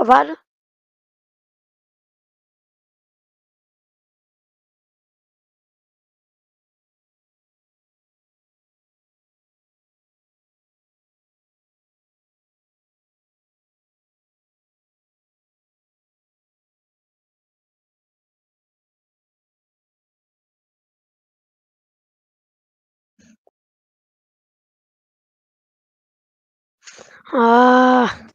עבד? אה...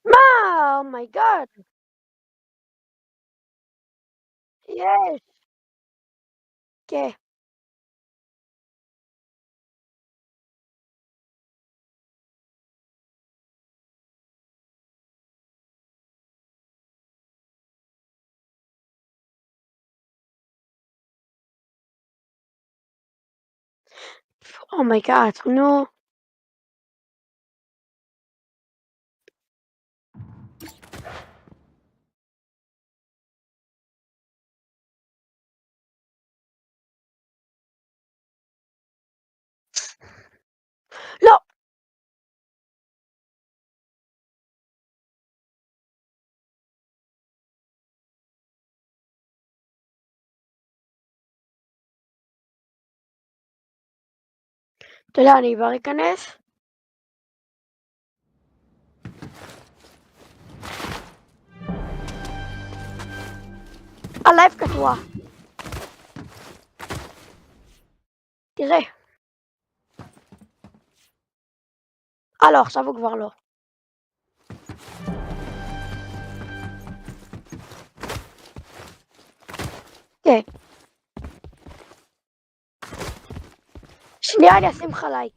מה? אומייגאד. יש. כן. אומייגאד, נו. לא! אתה יודע, אני כבר אכנס? הלייב קטוע. תראה. לא, עכשיו הוא כבר לא. כן. שנייה, אני אשים לך לייק.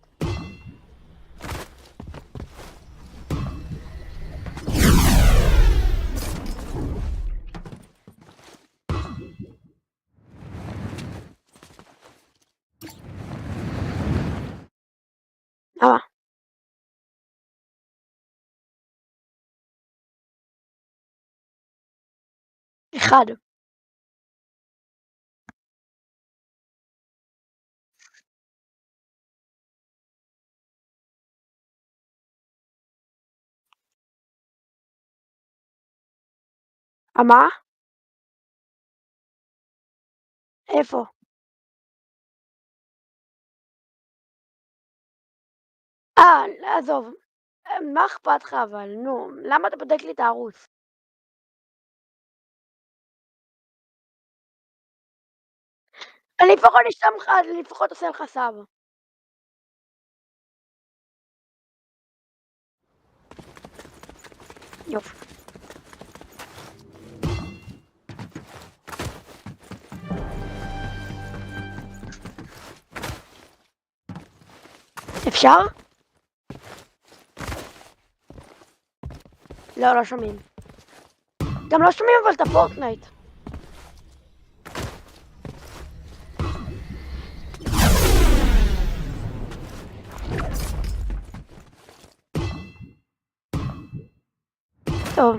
למה? אחד. מה? איפה? עזוב. מה אכפת לך אבל, נו, למה אתה בודק לי את הערוץ? אני לפחות אשלח לך, אני לפחות עושה לך סאב. יופי. אפשר? לא, לא שומעים. גם לא שומעים אבל את הפורטנייט. טוב.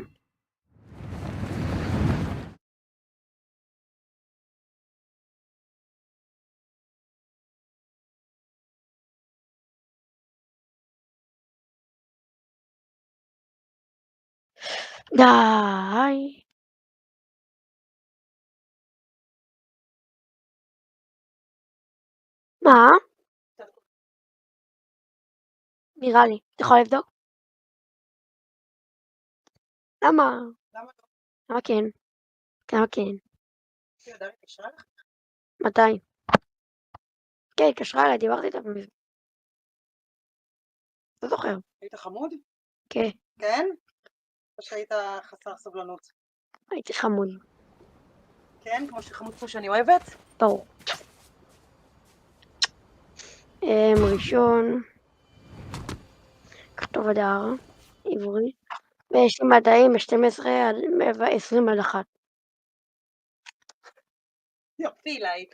די. מה? נראה לי. אתה יכול לבדוק? למה? למה כן? למה כן? מתי? כן, היא התקשרה אליי, דיברתי איתה בזה. לא זוכר. היית חמוד? כן, כן? או שהיית חסר סבלנות? הייתי חמוד. כן? כמו שחמוד כמו שאני אוהבת? ברור. ראשון, כתוב אדר, עברי, ויש לי מדעים ב-12 עד 20 עד 1. יופי אליי.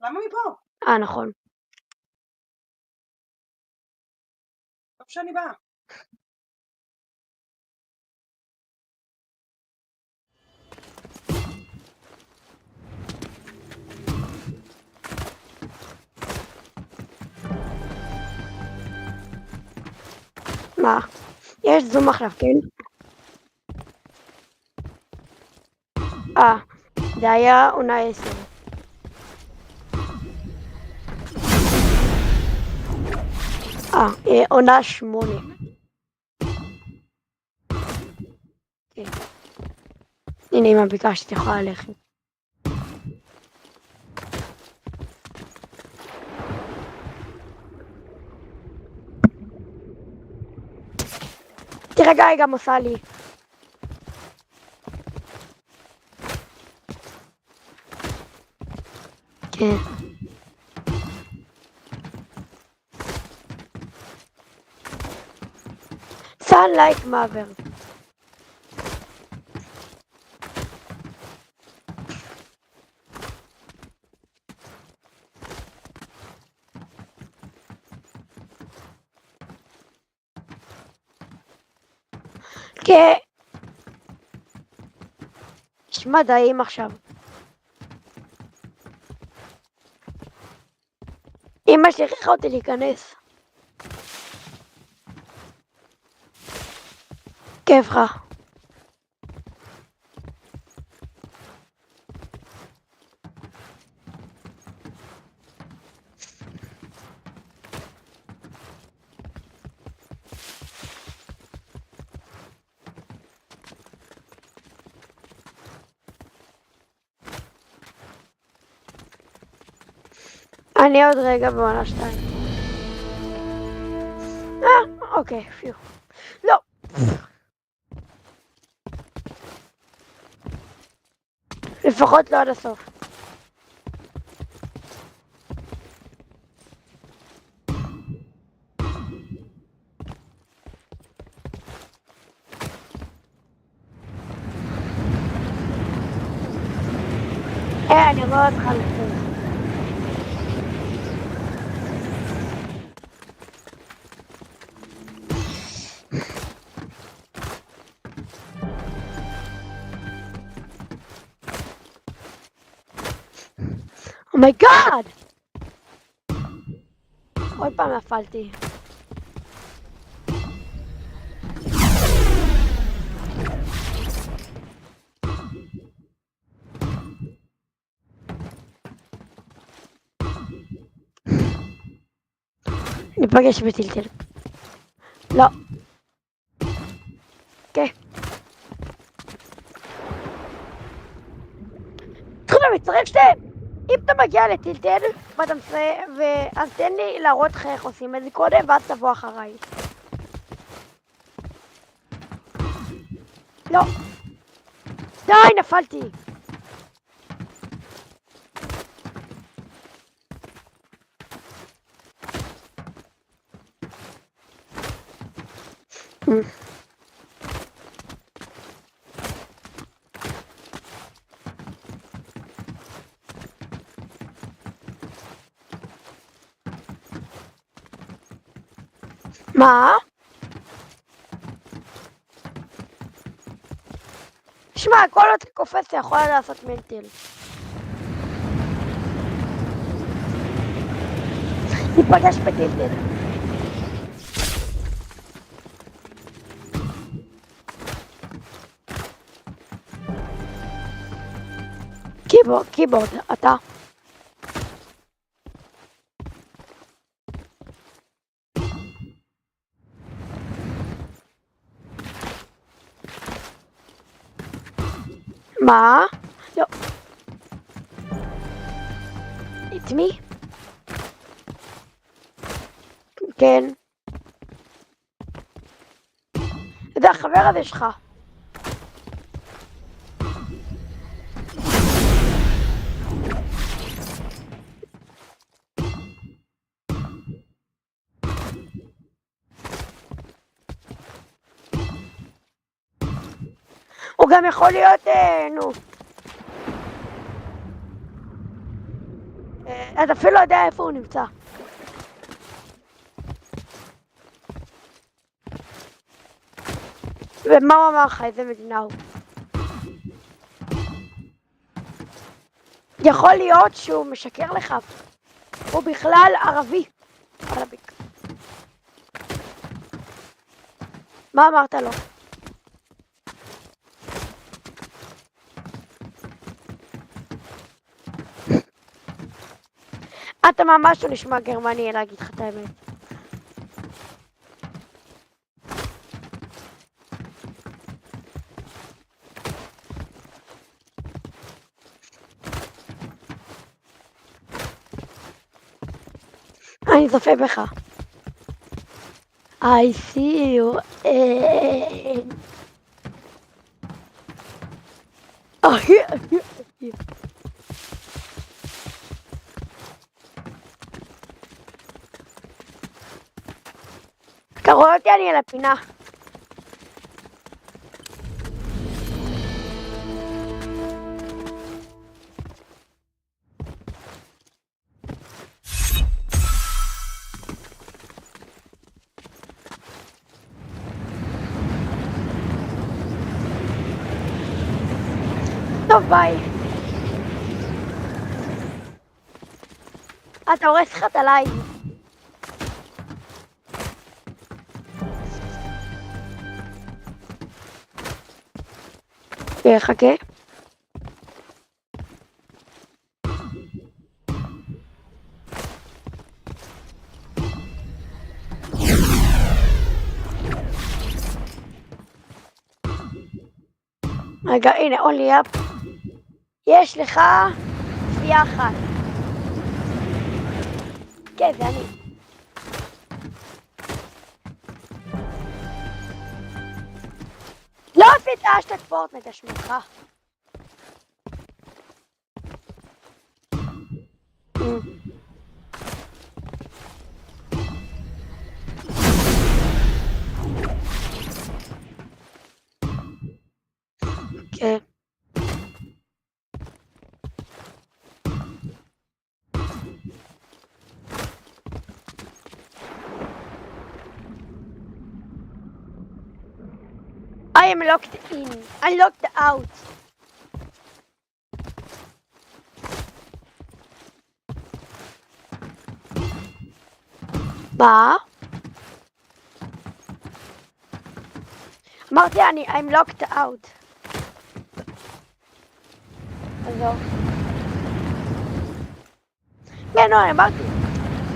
למה מפה? נכון. טוב שאני באה. מה? יש זום עכשיו, כן? זה היה עונה 10. עונה 8. כן. הנה אמא ביקשתי, יכולה ללכת. תירגע, היא גם עושה לי. כן. Sunlight Mother. כן. יש מדעים עכשיו. אמא שכחה אותי להיכנס. כיף לך. אני עוד רגע בעונה 2. אוקיי, פיו. לא. לפחות לא עד הסוף. אני רואה אותך לפני. אומייגאד! עוד פעם נפלתי. ניפגש בטלטל. לא. כן. תתחילו להצטרף שתיהם. אם אתה מגיע לטלטל ואתה אז תן לי להראות לך איך עושים את זה קודם ואז תבוא אחריי. לא. די, נפלתי. מה? שמע, כל עוד אתה קופץ אתה יכול לעשות מנטל. ניפגש בטילטל. קיבורד, אתה. מה? לא. It's me? כן. זה החבר הזה שלך. הוא גם יכול להיות, נו. אתה אפילו לא יודע איפה הוא נמצא. ומה הוא אמר לך? איזה מדינה הוא? יכול להיות שהוא משקר לך. הוא בכלל ערבי. ערביק. מה אמרת לו? אתה ממש לא נשמע גרמני, להגיד לך את האמת. אני צופה בך. I see you. אתה רואה אותי? אני על הפינה. טוב, ביי. אתה הורס לך את הלייב. חכה. רגע, הנה, only up. יש לך צפייה אחת. כן, זה אני. לא עשית אשטג פורטנייט, אשמתך. כן. I am locked in. I locked out. מה? אמרתי I'm locked out. עזוב. כן, לא, אמרתי.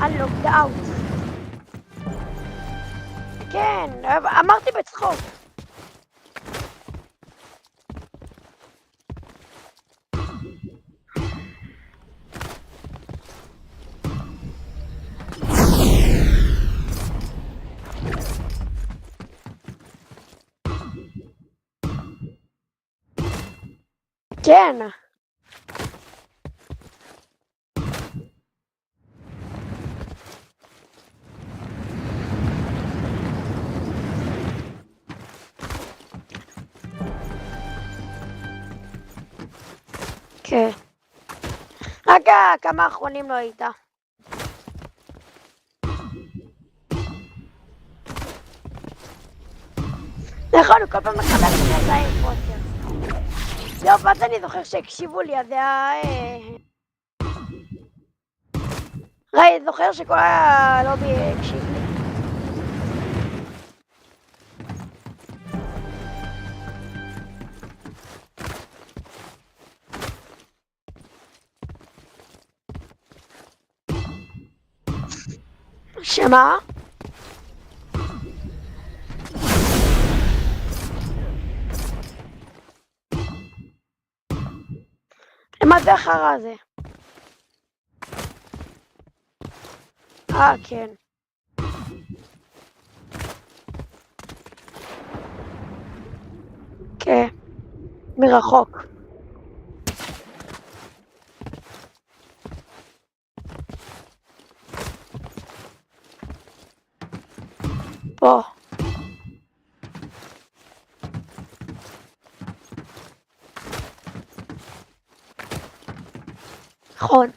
I locked out. כן, אמרתי בצחוק. כן. כן. רק כמה האחרונים לא היית. נכון, הוא כל פעם מחדש את עם פוסטר. לא, ואז אני זוכר שהקשיבו לי, אז זה היה... ראי, זוכר שכל הלובי הקשיב לי. שמה? מה זה החרא הזה? כן. כן. מרחוק. פה. נכון.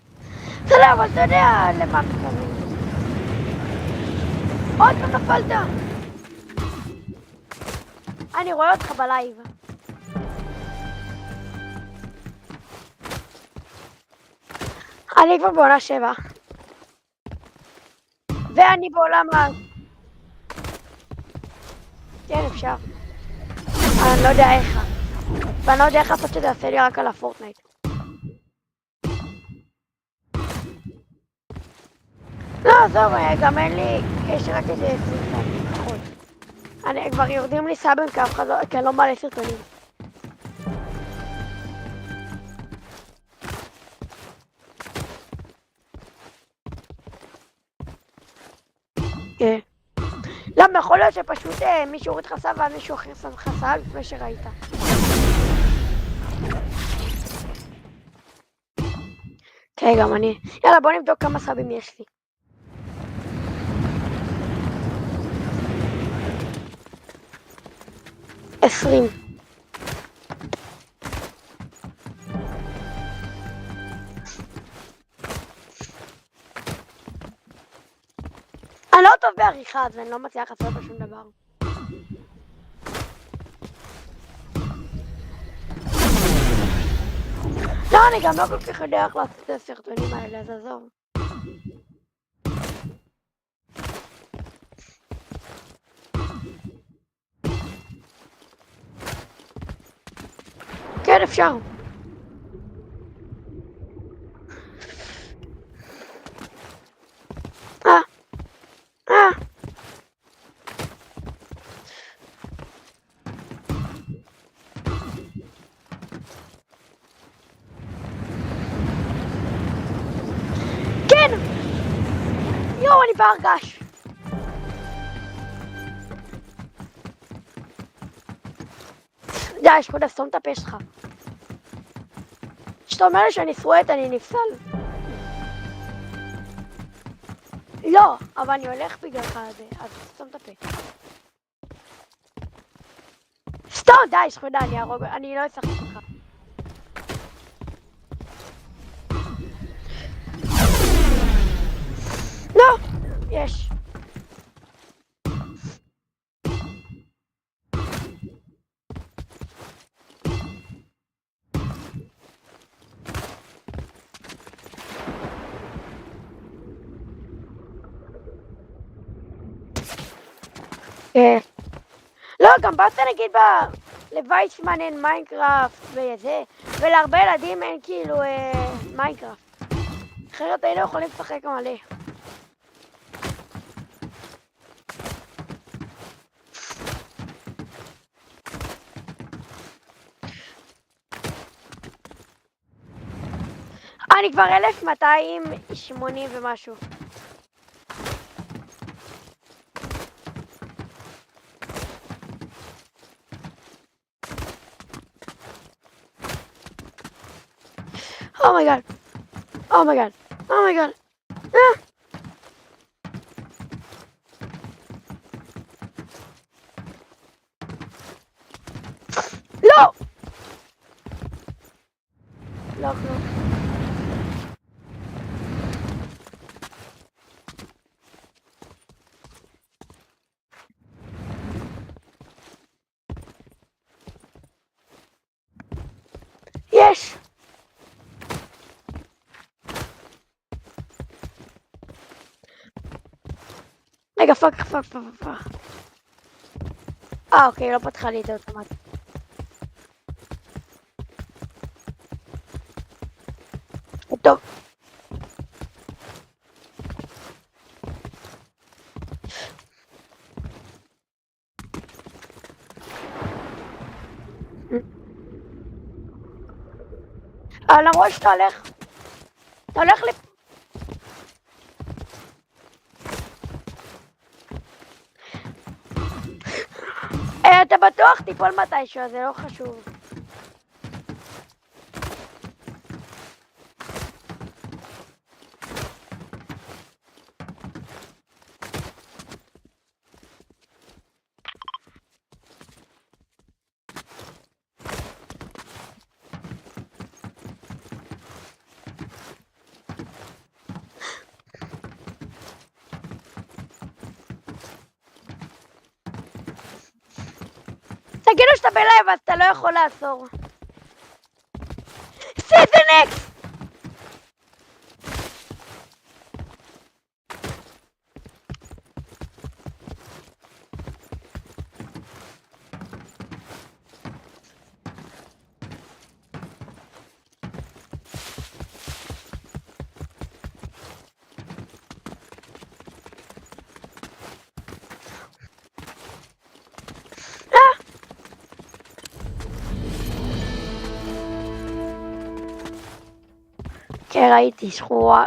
בסדר, אבל אתה יודע למה מתכוון. עוד פעם נפלת. אני רואה אותך בלייב. אני כבר בעונה 7. ואני בעולם כן, אפשר. אני לא יודע איך. ואני לא יודע איך לעשות שזה יעשה לי רק על הפורטנייט. לא, עזוב, גם אין לי... יש רק איזה 20 סרטונים, פחות. כבר יורדים לי סאבים כי אני לא מעלה סרטונים. כן. למה, יכול להיות שפשוט מישהו הוריד לך סאב ואז מישהו אחר שם לך סאב לפני שראית. כן, גם אני. יאללה, בוא נבדוק כמה סאבים יש לי. עשרים. אני לא טוב בעריכה, אז אני לא מצליח לעשות בשום דבר. לא, אני גם לא כל כך יודע איך לעשות את הסרטונים האלה, אז עזוב. כן, אפשר. כן! יואו, אני בהרגש. די, שכודה, סתום את הפה שלך. כשאתה אומר לי שאני סרואט, אני נפסל. לא, אבל אני הולך בגללך הזה, אז סתום את הפה. סתום, די, שכודה, אני לא אשחק איתך. לא, יש. לא, גם באת נגיד לוויצמן אין מיינקראפט וזה, ולהרבה ילדים אין כאילו מיינקראפט. אחרת היינו יכולים לשחק מלא. אני כבר 1280 ומשהו. Oh my god. Oh my god. Oh my god. Ah. לא! לא כלום. יש! רגע, פאק. אוקיי, לא פתחה לי את זה אוטומטית. טוב. למרות שאתה הולך... אתה הולך אתה בטוח תיפול מתישהו, זה לא חשוב. תגידו שאתה בלייב, אז אתה לא יכול לעצור. See the next! כן, ראיתי,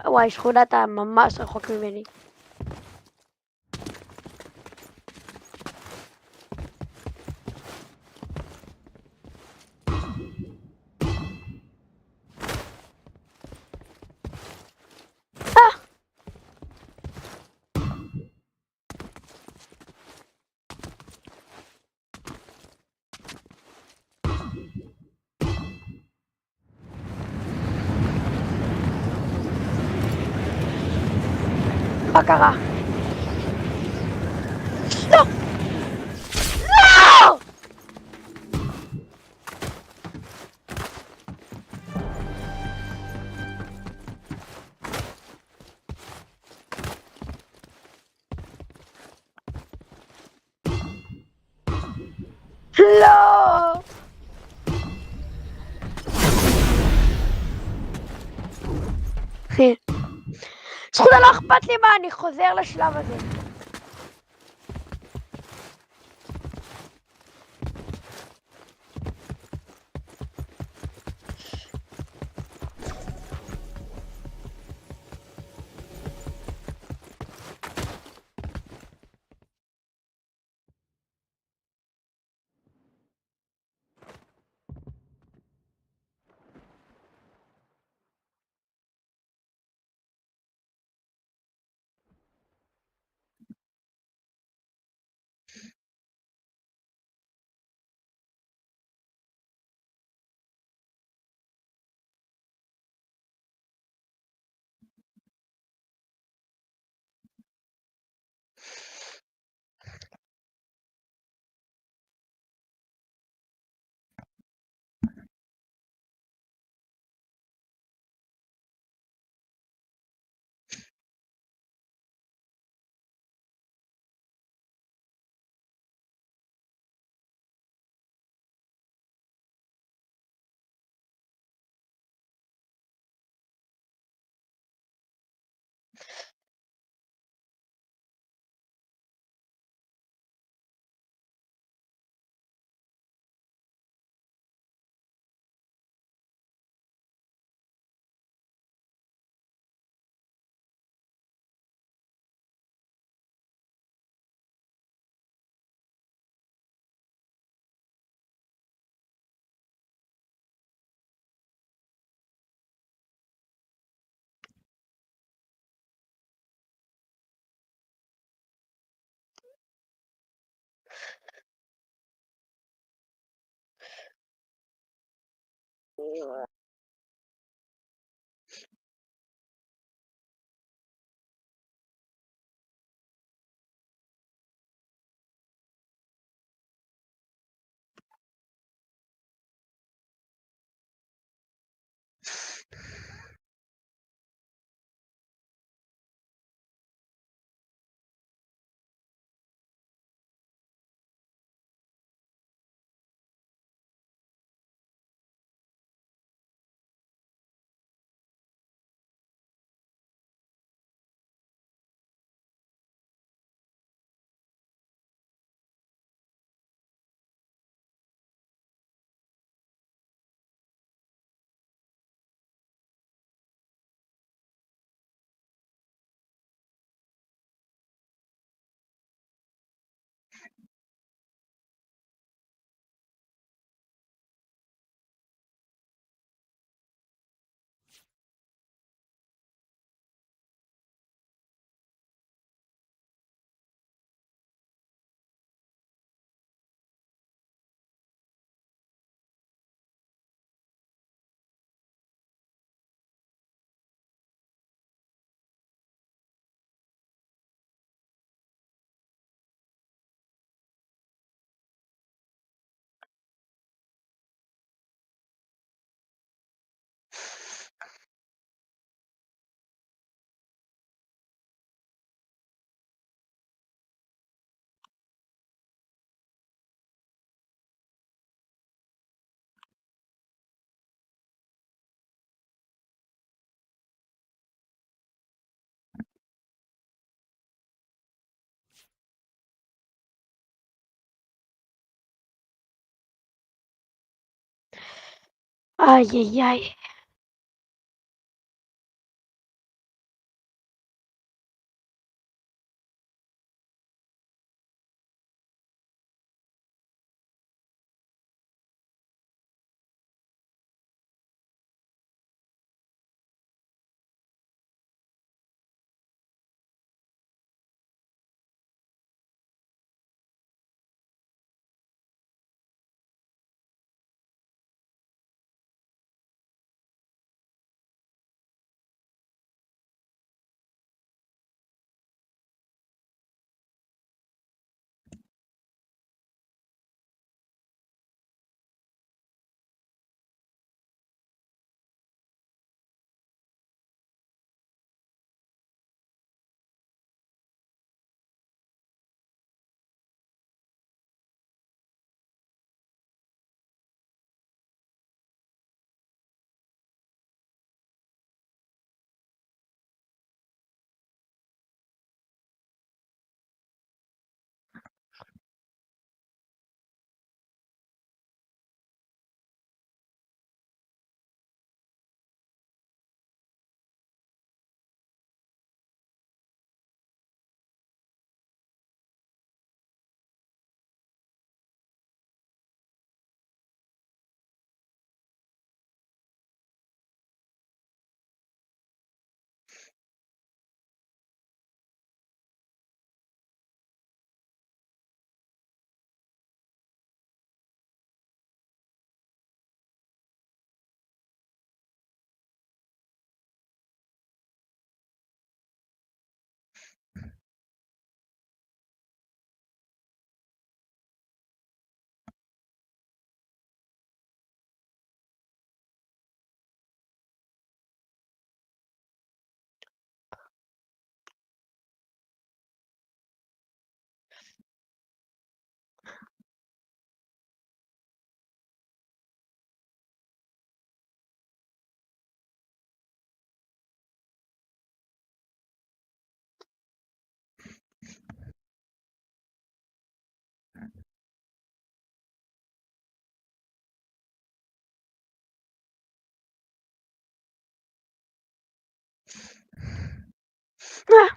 וואי, שכונת ממש רחוק ממני. מה קרה? לא! לא! לא! זכותה, לא אכפת לי מה, אני חוזר לשלב הזה. Ay, ay, ay. Ah,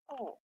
Oh.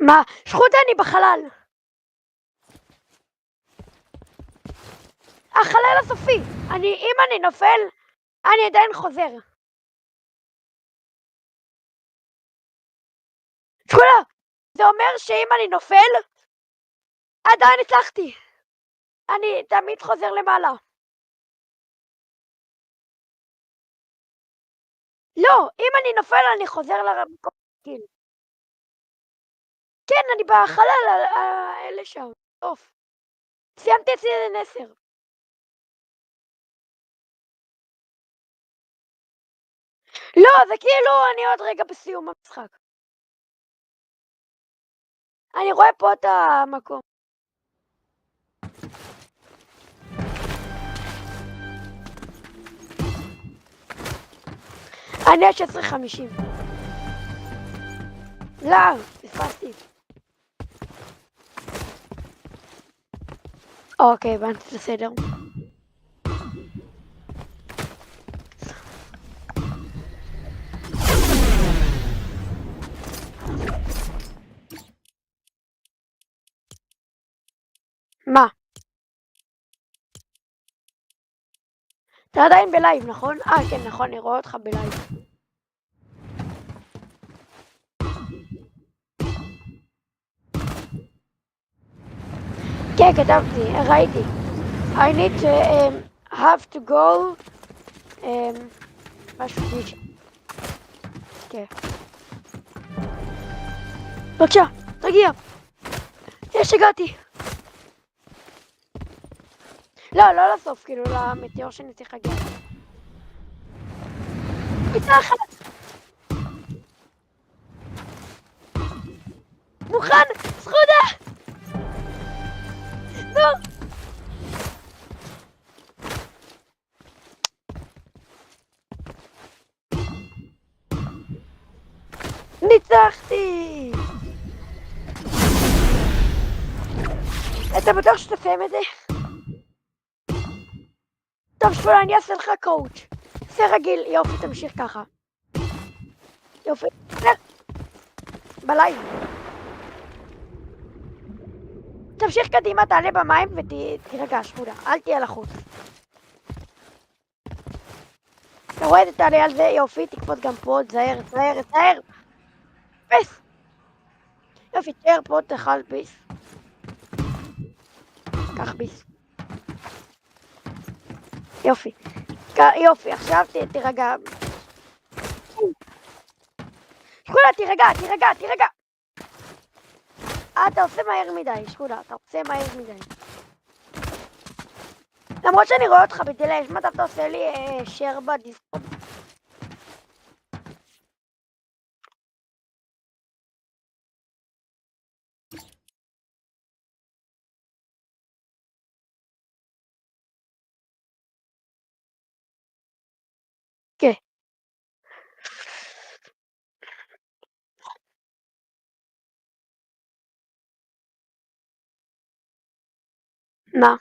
מה? שחוטה, אני בחלל. החלל הסופי. אם אני נופל, אני עדיין חוזר. שכולה, זה אומר שאם אני נופל, עדיין הצלחתי. אני תמיד חוזר למעלה. לא, אם אני נופל, אני חוזר למקום. כן, אני בחלל, האלה שם. טוב. סיימתי את סיזן 10. לא, זה כאילו אני עוד רגע בסיום המשחק. אני רואה פה את המקום. אני 16:50. לא, פספסתי. אוקיי, הבנתי, בסדר. מה? אתה עדיין בלייב, נכון? כן, נכון, אני רואה אותך בלייב. כן, כתבתי, ראיתי. I need to have to go משהו דיש. כן. בבקשה, תגיע. יש, הגעתי. לא לסוף, כאילו למטאור שאני צריך להגיע. מתחת! מוכן! סחודה! נו! ניצחתי! אתה בטוח שתסיים את זה? טוב, שפולה, אני אעשה לך קואוץ'. זה רגיל, יופי, תמשיך ככה. יופי, בלייב. תמשיך קדימה, תעלה במים ותירגע, שפולה, אל תהיה לחוץ. אתה רואה את זה, תעלה על זה, יופי, תקפוץ גם פה, תזהר. פס! יופי, תשאר פה, תאכל ביס. קח ביס. יופי. יופי, עכשיו תירגע. שכולה, תירגע. אתה עושה מהר מדי, שכולה, אתה עושה מהר מדי. למרות שאני רואה אותך בדיליי, יש מצב אתה עושה לי share בדיסקורד. כן. מה?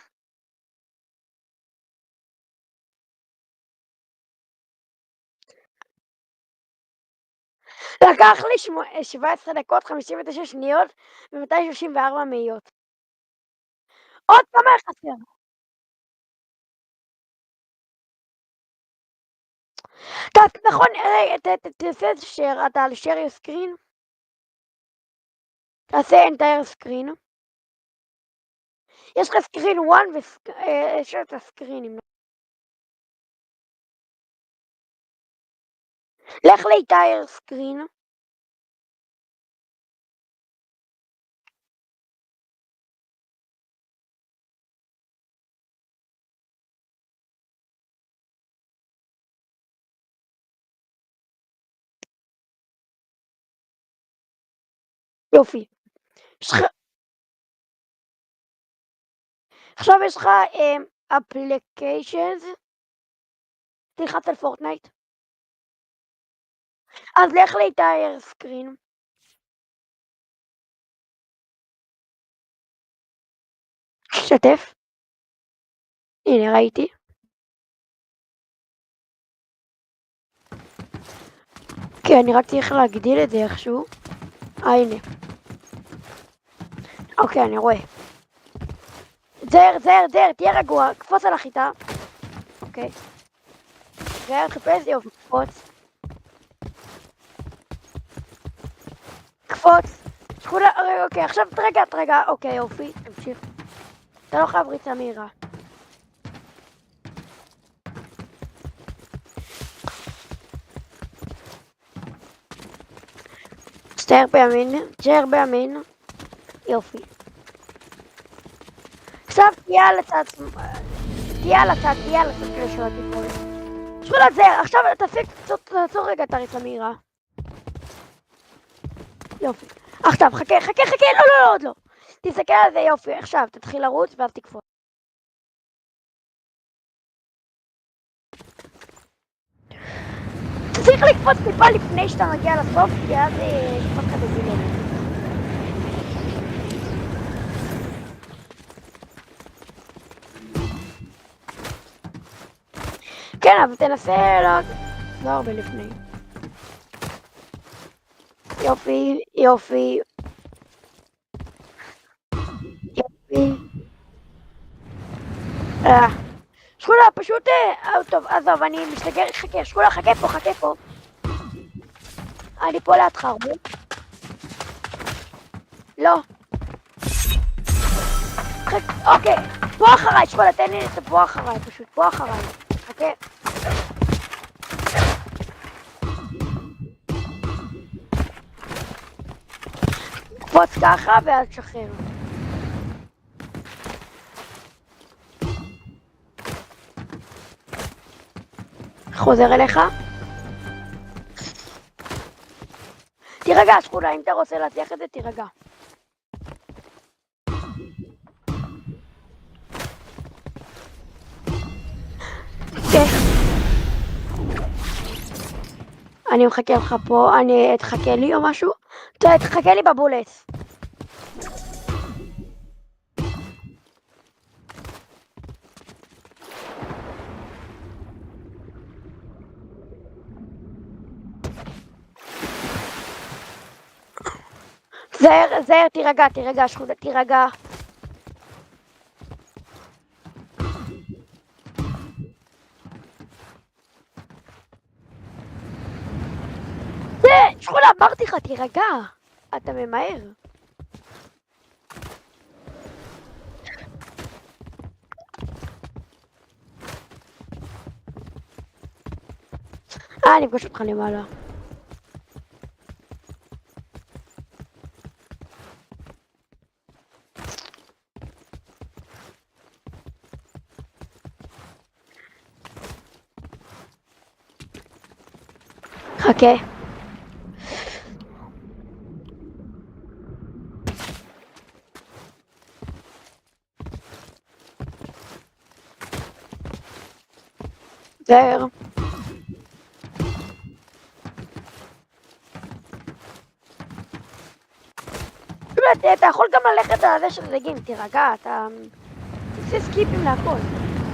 לקח לי 17 דקות, 59 שניות ו-234 מאיות. עוד כמה חסר? נכון, תעשה את share, אתה על share your screen? תעשה entire screen. יש לך screen 1 ויש את הסקרינים. לך ל-entire screen. יופי. עכשיו יש לך applications. תלחץ על פורטנייט. אז לך ל-entire screen. שתף. הנה, ראיתי. כן, אני רק צריך להגדיל את זה איכשהו. הנה. אוקיי, אני רואה. זהר, תהיה רגוע, קפוץ על החיטה. אוקיי. זהר, חפש, יופי, קפוץ. קפוץ. שכונה, אוקיי, עכשיו תרגע, אוקיי, יופי, תמשיך. אתה לא חייב ריצה מהירה. תשאר בימין, יופי. עכשיו תהיה על הצד כדי שלא תיפול. שכונה זהר, עכשיו תעצור רגע את הריצה מהירה. יופי. עכשיו, חכה, לא, עוד לא. תסתכל על זה, יופי, עכשיו תתחיל לרוץ ואז תקפוץ. צריך לקפוץ טיפה לפני שאתה מגיע לסוף, כי אז יקפוץ לך בזילים. כן, אבל תנסה לא הרבה לפני. יופי. שכונה, פשוט... טוב, עזוב, אני מסתגר, חכה, שכונה, חכה פה. אני פה לידך הרבה. לא. אוקיי, פה אחריי, שכונה, תן לי את פה אחריי, פשוט פה אחריי. חכה. קפוץ ככה ואז תשחרר. חוזר אליך. תירגע, שכונה, אם אתה רוצה להצליח את זה, תירגע. כן. אני מחכה לך פה, תחכה לי או משהו? תחכה לי בבולט. זהר, תירגע, שכונה, תירגע. שכונה, אמרתי לך, תירגע. אתה ממהר. אני אפגוש אותך למעלה. חכה. זהר. אתה יכול גם ללכת על זה של דגים, תירגע, אתה עושה סקיפים להכל.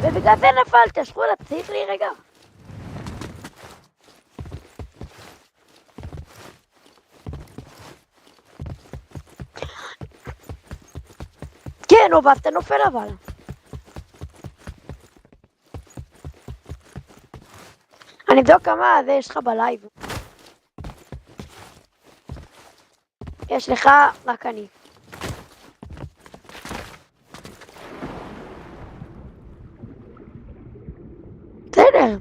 ובגלל זה נפלת, שכונה, צריך להירגע. כן, ואז אתה נופל אבל. אני אבדוק כמה זה יש לך בלייב. יש לך רק אני. בסדר.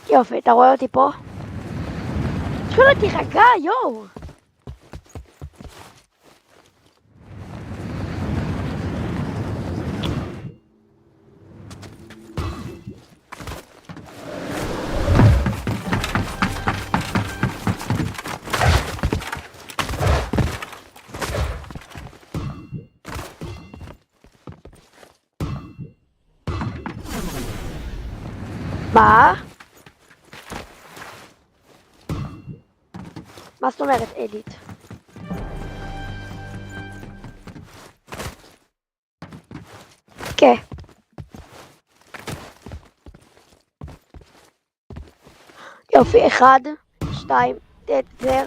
יופי, אתה רואה אותי פה? שכונה, תירגע, יואו. מה? מה זאת אומרת אדיט? כן. יופי, 1, 2, זר.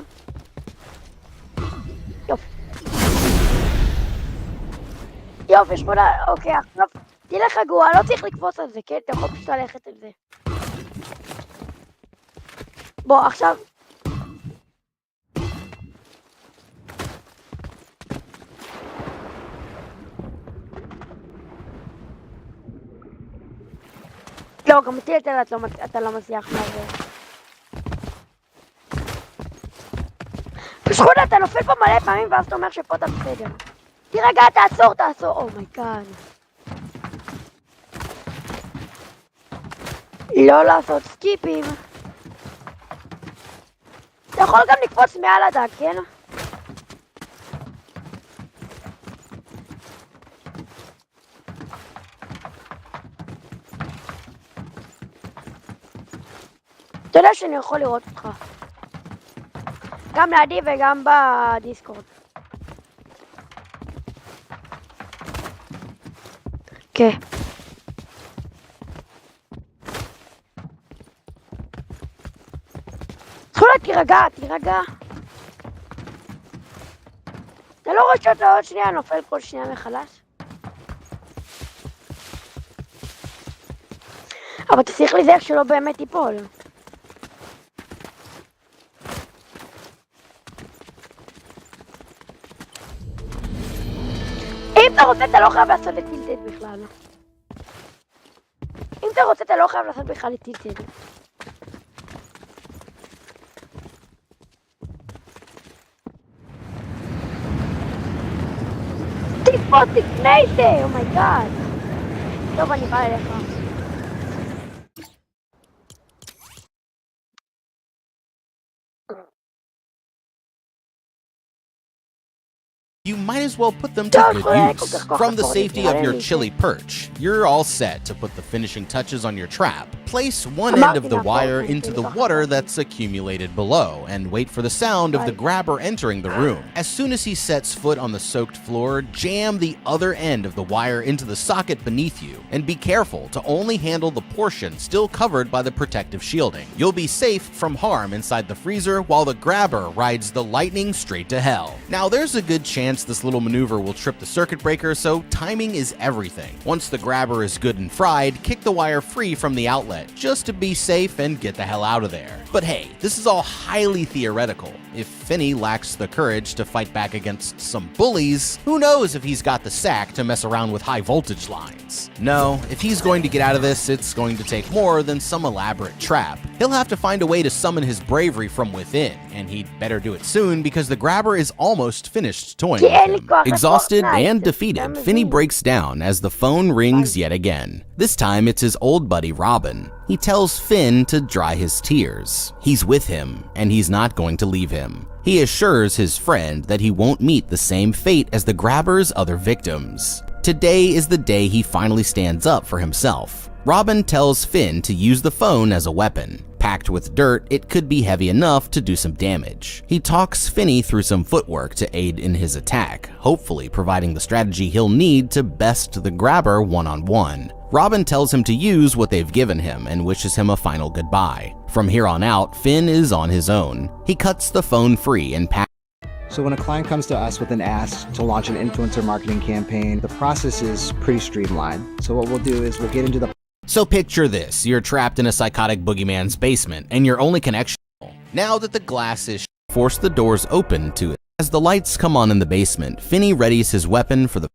יופי, שכונה, אוקיי, עכשיו תלך רגוע, לא צריך לקפוץ על זה, כן? אתה יכול פשוט ללכת על זה. בוא, עכשיו... לא, גם אותי אתה לא מצליח מהזה. בשכונה אתה נופל פה מלא פעמים ואז אתה אומר שפה אתה בסדר. תירגע, תעצור, אומייגאד. לא לעשות סקיפים. אתה יכול גם לקפוץ מעל הדג, כן? אתה יודע שאני יכול לראות אותך. גם לידי וגם בדיסקורד. כן. תירגע. אתה לא רואה שאתה עוד שנייה נופל כל שנייה מחדש? אבל אתה צריך להיזהר שלא באמת תיפול. אם אתה רוצה אתה לא חייב לעשות את טילטד בכלל. אם אתה רוצה אתה לא חייב לעשות בכלל את טילטד. תקפוץ לפני זה, אומייגאד. טוב, אני באה אליך. You might as well put them to good use. From the safety of your chilly perch, you're all set to put the finishing touches on your trap. Place one end of the wire into the water that's accumulated below, and wait for the sound of the grabber entering the room. As soon as he sets foot on the soaked floor, jam the other end of the wire into the socket beneath you, and be careful to only handle the portion still covered by the protective shielding. You'll be safe from harm inside the freezer while the grabber rides the lightning straight to hell. Now, there's a good chance this little maneuver will trip the circuit breaker, so timing is everything. Once the grabber is good and fried, kick the wire free from the outlet, just to be safe and get the hell out of there. But hey, this is all highly theoretical. If Finney lacks the courage to fight back against some bullies, who knows if he's got the sack to mess around with high voltage lines. No, if he's going to get out of this, it's going to take more than some elaborate trap. He'll have to find a way to summon his bravery from within, and he'd better do it soon because the grabber is almost finished toying with him. Exhausted and defeated, Finney breaks down as the phone rings yet again. This time it's his old buddy Robin. He tells Finn to dry his tears. He's with him, and he's not going to leave him. He assures his friend that he won't meet the same fate as the grabber's other victims. Today is the day he finally stands up for himself. Robin tells Finn to use the phone as a weapon. Packed with dirt, it could be heavy enough to do some damage. He talks Finney through some footwork to aid in his attack, hopefully providing the strategy he'll need to best the grabber one-on-one. Robin tells him to use what they've given him and wishes him a final goodbye. From here on out, Finn is on his own. He cuts the phone free and packs. So when a client comes to us with an ask to launch an influencer marketing campaign, the process is pretty streamlined. So what we'll do is we'll get into the... So picture this, you're trapped in a psychotic boogeyman's basement, and your only connection... Now that the glass is force the doors open to it. As the lights come on in the basement, Finney readies his weapon for the...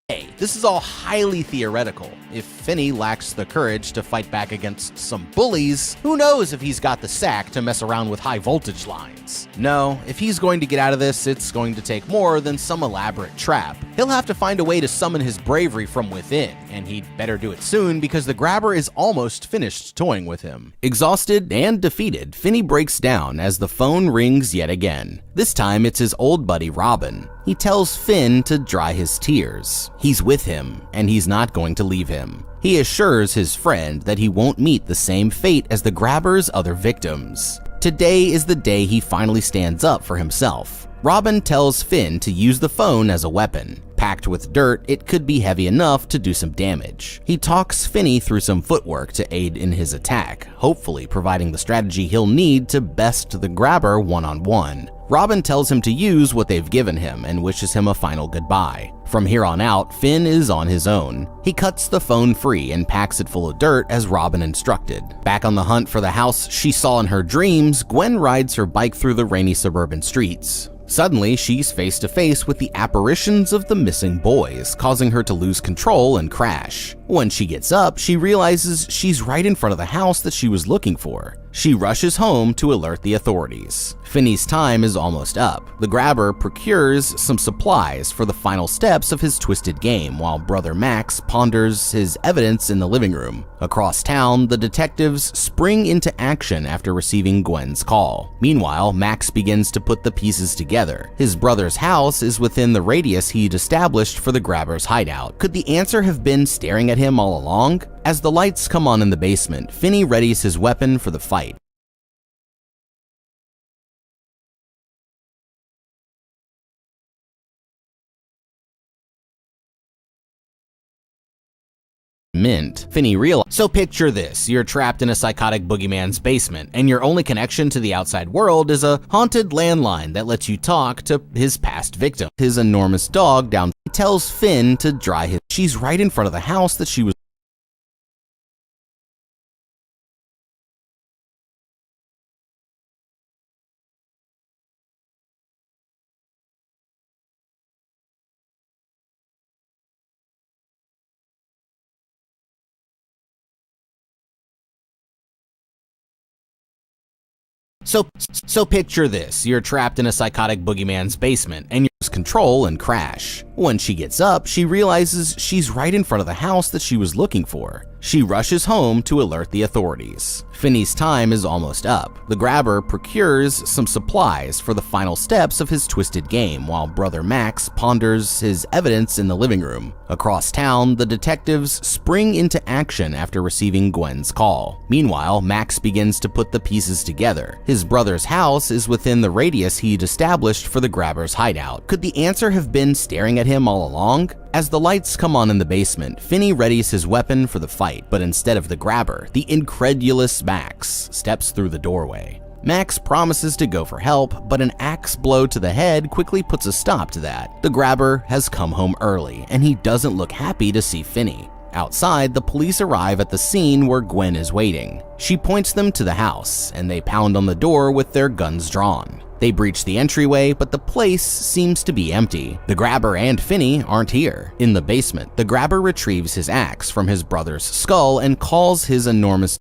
Hey, this is all highly theoretical. If Finney lacks the courage to fight back against some bullies, who knows if he's got the sack to mess around with high voltage lines. No, if he's going to get out of this, it's going to take more than some elaborate trap. He'll have to find a way to summon his bravery from within, and he'd better do it soon because the grabber is almost finished toying with him. Exhausted and defeated, Finney breaks down as the phone rings yet again. This time it's his old buddy Robin. He tells Finn to dry his tears. He's with him, and he's not going to leave him. He assures his friend that he won't meet the same fate as the grabber's other victims. Today is the day he finally stands up for himself. Robin tells Finn to use the phone as a weapon. Packed with dirt, it could be heavy enough to do some damage. He talks Finney through some footwork to aid in his attack, hopefully providing the strategy he'll need to best the grabber one-on-one. Robin tells him to use what they've given him and wishes him a final goodbye. From here on out, Finn is on his own. He cuts the phone free and packs it full of dirt as Robin instructed. Back on the hunt for the house she saw in her dreams, Gwen rides her bike through the rainy suburban streets. Suddenly, she's face to face with the apparitions of the missing boys, causing her to lose control and crash. When she gets up, she realizes she's right in front of the house that she was looking for. She rushes home to alert the authorities. Finney's time is almost up. The grabber procures some supplies for the final steps of his twisted game, while brother Max ponders his evidence in the living room. Across town, the detectives spring into action after receiving Gwen's call. Meanwhile, Max begins to put the pieces together. His brother's house is within the radius he'd established for the grabber's hideout. Could the answer have been staring at him all along? As the lights come on in the basement, Finney readies his weapon for the fight. Finney realizes. So picture this, you're trapped in a psychotic boogeyman's basement, and your only connection to the outside world is a haunted landline that lets you talk to his past victim. His enormous dog down tells Finn to dry his. She's right in front of the house that she was So picture this, you're trapped in a psychotic boogeyman's basement, and you lose control and crash. When she gets up, she realizes she's right in front of the house that she was looking for. She rushes home to alert the authorities. Finney's time is almost up. The grabber procures some supplies for the final steps of his twisted game, while brother Max ponders his evidence in the living room. Across town, the detectives spring into action after receiving Gwen's call. Meanwhile, Max begins to put the pieces together. His brother's house is within the radius he'd established for the grabber's hideout. Could the answer have been staring at him all along? As the lights come on in the basement, Finney readies his weapon for the fight, but instead of the grabber, the incredulous Max steps through the doorway. Max promises to go for help, but an axe blow to the head quickly puts a stop to that. The grabber has come home early, and he doesn't look happy to see Finney. Outside, the police arrive at the scene where Gwen is waiting. She points them to the house, and they pound on the door with their guns drawn. They breach the entryway, but the place seems to be empty. The grabber and Finney aren't here. In the basement, the grabber retrieves his axe from his brother's skull and calls his enormous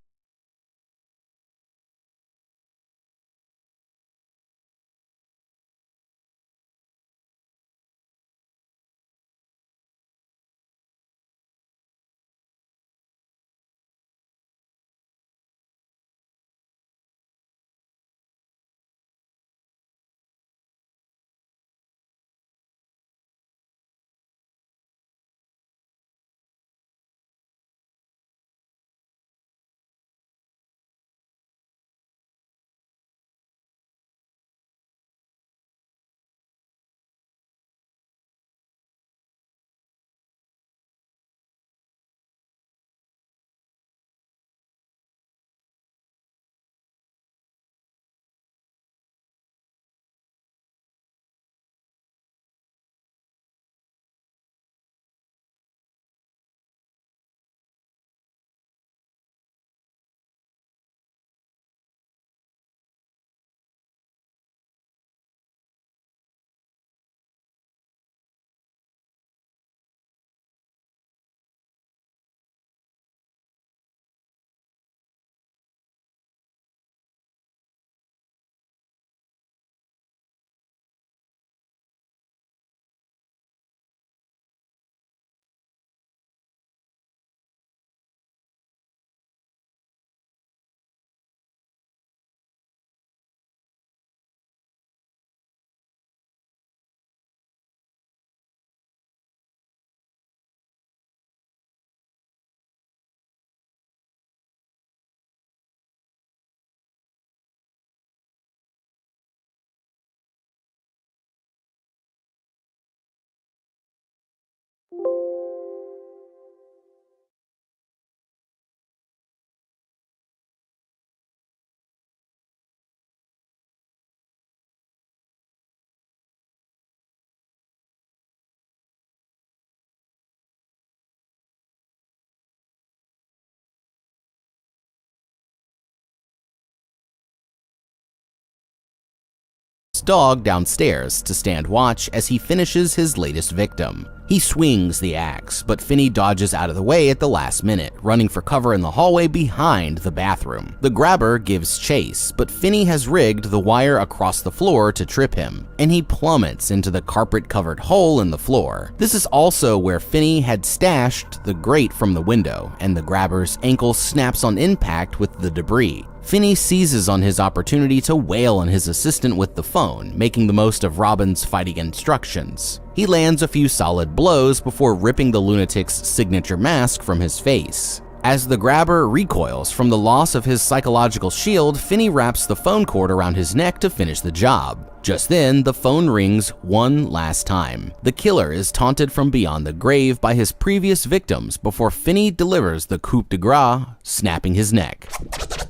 dog downstairs to stand watch as he finishes his latest victim. He swings the axe, but Finney dodges out of the way at the last minute, running for cover in the hallway behind the bathroom. The grabber gives chase, but Finney has rigged the wire across the floor to trip him, and he plummets into the carpet-covered hole in the floor. This is also where Finney had stashed the grate from the window, and the grabber's ankle snaps on impact with the debris. Finney seizes on his opportunity to wail on his assistant with the phone, making the most of Robin's fighting instructions. He lands a few solid blows before ripping the lunatic's signature mask from his face. As the grabber recoils from the loss of his psychological shield, Finney wraps the phone cord around his neck to finish the job. Just then, the phone rings one last time. The killer is taunted from beyond the grave by his previous victims before Finney delivers the coup de grace, snapping his neck.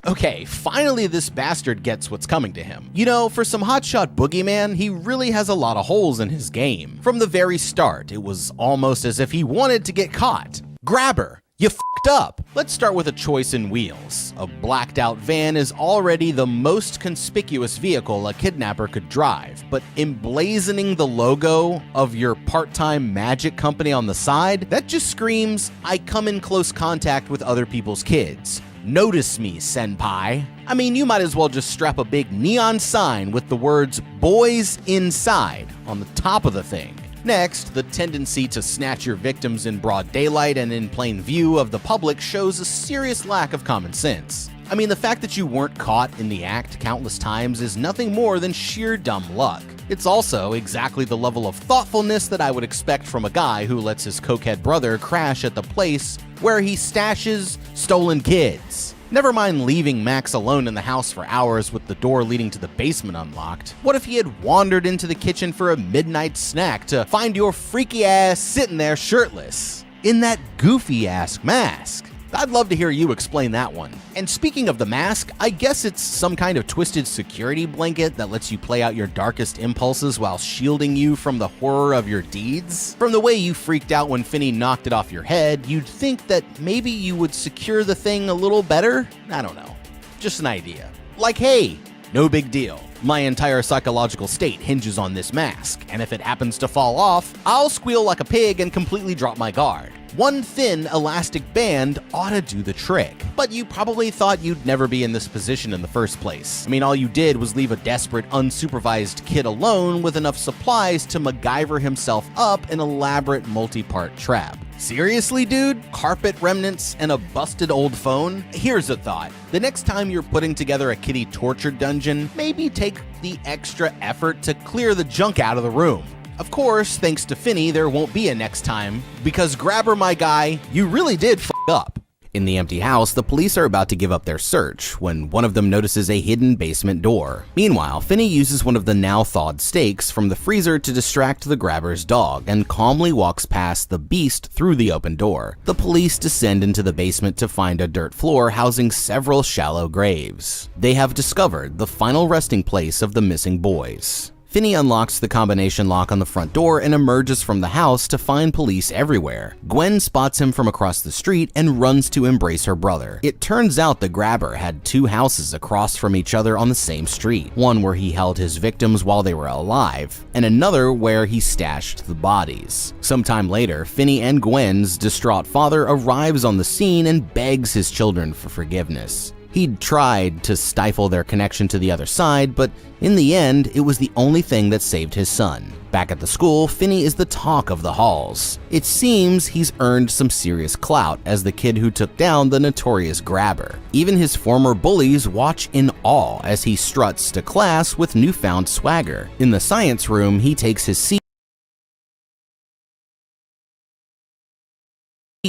Okay, finally this bastard gets what's coming to him. You know, for some hotshot boogeyman, he really has a lot of holes in his game. From the very start, it was almost as if he wanted to get caught. Grabber, you f***ed up. Let's start with a choice in wheels. A blacked out van is already the most conspicuous vehicle a kidnapper could drive, but emblazoning the logo of your part-time magic company on the side, that just screams, I come in close contact with other people's kids. Notice me, senpai. I mean, you might as well just strap a big neon sign with the words boys inside on the top of the thing. Next, the tendency to snatch your victims in broad daylight and in plain view of the public shows a serious lack of common sense. I mean, the fact that you weren't caught in the act countless times is nothing more than sheer dumb luck. It's also exactly the level of thoughtfulness that I would expect from a guy who lets his cokehead brother crash at the place where he stashes stolen kids. Never mind leaving Max alone in the house for hours with the door leading to the basement unlocked. What if he had wandered into the kitchen for a midnight snack to find your freaky ass sitting there shirtless in that goofy ass mask? I'd love to hear you explain that one. And speaking of the mask, I guess it's some kind of twisted security blanket that lets you play out your darkest impulses while shielding you from the horror of your deeds? From the way you freaked out when Finney knocked it off your head, you'd think that maybe you would secure the thing a little better? I don't know. Just an idea. Like, hey, no big deal. My entire psychological state hinges on this mask, and if it happens to fall off, I'll squeal like a pig and completely drop my guard. One thin elastic band ought to do the trick. But you probably thought you'd never be in this position in the first place. I mean, all you did was leave a desperate, unsupervised kid alone with enough supplies to MacGyver himself up an elaborate multi-part trap. Seriously, dude? Carpet remnants and a busted old phone? Here's a thought. The next time you're putting together a kitty torture dungeon, maybe take the extra effort to clear the junk out of the room. Of course, thanks to Finney, there won't be a next time, because Grabber, my guy, you really did f*** up. In the empty house, the police are about to give up their search when one of them notices a hidden basement door. Meanwhile, Finney uses one of the now thawed steaks from the freezer to distract the grabber's dog and calmly walks past the beast through the open door. The police descend into the basement to find a dirt floor housing several shallow graves. They have discovered the final resting place of the missing boys. Finney unlocks the combination lock on the front door and emerges from the house to find police everywhere. Gwen spots him from across the street and runs to embrace her brother. It turns out the grabber had two houses across from each other on the same street, one where he held his victims while they were alive, and another where he stashed the bodies. Sometime later, Finney and Gwen's distraught father arrives on the scene and begs his children for forgiveness. He'd tried to stifle their connection to the other side, but in the end, it was the only thing that saved his son. Back at the school, Finney is the talk of the halls. It seems he's earned some serious clout as the kid who took down the notorious grabber. Even his former bullies watch in awe as he struts to class with newfound swagger. In the science room, he takes his seat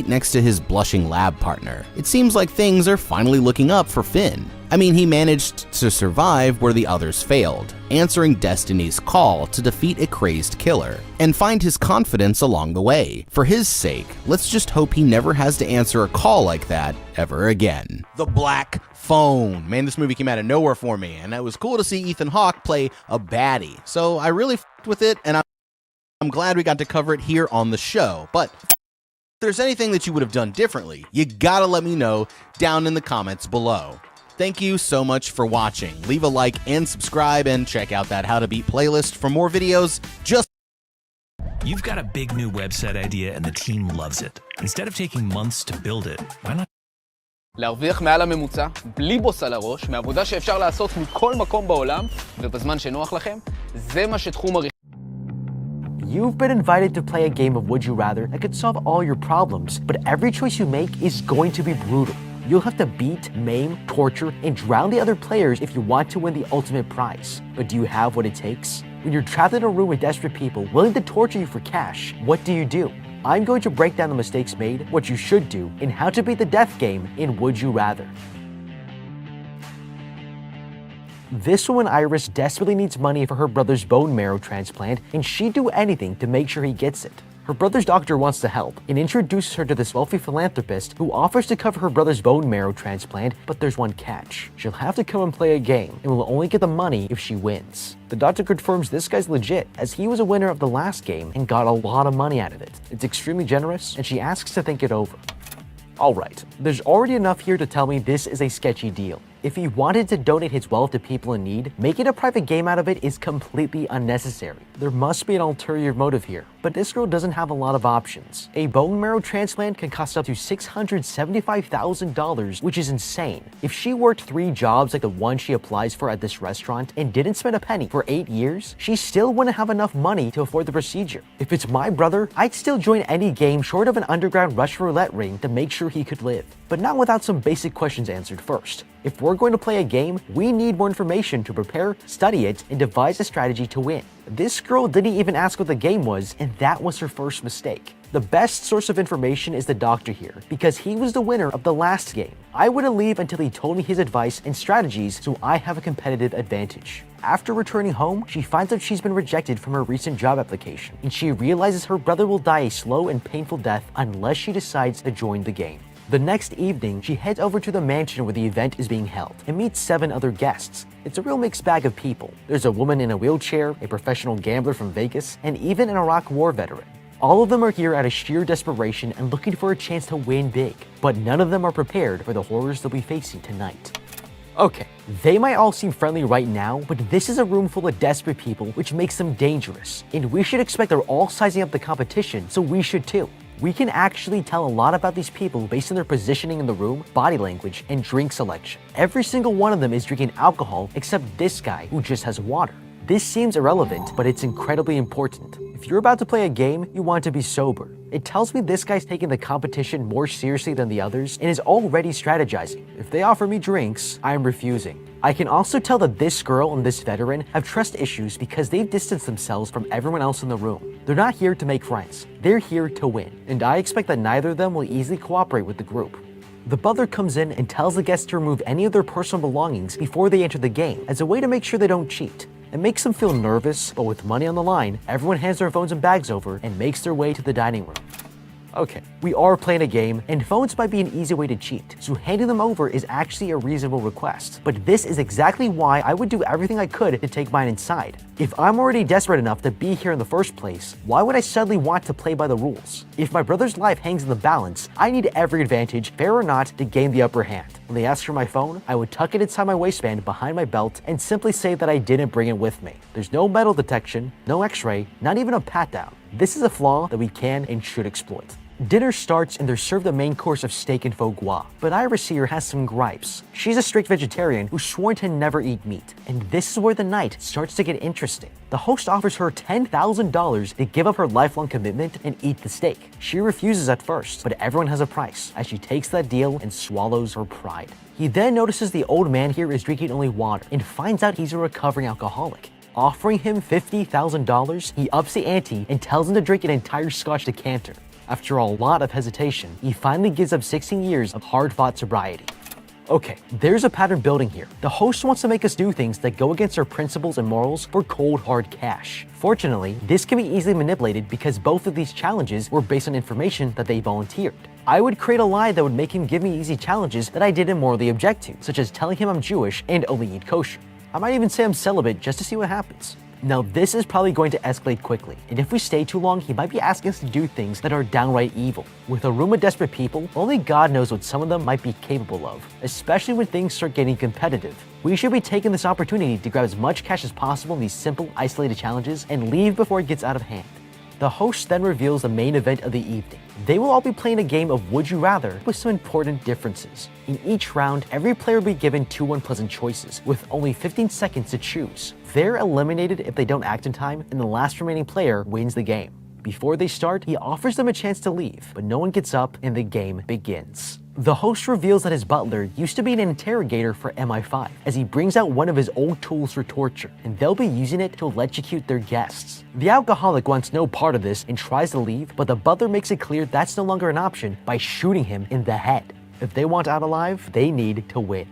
next to his blushing lab partner. It seems like things are finally looking up for Finn. I mean, he managed to survive where the others failed, answering Destiny's call to defeat a crazed killer, and find his confidence along the way. For his sake, let's just hope he never has to answer a call like that ever again. The Black Phone. Man, this movie came out of nowhere for me, and it was cool to see Ethan Hawke play a baddie. So I really f***ed with it, and I'm glad we got to cover it here on the show. But if there's anything that you would have done differently, you gotta let me know down in the comments below. Thank you so much for watching. Leave a like and subscribe, and check out that How to Beat playlist for more videos just. You've got a big new website idea and the team loves it. Instead of taking months to build it, why not להרוויח מעל הממוצע, בלי בוס על הראש, מעבודה שאפשר לעשות מכל מקום בעולם, ובזמן שנוח לכם, זה מה שתחום You've been invited to play a game of Would You Rather that could solve all your problems, but every choice you make is going to be brutal. You'll have to beat, maim, torture, and drown the other players if you want to win the ultimate prize. But do you have what it takes? When you're trapped in a room with desperate people willing to torture you for cash, what do? I'm going to break down the mistakes made, what you should do, and how to beat the death game in Would You Rather. This woman, Iris, desperately needs money for her brother's bone marrow transplant, and she'd do anything to make sure he gets it. Her brother's doctor wants to help and introduces her to this wealthy philanthropist who offers to cover her brother's bone marrow transplant, but there's one catch. She'll have to come and play a game and will only get the money if she wins. The doctor confirms this guy's legit, as he was a winner of the last game and got a lot of money out of it. It's extremely generous, and she asks to think it over. Alright, there's already enough here to tell me this is a sketchy deal. If he wanted to donate his wealth to people in need, making a private game out of it is completely unnecessary. There must be an ulterior motive here, but this girl doesn't have a lot of options. A bone marrow transplant can cost up to $675,000, which is insane. If she worked 3 jobs like the one she applies for at this restaurant and didn't spend a penny for 8 years, she still wouldn't have enough money to afford the procedure. If it's my brother, I'd still join any game short of an underground Russian roulette ring to make sure he could live. But not without some basic questions answered first. If we're going to play a game, we need more information to prepare, study it, and devise a strategy to win. This girl didn't even ask what the game was, and that was her first mistake. The best source of information is the doctor here, because he was the winner of the last game. I wouldn't leave until he told me his advice and strategies, so I have a competitive advantage. After returning home, she finds out she's been rejected from her recent job application, and she realizes her brother will die a slow and painful death unless she decides to join the game. The next evening, she heads over to the mansion where the event is being held and meets 7 other guests. It's a real mixed bag of people. There's a woman in a wheelchair, a professional gambler from Vegas, and even an Iraq War veteran. All of them are here out of sheer desperation and looking for a chance to win big, but none of them are prepared for the horrors they'll be facing tonight. Okay, they might all seem friendly right now, but this is a room full of desperate people, which makes them dangerous, and we should expect they're all sizing up the competition, so we should too. We can actually tell a lot about these people based on their positioning in the room, body language, and drink selection. Every single one of them is drinking alcohol except this guy, who just has water. This seems irrelevant, but it's incredibly important. If you're about to play a game, you want to be sober. It tells me this guy's taking the competition more seriously than the others and is already strategizing. If they offer me drinks, I'm refusing. I can also tell that this girl and this veteran have trust issues because they've distanced themselves from everyone else in the room. They're not here to make friends. They're here to win, and I expect that neither of them will easily cooperate with the group. The butler comes in and tells the guests to remove any of their personal belongings before they enter the game as a way to make sure they don't cheat. It makes them feel nervous, but with money on the line, everyone hands their phones and bags over and makes their way to the dining room. Okay, we are playing a game, and phones might be an easy way to cheat, so handing them over is actually a reasonable request. But this is exactly why I would do everything I could to take mine inside. If I'm already desperate enough to be here in the first place, why would I suddenly want to play by the rules? If my brother's life hangs in the balance, I need every advantage, fair or not, to gain the upper hand. When they ask for my phone, I would tuck it inside my waistband behind my belt and simply say that I didn't bring it with me. There's no metal detection, no x-ray, not even a pat-down. This is a flaw that we can and should exploit. Dinner starts and they're served a main course of steak and foie gras, but Iris here has some gripes. She's a strict vegetarian who's sworn to never eat meat, and this is where the night starts to get interesting. The host offers her $10,000 to give up her lifelong commitment and eat the steak. She refuses at first, but everyone has a price as she takes that deal and swallows her pride. He then notices the old man here is drinking only water and finds out he's a recovering alcoholic. Offering him $50,000, he ups the ante and tells him to drink an entire Scotch decanter. After a lot of hesitation, he finally gives up 16 years of hard-fought sobriety. Okay, there's a pattern building here. The host wants to make us do things that go against our principles and morals for cold, hard cash. Fortunately, this can be easily manipulated because both of these challenges were based on information that they volunteered. I would create a lie that would make him give me easy challenges that I didn't morally object to, such as telling him I'm Jewish and only eat kosher. I might even say I'm celibate just to see what happens. Now this is probably going to escalate quickly, and if we stay too long, he might be asking us to do things that are downright evil. With a room of desperate people, only God knows what some of them might be capable of, especially when things start getting competitive. We should be taking this opportunity to grab as much cash as possible in these simple, isolated challenges and leave before it gets out of hand. The host then reveals the main event of the evening. They will all be playing a game of Would You Rather with some important differences. In each round, every player will be given 2 unpleasant choices, with only 15 seconds to choose. They're eliminated if they don't act in time, and the last remaining player wins the game. Before they start, he offers them a chance to leave, but no one gets up and the game begins. The host reveals that his butler used to be an interrogator for MI5, as he brings out one of his old tools for torture, and they'll be using it to electrocute their guests. The alcoholic wants no part of this and tries to leave, but the butler makes it clear that's no longer an option by shooting him in the head. If they want out alive, they need to win.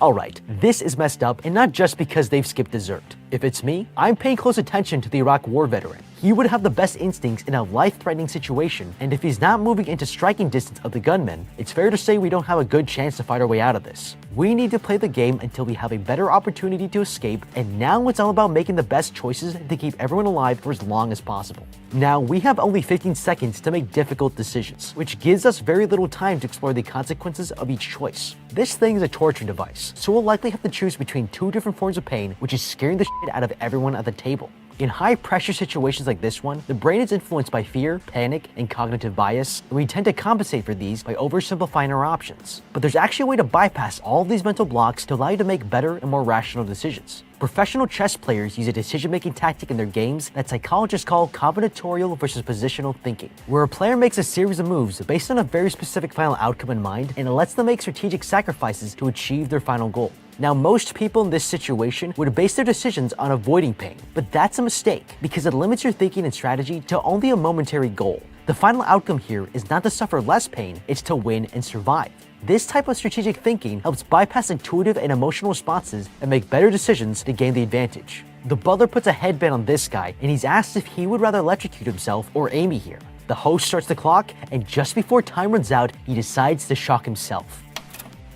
Alright, this is messed up, and not just because they've skipped dessert. If it's me, I'm paying close attention to the Iraq War veteran. He would have the best instincts in a life-threatening situation, and if he's not moving into striking distance of the gunmen, it's fair to say we don't have a good chance to fight our way out of this. We need to play the game until we have a better opportunity to escape, and now it's all about making the best choices to keep everyone alive for as long as possible. Now, we have only 15 seconds to make difficult decisions, which gives us very little time to explore the consequences of each choice. This thing is a torture device, so we'll likely have to choose between 2 different forms of pain, which is scaring the shit out of everyone at the table. In high-pressure situations like this one, the brain is influenced by fear, panic, and cognitive bias, and we tend to compensate for these by oversimplifying our options. But there's actually a way to bypass all of these mental blocks to allow you to make better and more rational decisions. Professional chess players use a decision-making tactic in their games that psychologists call combinatorial versus positional thinking, where a player makes a series of moves based on a very specific final outcome in mind, and it lets them make strategic sacrifices to achieve their final goal. Now, most people in this situation would base their decisions on avoiding pain, but that's a mistake because it limits your thinking and strategy to only a momentary goal. The final outcome here is not to suffer less pain, it's to win and survive. This type of strategic thinking helps bypass intuitive and emotional responses and make better decisions to gain the advantage. The butler puts a headband on this guy, and he's asked if he would rather electrocute himself or Amy here. The host starts the clock, and just before time runs out, he decides to shock himself.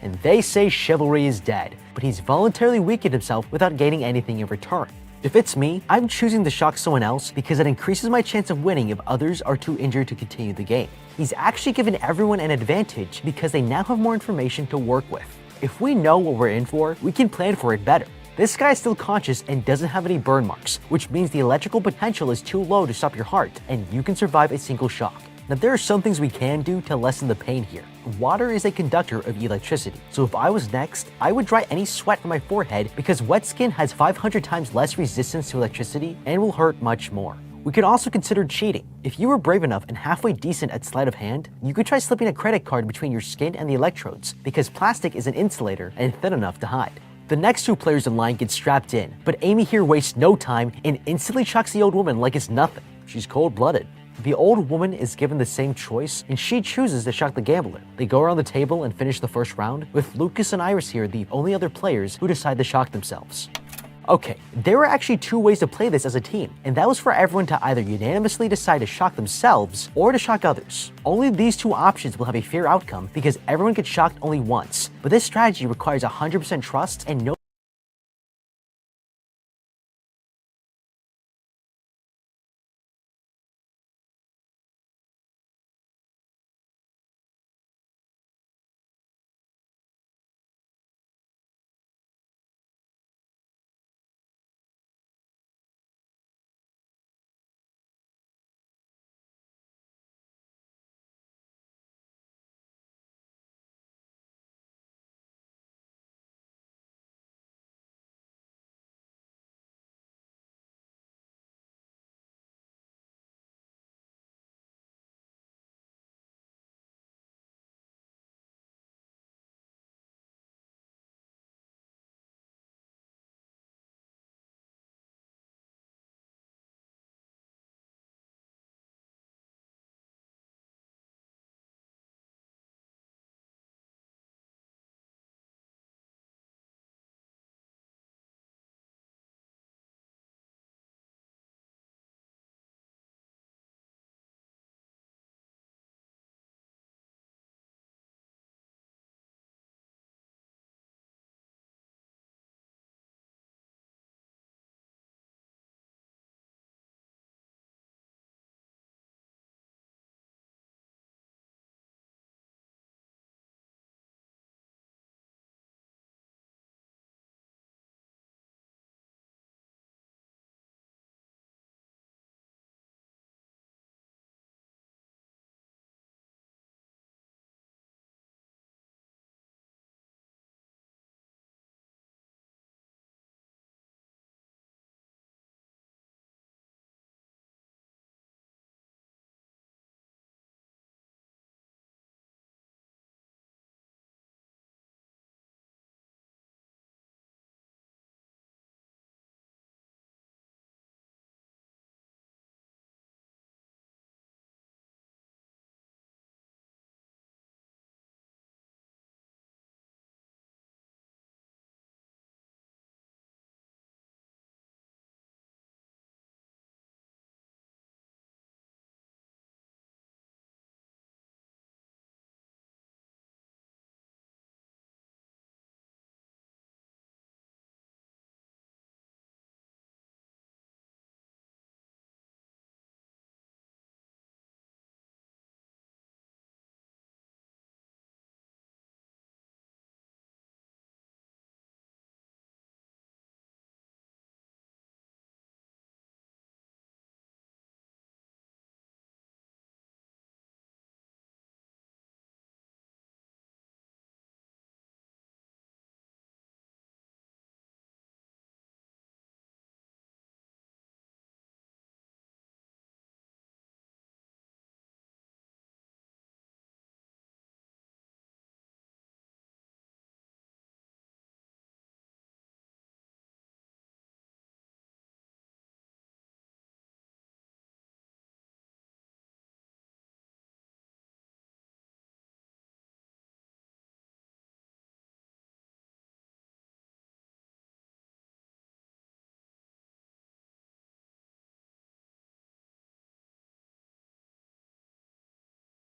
And they say chivalry is dead, but he's voluntarily weakened himself without gaining anything in return. If it's me, I'm choosing to shock someone else because it increases my chance of winning if others are too injured to continue the game. He's actually given everyone an advantage because they now have more information to work with. If we know what we're in for, we can plan for it better. This guy is still conscious and doesn't have any burn marks, which means the electrical potential is too low to stop your heart, and you can survive a single shock. Now, there are some things we can do to lessen the pain here. Water is a conductor of electricity, so if I was next, I would dry any sweat from my forehead because wet skin has 500 times less resistance to electricity and will hurt much more. We could also consider cheating. If you were brave enough and halfway decent at sleight of hand, you could try slipping a credit card between your skin and the electrodes because plastic is an insulator and thin enough to hide. The next 2 players in line get strapped in, but Amy here wastes no time and instantly shocks the old woman like it's nothing. She's cold-blooded. The old woman is given the same choice, and she chooses to shock the gambler. They go around the table and finish the first round, with Lucas and Iris here the only other players who decide to shock themselves. Okay, there were actually 2 ways to play this as a team, and that was for everyone to either unanimously decide to shock themselves or to shock others. Only these 2 options will have a fair outcome because everyone gets shocked only once, but this strategy requires 100% trust and no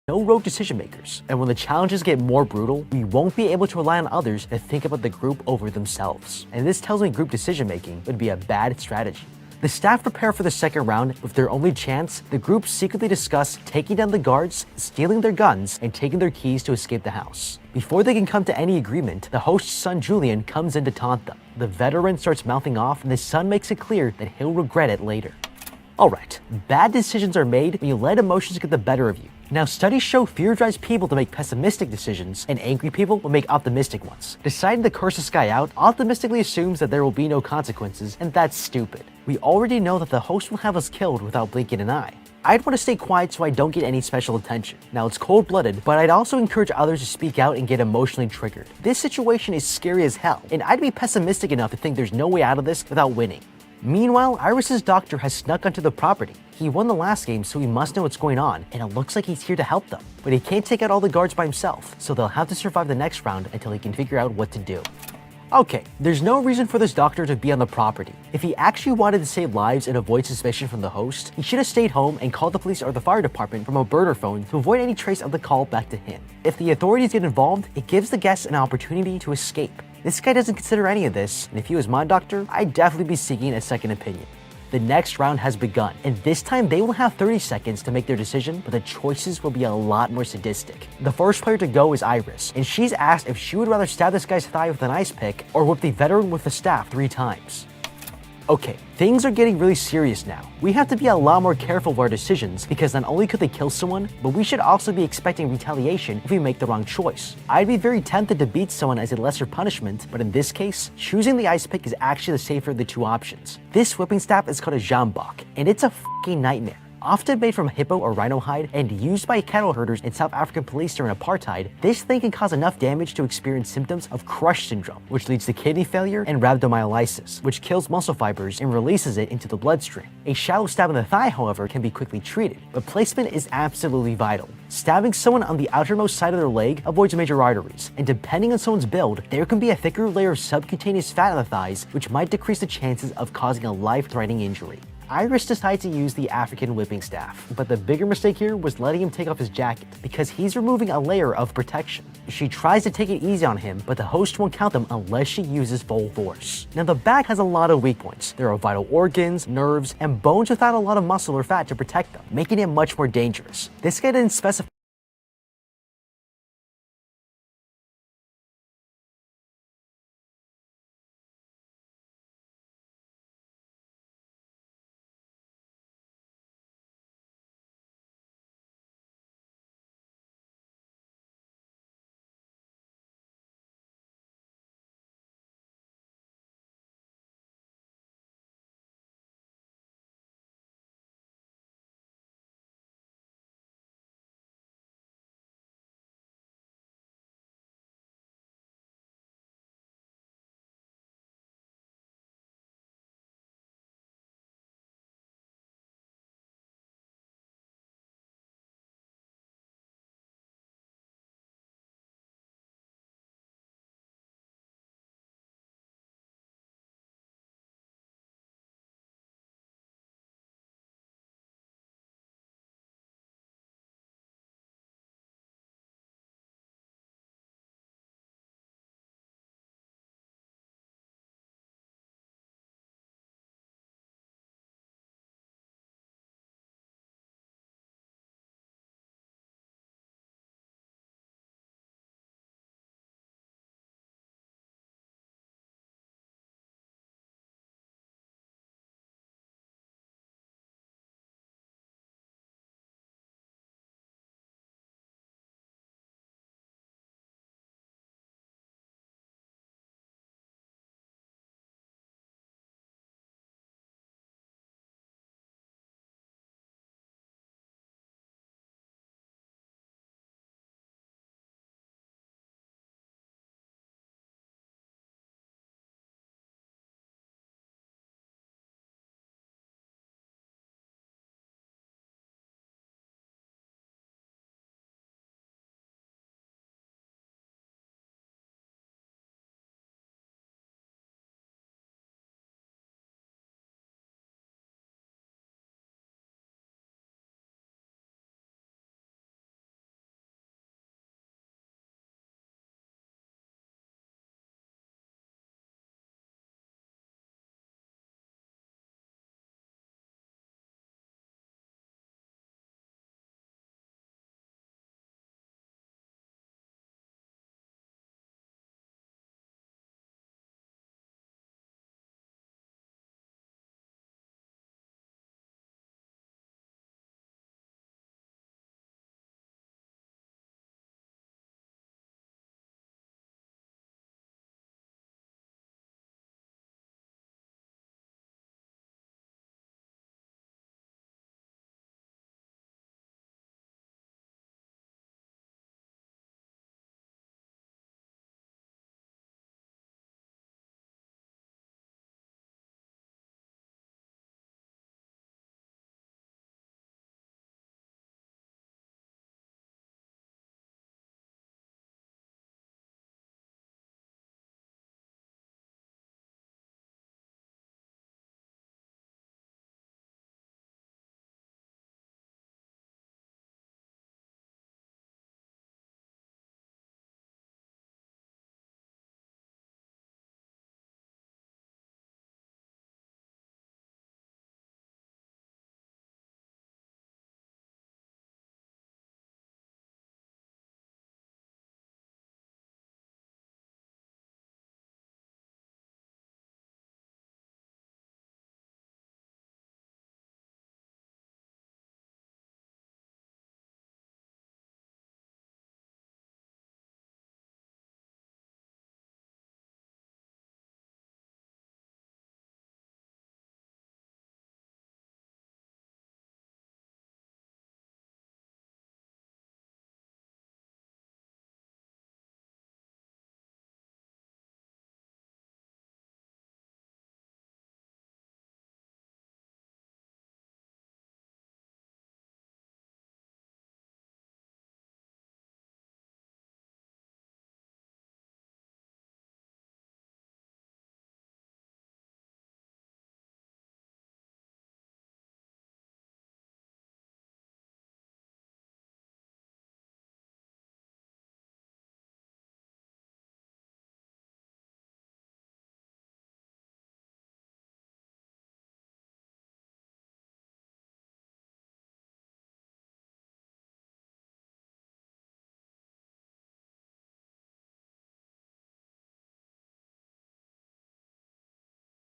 no rogue decision makers. And when the challenges get more brutal, we won't be able to rely on others to think about the group over themselves. And this tells me group decision making would be a bad strategy. The staff prepare for the second round. With their only chance, the group secretly discuss taking down the guards, stealing their guns, and taking their keys to escape the house. Before they can come to any agreement, the host's son Julian comes in to taunt them. The veteran starts mouthing off, and the son makes it clear that he'll regret it later. Alright, bad decisions are made when you let emotions get the better of you. Now, studies show fear drives people to make pessimistic decisions, and angry people will make optimistic ones. Deciding to curse this guy out optimistically assumes that there will be no consequences, and that's stupid. We already know that the host will have us killed without blinking an eye. I'd want to stay quiet so I don't get any special attention. Now, it's cold-blooded, but I'd also encourage others to speak out and get emotionally triggered. This situation is scary as hell, and I'd be pessimistic enough to think there's no way out of this without winning. Meanwhile, Iris's doctor has snuck onto the property. He won the last game, so he must know what's going on, and it looks like he's here to help them. But he can't take out all the guards by himself, so they'll have to survive the next round until he can figure out what to do. Okay, there's no reason for this doctor to be on the property. If he actually wanted to save lives and avoid suspicion from the host, he should have stayed home and called the police or the fire department from a burner phone to avoid any trace of the call back to him. If the authorities get involved, it gives the guests an opportunity to escape. This guy doesn't consider any of this, and if he was my doctor, I'd definitely be seeking a second opinion. The next round has begun, and this time they will have 30 seconds to make their decision, but the choices will be a lot more sadistic. The first player to go is Iris, and she's asked if she would rather stab this guy's thigh with an ice pick or whip the veteran with the staff 3 times. Okay, things are getting really serious now. We have to be a lot more careful of our decisions because not only could they kill someone, but we should also be expecting retaliation if we make the wrong choice. I'd be very tempted to beat someone as a lesser punishment, but in this case, choosing the ice pick is actually the safer of the 2 options. This whipping staff is called a jambak, and it's a fucking nightmare. Often made from hippo or rhino hide and used by cattle herders and South African police during apartheid, this thing can cause enough damage to experience symptoms of crush syndrome, which leads to kidney failure, and rhabdomyolysis, which kills muscle fibers and releases it into the bloodstream. A shallow stab in the thigh, however, can be quickly treated, but placement is absolutely vital. Stabbing someone on the outermost side of their leg avoids major arteries, and depending on someone's build, there can be a thicker layer of subcutaneous fat on the thighs, which might decrease the chances of causing a life-threatening injury. Iris decides to use the African whipping staff, but the bigger mistake here was letting him take off his jacket, because he's removing a layer of protection. She tries to take it easy on him, but the host won't count them unless she uses full force. Now, the back has a lot of weak points. There are vital organs, nerves, and bones without a lot of muscle or fat to protect them, making it much more dangerous. This guy didn't specify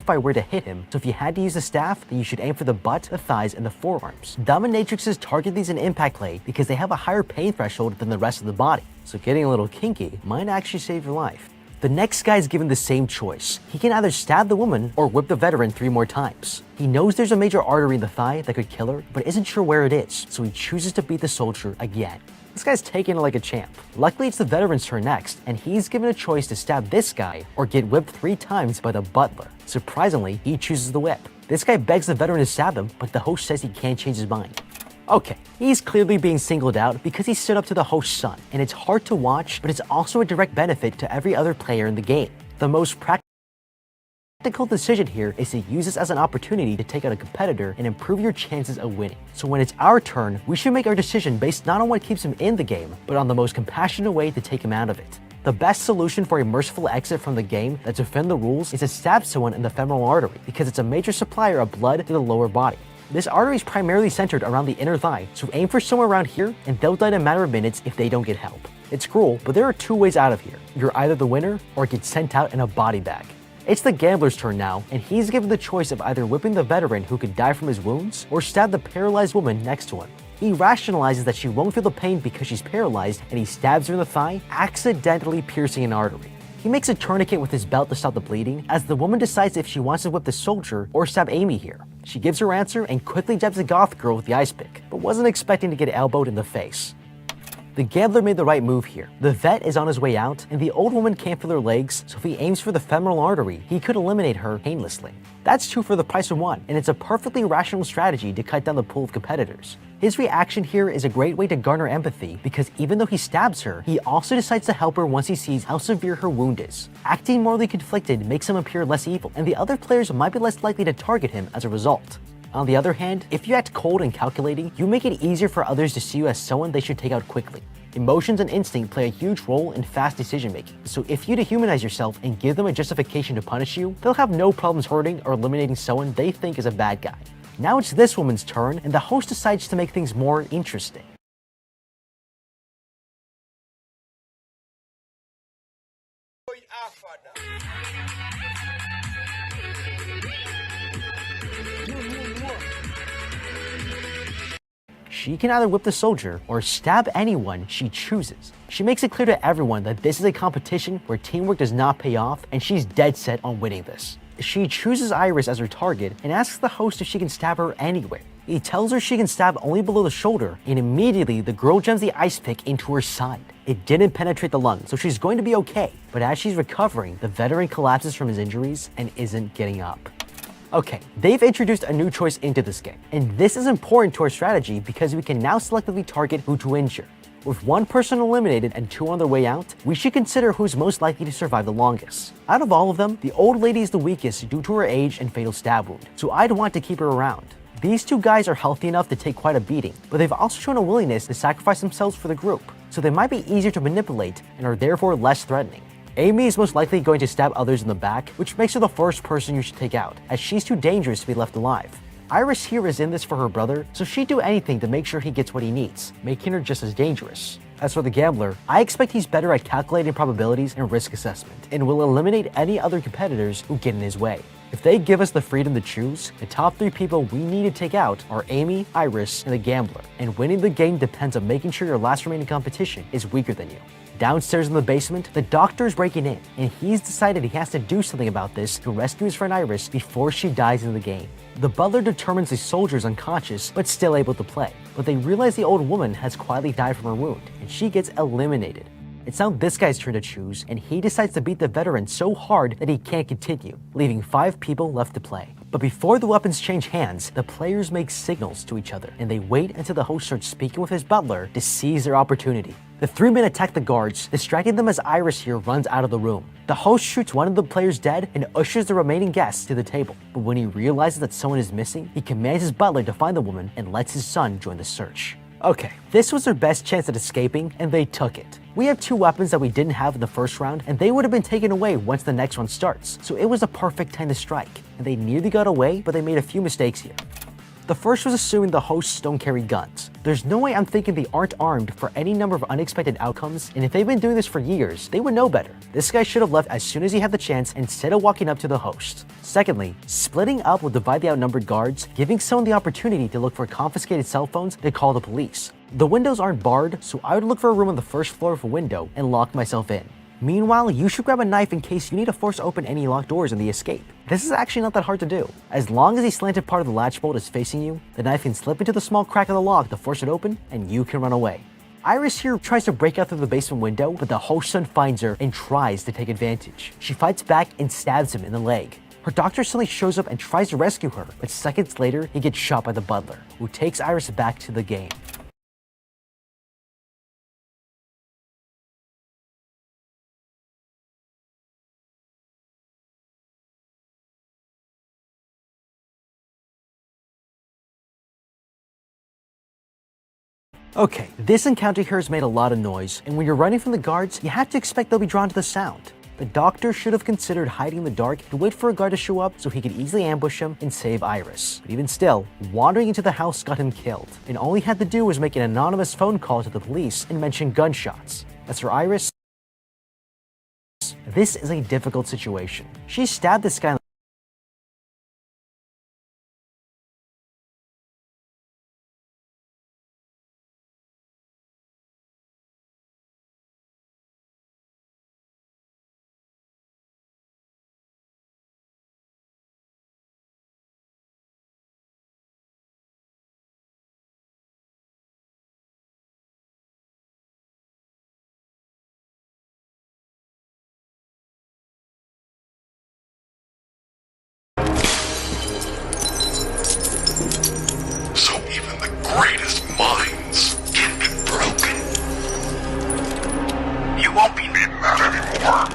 if I were to hit him, so if you had to use a staff, then you should aim for the butt, the thighs, and the forearms. Dominatrixes target these in impact play because they have a higher pain threshold than the rest of the body, so getting a little kinky might actually save your life. The next guy is given the same choice. He can either stab the woman or whip the veteran 3 more times. He knows there's a major artery in the thigh that could kill her, but isn't sure where it is, so he chooses to beat the soldier again. This guy's taking it like a champ. Luckily, it's the veteran's turn next, and he's given a choice to stab this guy or get whipped 3 times by the butler. Surprisingly, he chooses the whip. This guy begs the veteran to stab him, but the host says he can't change his mind. Okay, he's clearly being singled out because he stood up to the host's son, and it's hard to watch, but it's also a direct benefit to every other player in the game. The most practical decision here is to use this as an opportunity to take out a competitor and improve your chances of winning. So when it's our turn, we should make our decision based not on what keeps him in the game, but on the most compassionate way to take him out of it. The best solution for a merciful exit from the game that's within the rules is to stab someone in the femoral artery, because it's a major supplier of blood to the lower body. This artery is primarily centered around the inner thigh, so aim for somewhere around here and they'll die in a matter of minutes if they don't get help. It's cruel, but there are 2 ways out of here. You're either the winner or get sent out in a body bag. It's the gambler's turn now, and he's given the choice of either whipping the veteran who could die from his wounds or stab the paralyzed woman next to him. He rationalizes that she won't feel the pain because she's paralyzed, and he stabs her in the thigh, accidentally piercing an artery. He makes a tourniquet with his belt to stop the bleeding, as the woman decides if she wants to whip the soldier or stab Amy here. She gives her answer and quickly jabs the goth girl with the ice pick, but wasn't expecting to get elbowed in the face. The gambler made the right move here. The vet is on his way out, and the old woman can't feel her legs, so if he aims for the femoral artery, he could eliminate her painlessly. That's 2 for the price of 1, and it's a perfectly rational strategy to cut down the pool of competitors. His reaction here is a great way to garner empathy, because even though he stabs her, he also decides to help her once he sees how severe her wound is. Acting morally conflicted makes him appear less evil, and the other players might be less likely to target him as a result. On the other hand, if you act cold and calculating, you make it easier for others to see you as someone they should take out quickly. Emotions and instinct play a huge role in fast decision making, so if you dehumanize yourself and give them a justification to punish you, they'll have no problems hurting or eliminating someone they think is a bad guy. Now it's this woman's turn, and the host decides to make things more interesting. She can either whip the soldier or stab anyone she chooses. She makes it clear to everyone that this is a competition where teamwork does not pay off, and she's dead set on winning this. She chooses Iris as her target and asks the host if she can stab her anywhere. He tells her she can stab only below the shoulder, and immediately the girl jams the ice pick into her side. It didn't penetrate the lung, so she's going to be okay, but as she's recovering, the veteran collapses from his injuries and isn't getting up. Okay, they've introduced a new choice into this game, and this is important to our strategy because we can now selectively target who to injure. With 1 person eliminated and 2 on their way out, we should consider who's most likely to survive the longest. Out of all of them, the old lady is the weakest due to her age and fatal stab wound, so I'd want to keep her around. These 2 guys are healthy enough to take quite a beating, but they've also shown a willingness to sacrifice themselves for the group, so they might be easier to manipulate and are therefore less threatening. Amy is most likely going to stab others in the back, which makes her the first person you should take out, as she's too dangerous to be left alive. Iris here is in this for her brother, so she'd do anything to make sure he gets what he needs, making her just as dangerous. As for the gambler, I expect he's better at calculating probabilities and risk assessment, and will eliminate any other competitors who get in his way. If they give us the freedom to choose, the top 3 people we need to take out are Amy, Iris, and the gambler, and winning the game depends on making sure your last remaining competition is weaker than you. Downstairs in the basement, the doctor is breaking in, and he's decided he has to do something about this to rescue his friend Iris before she dies in the game. The butler determines the soldier is unconscious, but still able to play, but they realize the old woman has quietly died from her wound, and she gets eliminated. It's now this guy's turn to choose, and he decides to beat the veteran so hard that he can't continue, leaving 5 people left to play. But before the weapons change hands, the players make signals to each other, and they wait until the host starts speaking with his butler to seize their opportunity. The 3 men attack the guards, distracting them as Iris here runs out of the room. The host shoots one of the players dead and ushers the remaining guests to the table. But when he realizes that someone is missing, he commands his butler to find the woman and lets his son join the search. Okay, this was their best chance at escaping, and they took it. We have 2 weapons that we didn't have in the first round, and they would have been taken away once the next one starts, so it was a perfect time to strike, and they nearly got away, but they made a few mistakes here. The first was assuming the hosts don't carry guns. There's no way I'm thinking they aren't armed for any number of unexpected outcomes, and if they've been doing this for years, they would know better. This guy should have left as soon as he had the chance instead of walking up to the host. Secondly, splitting up will divide the outnumbered guards, giving someone the opportunity to look for confiscated cell phones to call the police. The windows aren't barred, so I would look for a room on the first floor of a window and lock myself in. Meanwhile, you should grab a knife in case you need to force open any locked doors in the escape. This is actually not that hard to do. As long as the slanted part of the latch bolt is facing you, the knife can slip into the small crack of the lock to force it open, and you can run away. Iris here tries to break out through the basement window, but the host son finds her and tries to take advantage. She fights back and stabs him in the leg. Her doctor suddenly shows up and tries to rescue her, but seconds later, he gets shot by the butler, who takes Iris back to the game. Okay, this encounter here has made a lot of noise, and when you're running from the guards, you have to expect they'll be drawn to the sound. The doctor should have considered hiding in the dark to wait for a guard to show up so he could easily ambush him and save Iris. But even still, wandering into the house got him killed, and all he had to do was make an anonymous phone call to the police and mention gunshots. As for Iris, this is a difficult situation. She stabbed this guy So even the greatest minds can be broken. You won't be mad anymore.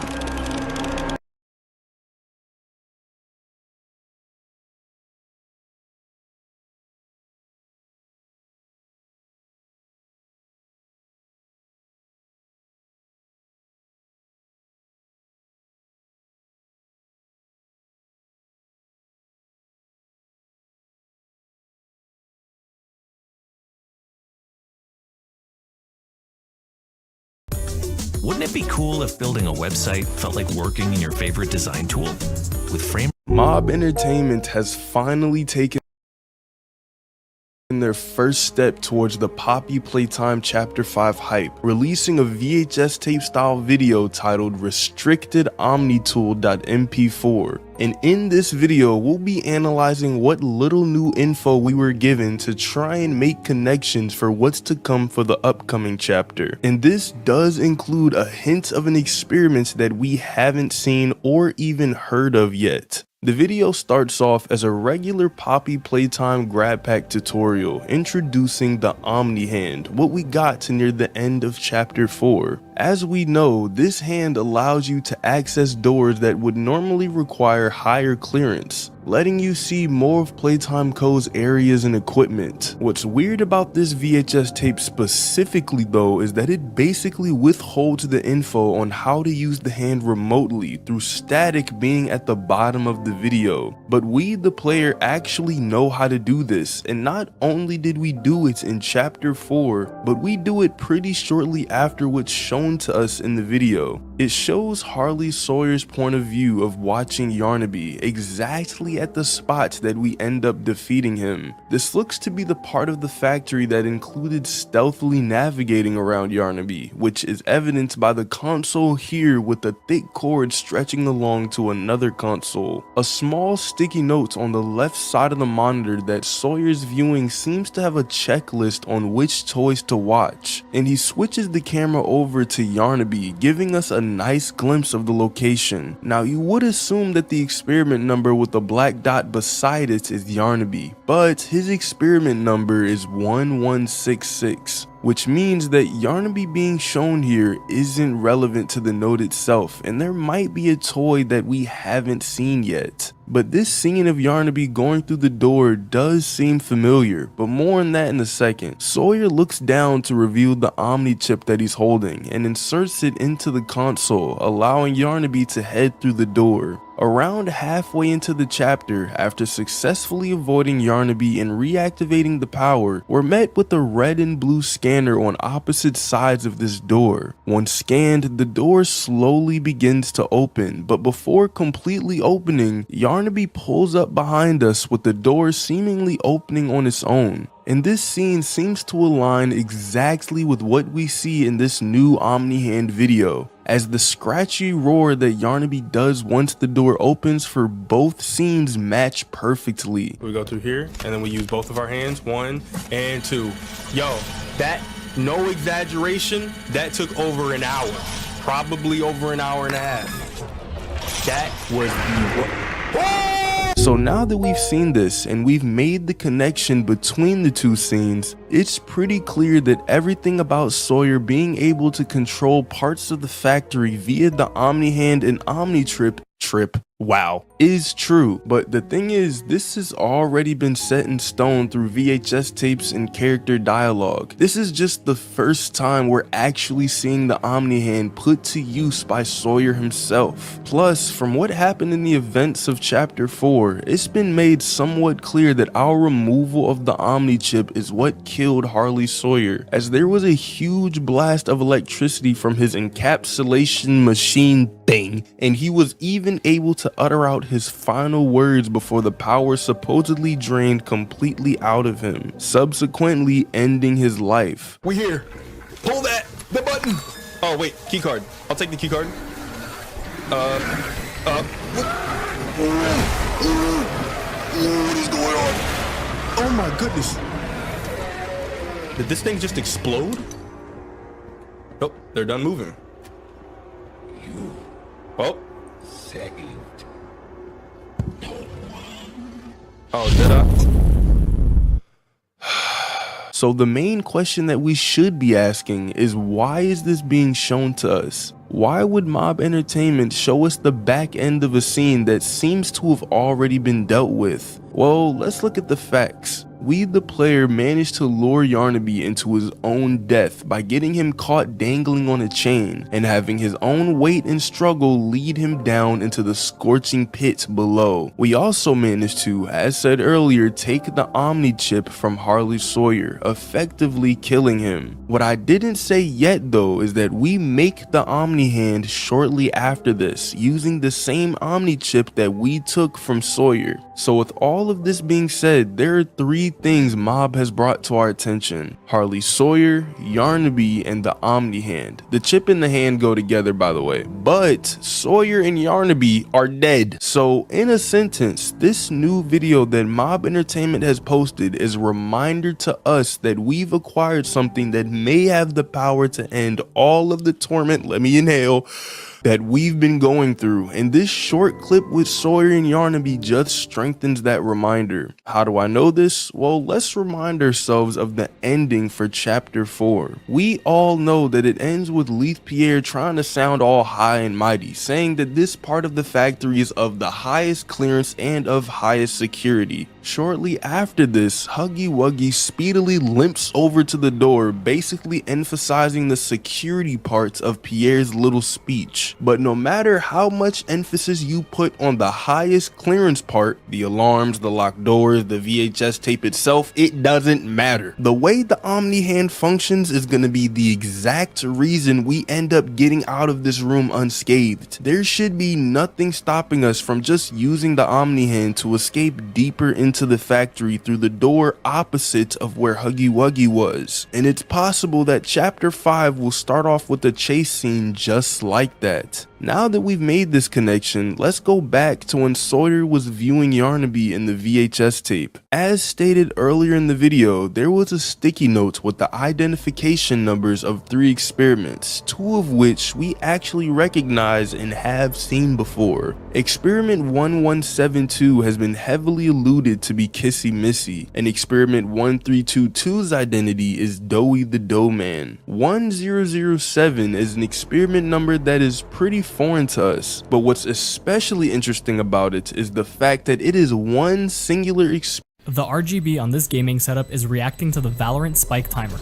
Wouldn't it be cool if building a website felt like working in your favorite design tool? With Frame Mob Entertainment has finally taken their first step towards the Poppy Playtime Chapter 5 hype, releasing a VHS tape style video titled Restricted OmniTool.mp4. And in this video, we'll be analyzing what little new info we were given to try and make connections for what's to come for the upcoming chapter. And this does include a hint of an experiment that we haven't seen or even heard of yet. The video starts off as a regular Poppy Playtime grab pack tutorial introducing the Omni Hand, what we got near the end of chapter 4. As we know, this hand allows you to access doors that would normally require higher clearance, letting you see more of Playtime Co.'s areas and equipment. What's weird about this VHS tape specifically though is that it basically withholds the info on how to use the hand remotely through static being at the bottom of the video. But we, the player, actually know how to do this, and not only did we do it in chapter 4, but we do it pretty shortly after what's shown to us in the video. It shows Harley Sawyer's point of view of watching Yarnaby exactly at the spots that we end up defeating him. This looks to be the part of the factory that included stealthily navigating around Yarnaby, which is evidenced by the console here with a thick cord stretching along to another console. A small sticky note on the left side of the monitor that Sawyer's viewing seems to have a checklist on which toys to watch, and he switches the camera over to Yarnaby, giving us a nice glimpse of the location. Now you would assume that the experiment number with the black dot beside it is Yarnaby, but his experiment number is 1166. Which means that Yarnaby being shown here isn't relevant to the note itself, and there might be a toy that we haven't seen yet. But this scene of Yarnaby going through the door does seem familiar, but more on that in a second. Sawyer looks down to reveal the Omni chip that he's holding and inserts it into the console, allowing Yarnaby to head through the door. Around halfway into the chapter, after successfully avoiding Yarnaby and reactivating the power, we're met with a red and blue scanner on opposite sides of this door. Once scanned, the door slowly begins to open, but before completely opening, Yarnaby pulls up behind us with the door seemingly opening on its own. And this scene seems to align exactly with what we see in this new Omni-Hand video, as the scratchy roar that Yarnaby does once the door opens for both scenes match perfectly. We go through here, and then we use both of our hands, 1 and 2. Yo, that, no exaggeration, that took over an hour. Probably over an hour and a half. That was the... So now that we've seen this and we've made the connection between the two scenes, it's pretty clear that everything about Sawyer being able to control parts of the factory via the Omni-Hand and Omni-Trip is true. But the thing is, this has already been set in stone through VHS tapes and character dialogue. This is just the first time we're actually seeing the Omni-Hand put to use by Sawyer himself. Plus, from what happened in the events of chapter 4, it's been made somewhat clear that our removal of the Omni-Chip is what killed Harley Sawyer, as there was a huge blast of electricity from his encapsulation machine thing, and he was even able to utter out his final words before the power supposedly drained completely out of him, subsequently ending his life. We here. Pull that, the button. Oh wait, key card. I'll take the key card. What is going on? Oh my goodness. Did this thing just explode? Nope, they're done moving. Oh. Oh, did I? So the main question that we should be asking is, why is this being shown to us? Why would Mob Entertainment show us the back end of a scene that seems to have already been dealt with? Well, let's look at the facts. We, the player, managed to lure Yarnaby into his own death by getting him caught dangling on a chain and having his own weight and struggle lead him down into the scorching pit below. We also managed to, as said earlier, take the Omni-Chip from Harley Sawyer, effectively killing him. What I didn't say yet though is that we make the Omni-Hand shortly after this, using the same Omni-Chip that we took from Sawyer. So with all of this being said, there are 3 things Mob has brought to our attention: Harley Sawyer, Yarnaby, and the Omni-Hand. The chip and the hand go together, by the way, but Sawyer and Yarnaby are dead. So in a sentence, this new video that Mob Entertainment has posted is a reminder to us that we've acquired something that may have the power to end all of the torment, let me inhale, that we've been going through, and this short clip with Sawyer and Yarnaby just strengthens that reminder. How do I know this? Well, let's remind ourselves of the ending for chapter 4. We all know that it ends with Leith-Pierre trying to sound all high and mighty, saying that this part of the factory is of the highest clearance and of highest security. Shortly after this, Huggy Wuggy speedily limps over to the door, basically emphasizing the security parts of Pierre's little speech. But no matter how much emphasis you put on the highest clearance part, the alarms, the locked doors, the VHS tape itself, it doesn't matter. The way the Omni-Hand functions is going to be the exact reason we end up getting out of this room unscathed. There should be nothing stopping us from just using the Omni-Hand to escape deeper into the factory through the door opposite of where Huggy Wuggy was. And it's possible that chapter 5 will start off with a chase scene just like that. Now that we've made this connection, let's go back to when Sawyer was viewing Yarnaby in the VHS tape. As stated earlier in the video, there was a sticky note with the identification numbers of 3 experiments, 2 of which we actually recognize and have seen before. Experiment 1172 has been heavily alluded to be Kissy Missy, and experiment 1322's identity is Doughy the Dough Man. 1007 is an experiment number that is pretty foreign to us, but what's especially interesting about it is the fact that it is one singular experiment. The RGB on this gaming setup is reacting to the Valorant spike timer.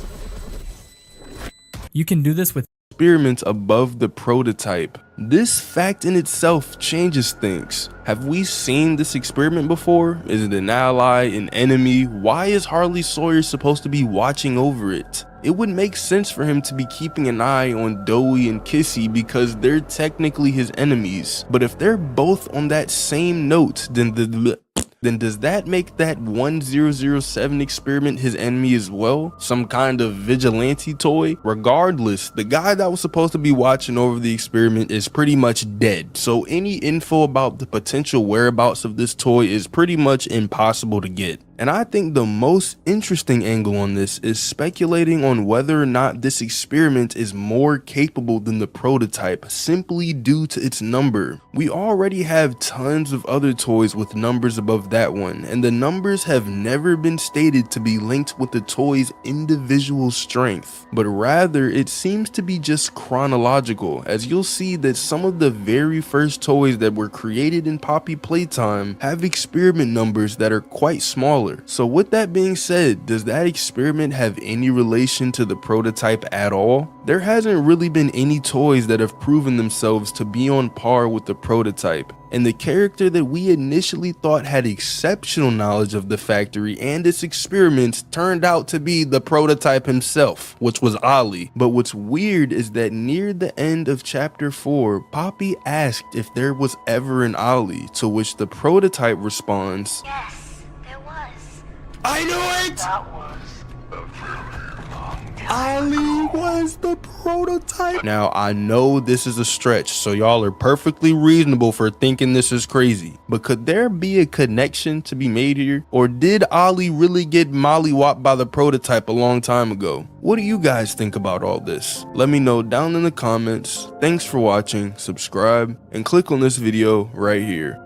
You can do this with experiments above the prototype. This fact in itself changes things. Have we seen this experiment before? Is it an ally, an enemy? Why is Harley Sawyer supposed to be watching over it? It would make sense for him to be keeping an eye on Doughy and Kissy because they're technically his enemies. But if they're both on that same note, then does that make that 1007 experiment his enemy as well? Some kind of vigilante toy? Regardless, the guy that was supposed to be watching over the experiment is pretty much dead, so any info about the potential whereabouts of this toy is pretty much impossible to get. And I think the most interesting angle on this is speculating on whether or not this experiment is more capable than the prototype simply due to its number. We already have tons of other toys with numbers above that one, and the numbers have never been stated to be linked with the toy's individual strength, but rather it seems to be just chronological, as you'll see that some of the very first toys that were created in Poppy Playtime have experiment numbers that are quite small. So with that being said, does that experiment have any relation to the prototype at all? There hasn't really been any toys that have proven themselves to be on par with the prototype, and the character that we initially thought had exceptional knowledge of the factory and its experiments turned out to be the prototype himself, which was Ollie. But what's weird is that near the end of chapter 4, Poppy asked if there was ever an Ollie, to which the prototype responds, "Yes. I knew it! That was a very long time. Ollie was the prototype. Now, I know this is a stretch, so y'all are perfectly reasonable for thinking this is crazy, but could there be a connection to be made here? Or did Ollie really get mollywopped by the prototype a long time ago? What do you guys think about all this? Let me know down in the comments. Thanks for watching, subscribe, and click on this video right here.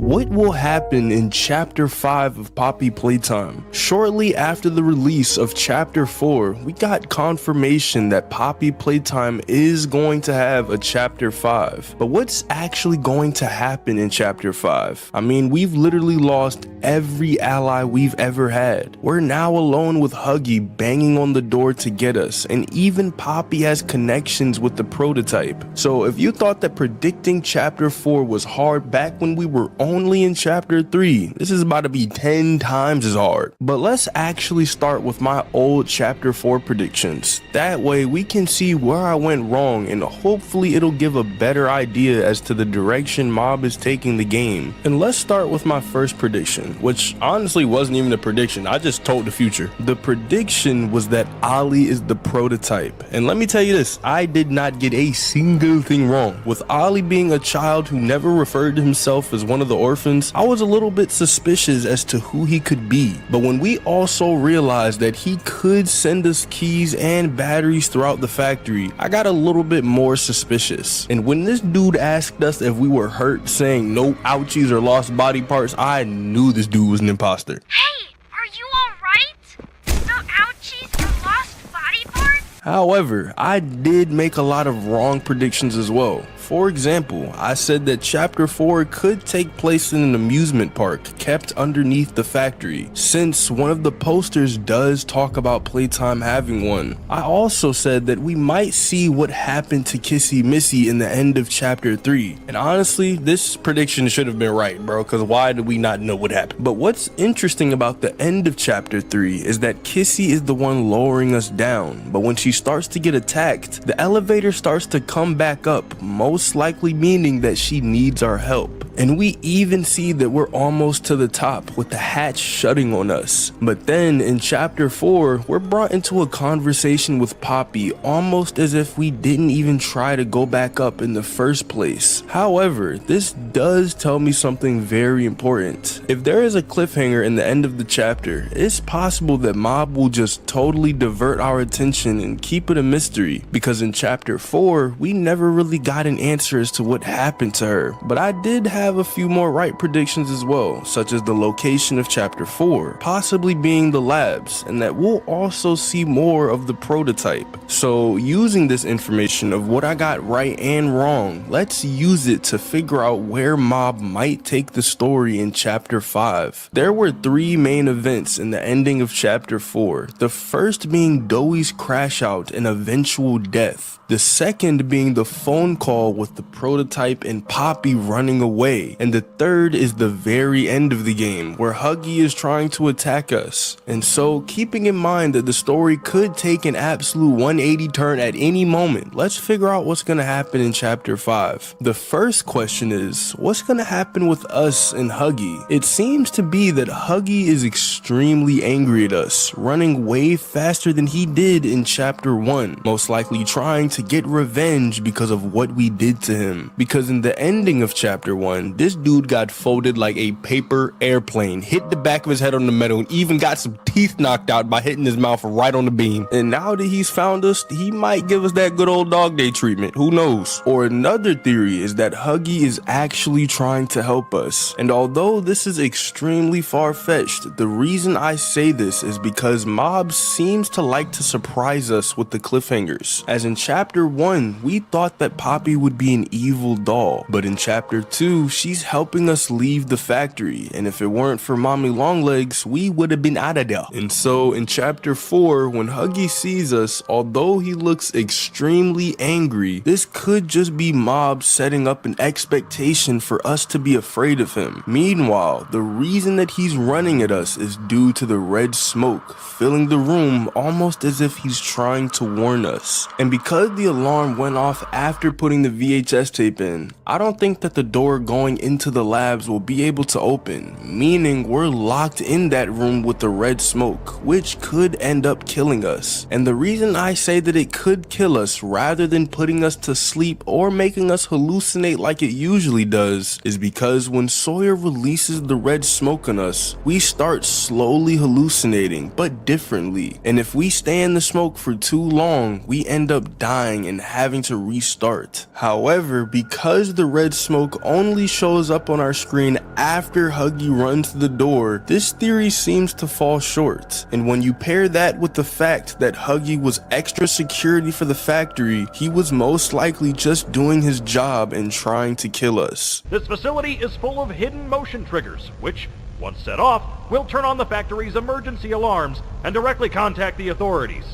What will happen in Chapter 5 of Poppy Playtime? Shortly after the release of Chapter 4, we got confirmation that Poppy Playtime is going to have a Chapter 5. But what's actually going to happen in Chapter 5? I mean, we've literally lost every ally we've ever had. We're now alone with Huggy banging on the door to get us, and even Poppy has connections with the prototype. So if you thought that predicting Chapter 4 was hard back when we were only in Chapter 3, this is about to be 10 times as hard. But let's actually start with my old Chapter 4 predictions. That way we can see where I went wrong, and hopefully it'll give a better idea as to the direction Mob is taking the game. And let's start with my first prediction, which honestly wasn't even a prediction, I just told the future. The prediction was that Ollie is the prototype, and let me tell you this, I did not get a single thing wrong. With Ollie being a child who never referred to himself as one of the orphans, I was a little bit suspicious as to who he could be. But when we also realized that he could send us keys and batteries throughout the factory, I got a little bit more suspicious. And when this dude asked us if we were hurt, saying no ouchies or lost body parts, I knew this dude was an imposter. Hey, are you alright? No ouchies or lost body parts? However, I did make a lot of wrong predictions as well. For example, I said that Chapter 4 could take place in an amusement park kept underneath the factory, since one of the posters does talk about Playtime having one. I also said that we might see what happened to Kissy Missy in the end of Chapter 3. And honestly, this prediction should have been right, bro, because why did we not know what happened? But what's interesting about the end of Chapter 3 is that Kissy is the one lowering us down, but when she starts to get attacked, the elevator starts to come back up, most likely meaning that she needs our help. And we even see that we're almost to the top with the hatch shutting on us. But then in Chapter 4, we're brought into a conversation with Poppy almost as if we didn't even try to go back up in the first place. However, this does tell me something very important. If there is a cliffhanger in the end of the chapter, it's possible that Mob will just totally divert our attention and keep it a mystery, because in Chapter 4, we never really got an answer as to what happened to her. But I did have have a few more right predictions as well, such as the location of chapter 4, possibly being the labs, and that we'll also see more of the prototype. So using this information of what I got right and wrong, let's use it to figure out where Mob might take the story in chapter 5. There were 3 main events in the ending of chapter 4, the first being Doughy's crash out and eventual death. The second being the phone call with the prototype and Poppy running away. And the third is the very end of the game, where Huggy is trying to attack us. And so, keeping in mind that the story could take an absolute 180 turn at any moment, let's figure out what's gonna happen in chapter 5. The first question is, what's gonna happen with us and Huggy? It seems to be that Huggy is extremely angry at us, running way faster than he did in chapter 1, most likely trying to get revenge because of what we did to him. Because in the ending of chapter 1, this dude got folded like a paper airplane, hit the back of his head on the metal, and even got some teeth knocked out by hitting his mouth right on the beam. And now that he's found us, he might give us that good old dog day treatment, who knows? Or another theory is that Huggy is actually trying to help us. And although this is extremely far-fetched, the reason I say this is because Mob seems to like to surprise us with the cliffhangers. As in chapter 1, we thought that Poppy would be an evil doll, but in chapter 2, she's helping us leave the factory, and if it weren't for Mommy Longlegs, we would have been out of there. And so in chapter 4, when Huggy sees us, although he looks extremely angry, this could just be Mob setting up an expectation for us to be afraid of him. Meanwhile, the reason that he's running at us is due to the red smoke filling the room, almost as if he's trying to warn us. And because the alarm went off after putting the VHS tape in, I don't think that the door going into the labs will be able to open, meaning we're locked in that room with the red smoke, which could end up killing us. And the reason I say that it could kill us rather than putting us to sleep or making us hallucinate like it usually does is because when Sawyer releases the red smoke on us, we start slowly hallucinating, but differently. And if we stay in the smoke for too long, we end up dying and having to restart. However, because the red smoke only shows up on our screen after Huggy runs to the door, this theory seems to fall short. And when you pair that with the fact that Huggy was extra security for the factory, he was most likely just doing his job and trying to kill us. This facility is full of hidden motion triggers, which, once set off, will turn on the factory's emergency alarms and directly contact the authorities.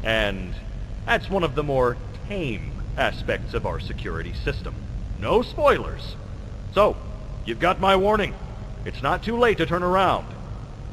And that's one of the more tame aspects of our security system. No spoilers. So, you've got my warning. It's not too late to turn around.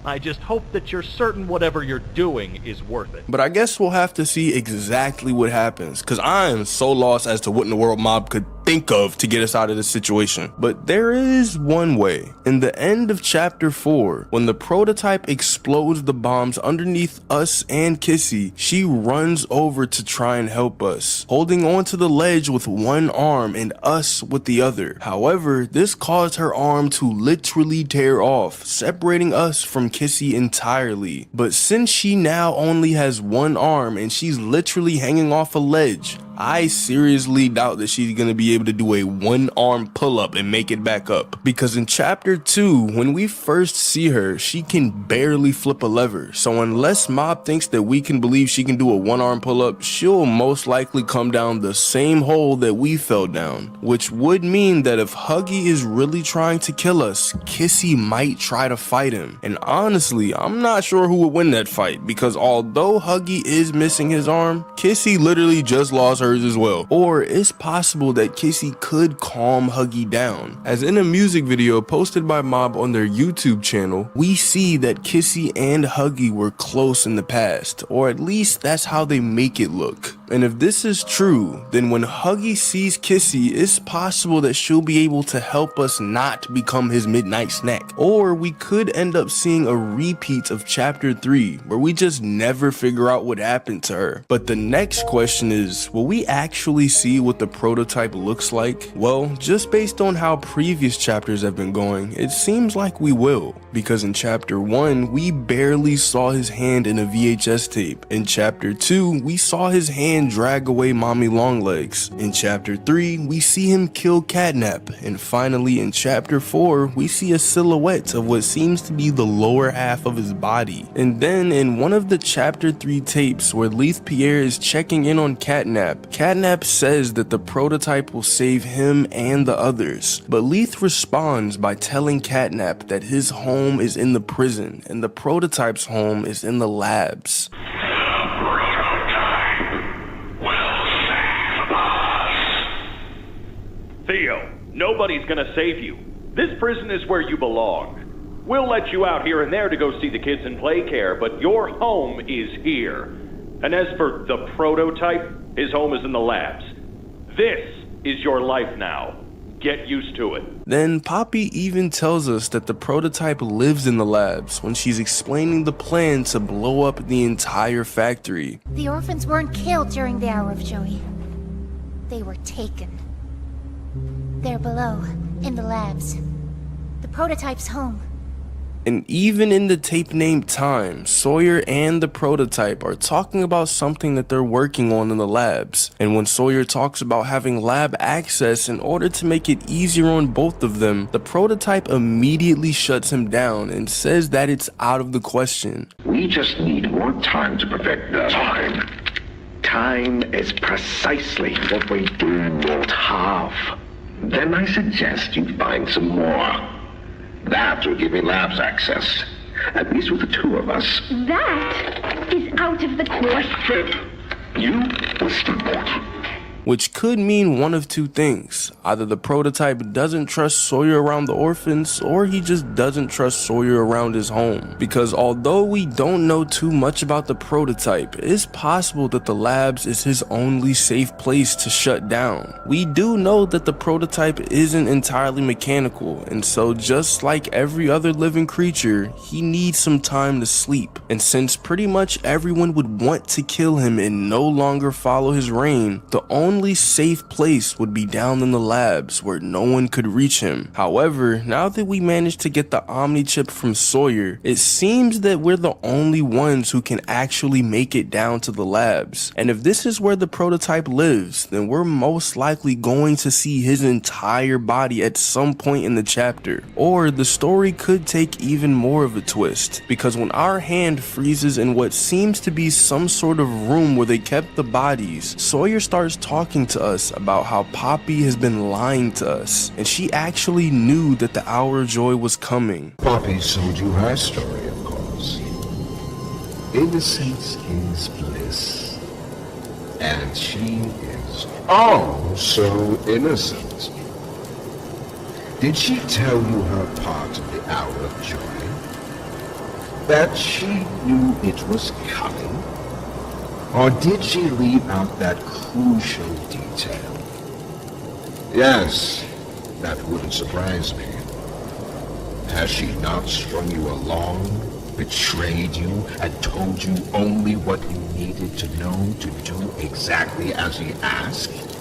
I just hope that you're certain whatever you're doing is worth it. But I guess we'll have to see exactly what happens, because I am so lost as to what in the world Mob could think of to get us out of this situation. But there is one way. In the end of chapter 4, when the prototype explodes the bombs underneath us and Kissy, she runs over to try and help us, holding onto the ledge with one arm and us with the other. However, this caused her arm to literally tear off, separating us from Kissy entirely. But since she now only has one arm and she's literally hanging off a ledge, I seriously doubt that she's gonna be able to do a one-arm pull-up and make it back up. Because in chapter 2, when we first see her, she can barely flip a lever. So unless Mob thinks that we can believe she can do a one-arm pull-up, she'll most likely come down the same hole that we fell down. Which would mean that if Huggy is really trying to kill us, Kissy might try to fight him. And honestly, I'm not sure who would win that fight, because although Huggy is missing his arm, Kissy literally just lost hers as well. Or it's possible that Kissy could calm Huggy down. As in a music video posted by Mob on their YouTube channel, we see that Kissy and Huggy were close in the past, or at least that's how they make it look. And if this is true, then when Huggy sees Kissy, it's possible that she'll be able to help us not become his midnight snack. Or we could end up seeing a repeat of chapter 3, where we just never figure out what happened to her. But the next question is, will we actually see what the prototype looks like? Well, just based on how previous chapters have been going, it seems like we will. Because in chapter 1, we barely saw his hand in a VHS tape. In chapter 2, we saw his hand and drag away Mommy Longlegs. In chapter 3, we see him kill Catnap, and finally in chapter 4, we see a silhouette of what seems to be the lower half of his body. And then in one of the chapter 3 tapes where Leith Pierre is checking in on Catnap, Catnap says that the prototype will save him and the others, but Leith responds by telling Catnap that his home is in the prison and the prototype's home is in the labs. Theo, nobody's gonna save you. This prison is where you belong. We'll let you out here and there to go see the kids in play care, but your home is here. And as for the prototype, his home is in the labs. This is your life now. Get used to it. Then Poppy even tells us that the prototype lives in the labs when she's explaining the plan to blow up the entire factory. The orphans weren't killed during the Hour of Joey. They were taken. They're below, in the labs. The prototype's home. And even in the tape named Time, Sawyer and the prototype are talking about something that they're working on in the labs. And when Sawyer talks about having lab access in order to make it easier on both of them, the prototype immediately shuts him down and says that it's out of the question. We just need more time to perfect the time. Time is precisely what we do not have. Then I suggest you find some more. That will give me labs access. At least with the two of us. That is out of the question. You listen more. Which could mean one of two things. Either the prototype doesn't trust Sawyer around the orphans, or he just doesn't trust Sawyer around his home. Because although we don't know too much about the prototype, it's possible that the labs is his only safe place to shut down. We do know that the prototype isn't entirely mechanical, and so just like every other living creature, he needs some time to sleep. And since pretty much everyone would want to kill him and no longer follow his reign, the only safe place would be down in the labs where no one could reach him. However, now that we managed to get the Omni chip from Sawyer, it seems that we're the only ones who can actually make it down to the labs. And if this is where the prototype lives, then we're most likely going to see his entire body at some point in the chapter. Or the story could take even more of a twist, because when our hand freezes in what seems to be some sort of room where they kept the bodies, Sawyer starts talking to us about how Poppy has been lying to us, and she actually knew that the Hour of Joy was coming. Poppy told you her story, of course. Innocence is bliss, and she is oh so innocent. Did she tell you her part of the Hour of Joy? That she knew it was coming? Or did she leave out that crucial detail? Yes, that wouldn't surprise me. Has she not strung you along, betrayed you, and told you only what you needed to know to do exactly as he asked?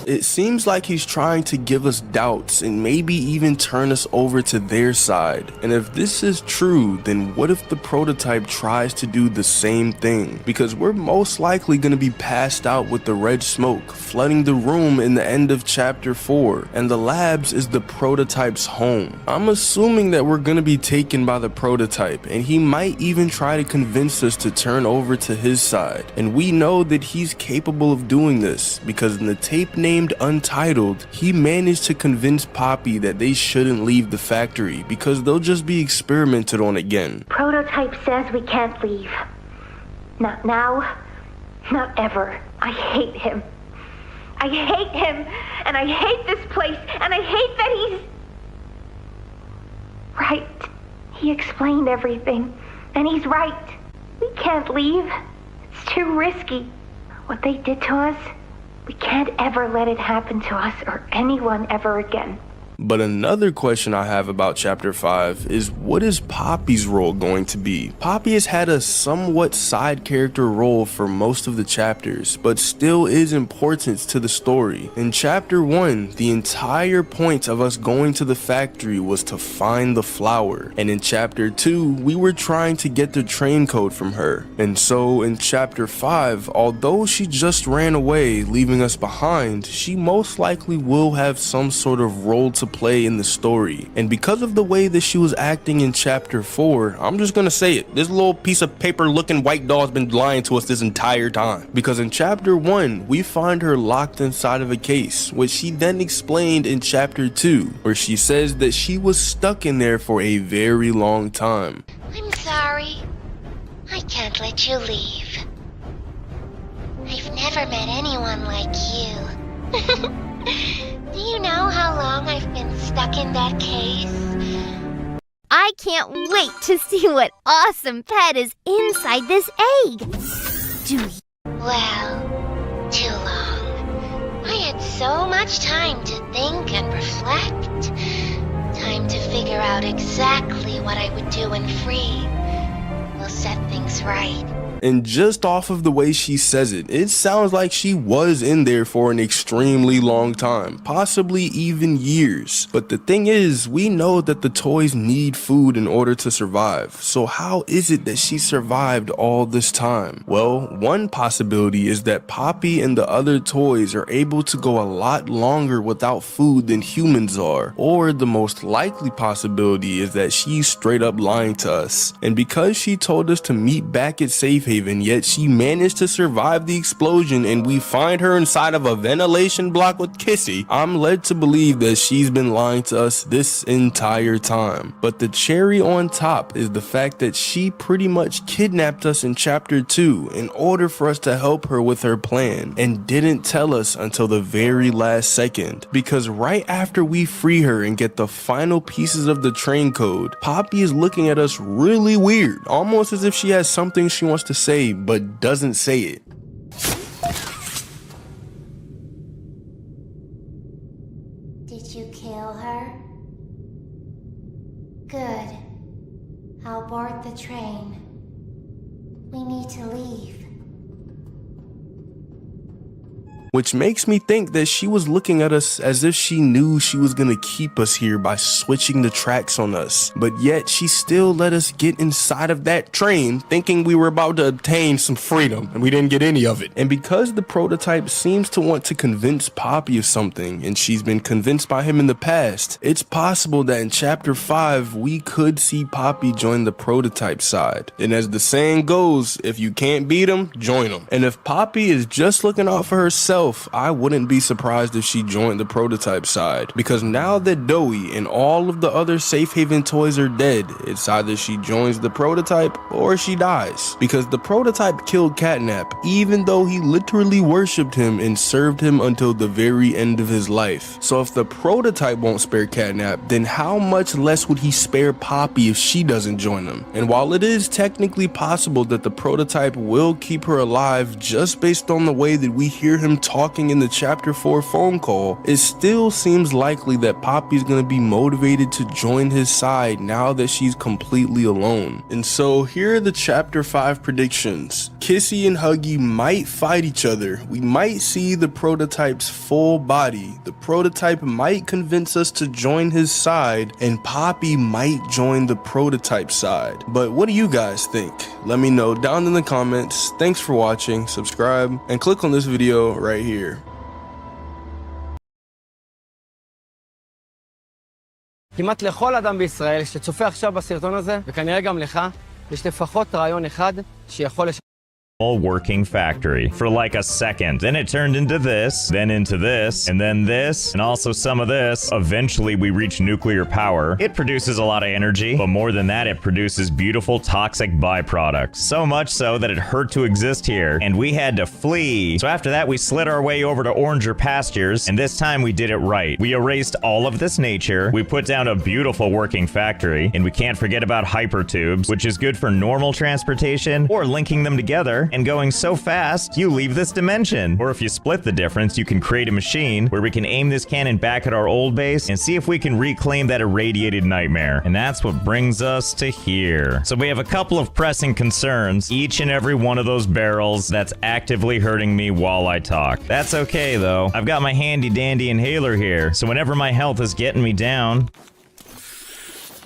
It seems like he's trying to give us doubts and maybe even turn us over to their side. And if this is true, then what if the prototype tries to do the same thing? Because we're most likely going to be passed out with the red smoke flooding the room in the end of chapter 4, and the labs is the prototype's home. I'm assuming that we're going to be taken by the prototype, and he might even try to convince us to turn over to his side. And we know that he's capable of doing this because in the tape named Untitled, he managed to convince Poppy that they shouldn't leave the factory because they'll just be experimented on again. Prototype says we can't leave. Not now, not ever. I hate him. I hate him, and I hate this place, and I hate that he's... Right. He explained everything, and he's right. We can't leave. It's too risky. What they did to us, we can't ever let it happen to us or anyone ever again. But another question I have about chapter 5 is, what is Poppy's role going to be? Poppy has had a somewhat side character role for most of the chapters, but still is important to the story. In chapter 1, the entire point of us going to the factory was to find the flower, and in chapter 2, we were trying to get the train code from her. And so in chapter 5, although she just ran away, leaving us behind, she most likely will have some sort of role to play in the story. And because of the way that she was acting in chapter 4, I'm just gonna say it, this little piece of paper looking white doll's been lying to us this entire time. Because in chapter 1, we find her locked inside of a case, which she then explained in chapter 2, where she says that she was stuck in there for a very long time. I'm sorry. I can't let you leave. I've never met anyone like you. Do you know how long I've been stuck in that case? I can't wait to see what awesome pet is inside this egg. Do you? Well, too long. I had so much time to think and reflect. Time to figure out exactly what I would do when free. We'll set things right. And just off of the way she says it, it sounds like she was in there for an extremely long time, possibly even years. But the thing is, we know that the toys need food in order to survive. So how is it that she survived all this time? Well, one possibility is that Poppy and the other toys are able to go a lot longer without food than humans are. Or the most likely possibility is that she's straight up lying to us. And because she told us to meet back at Safe Haven, yet she managed to survive the explosion and we find her inside of a ventilation block with Kissy, I'm led to believe that she's been lying to us this entire time. But the cherry on top is the fact that she pretty much kidnapped us in chapter 2 in order for us to help her with her plan, and didn't tell us until the very last second. Because right after we free her and get the final pieces of the train code, Poppy is looking at us really weird, almost as if she has something she wants to say but doesn't say it. Did you kill her? Good. I'll board the train. We need to leave. Which makes me think that she was looking at us as if she knew she was gonna keep us here by switching the tracks on us. But yet she still let us get inside of that train thinking we were about to obtain some freedom, and we didn't get any of it. And because the prototype seems to want to convince Poppy of something, and she's been convinced by him in the past, it's possible that in chapter 5 we could see Poppy join the prototype side. And as the saying goes, if you can't beat them, join them. And if Poppy is just looking out for herself, I wouldn't be surprised if she joined the prototype side, because now that Doughy and all of the other Safe Haven toys are dead, it's either she joins the prototype or she dies, because the prototype killed Catnap even though he literally worshipped him and served him until the very end of his life. So if the prototype won't spare Catnap, then how much less would he spare Poppy if she doesn't join him? And while it is technically possible that the prototype will keep her alive just based on the way that we hear him talking in the chapter 4 phone call, it still seems likely that Poppy's gonna be motivated to join his side now that she's completely alone. And so here are the chapter 5 predictions. Kissy and Huggy might fight each other. We might see the prototype's full body. The prototype might convince us to join his side, and Poppy might join the prototype side. But what do you guys think? Let me know down in the comments. Thanks for watching, subscribe, and click on this video right here. כמעט לכל אדם בישראל שצופה עכשיו בסרטון הזה, וכנראה גם לך, יש לפחות רעיון אחד שיכול working factory for like a second. Then it turned into this, then into this, and then this, and also some of this. Eventually we reach nuclear power. It produces a lot of energy, but more than that, it produces beautiful toxic byproducts. So much so that it hurt to exist here, and we had to flee. So after that, we slid our way over to Oranger Pastures, and this time we did it right. We erased all of this nature, we put down a beautiful working factory, and we can't forget about hypertubes, which is good for normal transportation or linking them together, and going so fast, you leave this dimension. Or if you split the difference, you can create a machine where we can aim this cannon back at our old base and see if we can reclaim that irradiated nightmare. And that's what brings us to here. So we have a couple of pressing concerns. Each and every one of those barrels that's actively hurting me while I talk. That's okay though. I've got my handy dandy inhaler here, so whenever my health is getting me down...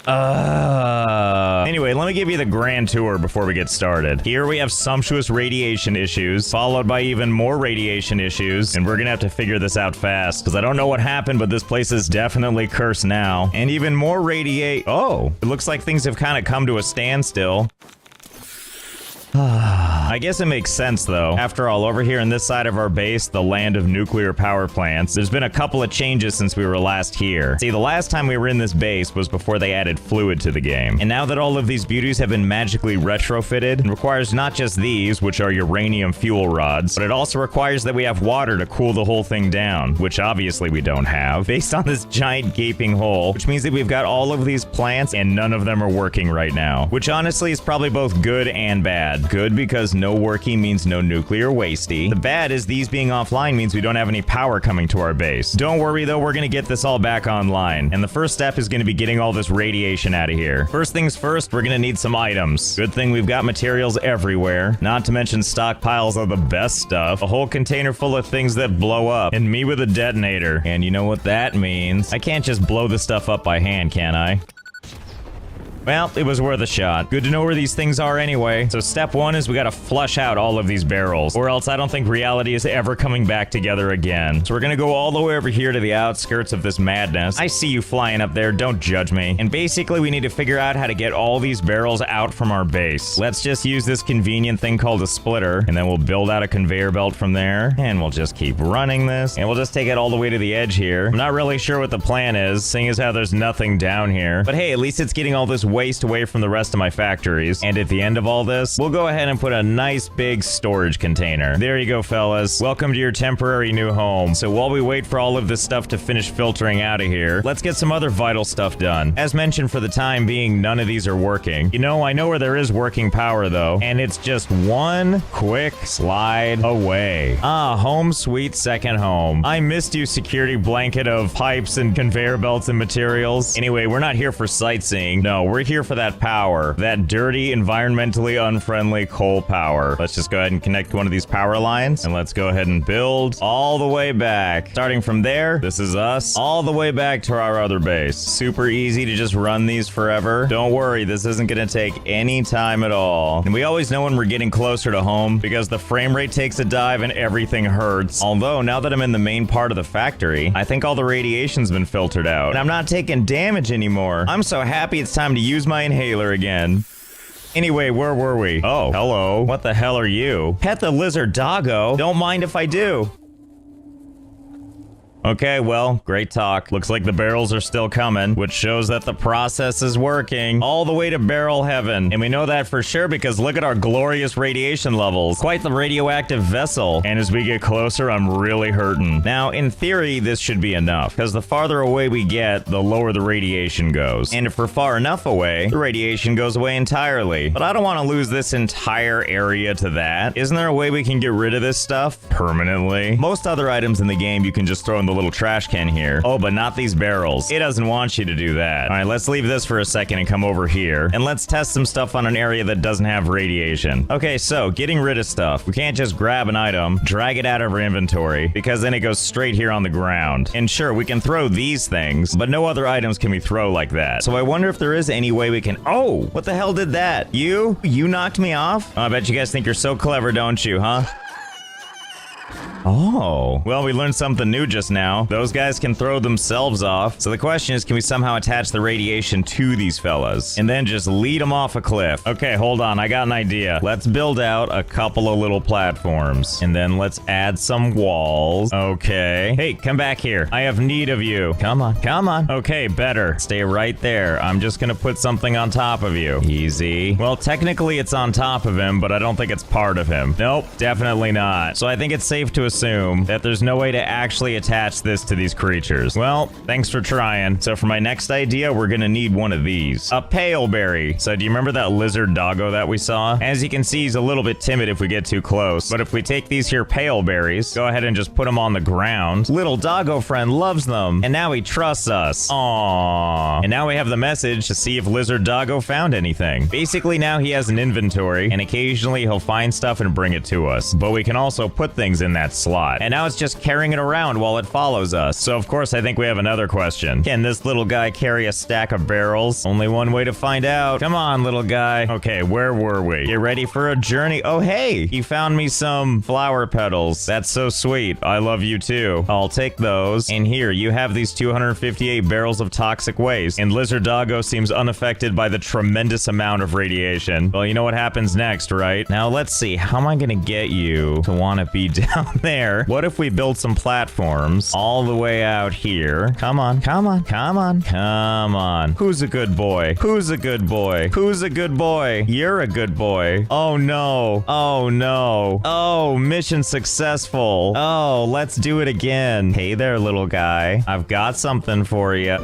Anyway, let me give you the grand tour before we get started. Here we have sumptuous radiation issues, followed by even more radiation issues, and we're gonna have to figure this out fast, because I don't know what happened, but this place is definitely cursed now. And even more Oh, it looks like things have kind of come to a standstill. I guess it makes sense though. After all, over here on this side of our base, the land of nuclear power plants, there's been a couple of changes since we were last here. See, the last time we were in this base was before they added fluid to the game. And now that all of these beauties have been magically retrofitted, it requires not just these, which are uranium fuel rods, but it also requires that we have water to cool the whole thing down, which obviously we don't have, based on this giant gaping hole, which means that we've got all of these plants and none of them are working right now, which honestly is probably both good and bad. Good because no working means no nuclear wasty. The bad is these being offline means we don't have any power coming to our base. Don't worry though, we're gonna get this all back online. And the first step is gonna be getting all this radiation out of here. First things first, we're gonna need some items. Good thing we've got materials everywhere. Not to mention stockpiles of the best stuff. A whole container full of things that blow up. And me with a detonator. And you know what that means? I can't just blow the stuff up by hand, can I? Well, it was worth a shot. Good to know where these things are anyway. So step one is we gotta flush out all of these barrels, or else I don't think reality is ever coming back together again. So we're gonna go all the way over here to the outskirts of this madness. I see you flying up there, don't judge me. And basically we need to figure out how to get all these barrels out from our base. Let's just use this convenient thing called a splitter, and then we'll build out a conveyor belt from there, and we'll just keep running this, and we'll just take it all the way to the edge here. I'm not really sure what the plan is, seeing as how there's nothing down here. But hey, at least it's getting all this waste away from the rest of my factories. And at the end of all this, we'll go ahead and put a nice big storage container. There you go, fellas. Welcome to your temporary new home. So while we wait for all of this stuff to finish filtering out of here, let's get some other vital stuff done. As mentioned, for the time being, none of these are working. You know, I know where there is working power though, and it's just one quick slide away. Ah, home sweet second home. I missed you, security blanket of pipes and conveyor belts and materials. Anyway, we're not here for sightseeing. No, we're here for that power. That dirty, environmentally unfriendly coal power. Let's just go ahead and connect one of these power lines, and let's go ahead and build all the way back. Starting from there, this is us, all the way back to our other base. Super easy to just run these forever. Don't worry, this isn't gonna take any time at all. And we always know when we're getting closer to home, because the frame rate takes a dive and everything hurts. Although, now that I'm in the main part of the factory, I think all the radiation's been filtered out, and I'm not taking damage anymore. I'm so happy it's time to use my inhaler again. Anyway, where were we? Oh, hello. What the hell are you? Pet the lizard doggo? Don't mind if I do. Okay, well, great talk. Looks like the barrels are still coming, which shows that the process is working all the way to barrel heaven. And we know that for sure because look at our glorious radiation levels. Quite the radioactive vessel. And as we get closer, I'm really hurting. Now, in theory, this should be enough, because the farther away we get, the lower the radiation goes. And if we're far enough away, the radiation goes away entirely. But I don't want to lose this entire area to that. Isn't there a way we can get rid of this stuff permanently? Most other items in the game you can just throw in the little trash can here. Oh, but not these barrels. It doesn't want you to do that. All right, let's leave this for a second and come over here, and let's test some stuff on an area that doesn't have radiation. Okay, so getting rid of stuff. We can't just grab an item, drag it out of our inventory, because then it goes straight here on the ground. And sure, we can throw these things, but no other items can we throw like that. So I wonder if there is any way we can... Oh, what the hell did that? You knocked me off? Oh, I bet you guys think you're so clever, don't you, huh? Oh, well, we learned something new just now. Those guys can throw themselves off. So the question is, can we somehow attach the radiation to these fellas and then just lead them off a cliff? Okay, hold on. I got an idea. Let's build out a couple of little platforms, and then let's add some walls. Okay. Hey, come back here. I have need of you. Come on. Come on. Okay, better. Stay right there. I'm just gonna put something on top of you. Easy. Well, technically it's on top of him, but I don't think it's part of him. Nope, definitely not. So I think it's safe to assume assume that there's no way to actually attach this to these creatures. Well, thanks for trying. So for my next idea, we're gonna need one of these. A paleberry. So do you remember that lizard doggo that we saw? As you can see, he's a little bit timid if we get too close. But if we take these here paleberries, go ahead and just put them on the ground. Little doggo friend loves them. And now he trusts us. Aww. And now we have the message to see if lizard doggo found anything. Basically now he has an inventory and occasionally he'll find stuff and bring it to us. But we can also put things in that slot. And now it's just carrying it around while it follows us. So of course I think we have another question. Can this little guy carry a stack of barrels? Only one way to find out. Come on, little guy. Okay, where were we? Get ready for a journey. Oh, hey, he found me some flower petals. That's so sweet. I love you too. I'll take those. And here, you have these 258 barrels of toxic waste. And Lizard Doggo seems unaffected by the tremendous amount of radiation. Well, you know what happens next, right? Now, let's see. How am I gonna get you to want to be down there? What if we build some platforms all the way out here? Come on, come on, come on, come on. Who's a good boy? Who's a good boy? Who's a good boy? You're a good boy. Oh no. Oh no. Oh, mission successful. Oh, let's do it again. Hey there, little guy. I've got something for you.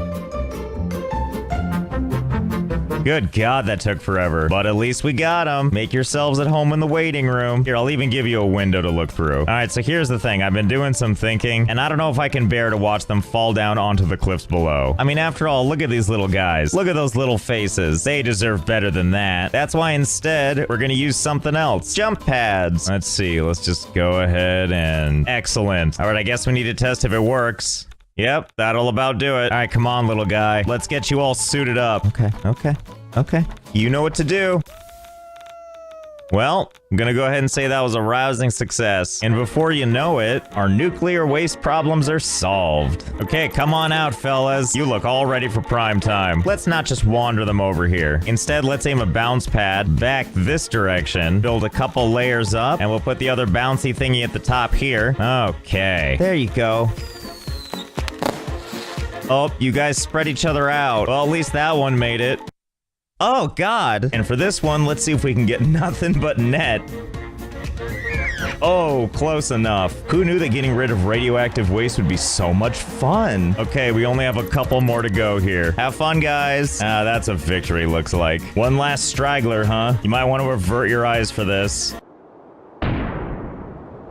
Good God, that took forever. But at least we got them. Make yourselves at home in the waiting room. Here, I'll even give you a window to look through. All right, so here's the thing. I've been doing some thinking, and I don't know if I can bear to watch them fall down onto the cliffs below. I mean, after all, look at these little guys. Look at those little faces. They deserve better than that. That's why instead, we're gonna use something else. Jump pads. Let's see. Let's just go ahead and... Excellent. All right, I guess we need to test if it works. Yep, that'll about do it. All right, come on, little guy. Let's get you all suited up. Okay, okay, okay. You know what to do. Well, I'm gonna go ahead and say that was a rousing success. And before you know it, our nuclear waste problems are solved. Okay, come on out, fellas. You look all ready for prime time. Let's not just wander them over here. Instead, let's aim a bounce pad back this direction, build a couple layers up, and we'll put the other bouncy thingy at the top here. Okay, there you go. Oh, you guys spread each other out. Well, at least that one made it. Oh, God. And for this one, let's see if we can get nothing but net. Oh, close enough. Who knew that getting rid of radioactive waste would be so much fun? Okay, we only have a couple more to go here. Have fun, guys. That's a victory, looks like. One last straggler, huh? You might want to avert your eyes for this.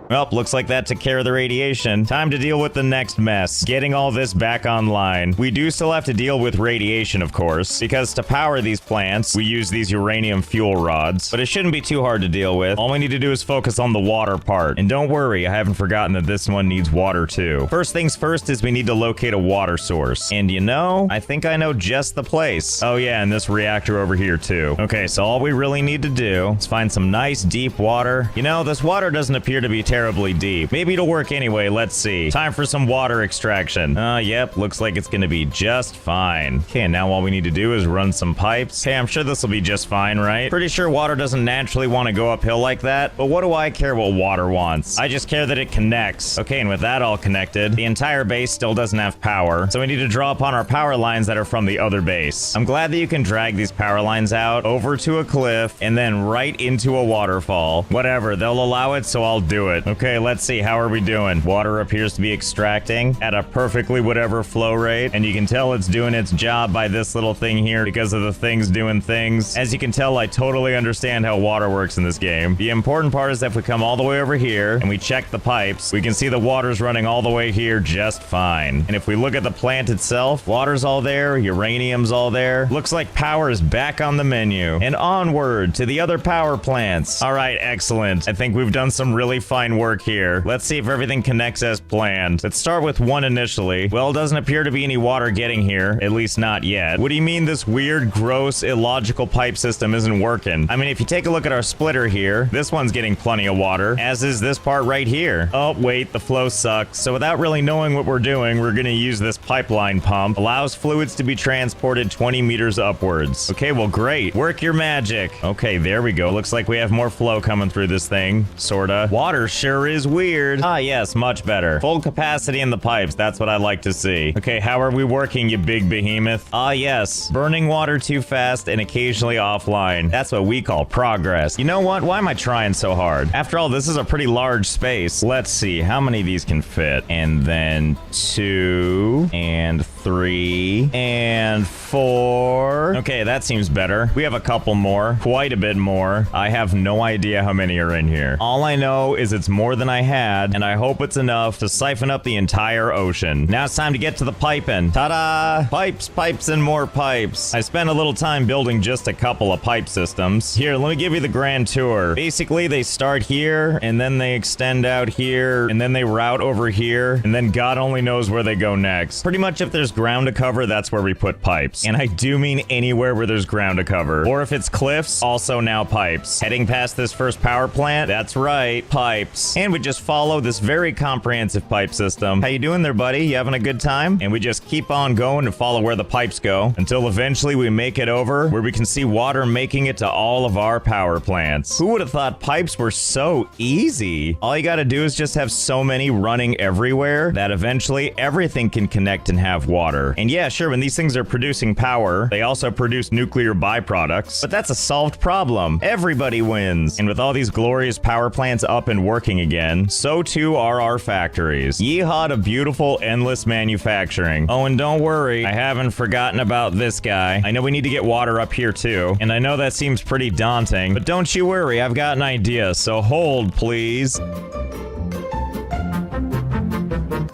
Well, looks like that took care of the radiation. Time to deal with the next mess. Getting all this back online. We do still have to deal with radiation, of course, because to power these plants, we use these uranium fuel rods. But it shouldn't be too hard to deal with. All we need to do is focus on the water part. And don't worry, I haven't forgotten that this one needs water too. First things first is we need to locate a water source. And you know, I think I know just the place. Oh yeah, and this reactor over here too. Okay, so all we really need to do is find some nice deep water. You know, this water doesn't appear to be terribly deep. Maybe it'll work anyway, let's see. Time for some water extraction. Yep, looks like it's gonna be just fine. Okay, and now all we need to do is run some pipes. Hey, I'm sure this will be just fine, right? Pretty sure water doesn't naturally want to go uphill like that, but what do I care what water wants? I just care that it connects. Okay, and with that all connected, the entire base still doesn't have power, so we need to draw upon our power lines that are from the other base. I'm glad that you can drag these power lines out over to a cliff and then right into a waterfall. Whatever, they'll allow it, so I'll do it. Okay, let's see, how are we doing? Water appears to be extracting at a perfectly whatever flow rate, and you can tell it's doing its job by this little thing here because of the things doing things. As you can tell, I totally understand how water works in this game. The important part is that if we come all the way over here and we check the pipes, we can see the water's running all the way here just fine. And if we look at the plant itself, water's all there, uranium's all there. Looks like power is back on the menu. And onward to the other power plants. All right, excellent. I think we've done some really fine work here. Let's see if everything connects as planned. Let's start with one initially. Well, it doesn't appear to be any water getting here, at least not yet. What do you mean this weird, gross, illogical pipe system isn't working? I mean, if you take a look at our splitter here, this one's getting plenty of water, as is this part right here. Oh, wait, the flow sucks. So without really knowing what we're doing, we're gonna use this pipeline pump. Allows fluids to be transported 20 meters upwards. Okay, well, great. Work your magic. Okay, there we go. Looks like we have more flow coming through this thing, sorta. Water sure is weird. Ah, yes, much better. Full capacity in the pipes, that's what I like to see. Okay, how are we working, you big behemoth? Ah, yes. Burning water too fast and occasionally offline. That's what we call progress. You know what? Why am I trying so hard? After all, this is a pretty large space. Let's see, how many of these can fit? And then 2, and 3, and 4. Okay, that seems better. We have a couple more. Quite a bit more. I have no idea how many are in here. All I know is it's more than I had, and I hope it's enough to siphon up the entire ocean. Now it's time to get to the piping. Ta-da! Pipes, pipes, and more pipes. I spent a little time building just a couple of pipe systems. Here, let me give you the grand tour. Basically, they start here, and then they extend out here, and then they route over here, and then God only knows where they go next. Pretty much if there's ground to cover, that's where we put pipes. And I do mean anywhere where there's ground to cover. Or if it's cliffs, also now pipes. Heading past this first power plant, that's right, pipes. And we just follow this very comprehensive pipe system. How you doing there, buddy? You having a good time? And we just keep on going and follow where the pipes go until eventually we make it over where we can see water making it to all of our power plants. Who would have thought pipes were so easy? All you gotta do is just have so many running everywhere that eventually everything can connect and have water. And yeah, sure, when these things are producing power, they also produce nuclear byproducts, but that's a solved problem. Everybody wins. And with all these glorious power plants up and working again, so too are our factories. Yeehaw to beautiful, endless manufacturing. Oh, and don't worry, I haven't forgotten about this guy. I know we need to get water up here too, and I know that seems pretty daunting, but don't you worry, I've got an idea, so hold, please.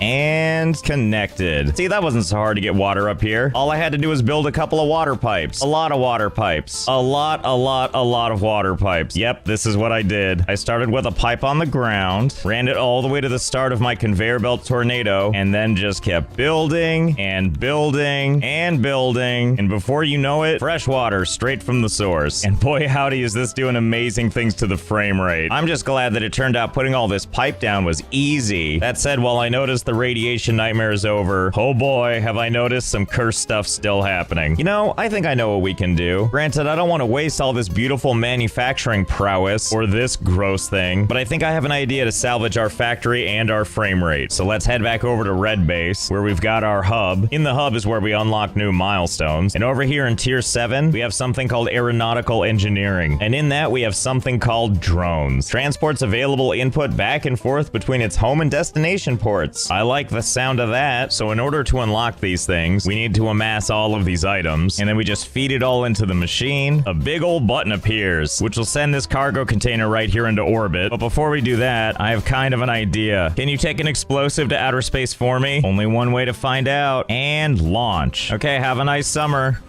And connected. See, that wasn't so hard to get water up here. All I had to do was build a couple of water pipes. A lot of water pipes. A lot of water pipes. Yep, this is what I did. I started with a pipe on the ground, ran it all the way to the start of my conveyor belt tornado, and then just kept building and building and building. And before you know it, fresh water straight from the source. And boy, howdy is this doing amazing things to the frame rate. I'm just glad that it turned out putting all this pipe down was easy. That said, while I noticed the radiation nightmare is over, oh boy, have I noticed some cursed stuff still happening. You know, I think I know what we can do. Granted, I don't want to waste all this beautiful manufacturing prowess or this gross thing, but I think I have an idea to salvage our factory and our frame rate. So let's head back over to Red Base, where we've got our hub. In the hub is where we unlock new milestones. And over here in Tier 7, we have something called Aeronautical Engineering. And in that, we have something called drones. Transports available input back and forth between its home and destination ports. I like the sound of that. So in order to unlock these things, we need to amass all of these items, and then we just feed it all into the machine. A big old button appears, which will send this cargo container right here into orbit. But before we do that, I have kind of an idea. Can you take an explosive to outer space for me? Only one way to find out. And launch. Okay, have a nice summer.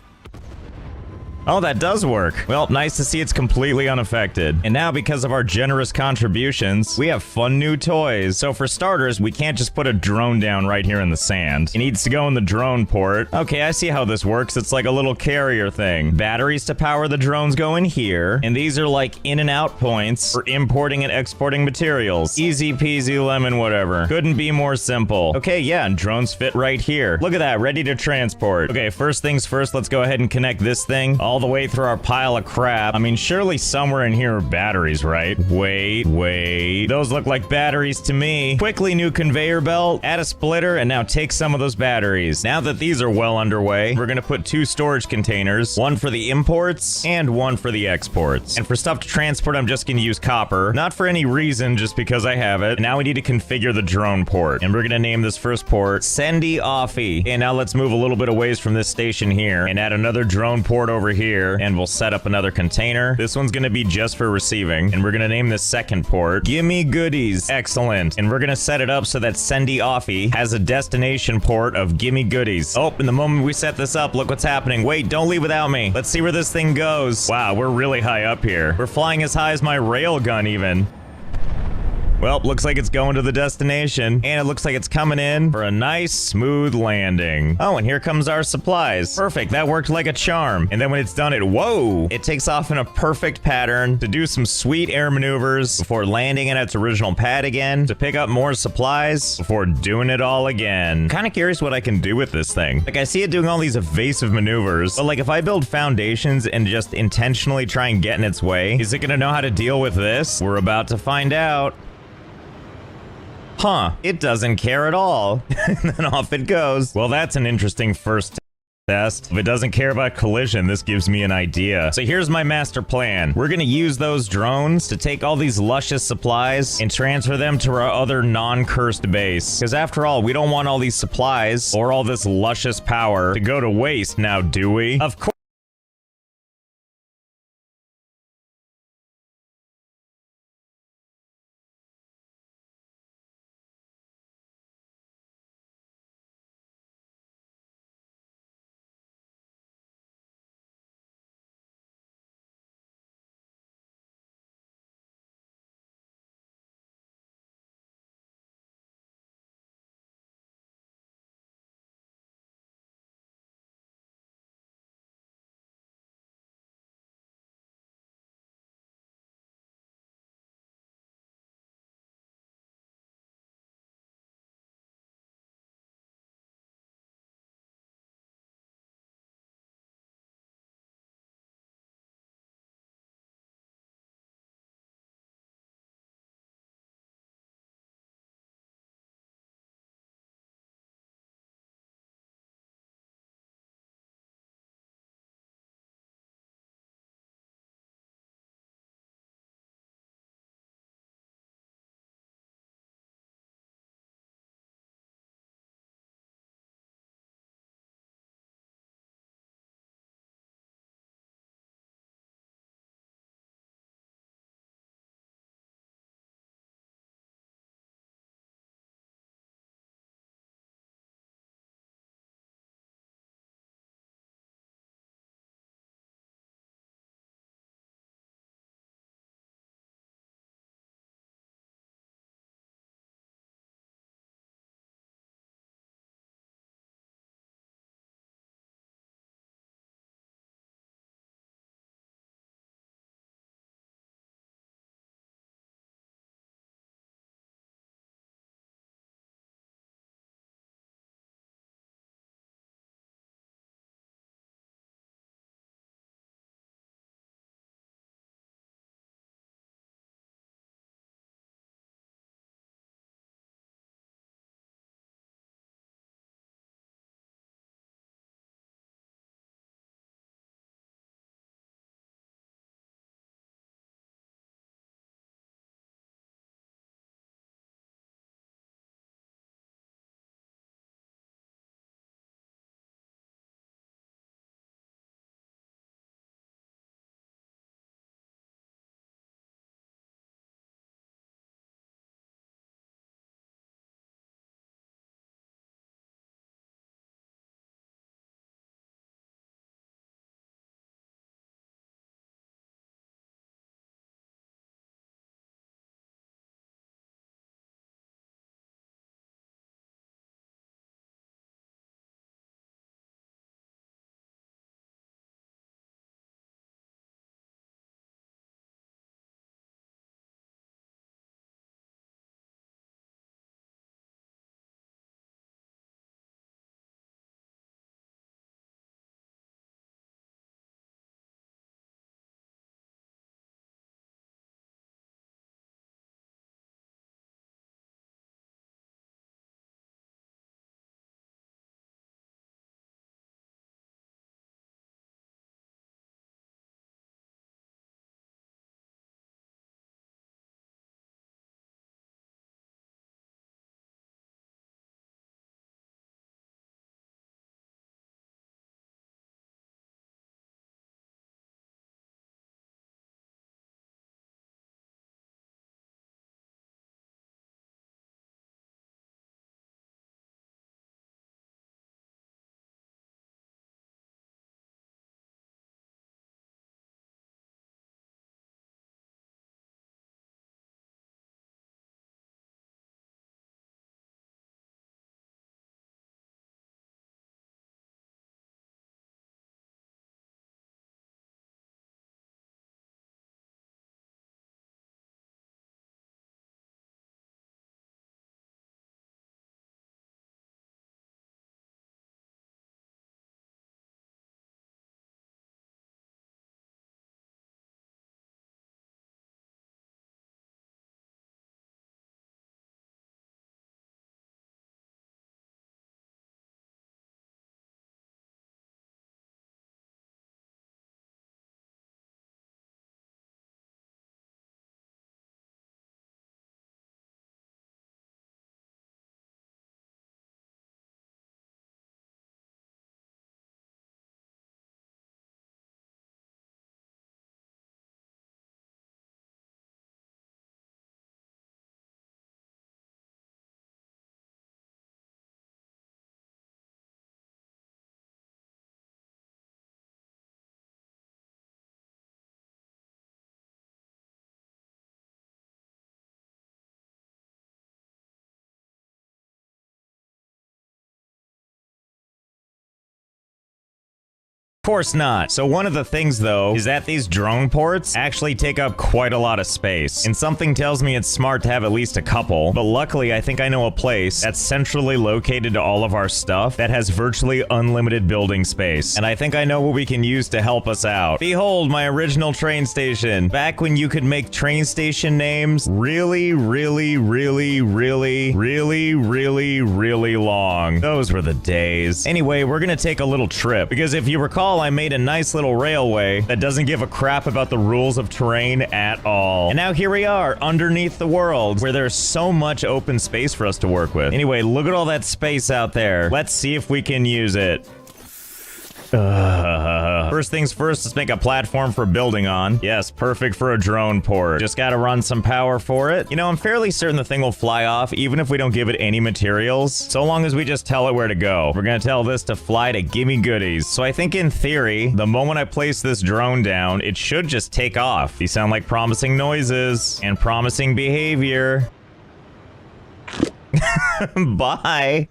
Oh, that does work. Well, nice to see it's completely unaffected. And now, because of our generous contributions, we have fun new toys. So for starters, we can't just put a drone down right here in the sand. It needs to go in the drone port. Okay, I see how this works. It's like a little carrier thing. Batteries to power the drones go in here. And these are like in and out points for importing and exporting materials. Easy peasy lemon whatever. Couldn't be more simple. Okay, yeah, and drones fit right here. Look at that, ready to transport. Okay, first things first, let's go ahead and connect this thing all the way through our pile of crap. I mean, surely somewhere in here are batteries, right? Wait. Those look like batteries to me. Quickly, new conveyor belt, add a splitter, and now take some of those batteries. Now that these are well underway, we're gonna put 2 storage containers, one for the imports and one for the exports. And for stuff to transport, I'm just gonna use copper. Not for any reason, just because I have it. And now we need to configure the drone port. And we're gonna name this first port Sendy Offie. And now let's move a little bit a ways from this station here and add another drone port over here. And we'll set up another container. This one's gonna be just for receiving, and we're gonna name this second port Gimme Goodies. Excellent. And we're gonna set it up so that Sendy Offie has a destination port of Gimme Goodies. Oh, and the moment we set this up, look what's happening. Wait, don't leave without me. Let's see where this thing goes. Wow, we're really high up here. We're flying as high as my railgun even. Well, looks like it's going to the destination, and it looks like it's coming in for a nice, smooth landing. Oh, and here comes our supplies. Perfect, that worked like a charm. And then when it's done, it takes off in a perfect pattern to do some sweet air maneuvers before landing in its original pad again, to pick up more supplies before doing it all again. Kind of curious what I can do with this thing. Like, I see it doing all these evasive maneuvers, but like, if I build foundations and just intentionally try and get in its way, is it gonna know how to deal with this? We're about to find out. Huh, it doesn't care at all. And then off it goes. Well, that's an interesting first test. If it doesn't care about collision, this gives me an idea. So here's my master plan. We're gonna use those drones to take all these luscious supplies and transfer them to our other non-cursed base. Because after all, we don't want all these supplies or all this luscious power to go to waste now, do we? Of course. course not. So one of the things though is that these drone ports actually take up quite a lot of space. And something tells me it's smart to have at least a couple. But luckily I think I know a place that's centrally located to all of our stuff that has virtually unlimited building space. And I think I know what we can use to help us out. Behold my original train station. Back when you could make train station names really long. Those were the days. Anyway, we're gonna take a little trip because if you recall, I made a nice little railway that doesn't give a crap about the rules of terrain at all. And now here we are underneath the world where there's so much open space for us to work with. Anyway, look at all that space out there. Let's see if we can use it. First things first, let's make a platform for building on. Yes, perfect for a drone port. Just gotta run some power for it. You know, I'm fairly certain the thing will fly off even if we don't give it any materials, so long as we just tell it where to go. We're gonna tell this to fly to Gimme Goodies. So I think in theory, the moment I place this drone down, it should just take off. These sound like promising noises and promising behavior. Bye.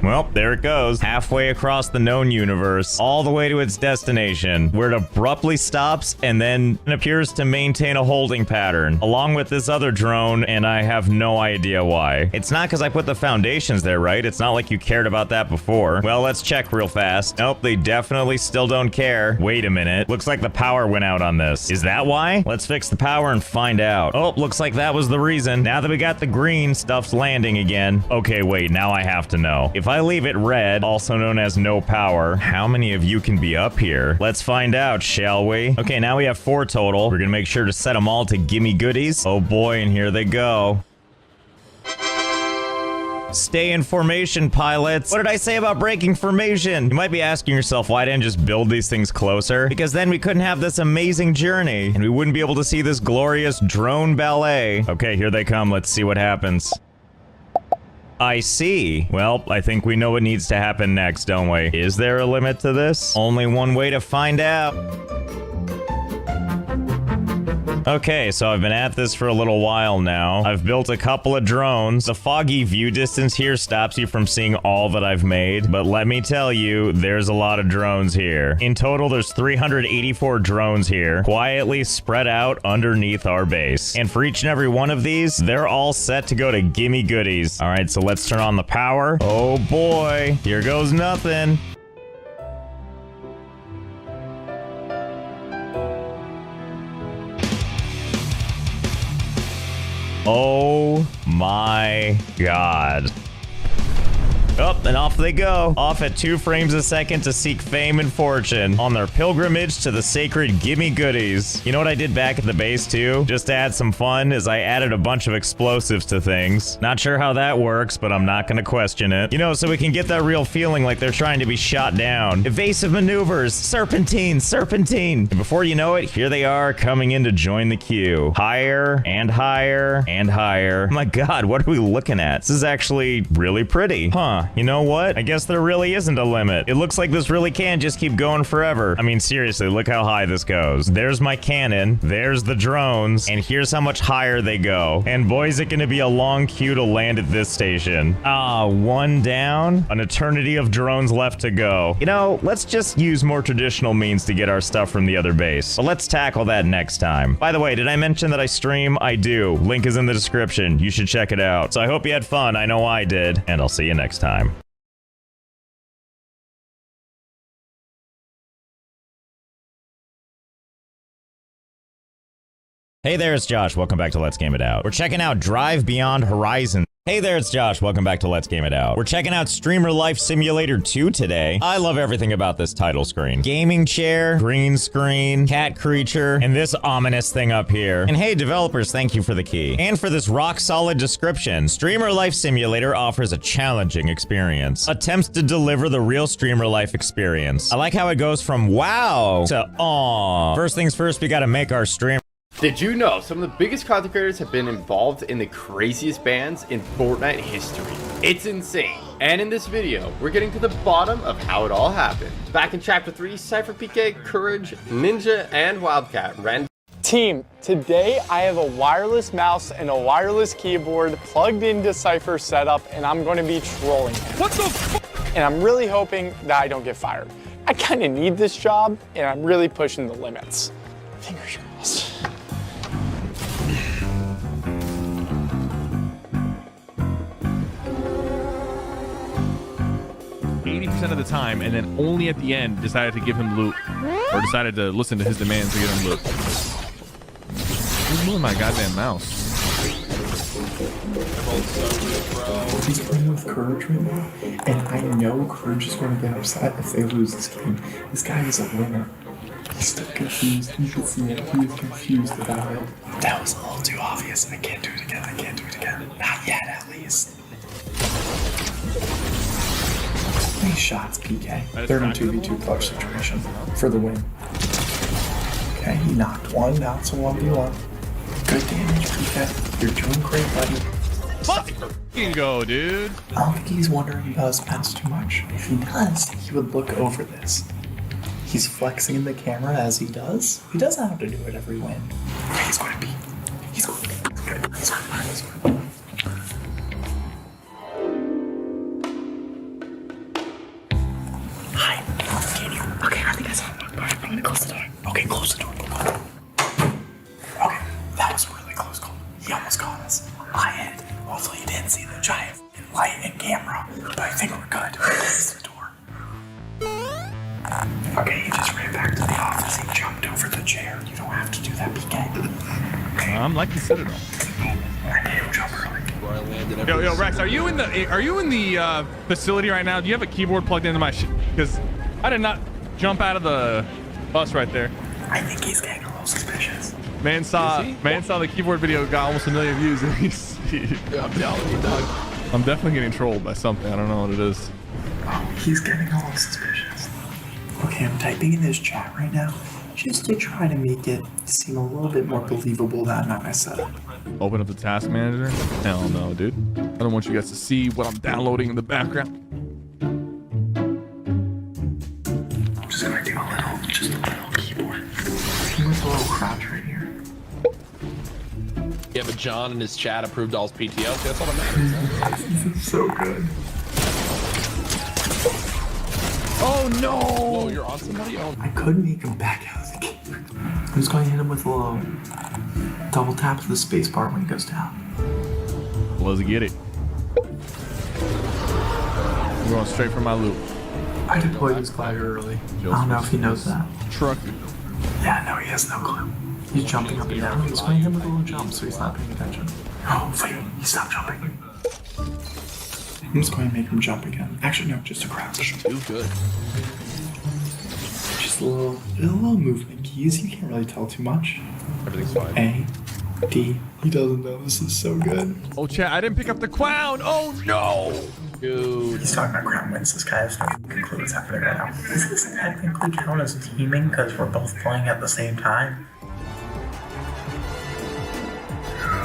Well, there it goes. Halfway across the known universe, all the way to its destination, where it abruptly stops and then appears to maintain a holding pattern, along with this other drone, and I have no idea why. It's not because I put the foundations there, right? It's not like you cared about that before. Well, let's check real fast. Nope, they definitely still don't care. Wait a minute. Looks like the power went out on this. Is that why? Let's fix the power and find out. Oh, looks like that was the reason. Now that we got the green, stuff's landing again. Okay, wait, now I have to know. If I leave it red, also known as no power, how many of you can be up here? Let's find out, shall we? Okay, now we have 4 total. We're gonna make sure to set them all to Gimme Goodies. Oh boy, and here they go. Stay in formation, pilots. What did I say about breaking formation? You might be asking yourself, why didn't I just build these things closer? Because then we couldn't have this amazing journey, and we wouldn't be able to see this glorious drone ballet. Okay, here they come. Let's see what happens. I see. Well, I think we know what needs to happen next, don't we? Is there a limit to this? Only one way to find out. Okay, so I've been at this for a little while now. I've built a couple of drones. The foggy view distance here stops you from seeing all that I've made, but let me tell you, there's a lot of drones here. In total, there's 384 drones here, quietly spread out underneath our base. And for each and every one of these, they're all set to go to Gimme Goodies. All right, so let's turn on the power. Oh boy, here goes nothing. Oh my God. Oh, and off they go. Off at 2 frames a second to seek fame and fortune on their pilgrimage to the sacred Gimme Goodies. You know what I did back at the base too? Just to add some fun is I added a bunch of explosives to things. Not sure how that works, but I'm not gonna question it. You know, so we can get that real feeling like they're trying to be shot down. Evasive maneuvers, serpentine, serpentine. And before you know it, here they are coming in to join the queue. Higher and higher and higher. Oh my God, what are we looking at? This is actually really pretty. Huh. You know what? I guess there really isn't a limit. It looks like this really can just keep going forever. I mean, seriously, look how high this goes. There's my cannon. There's the drones. And here's how much higher they go. And boy, is it going to be a long queue to land at this station. Ah, 1 down. An eternity of drones left to go. You know, let's just use more traditional means to get our stuff from the other base. But let's tackle that next time. By the way, did I mention that I stream? I do. Link is in the description. You should check it out. So I hope you had fun. I know I did. And I'll see you next time. Hey there, it's Josh. Welcome back to Let's Game It Out. We're checking out Drive Beyond Horizon. Hey there, it's Josh. Welcome back to Let's Game It Out. We're checking out Streamer Life Simulator 2 today. I love everything about this title screen. Gaming chair, green screen, cat creature, and this ominous thing up here. And hey, developers, thank you for the key. And for this rock-solid description, Streamer Life Simulator offers a challenging experience. Attempts to deliver the real Streamer Life experience. I like how it goes from wow to aw. First things first, we gotta make our stream. Did you know some of the biggest content creators have been involved in the craziest bans in Fortnite history? It's insane. And in this video, we're getting to the bottom of how it all happened. Back in Chapter 3, Cypher PK, Courage, Ninja, and Wildcat ran. Team, today I have a wireless mouse and a wireless keyboard plugged into Cypher setup, and I'm going to be trolling him. What the f? And I'm really hoping that I don't get fired. I kind of need this job, and I'm really pushing the limits. Fingers crossed. 80% of the time, and then only at the end decided to give him loot, or decided to listen to his demands to give him loot. Who's moving my goddamn mouse? He's playing with Courage right now, and I know Courage is going to get upset if they lose this game. This guy is a winner. He's still confused. You can see it. He is confused about it. That was a little too obvious. I can't do it again. I can't do it again. Not yet, at least. Nice shots, PK. They're in a 2v2 clutch situation for the win. Okay, he knocked one. Now it's a 1v1. Good damage, PK. You're doing great, buddy. Fucking go, dude. I don't think he's wondering about his pets too much. If he does, he would look over this. He's flexing in the camera as he does. He doesn't have to do it every win. Okay, he's going to be. He's going to be. He's going to be. He's going to be. Hi. Can you? Okay, I think I saw him. I'm going to close the door. Okay, close the door. Okay, that was a really close call. He almost got us. I hit. Hopefully you didn't see the giant light and camera, but I think we're good. Close the door. Okay, he just ran back to the office. He jumped over the chair. You don't have to do that, PK. Okay. I'm like the Citadel. I made him jump early. Yo, Rex, are you in the facility right now? Do you have a keyboard plugged into my shit? Because I did not jump out of the bus right there. I think he's getting a little suspicious. Man saw the keyboard video, got almost 1 million views, and I'm definitely getting trolled by something. I don't know what it is. Oh, he's getting a little suspicious. Okay, I'm typing in his chat right now, just to try to make it seem a little bit more believable that I'm not setup. Open up the task manager? Hell no, dude. I don't want you guys to see what I'm downloading in the background. I'm just gonna do just a little keyboard. With a little crouch right here. Yeah, but John and his chat approved all his PTO. That's all that matters. This is so good. Oh no! Whoa, you're on somebody? Oh. I couldn't make him back out of the game. I'm just going to hit him with a little double tap to the space bar when he goes down. Let's get it. I'm going straight for my loop. I deployed this glider early. I don't know if he knows that. Truck. Yeah, no, he has no clue. He's jumping up and down. I'm just going to hit him with a little jump so he's not paying attention. Oh, wait, he stopped jumping. I'm just going to make him jump again. Actually, no, just a crouch. Do good. Just a little movement keys. You can't really tell too much. Everything's fine. A, D. He doesn't know. This is so good. Oh, chat, I didn't pick up the crown. Oh, no. Dude. He's talking about crown wins. This guy has no clue what's happening right now. Does this technically count as teaming because we're both playing at the same time?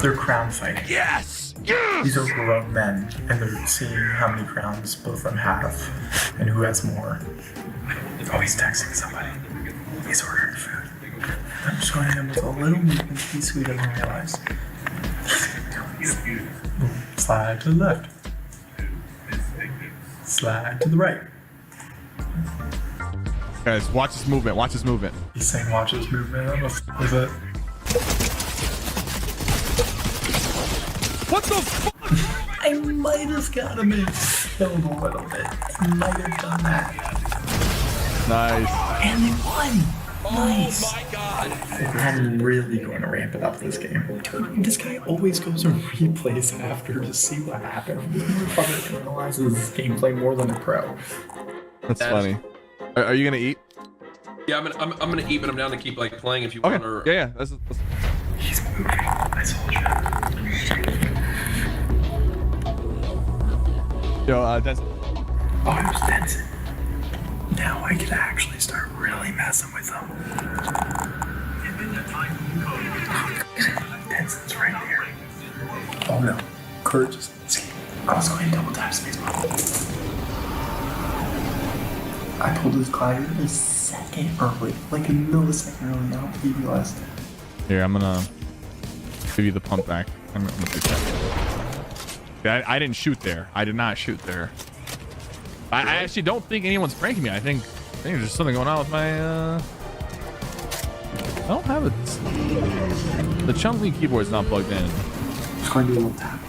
They're crown fighting. Yes! Yes! These are grown men, and they're seeing how many crowns both of them have, and who has more. Oh, he's texting somebody. He's ordering food. I'm just going to hit him with a little movement piece so he doesn't realize. Slide to the left. Slide to the right. Guys, watch this movement. Watch this movement. He's saying watch this movement. I don't know if was it. What the fuck? I might have got him in a little bit. Might have done that. Nice. And they won. Nice. Oh my god. I'm really going to ramp it up this game. This guy always goes and replays after to see what happened. He probably analyzes his gameplay more than a pro. That's funny. Are you gonna eat? Yeah, I'm gonna eat, but I'm down to keep like playing if you want. Or... Yeah. He's moving. I told you. Yo, Denson. Oh, it was Denson. Now I can actually start really messing with him. Denson's right here. Oh no. Courage is escape. I was going to double tap space bar. I pulled his glider a second early. Like a millisecond early. I don't think he realized it. Here, I'm gonna give you the pump back. I'm gonna do that. I didn't shoot there. I did not shoot there. I actually don't think anyone's pranking me. I think think there's something going on with my, I don't have it. The Chun-Li keyboard's not plugged in. It's going to be a little tap.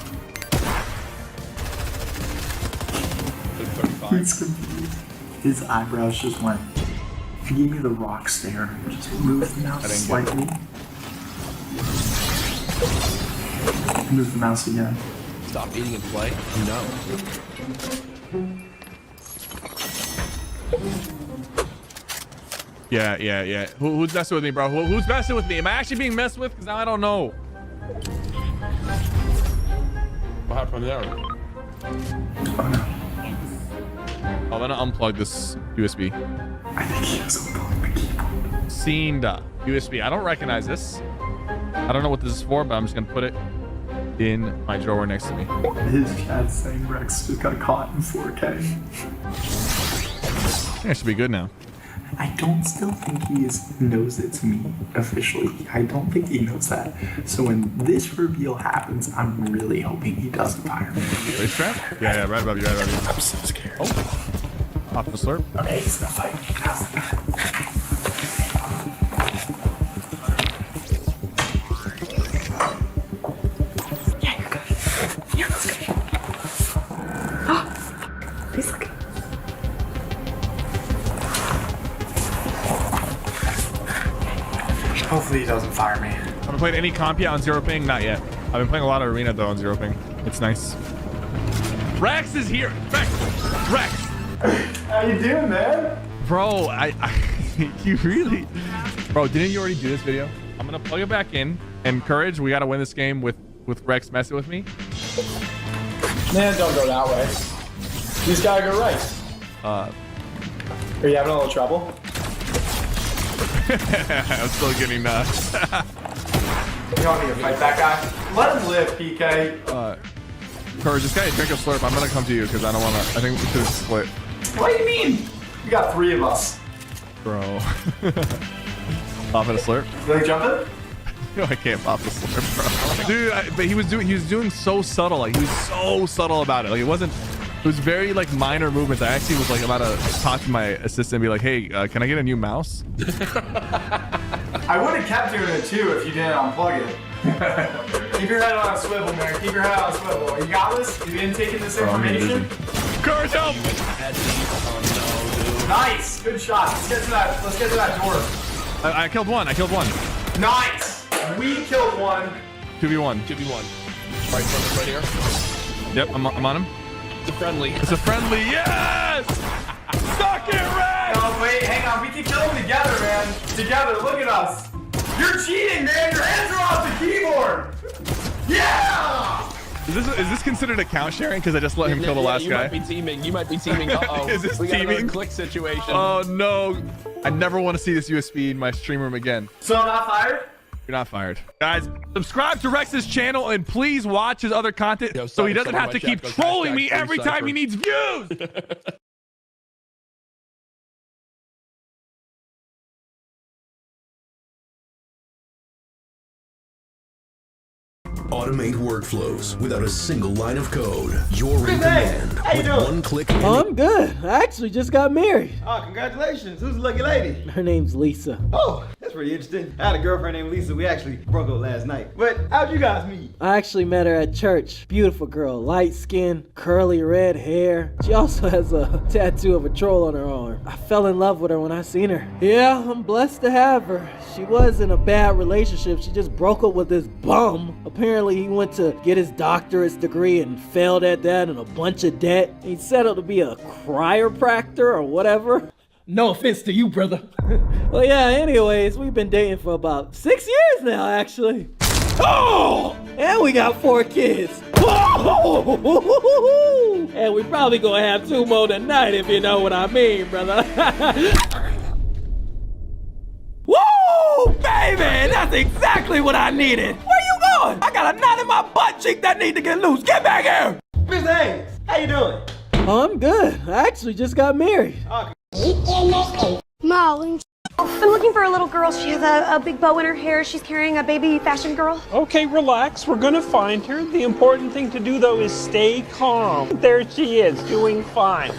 He's confused. His eyebrows just went. If you give me the rock stare, just move the mouse slightly. Move the mouse again. Stop eating and play? No. Yeah. Who's messing with me, bro? Who's messing with me? Am I actually being messed with? Because now I don't know. What happened there? I'm gonna unplug this USB. I think he has unplugged the keyboard. Cinda USB. I don't recognize this. I don't know what this is for, but I'm just gonna put it in my drawer next to me. His chat's saying Rex just got caught in 4K. I think I should be good now. I don't still think he knows it's me officially. I don't think he knows that. So when this reveal happens, I'm really hoping he doesn't fire me. Race trap? Yeah, right above you, right above you. I'm so scared. Oh. Pop the slurp. Okay, he's gonna fight. Yeah, you're good. Yeah, that's good. Oh, he's looking. Hopefully he doesn't fire me. Have I played any comp yet on zero ping? Not yet. I've been playing a lot of arena though on zero ping. It's nice. Rex is here. Rex. How you doing, man? Bro, you really, bro, didn't you already do this video? I'm gonna plug it back in. And Courage, we gotta win this game with Rex messing with me. Man, don't go that way. You just gotta go right. Are you having a little trouble? I'm still getting nuts. You want me to fight that guy? Let him live, PK. Courage, just gotta drink a slurp. I'm gonna come to you because I don't wanna, I think we should split. What do you mean? You got 3 of us. Bro. Pop in a slurp? You like jumping? No, I can't pop the slurp, bro. Dude, but he was doing so subtle. Like, he was so subtle about it. Like, it was very, like, minor movements. I actually was, like, about to talk to my assistant and be like, hey, can I get a new mouse? I would have kept doing it, too, if you didn't unplug it. Keep your head on a swivel, man. Keep your head on a swivel. You got this? You been taking this information? Courage, help! Nice! Good shot. Let's get to that door. I killed one. Nice! We killed one. 2v1. Right here. Yep, I'm on him. It's a friendly. Yes! Suck it, Rex! No, wait, hang on. We can kill them together, man. Together, look at us. You're cheating, man. Your hands are off the keyboard. Yeah! Is this considered account sharing? Because I just let him kill the last guy. You might be teaming. Uh-oh. Is this we got teaming? another click situation. Oh, no. I never want to see this USB in my stream room again. So I'm not fired? You're not fired. Guys, subscribe to Rex's channel and please watch his other content so he doesn't have to keep trolling me every time he needs views. Automate workflows without a single line of code. You're in command with one click. I'm good. I actually just got married. Oh, congratulations. Who's the lucky lady? Her name's Lisa. Oh, that's pretty interesting. I had a girlfriend named Lisa. We actually broke up last night. But how'd you guys meet? I actually met her at church. Beautiful girl. Light skin, curly red hair. She also has a tattoo of a troll on her arm. I fell in love with her when I seen her. Yeah, I'm blessed to have her. She was in a bad relationship. She just broke up with this bum. Apparently he went to get his doctorate's degree and failed at that and a bunch of debt. He settled to be a chiropractor or whatever. No offense to you, brother. Well, yeah, anyways, we've been dating for about 6 years now, actually. Oh! And we got 4 kids. Oh! And we probably gonna have 2 more tonight, if you know what I mean, brother. Woo! Baby, that's exactly what I needed. Where you going? I got a knot in my butt cheek that need to get loose. Get back here! Mr. Haynes, how you doing? Oh, I'm good. I actually just got married. Molly. I'm looking for a little girl. She has a big bow in her hair. She's carrying a baby fashion girl. Okay, relax. We're gonna find her. The important thing to do, though, is stay calm. There she is, doing fine.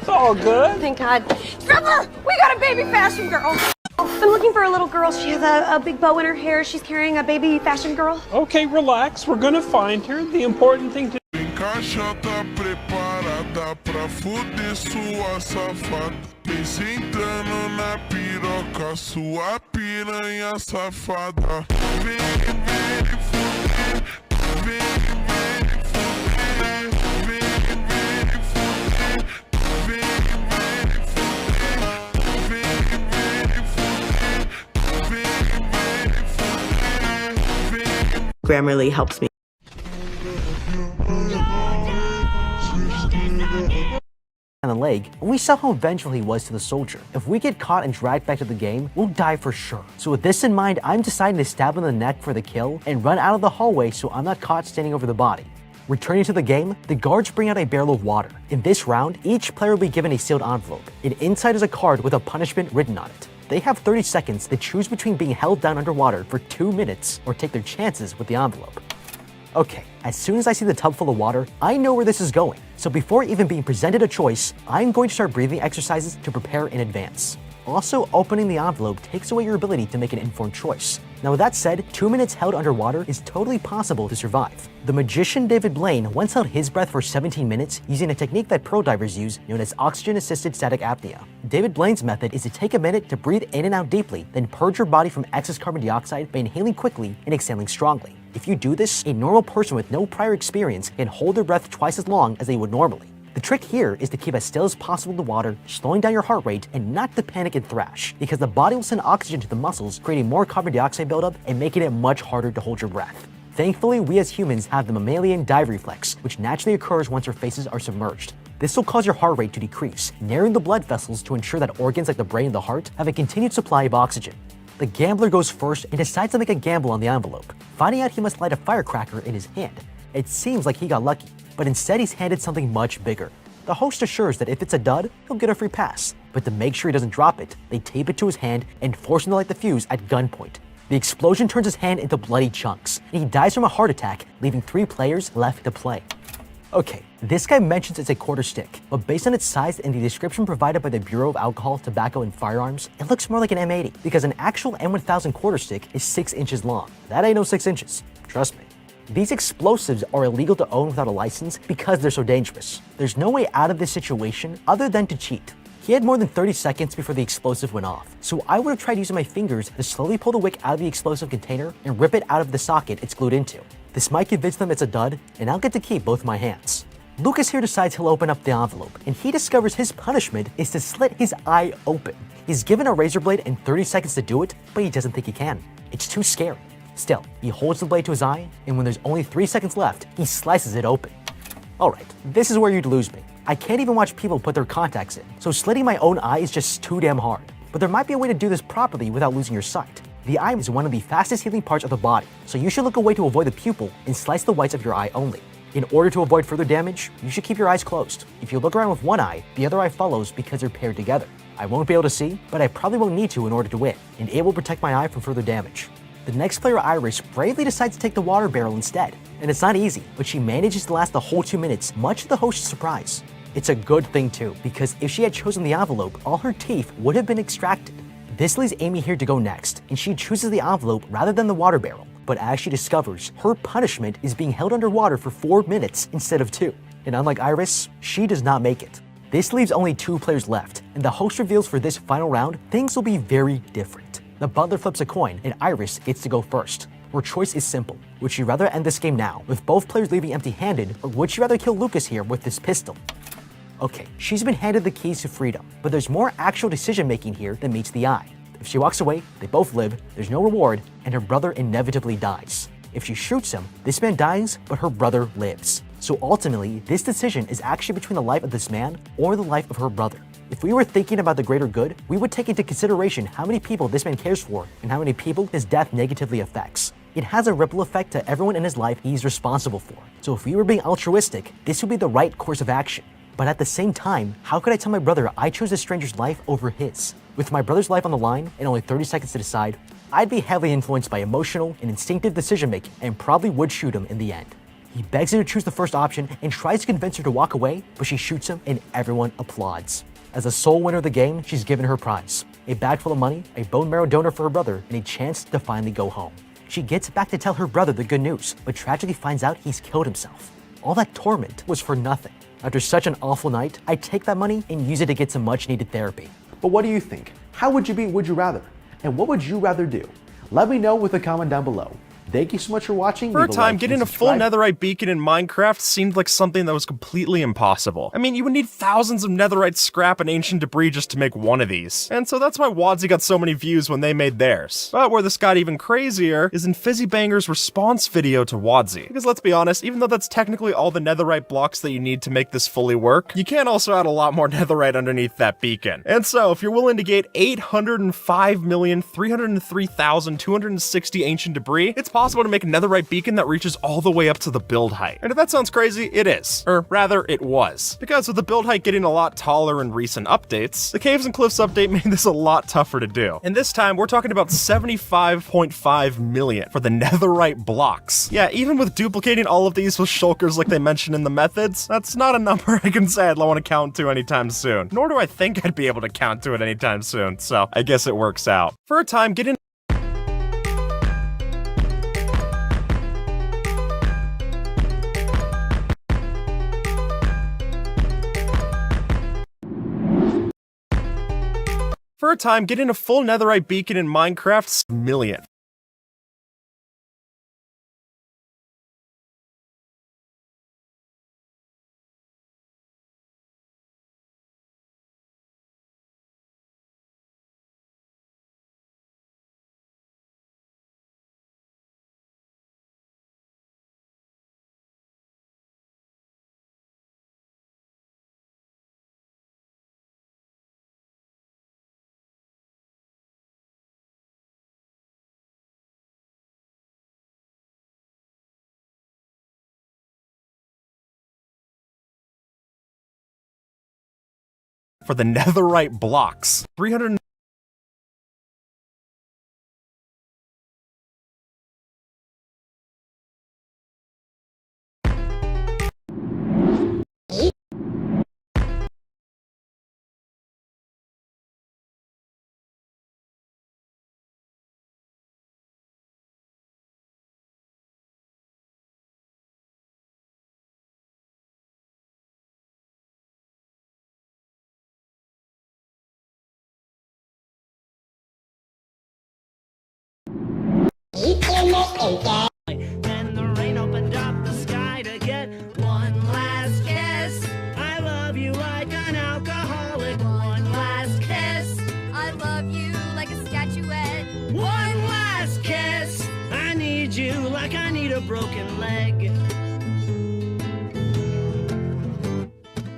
It's all good. Thank God. Trevor, we got a baby fashion girl. I'm looking for a little girl. She has a big bow in her hair. She's carrying a baby fashion girl. Okay, relax. We're gonna find her. The important thing to Caixa tá preparada pra fuder sua safada. Vem sentando na piroca, sua piranha safada. Vem, vem fuder, vem, vem fuder, vem, vem fuder, vem, vem fuder, vem, vem fuder. Grammarly helps me. On the leg, and we saw how vengeful he was to the soldier. If we get caught and dragged back to the game, we'll die for sure. So with this in mind, I'm deciding to stab him in the neck for the kill and run out of the hallway so I'm not caught standing over the body. Returning to the game, the guards bring out a barrel of water. In this round, each player will be given a sealed envelope, and inside is a card with a punishment written on it. They have 30 seconds to choose between being held down underwater for 2 minutes or take their chances with the envelope. Okay, as soon as I see the tub full of water, I know where this is going. So before even being presented a choice, I'm going to start breathing exercises to prepare in advance. Also, opening the envelope takes away your ability to make an informed choice. Now with that said, 2 minutes held underwater is totally possible to survive. The magician David Blaine once held his breath for 17 minutes using a technique that pearl divers use known as oxygen-assisted static apnea. David Blaine's method is to take a minute to breathe in and out deeply, then purge your body from excess carbon dioxide by inhaling quickly and exhaling strongly. If you do this, a normal person with no prior experience can hold their breath twice as long as they would normally. The trick here is to keep as still as possible in the water, slowing down your heart rate and not to panic and thrash, because the body will send oxygen to the muscles, creating more carbon dioxide buildup and making it much harder to hold your breath. Thankfully, we as humans have the mammalian dive reflex, which naturally occurs once our faces are submerged. This will cause your heart rate to decrease, narrowing the blood vessels to ensure that organs like the brain and the heart have a continued supply of oxygen. The gambler goes first and decides to make a gamble on the envelope, finding out he must light a firecracker in his hand. It seems like he got lucky, but instead he's handed something much bigger. The host assures that if it's a dud, he'll get a free pass, but to make sure he doesn't drop it, they tape it to his hand and force him to light the fuse at gunpoint. The explosion turns his hand into bloody chunks, and he dies from a heart attack, leaving 3 players left to play. Okay, this guy mentions it's a quarter stick, but based on its size and the description provided by the Bureau of Alcohol, Tobacco, and Firearms, it looks more like an M80, because an actual M1000 quarter stick is 6 inches long. That ain't no 6 inches, trust me. These explosives are illegal to own without a license because they're so dangerous. There's no way out of this situation other than to cheat. He had more than 30 seconds before the explosive went off, so I would have tried using my fingers to slowly pull the wick out of the explosive container and rip it out of the socket it's glued into. This might convince them it's a dud, and I'll get to keep both my hands. Lucas here decides he'll open up the envelope, and he discovers his punishment is to slit his eye open. He's given a razor blade and 30 seconds to do it, but he doesn't think he can. It's too scary. Still, he holds the blade to his eye, and when there's only 3 seconds left, he slices it open. Alright, this is where you'd lose me. I can't even watch people put their contacts in, so slitting my own eye is just too damn hard. But there might be a way to do this properly without losing your sight. The eye is one of the fastest healing parts of the body, so you should look away to avoid the pupil and slice the whites of your eye only. In order to avoid further damage, you should keep your eyes closed. If you look around with one eye, the other eye follows because they're paired together. I won't be able to see, but I probably won't need to in order to win, and it will protect my eye from further damage. The next player, Iris, bravely decides to take the water barrel instead, and it's not easy, but she manages to last the whole 2 minutes, much to the host's surprise. It's a good thing too, because if she had chosen the envelope, all her teeth would have been extracted. This leaves Amy here to go next, and she chooses the envelope rather than the water barrel. But as she discovers, her punishment is being held underwater for 4 minutes instead of 2. And unlike Iris, she does not make it. This leaves only 2 players left, and the host reveals for this final round, things will be very different. The butler flips a coin, and Iris gets to go first. Her choice is simple. Would she rather end this game now, with both players leaving empty-handed, or would she rather kill Lucas here with this pistol? Okay, she's been handed the keys to freedom, but there's more actual decision-making here than meets the eye. If she walks away, they both live, there's no reward, and her brother inevitably dies. If she shoots him, this man dies, but her brother lives. So ultimately, this decision is actually between the life of this man or the life of her brother. If we were thinking about the greater good, we would take into consideration how many people this man cares for and how many people his death negatively affects. It has a ripple effect to everyone in his life he's responsible for. So if we were being altruistic, this would be the right course of action. But at the same time, how could I tell my brother I chose a stranger's life over his? With my brother's life on the line and only 30 seconds to decide, I'd be heavily influenced by emotional and instinctive decision making and probably would shoot him in the end. He begs her to choose the first option and tries to convince her to walk away, but she shoots him and everyone applauds. As the sole winner of the game, she's given her prize: a bag full of money, a bone marrow donor for her brother, and a chance to finally go home. She gets back to tell her brother the good news, but tragically finds out he's killed himself. All that torment was for nothing. After such an awful night, I take that money and use it to get some much needed therapy. But what do you think? How would you beat Would You Rather? And what would you rather do? Let me know with a comment down below. Thank you so much for watching. For a Leave time, like getting and a full subscribe. netherite beacon in Minecraft seemed like something that was completely impossible. I mean, you would need thousands of netherite scrap and ancient debris just to make one of these. And so that's why Wadsy got so many views when they made theirs. But where this got even crazier is in Fizzybanger's response video to Wadsy. Because let's be honest, even though that's technically all the netherite blocks that you need to make this fully work, you can also add a lot more netherite underneath that beacon. And so, if you're willing to get 805,303,260 ancient debris, it's possible to make a netherite beacon that reaches all the way up to the build height. And if that sounds crazy, it is. Or rather, it was. Because with the build height getting a lot taller in recent updates, the Caves and Cliffs update made this a lot tougher to do. And this time, we're talking about 75.5 million for the netherite blocks. Yeah, even with duplicating all of these with shulkers like they mentioned in the methods, that's not a number I can say I'd want to count to anytime soon. Nor do I think I'd be able to count to it anytime soon, so I guess it works out. For a time, getting For a time, getting a full netherite beacon in Minecraft's million. For the netherite blocks. 300. Then the rain opened up the sky to get one last kiss. I love you like an alcoholic. One last kiss. I love you like a statuette. One last kiss. I need you like I need a broken leg.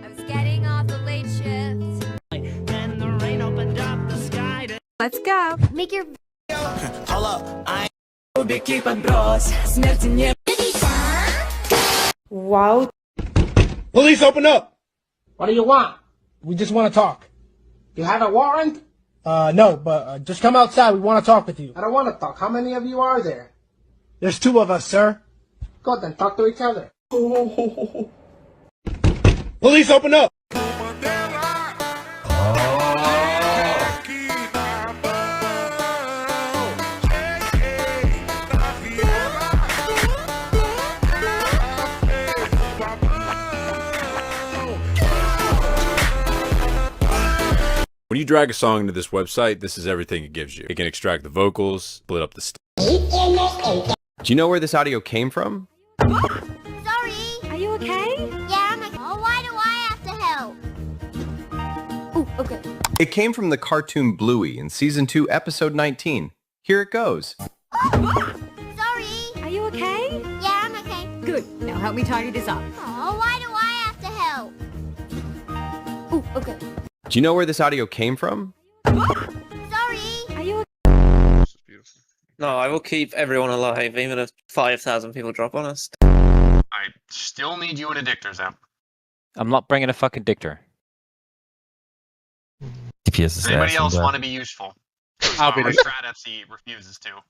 I was getting off the late shift. Then the rain opened up the sky to. Let's go. Make your. Hold up, I be подброс. Смерти не. Wow. Police, open up! What do you want? We just want to talk. You have a warrant? No, but just come outside. We want to talk with you. I don't want to talk. How many of you are there? There's 2 of us, sir. Good, then talk to each other. Police, open up! When you drag a song into this website, this is everything it gives you. It can extract the vocals, split up the Do you know where this audio came from? Sorry. Are you okay? Yeah, I'm okay. Oh, why do I have to help? Oh, okay. It came from the cartoon Bluey in Season 2, Episode 19. Here it goes. Sorry. Are you okay? Yeah, I'm okay. Good. Now help me tidy this up. Oh, why do I have to help? Oh, okay. Do you know where this audio came from? Sorry. Are you No, I will keep everyone alive, even if 5,000 people drop on us. I still need you in a dictor, Zap. I'm not bringing a fucking dictor. Does anybody else want to be useful? I'll be Our the- strat FC refuses to.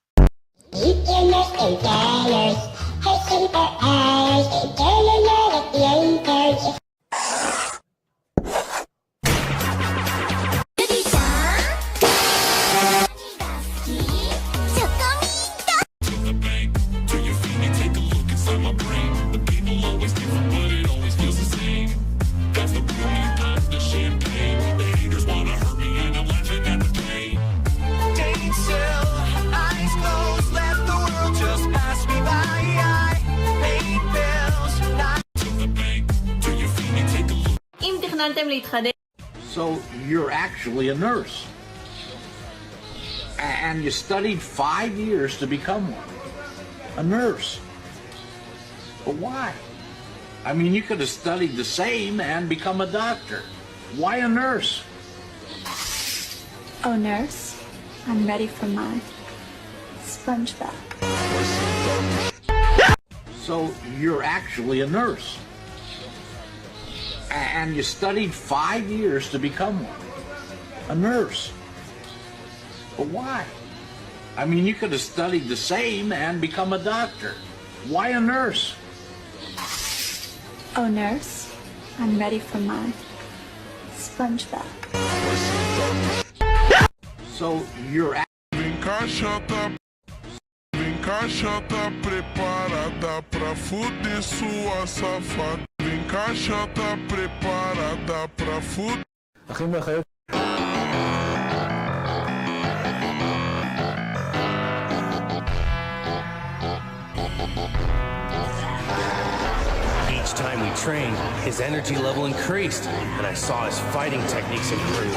So you're actually a nurse. And you studied 5 years to become one. A nurse. But why? I mean, you could have studied the same and become a doctor. Why a nurse? Oh, nurse, I'm ready for my sponge bath. So you're actually a nurse. And you studied 5 years to become one. A nurse. But why? I mean, you could have studied the same and become a doctor. Why a nurse? Oh, nurse, I'm ready for my sponge bath. So you're Vem cá, chata preparada pra fuder sua safada. Vem cá, chata preparada pra fuder. Each time we trained, his energy level increased, and I saw his fighting techniques improve.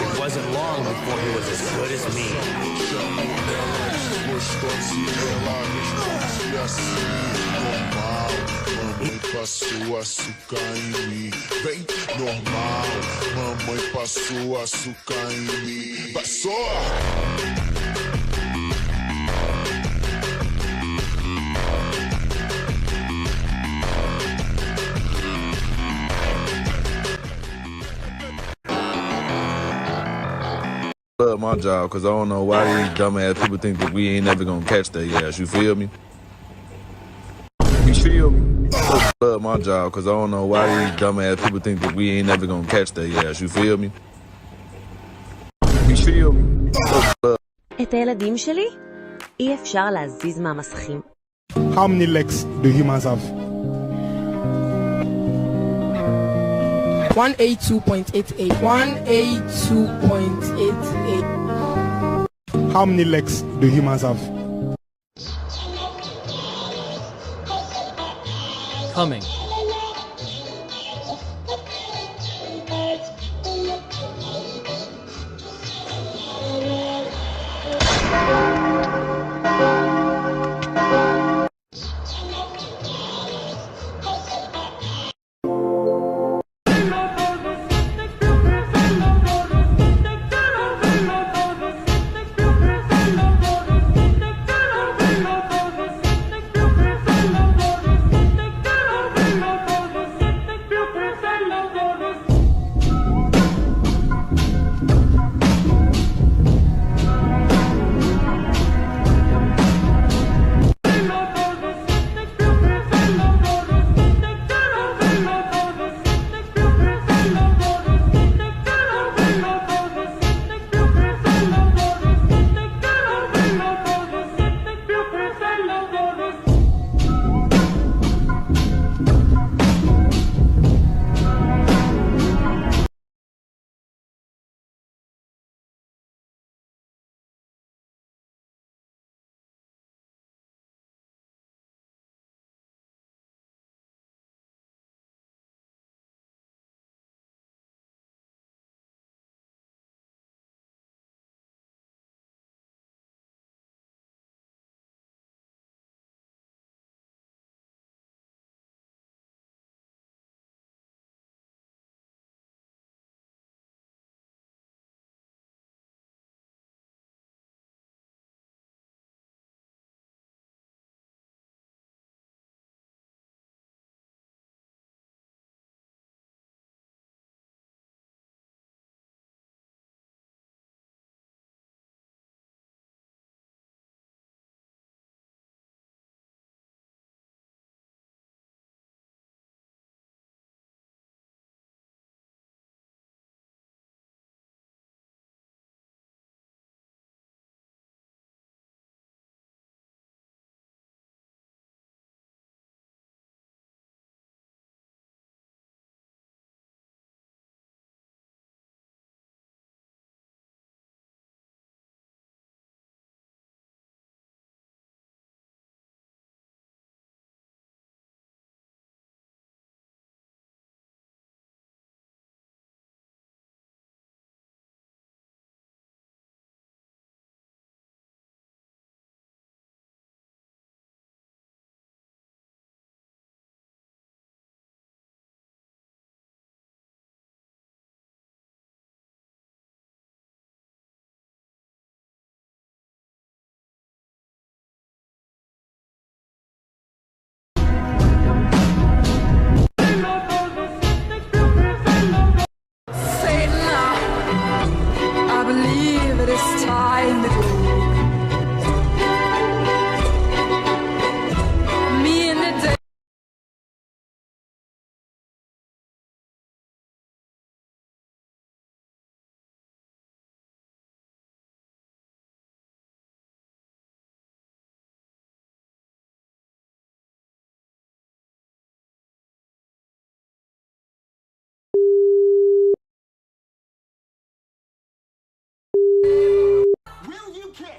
It wasn't long before he was as good as me. Mamãe passou açúcar em mim. Bem normal, mamãe passou açúcar em mim. Passou! Love my job because I don't know why these dumbass people think that we ain't never gonna catch their ass. You feel me? You feel me? Love my job because I don't know why these dumbass people think that we ain't never gonna catch their ass. You feel me? You feel me? את הילדים שלי אי אפשר להזיז מהמסכים. How many legs do humans have? 182.88. 182.88. How many legs do humans have? Coming.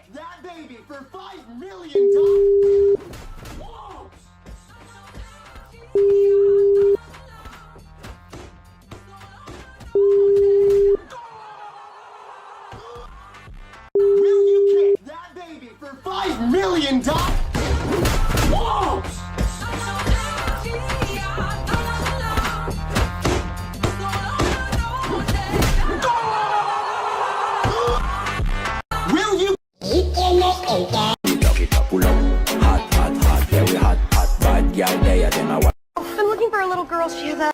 kick that baby for $5 million? Whoa! Will you kick that baby for $5 million? Whoa! Will you? I'm looking for a little girl. She has a.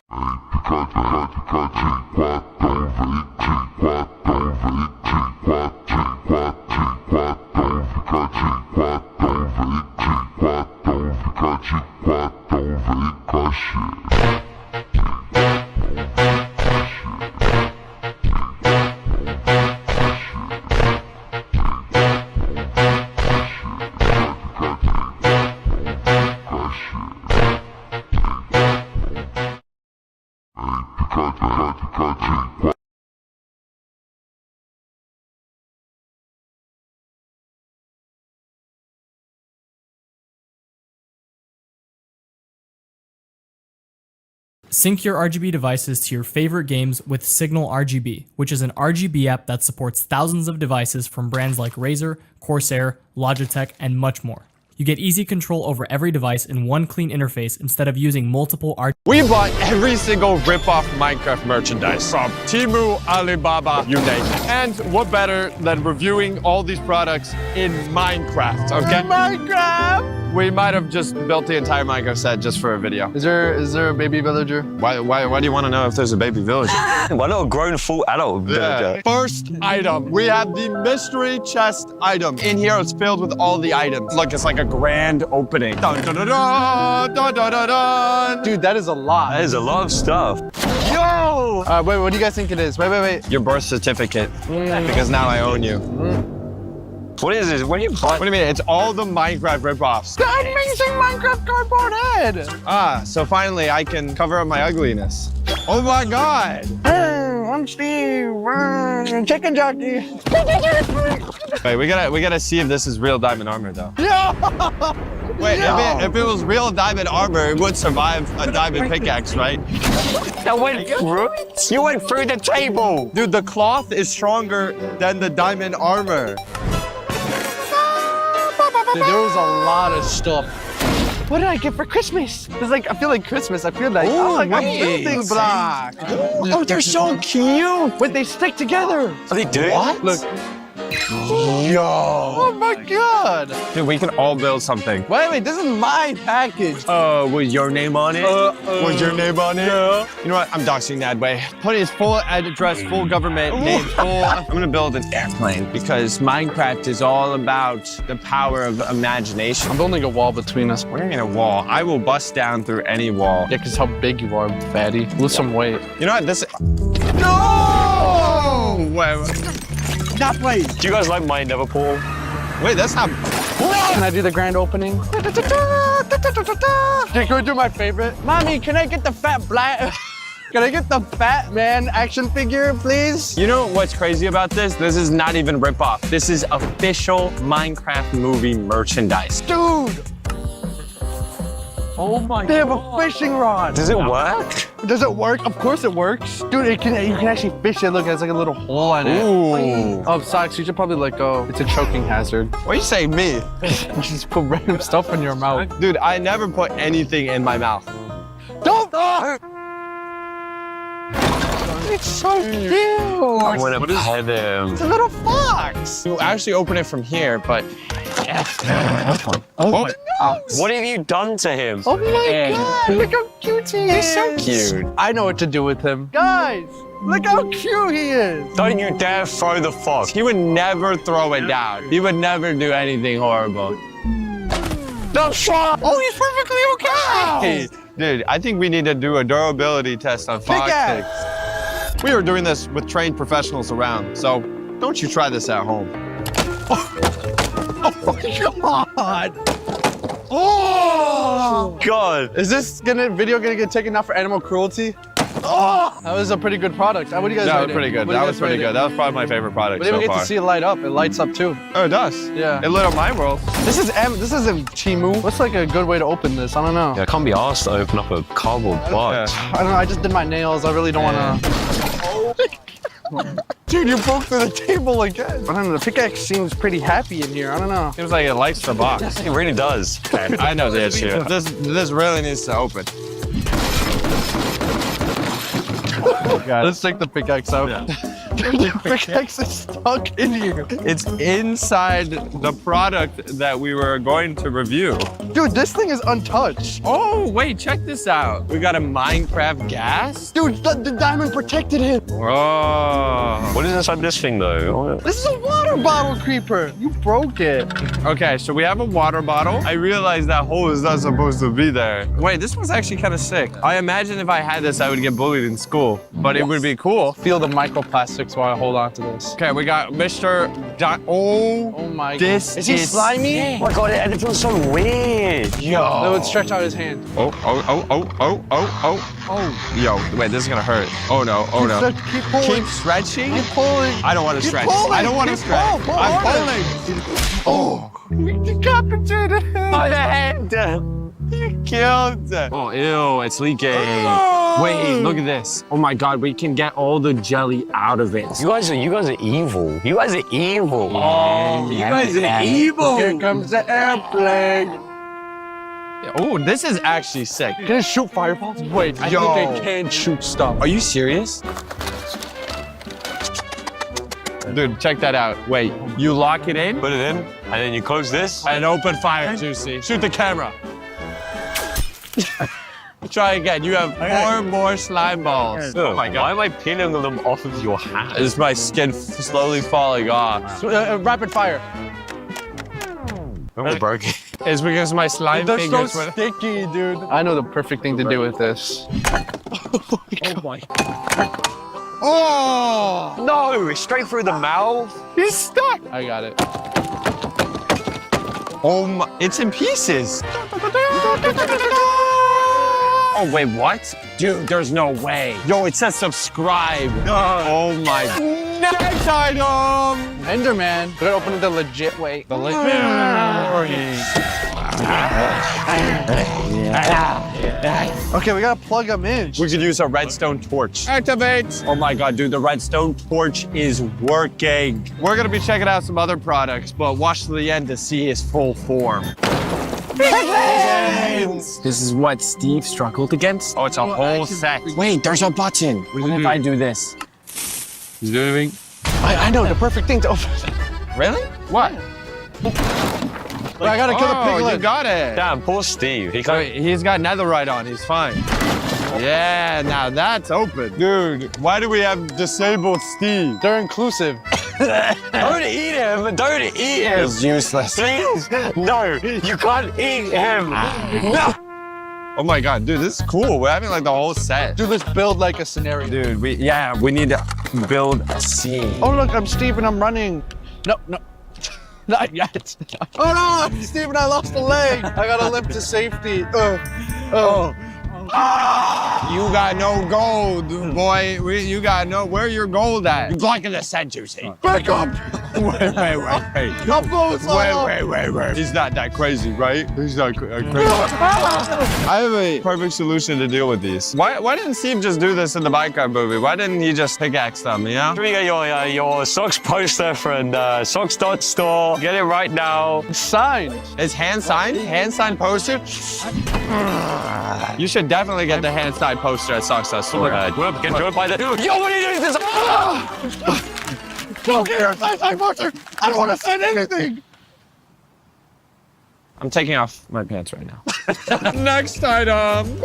Sync your RGB devices to your favorite games with Signal RGB, which is an RGB app that supports thousands of devices from brands like Razer, Corsair, Logitech, and much more. You get easy control over every device in one clean interface instead of using multiple RGB. We bought every single rip-off Minecraft merchandise from Temu, Alibaba, you name it. And what better than reviewing all these products in Minecraft, okay? Minecraft! We might have just built the entire Minecraft set just for a video. Is there a baby villager? Why do you want to know if there's a baby villager? Why not a grown full adult villager? Yeah. First item, we have the mystery chest item. In here, it's filled with all the items. Look, it's like a grand opening. Dun, dun, dun, dun, dun, dun, dun, dun. Dude, that is a lot. That is a lot of stuff. Yo! Wait, what do you guys think it is? Wait. Your birth certificate. Because now I own you. What is this? What do you mean? It's all the Minecraft ripoffs. The amazing Minecraft cardboard head! Ah, so finally I can cover up my ugliness. Oh my god! Hey, I'm Steve. Chicken jockey. Wait, we gotta see if this is real diamond armor though. Yeah! Wait, if it was real diamond armor, it would survive a diamond pickaxe, right? That went through? You went through the table! Dude, the cloth is stronger than the diamond armor. Dude, there was a lot of stuff. What did I get for Christmas? It's like, I feel like Christmas. I feel like, oh, like a building block. Oh, they're so cute. Wait, they stick together. Are they doing? What? Look. Yo. Oh my god. Dude, we can all build something. Wait, this is my package. Was your name on it? Was your name on it? Yeah. You know what? I'm doxing that way. Put his full address, full government name, full. I'm gonna build an airplane because Minecraft is all about the power of imagination. I'm building a wall between us. What do you mean a wall? I will bust down through any wall. Yeah, because how big you are, fatty. Lose some weight. You know what? This. No! Wait. That place. Do you guys like my Nether portal? Wait, that's not. Can I do the grand opening? Can we do my favorite? Mommy, can I get the fat black? Can I get the fat man action figure, please? You know what's crazy about this? This is not even rip-off. This is official Minecraft movie merchandise. Dude! Oh my god. They have a fishing rod. Does it work? Does it work? Of course it works. Dude, you can actually fish it. Look, it has like a little hole in it. Ooh. Oh, Socks, you should probably let go. It's a choking hazard. Why are you saying me? You just put random stuff in your mouth. Dude, I never put anything in my mouth. Don't! It's so cute. I want to pet him. It's a little fox. You actually open it from here, but... Oh. What have you done to him? Oh my god, look how cute he is. He's so cute. I know what to do with him. Guys, look how cute he is. Don't you dare throw the fox. He would never throw it down. He would never do anything horrible. The fox! Oh, he's perfectly okay. Dude, I think we need to do a durability test on fox sticks. We are doing this with trained professionals around, so don't you try this at home. Oh my god! Oh god! Is this video gonna get taken out for animal cruelty? Oh! That was a pretty good product. What do you guys That rate was pretty it? good. What do you That guys was pretty rate it? good. That was probably my favorite product We didn't so get far. to see it light up. It lights up too. Oh, it does? Yeah. It lit up my world. This isn't Temu. What's like a good way to open this? I don't know. Yeah, I can't be asked to open up a cardboard box. I don't know. I just did my nails. I really don't want to. Dude, you broke through the table again. I don't know. The pickaxe seems pretty happy in here. I don't know. Seems like it lights the box. It really does. I know the issue. This really needs to open. Let's take the pickaxe out. The pickaxe is stuck in here. It's inside the product that we were going to review. Dude, this thing is untouched. Oh, wait, check this out. We got a Minecraft gas? Dude, the diamond protected him. Oh. What is inside this thing, though? This is a water bottle creeper. You broke it. Okay, so we have a water bottle. I realized that hole is not supposed to be there. Wait, this one's actually kind of sick. I imagine if I had this, I would get bullied in school, but it would be cool. Feel the microplastics while I hold on to this. Okay, we got Mr. Oh my god. This is he slimy? Oh my god, it feels so weird. Yo. No, would stretch out his hand. Oh. Yo, wait, this is gonna hurt. Oh no, oh no. Keep pulling. Keep stretching? Keep pulling. I don't want to Keep stretch. pulling. I don't want to Keep stretch. pull I'm harder. pulling. Oh. We decapitated him. My hand. You killed it. Oh, ew, it's leaking. Wait, look at this. Oh my god, we can get all the jelly out of it. You guys are evil. You guys are evil. Oh, you guys are evil. Here comes the airplane. Oh, this is actually sick. Can it shoot fireballs? Wait, I think they can shoot stuff. Are you serious? Dude, check that out. Wait, you lock it in? Put it in, and then you close this. And open fire, Juicy. Shoot the camera. Try again. You have 4 more slime balls. Oh my god. Why am I peeling them off of your hand? It's my skin slowly falling off. Rapid fire. Oh, broke it. It's because my slime They're so fingers were... sticky, dude. I know the perfect thing to do with this. Oh my god. Oh! No, straight through the mouth. He's stuck. I got it. Oh my, it's in pieces. Oh, wait, what? Dude, there's no way. Yo, it says subscribe. Oh my. Next item. Enderman. We're gonna open it the legit way. The legit. Okay, we gotta plug them in. We could use a redstone torch. Activate. Oh my god, dude, the redstone torch is working. We're gonna be checking out some other products, but watch to the end to see his full form. This is what Steve struggled against? Oh, it's a whole set. Wait, there's a button. What if I do this? He's doing anything? I know the perfect thing to open. Really? What? I gotta kill the piglet. You got it. Damn, poor Steve. He can't... He's got netherite on. He's fine. Yeah, now that's open. Dude, why do we have disabled Steve? They're inclusive. Don't eat him. Don't eat him. It's useless. Please. No, you can't eat him. No. Oh my god, dude, this is cool. We're having like the whole set. Dude, let's build like a scenario. Dude, we need to build a scene. Oh look, I'm Steve and I'm running. No. Not yet. Oh no, Steve and I lost a leg. I gotta limp to safety. You got no gold, boy. You got no. Where your gold at? You're blocking the set, Juicy. Back up. Wait. I'm going slow. Wait. He's not that crazy, right? He's not crazy. I have a perfect solution to deal with these. Why didn't Steve just do this in the Minecraft movie? Why didn't he just pickaxe them, you know? Can we get your socks poster from socks.store? Get it right now. It's signed. It's hand signed? Hand signed poster? You should definitely get the hand signed poster at socks.store. We'll get to it by the... Yo, what are you doing? This... Don't care. I don't want to sign anything. I'm taking off my pants right now. Next item.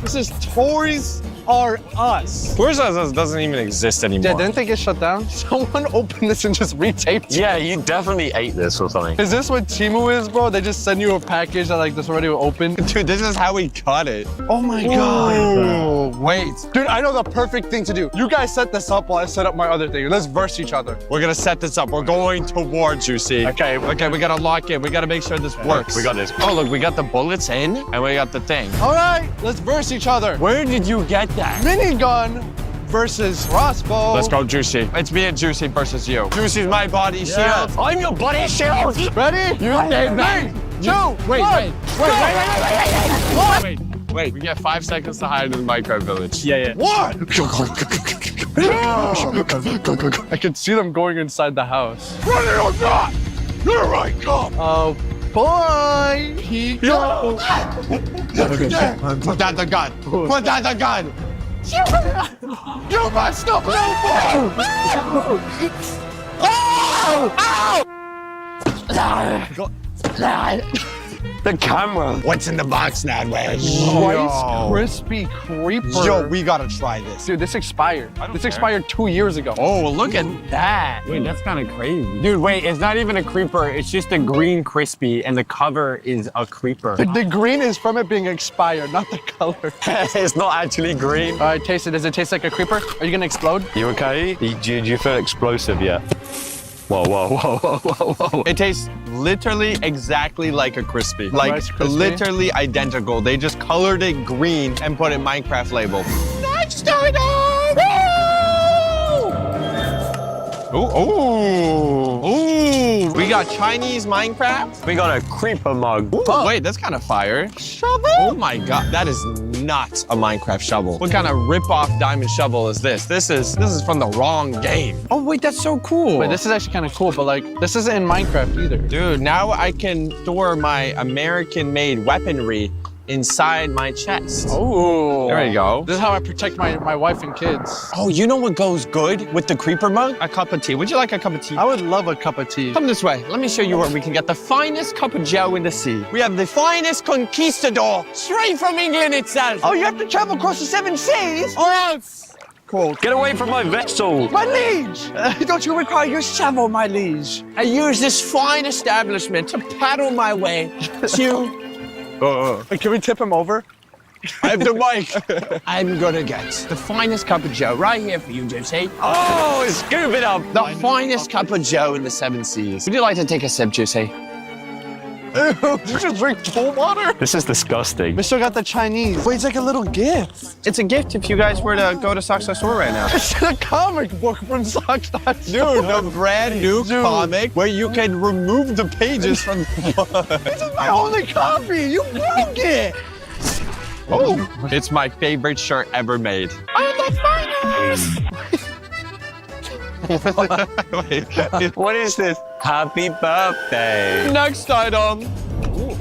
This is Toys R Us. Toys R Us doesn't even exist anymore. Yeah, didn't they get shut down? Someone opened this and just retaped it. Yeah, you definitely ate this or something. Is this what Temu is, bro? They just send you a package that like this already open? Dude, this is how we cut it. Oh my god. Oh, wait. Dude, I know the perfect thing to do. You guys set this up while I set up my other thing. Let's verse each other. We're gonna set this up. We're going towards you, see. Okay, we gotta lock in. We gotta make sure this works. We got this. Oh, look, we got the bullets in and we got the thing. All right, let's Let's verse each other. Where did you get that? Minigun versus crossbow. Let's go, Juicy. It's me and Juicy versus you. Juicy's my body shield. I'm your body shield. Ready? You named that. 2, Wait, 1. Wait. We get 5 seconds to hide in the Minecraft village. Yeah. 1. I can see them going inside the house. Ready or not, here I come. Oh boy, he goes. Put down the gun. Put down the gun. You must stop no The camera. What's in the box, Nadway? Rice Crispy Creeper. Yo, we gotta try this. Dude, this expired. This expired 2 years ago. Oh, look at that. Wait, that's kind of crazy. Dude, wait, it's not even a creeper. It's just a green crispy, and the cover is a creeper. The green is from it being expired, not the color. It's not actually green. All right, taste it. Does it taste like a creeper? Are you gonna explode? You okay? Do you feel explosive yet? Whoa. It tastes literally exactly like a crispy. Like Rice Krispie? literally identical. They just colored it green and put it Minecraft label. Next item! Ooh. We got Chinese Minecraft. We got a creeper mug. Ooh, wait, that's kind of fire. Shovel? Oh my God, that is not a Minecraft shovel. What kind of rip-off diamond shovel is this? This is from the wrong game. Oh wait, that's so cool. Wait, this is actually kind of cool, but like, this isn't in Minecraft either. Dude, now I can store my American-made weaponry inside my chest. Oh. There you go. This is how I protect my wife and kids. Oh, you know what goes good with the creeper mug? A cup of tea. Would you like a cup of tea? I would love a cup of tea. Come this way. Let me show you where we can get the finest cup of joe in the sea. We have the finest conquistador straight from England itself. Oh, you have to travel across the 7 seas? Or else. Cool. Get away from my vessel. My liege! Don't you require your shovel, my liege? I use this fine establishment to paddle my way to... Can we tip him over? I have the mic. I'm gonna get the finest cup of joe right here for you, Juicy. Oh, scoop it up. The finest cup of joe in the 7 seas. Would you like to take a sip, Juicy? Ew, did you just drink pool water? This is disgusting. We still got the Chinese. Wait, it's like a little gift. It's a gift if you guys were to go to Socks.store right now. It's a comic book from Socks.store. Dude, the brand new comic where you can remove the pages from the This is my only copy. You broke it. Oh, it's my favorite shirt ever made. I'm the finest. What is this? Happy birthday. Next item.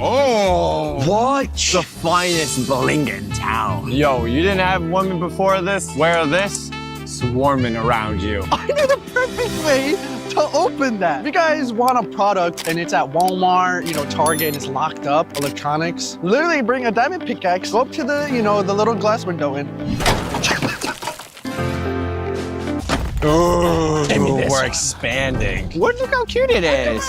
Oh. What? The finest bling in town. Yo, you didn't have women before this wear this? Swarming around you. I know the perfect way to open that. If you guys want a product and it's at Walmart, Target, and it's locked up, electronics, literally bring a diamond pickaxe, go up to the, the little glass window and... Ooh, we're expanding. Look how cute it is.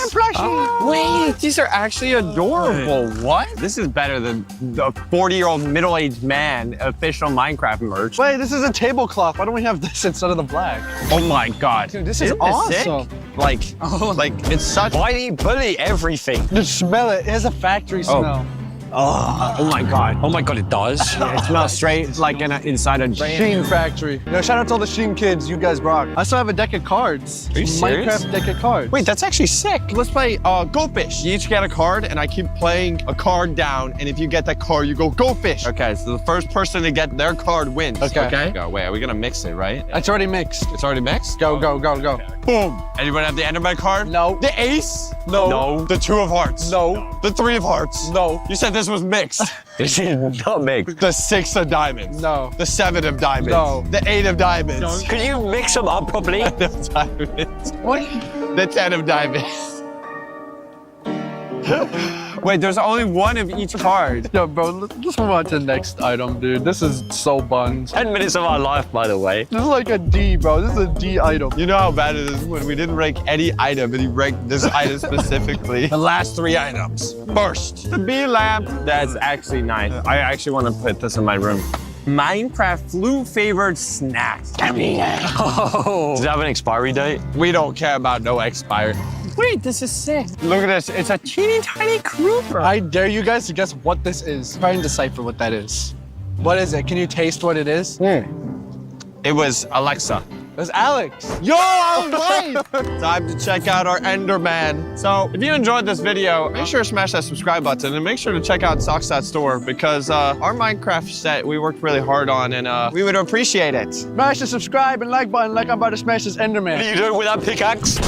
Wait, these are actually adorable. What? This is better than the 40-year-old middle-aged man official Minecraft merch. Wait, this is a tablecloth. Why don't we have this instead of the black? Oh my God. Dude, this is awesome. Like, it's such... Why do you bully everything? Just smell it. It has a factory smell. Oh my God. Oh my God, it does. It smells straight like inside a Sheen factory. Shout out to all the Sheen kids. You guys rock. I still have a deck of cards. Are you serious? Minecraft deck of cards. Wait, that's actually sick. Let's play Go Fish. You each get a card, and I keep playing a card down, and if you get that card, you go Fish. Okay, so the first person to get their card wins. Okay. Go. Wait, are we gonna mix it, right? It's already mixed. It's already mixed? Go. Boom. Anybody have the Enderman card? No. The Ace? No. The 2 of Hearts? No. The 3 of Hearts? No. You said this was mixed. This is not mixed. The 6 of Diamonds? No. The 7 of Diamonds? No. The 8 of Diamonds? No. Can you mix them up properly? The 10 of Diamonds? What? The 10 of Diamonds. Wait, there's only 1 of each card. Yo, bro, let's move on to the next item, dude. This is so buns. 10 minutes of our life, by the way. This is like a D, bro. This is a D item. You know how bad it is when we didn't rank any item and he ranked this item specifically. The last 3 items. First, the bee lamp. That's actually nice. I actually want to put this in my room. Minecraft flu favored snack. Oh. Does it have an expiry date? We don't care about no expiry. Wait, this is sick. Look at this. It's a teeny tiny creeper. I dare you guys to guess what this is. Try and decipher what that is. What is it? Can you taste what it is? It was Alexa. It was Alex. Yo, I was right! Time to check out our Enderman. So, if you enjoyed this video, make sure to smash that subscribe button and make sure to check out Sockstat Store because our Minecraft set we worked really hard on and we would appreciate it. Smash the subscribe and like button like I'm about to smash this Enderman. What are you doing with that pickaxe?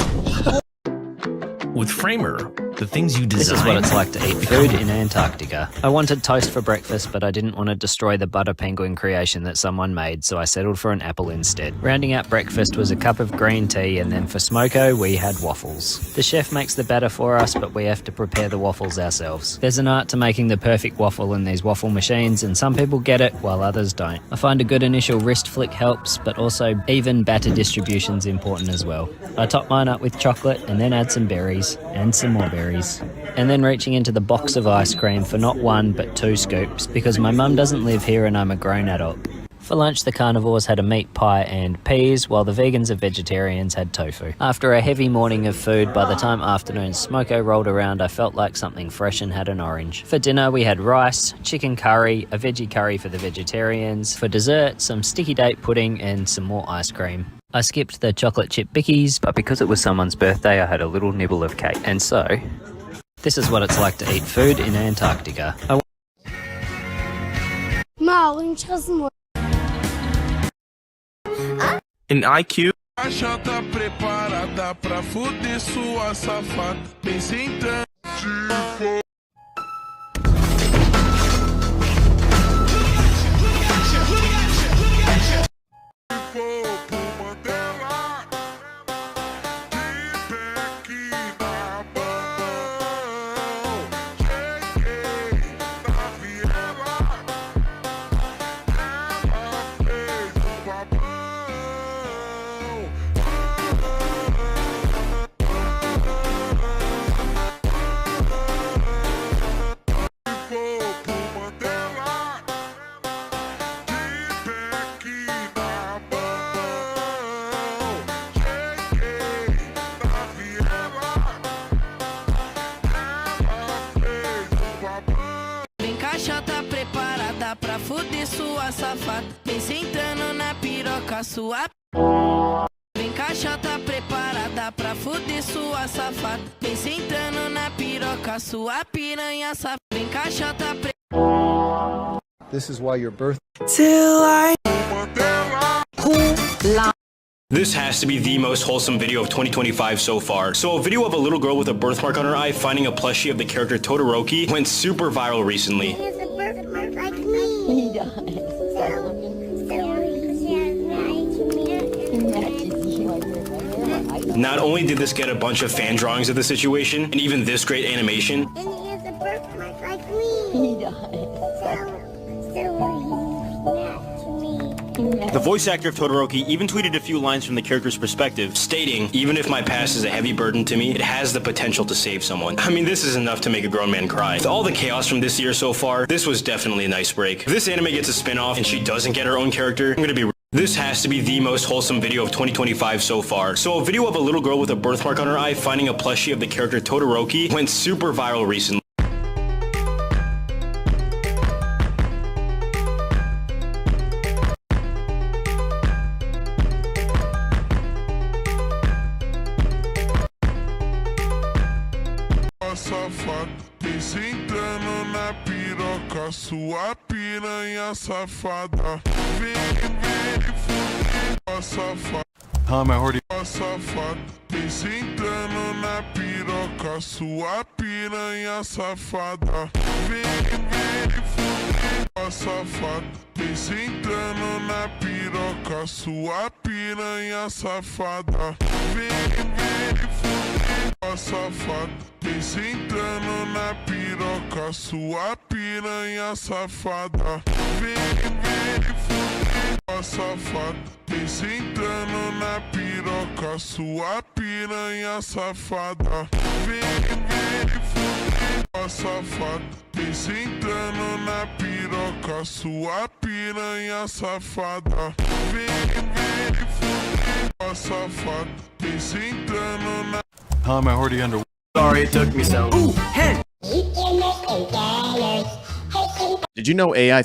With Framer, the things you design. This is what it's like to eat food in Antarctica. I wanted toast for breakfast, but I didn't want to destroy the butter penguin creation that someone made, so I settled for an apple instead. Rounding out breakfast was a cup of green tea, and then for smoko, we had waffles. The chef makes the batter for us, but we have to prepare the waffles ourselves. There's an art to making the perfect waffle in these waffle machines, and some people get it, while others don't. I find a good initial wrist flick helps, but also even batter distribution's important as well. I top mine up with chocolate, and then add some berries, and some more berries. And then reaching into the box of ice cream for not 1 but 2 scoops because my mum doesn't live here and I'm a grown adult. For lunch, the carnivores had a meat pie and peas, while the vegans and vegetarians had tofu. After a heavy morning of food, by the time afternoon smoko rolled around, I felt like something fresh and had an orange. For dinner, we had rice, chicken curry, a veggie curry for the vegetarians. For dessert, some sticky date pudding and some more ice cream. I skipped the chocolate chip bickies, but because it was someone's birthday, I had a little nibble of cake. And so, this is what it's like to eat food in Antarctica. In IQ. A janta preparada pra fuder sua safada. Bem sentando. Tá preparada pra fuder sua safada. Vem sentando na piroca sua. Vem caixa tá preparada pra fuder sua safada. Vem sentando na piroca sua piranha safada. Vem caixa tá preparada. This is why your birth. Till I. This has to be the most wholesome video of 2025 so far. So a video of a little girl with a birthmark on her eye finding a plushie of the character Todoroki went super viral recently. He has a birthmark like me. He does. Not only did this get a bunch of fan drawings of the situation, and even this great animation, And he has a birthmark like me. He does. the voice actor of Todoroki even tweeted a few lines from the character's perspective, stating, "Even if my past is a heavy burden to me, it has the potential to save someone." I mean, this is enough to make a grown man cry. With all the chaos from this year so far, this was definitely a nice break. If this anime gets a spin-off and she doesn't get her own character, I'm gonna be... This has to be the most wholesome video of 2025 so far. So a video of a little girl with a birthmark on her eye finding a plushie of the character Todoroki went super viral recently. Safada, vem sentando na piroca, sua piranha safada. Vem fuder, safada. How my hordy. Safada, vem sentando na piroca, sua piranha safada. Vem fuder, safada. Vem sentando na piroca, sua piranha safada. Vem fuder, safada. Vem sentando na piroca, sua piranha safada. Vem fuder, safada. Vem sentando na piroca, sua piranha safada. Vem fuder, safada. Vem sentando na piroca, sua piranha safada. Vem fuder, safada. Vem sentando na... How my hordy under. Sorry it took me so. Ooh, hen! Did you know AI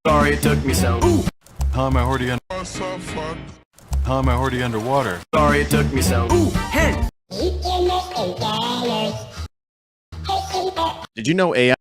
Sorry it took me so. How am I already underwater? Sorry it took me so. Hey! Did you know AI?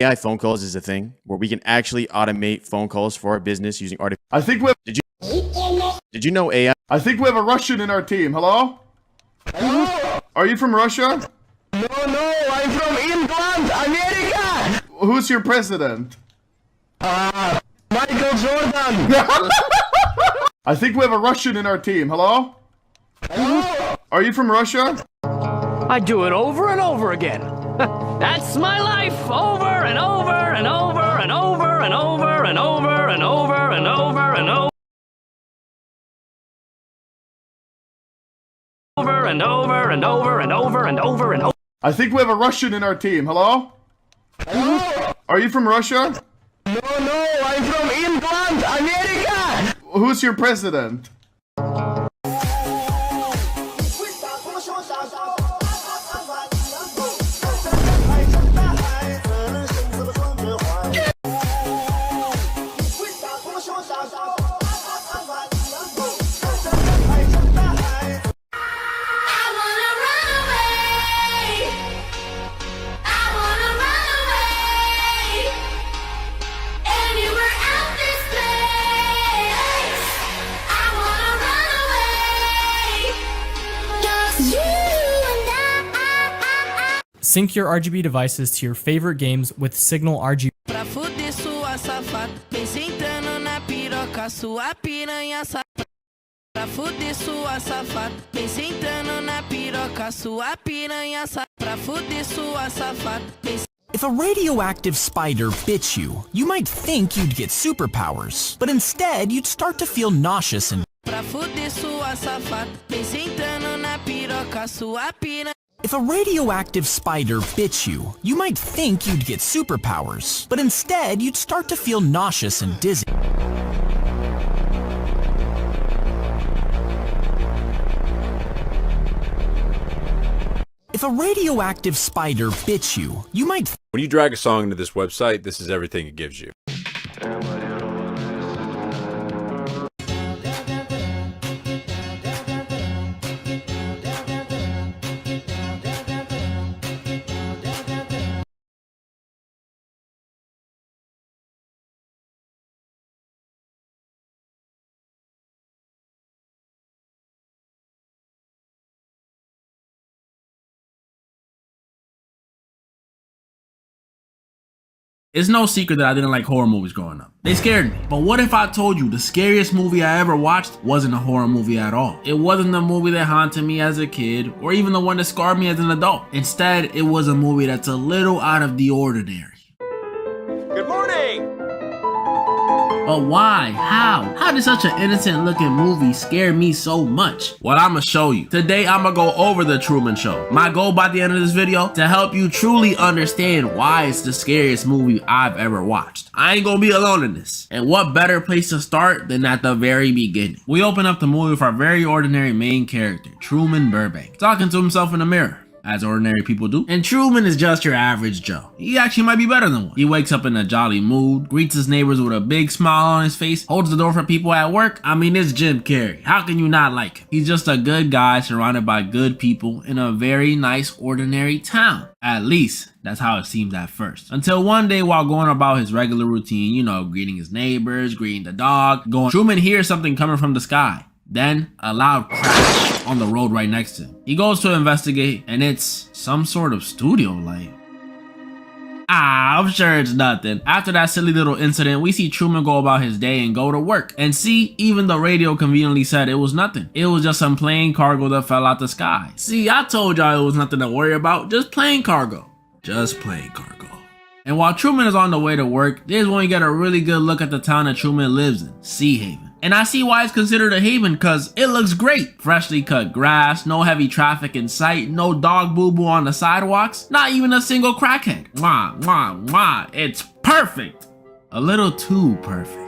AI phone calls is a thing where we can actually automate phone calls for our business using artificial. I think we have. Did you know AI? I think we have a Russian in our team. Hello? Hello? Are you from Russia? No, I'm from England, America. Who's your president? Michael Jordan. I think we have a Russian in our team. Hello? Hello? Are you from Russia? I do it over and over again. That's my life, over and over and over and over and over and over and over and over and over. Over and over and over and over and over and over. I think we have a Russian in our team. Hello? Hello? Are you from Russia? No, I'm from England, America. Who's your president? Sync your RGB devices to your favorite games with Signal RGB. Pra fuder sua safada, vem sentando na piroca, sua piranha safada. Pra fuder sua safada, vem sentando na piroca, sua piranha safada. Pra fuder sua safada, vem. If a radioactive spider bit you, you might think you'd get superpowers, but instead you'd start to feel nauseous and. Pra fuder sua safada, vem sentando na piroca, sua piranha. If a radioactive spider bit you, you might think you'd get superpowers, but instead you'd start to feel nauseous and dizzy. If a radioactive spider bit you, you might. When you drag a song into this website, this is everything it gives you. It's no secret that I didn't like horror movies growing up. They scared me. But what if I told you the scariest movie I ever watched wasn't a horror movie at all? It wasn't the movie that haunted me as a kid or even the one that scarred me as an adult. Instead, it was a movie that's a little out of the ordinary. Good morning. But why? How did such an innocent looking movie scare me so much? Well, I'ma show you. Today, I'ma go over The Truman Show. My goal by the end of this video, to help you truly understand why it's the scariest movie I've ever watched. I ain't gonna be alone in this. And what better place to start than at the very beginning? We open up the movie with our very ordinary main character, Truman Burbank, talking to himself in the mirror, as ordinary people do. And Truman is just your average Joe. He actually might be better than one. He wakes up in a jolly mood, greets his neighbors with a big smile on his face, holds the door for people at work. I mean, it's Jim Carrey. How can you not like him? He's just a good guy surrounded by good people in a very nice ordinary town. At least, that's how it seems at first. Until one day while going about his regular routine, you know, greeting his neighbors, greeting the dog, Truman hears something coming from the sky. Then, a loud crash on the road right next to him. He goes to investigate, and it's some sort of studio light. Ow! I'm sure it's nothing. After that silly little incident, we see Truman go about his day and go to work. And see, even the radio conveniently said it was nothing. It was just some plain cargo that fell out the sky. See, I told y'all it was nothing to worry about. Just plain cargo. Just plain cargo. And while Truman is on the way to work, this is when we get a really good look at the town that Truman lives in, Sea Haven. And I see why it's considered a haven, cause it looks great. Freshly cut grass, no heavy traffic in sight, no dog boo-boo on the sidewalks, not even a single crackhead. Mwah, mwah, mwah, it's perfect. A little too perfect.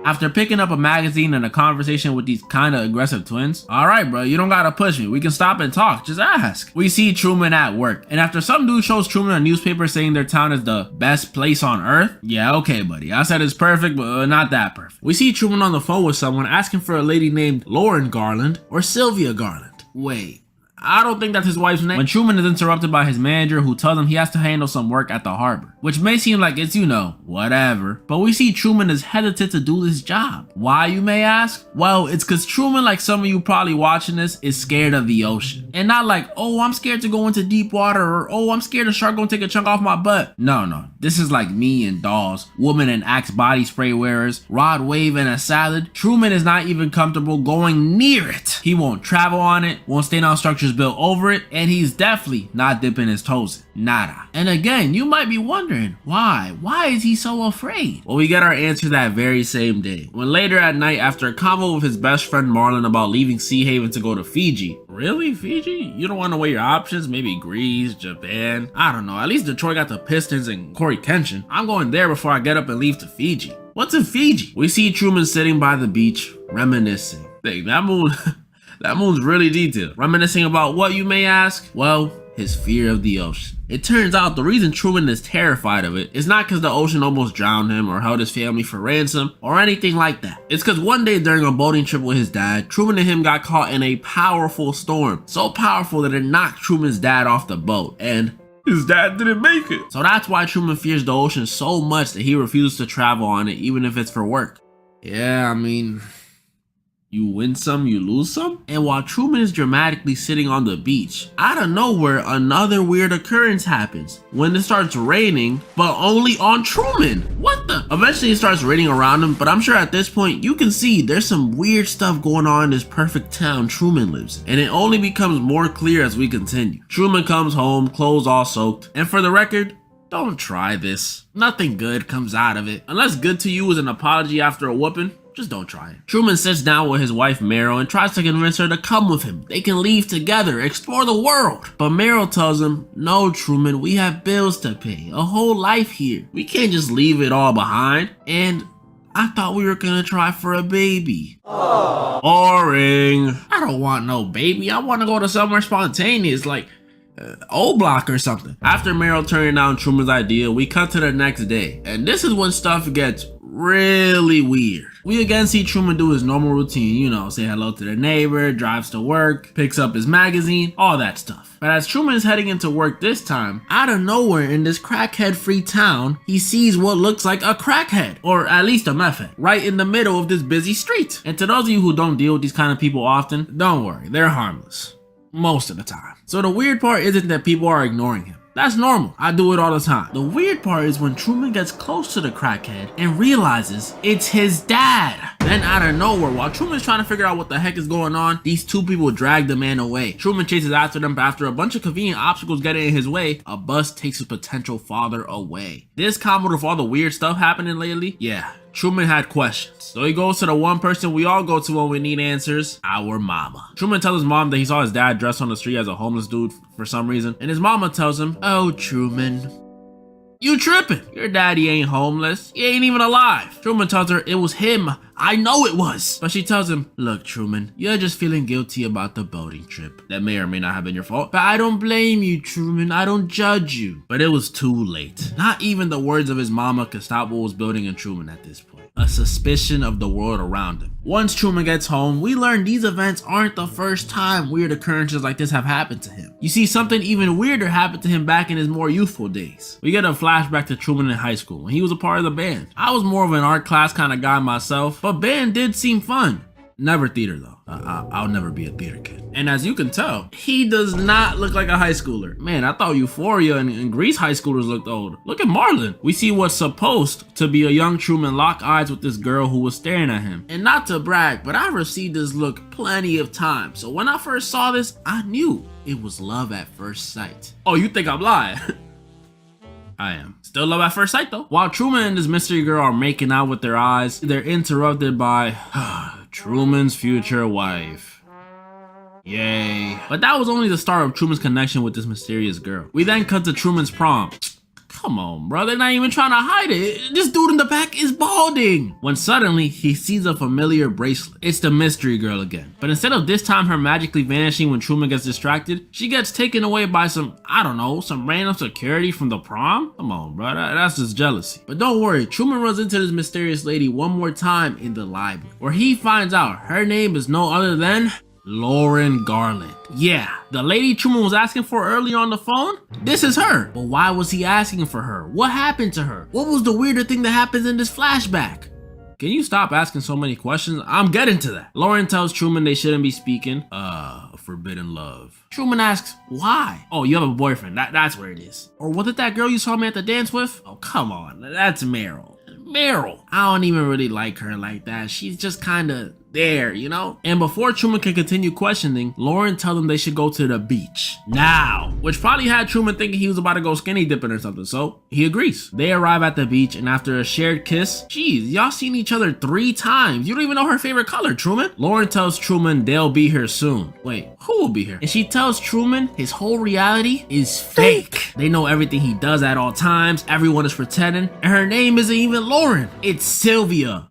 After picking up a magazine and a conversation with these kinda aggressive twins, alright bro, you don't gotta push me, we can stop and talk, just ask. We see Truman at work, and after some dude shows Truman a newspaper saying their town is the best place on earth, yeah okay buddy, I said it's perfect, but not that perfect. We see Truman on the phone with someone asking for a lady named Lauren Garland or Sylvia Garland. Wait. I don't think that's his wife's name. When Truman is interrupted by his manager who tells him he has to handle some work at the harbor, which may seem like it's, you know, whatever, but we see Truman is hesitant to do this job. Why, you may ask? Well, it's cause Truman, like some of you probably watching this, is scared of the ocean. And not like, oh, I'm scared to go into deep water, or oh, I'm scared a shark gonna take a chunk off my butt. No, this is like me and dolls, woman and Axe body spray wearers, Rod Wave and a salad. Truman is not even comfortable going near it. He won't travel on it, won't stay on structures built over it, and he's definitely not dipping his toes in. Nada. And again, you might be wondering, why? Why is he so afraid? Well, we get our answer that very same day, when later at night, after a convo with his best friend Marlon about leaving Sea Haven to go to Fiji. Really? Fiji? You don't want to weigh your options? Maybe Greece, Japan? I don't know. At least Detroit got the Pistons and Corey Kenshin. I'm going there before I get up and leave to Fiji. What's in Fiji? We see Truman sitting by the beach, reminiscing. Dang, that moon... That moon's really detailed. Reminiscing about what, you may ask? Well, his fear of the ocean. It turns out the reason Truman is terrified of it is not because the ocean almost drowned him or held his family for ransom or anything like that. It's because one day during a boating trip with his dad, Truman and him got caught in a powerful storm. So powerful that it knocked Truman's dad off the boat, and his dad didn't make it. So that's why Truman fears the ocean so much that he refuses to travel on it, even if it's for work. Yeah, I mean... you win some, you lose some? And while Truman is dramatically sitting on the beach, out of nowhere, another weird occurrence happens. When it starts raining, but only on Truman. What the? Eventually it starts raining around him, but I'm sure at this point, you can see there's some weird stuff going on in this perfect town Truman lives in. And it only becomes more clear as we continue. Truman comes home, clothes all soaked. And for the record, don't try this. Nothing good comes out of it. Unless good to you is an apology after a whooping, just don't try it. Truman sits down with his wife Meryl and tries to convince her to come with him. They can leave together, explore the world. But Meryl tells him, no Truman, we have bills to pay, a whole life here. We can't just leave it all behind. And I thought we were gonna try for a baby. Boring. I don't want no baby. I want to go to somewhere spontaneous, like O Block or something. After Meryl turning down Truman's idea, we cut to the next day. And this is when stuff gets really weird. We again see Truman do his normal routine, you know, say hello to the neighbor, drives to work, picks up his magazine, all that stuff. But as Truman is heading into work this time, out of nowhere in this crackhead-free town, he sees what looks like a crackhead, or at least a meth head, right in the middle of this busy street. And to those of you who don't deal with these kind of people often, don't worry, they're harmless. Most of the time. So the weird part isn't that people are ignoring him. That's normal. I do it all the time. The weird part is when Truman gets close to the crackhead and realizes it's his dad. Then out of nowhere, while Truman's trying to figure out what the heck is going on, these two people drag the man away. Truman chases after them, but after a bunch of convenient obstacles get in his way, a bus takes his potential father away. This combo with all the weird stuff happening lately, yeah, Truman had questions. So he goes to the one person we all go to when we need answers, our mama. Truman tells his mom that he saw his dad dressed on the street as a homeless dude for some reason, and his mama tells him, oh Truman, you tripping. Your daddy ain't homeless. He ain't even alive. Truman tells her it was him. I know it was. But she tells him, look Truman, you're just feeling guilty about the boating trip. That may or may not have been your fault. But I don't blame you, Truman. I don't judge you. But it was too late. Not even the words of his mama could stop what was building in Truman at this point. A suspicion of the world around him. Once Truman gets home, we learn these events aren't the first time weird occurrences like this have happened to him. You see, something even weirder happened to him back in his more youthful days. We get a flashback to Truman in high school when he was a part of the band. I was more of an art class kind of guy myself, but band did seem fun. Never theater though. I'll never be a theater kid. And as you can tell, he does not look like a high schooler. Man, I thought Euphoria and Grease high schoolers looked old. Look at Marlon. We see what's supposed to be a young Truman lock eyes with this girl who was staring at him. And not to brag, but I've received this look plenty of times. So when I first saw this, I knew it was love at first sight. Oh, you think I'm lying? I am. Still love at first sight though. While Truman and this mystery girl are making out with their eyes, they're interrupted by Truman's future wife. Yay. But that was only the start of Truman's connection with this mysterious girl. We then cut to Truman's prom. Come on, bro. They're not even trying to hide it. This dude in the back is balding. When suddenly, he sees a familiar bracelet. It's the mystery girl again. But instead of this time her magically vanishing when Truman gets distracted, she gets taken away by some, I don't know, some random security from the prom? Come on, bro. That's just jealousy. But don't worry. Truman runs into this mysterious lady one more time in the library, where he finds out her name is no other than Lauren Garland. Yeah, the lady Truman was asking for earlier on the phone, this is her. But why was he asking for her? What happened to her? What was the weirder thing that happens in this flashback? Can you stop asking so many questions? I'm getting to that. Lauren tells Truman they shouldn't be speaking. Forbidden love. Truman asks, why? Oh, you have a boyfriend. That's where it is. Or was it that girl you saw me at the dance with? Oh, come on. That's Meryl. Meryl. I don't even really like her like that. She's just kind of there, you know? And before Truman can continue questioning, Lauren tells them they should go to the beach now, which probably had Truman thinking he was about to go skinny dipping or something, so he agrees. They arrive at the beach, and after a shared kiss, geez, y'all seen each other 3 times. You don't even know her favorite color, Truman. Lauren tells Truman they'll be here soon. Wait, who will be here? And she tells Truman his whole reality is fake. They know everything he does at all times, everyone is pretending, and her name isn't even Lauren, it's Sylvia.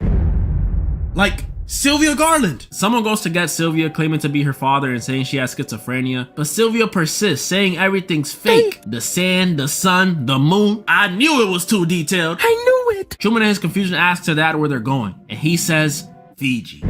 Like, Sylvia Garland. Someone goes to get Sylvia, claiming to be her father and saying she has schizophrenia, but Sylvia persists, saying everything's fake. The sand, the sun, the moon. I knew it was too detailed. I knew it. Truman in his confusion asks her dad where they're going, and he says Fiji.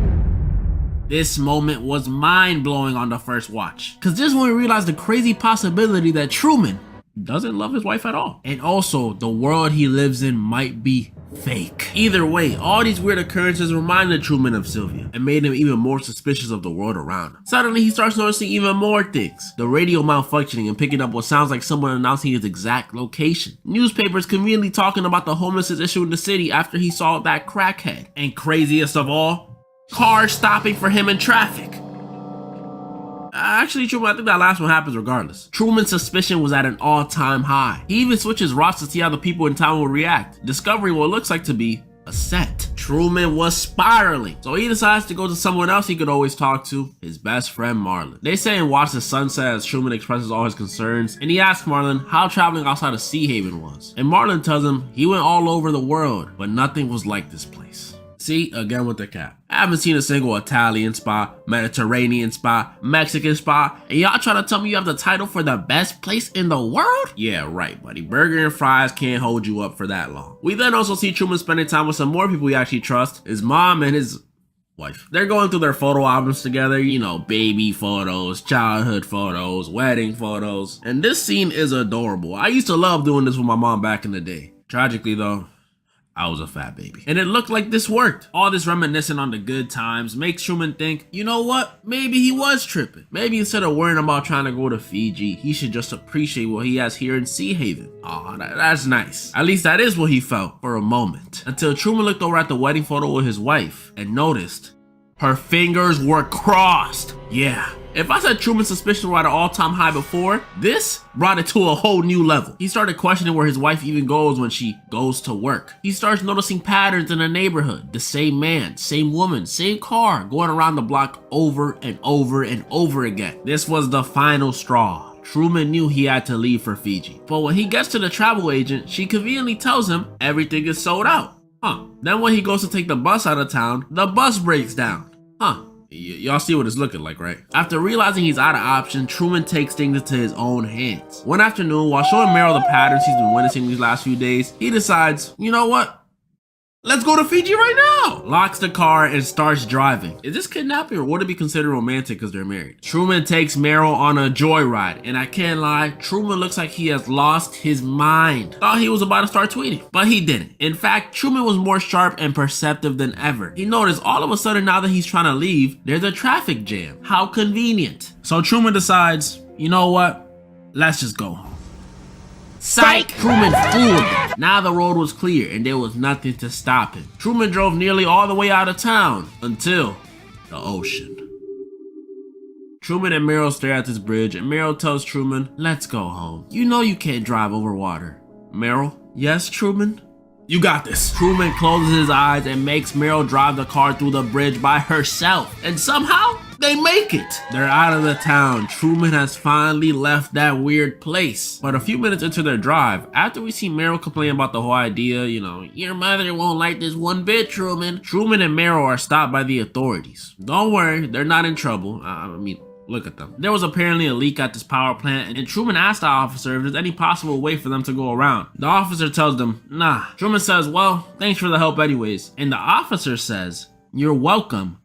This moment was mind-blowing on the first watch, because this is when we realized the crazy possibility that Truman doesn't love his wife at all. And also, the world he lives in might be fake. Either way, all these weird occurrences reminded Truman of Sylvia and made him even more suspicious of the world around him. Suddenly, he starts noticing even more things. The radio malfunctioning and picking up what sounds like someone announcing his exact location. Newspapers conveniently talking about the homelessness issue in the city after he saw that crackhead. And craziest of all, cars stopping for him in traffic. Actually, Truman, I think that last one happens regardless. Truman's suspicion was at an all-time high. He even switches routes to see how the people in town will react, discovering what looks like to be a set. Truman was spiraling, so he decides to go to someone else he could always talk to, his best friend Marlon. They say and watch the sunset as Truman expresses all his concerns, and he asks Marlon how traveling outside of Sea Haven was. And Marlon tells him he went all over the world, but nothing was like this place. See, again with the cap. I haven't seen a single Italian spa, Mediterranean spa, Mexican spa, and y'all trying to tell me you have the title for the best place in the world? Yeah, right, buddy. Burger and fries can't hold you up for that long. We then also see Truman spending time with some more people he actually trusts, his mom and his wife. They're going through their photo albums together, you know, baby photos, childhood photos, wedding photos. And this scene is adorable. I used to love doing this with my mom back in the day. Tragically though, I was a fat baby. And it looked like this worked. All this reminiscing on the good times makes Truman think, you know what? Maybe he was tripping. Maybe instead of worrying about trying to go to Fiji, he should just appreciate what he has here in Sea Haven. Aw, that's nice. At least that is what he felt for a moment. Until Truman looked over at the wedding photo with his wife and noticed her fingers were crossed. Yeah. If I said Truman's suspicions were at an all-time high before, this brought it to a whole new level. He started questioning where his wife even goes when she goes to work. He starts noticing patterns in the neighborhood. The same man, same woman, same car going around the block over and over and over again. This was the final straw. Truman knew he had to leave for Fiji. But when he gets to the travel agent, she conveniently tells him everything is sold out. Then when he goes to take the bus out of town, the bus breaks down. Y'all see what it's looking like, right? After realizing he's out of option, Truman takes things into his own hands. One afternoon, while showing Meryl the patterns he's been witnessing these last few days, he decides, you know what? Let's go to Fiji right now. Locks the car and starts driving. Is this kidnapping or would it be considered romantic because they're married? Truman takes Meryl on a joyride, and I can't lie, Truman looks like he has lost his mind. Thought he was about to start tweeting, but he didn't. In fact, Truman was more sharp and perceptive than ever. He noticed all of a sudden now that he's trying to leave, there's a traffic jam. How convenient. So Truman decides, you know what? Let's just go home. Psych! Truman fooled. Now the road was clear and there was nothing to stop him. Truman drove nearly all the way out of town until the ocean. Truman and Meryl stare at this bridge and Meryl tells Truman, let's go home. You know you can't drive over water. Meryl, yes, Truman? You got this. Truman closes his eyes and makes Meryl drive the car through the bridge by herself. And somehow, they make it. They're out of the town. Truman has finally left that weird place. But a few minutes into their drive, after we see Meryl complain about the whole idea, you know, your mother won't like this one bit, Truman. Truman and Meryl are stopped by the authorities. Don't worry, they're not in trouble. Look at them. There was apparently a leak at this power plant, and Truman asked the officer if there's any possible way for them to go around. The officer tells them, nah. Truman says, well, thanks for the help anyways. And the officer says, you're welcome.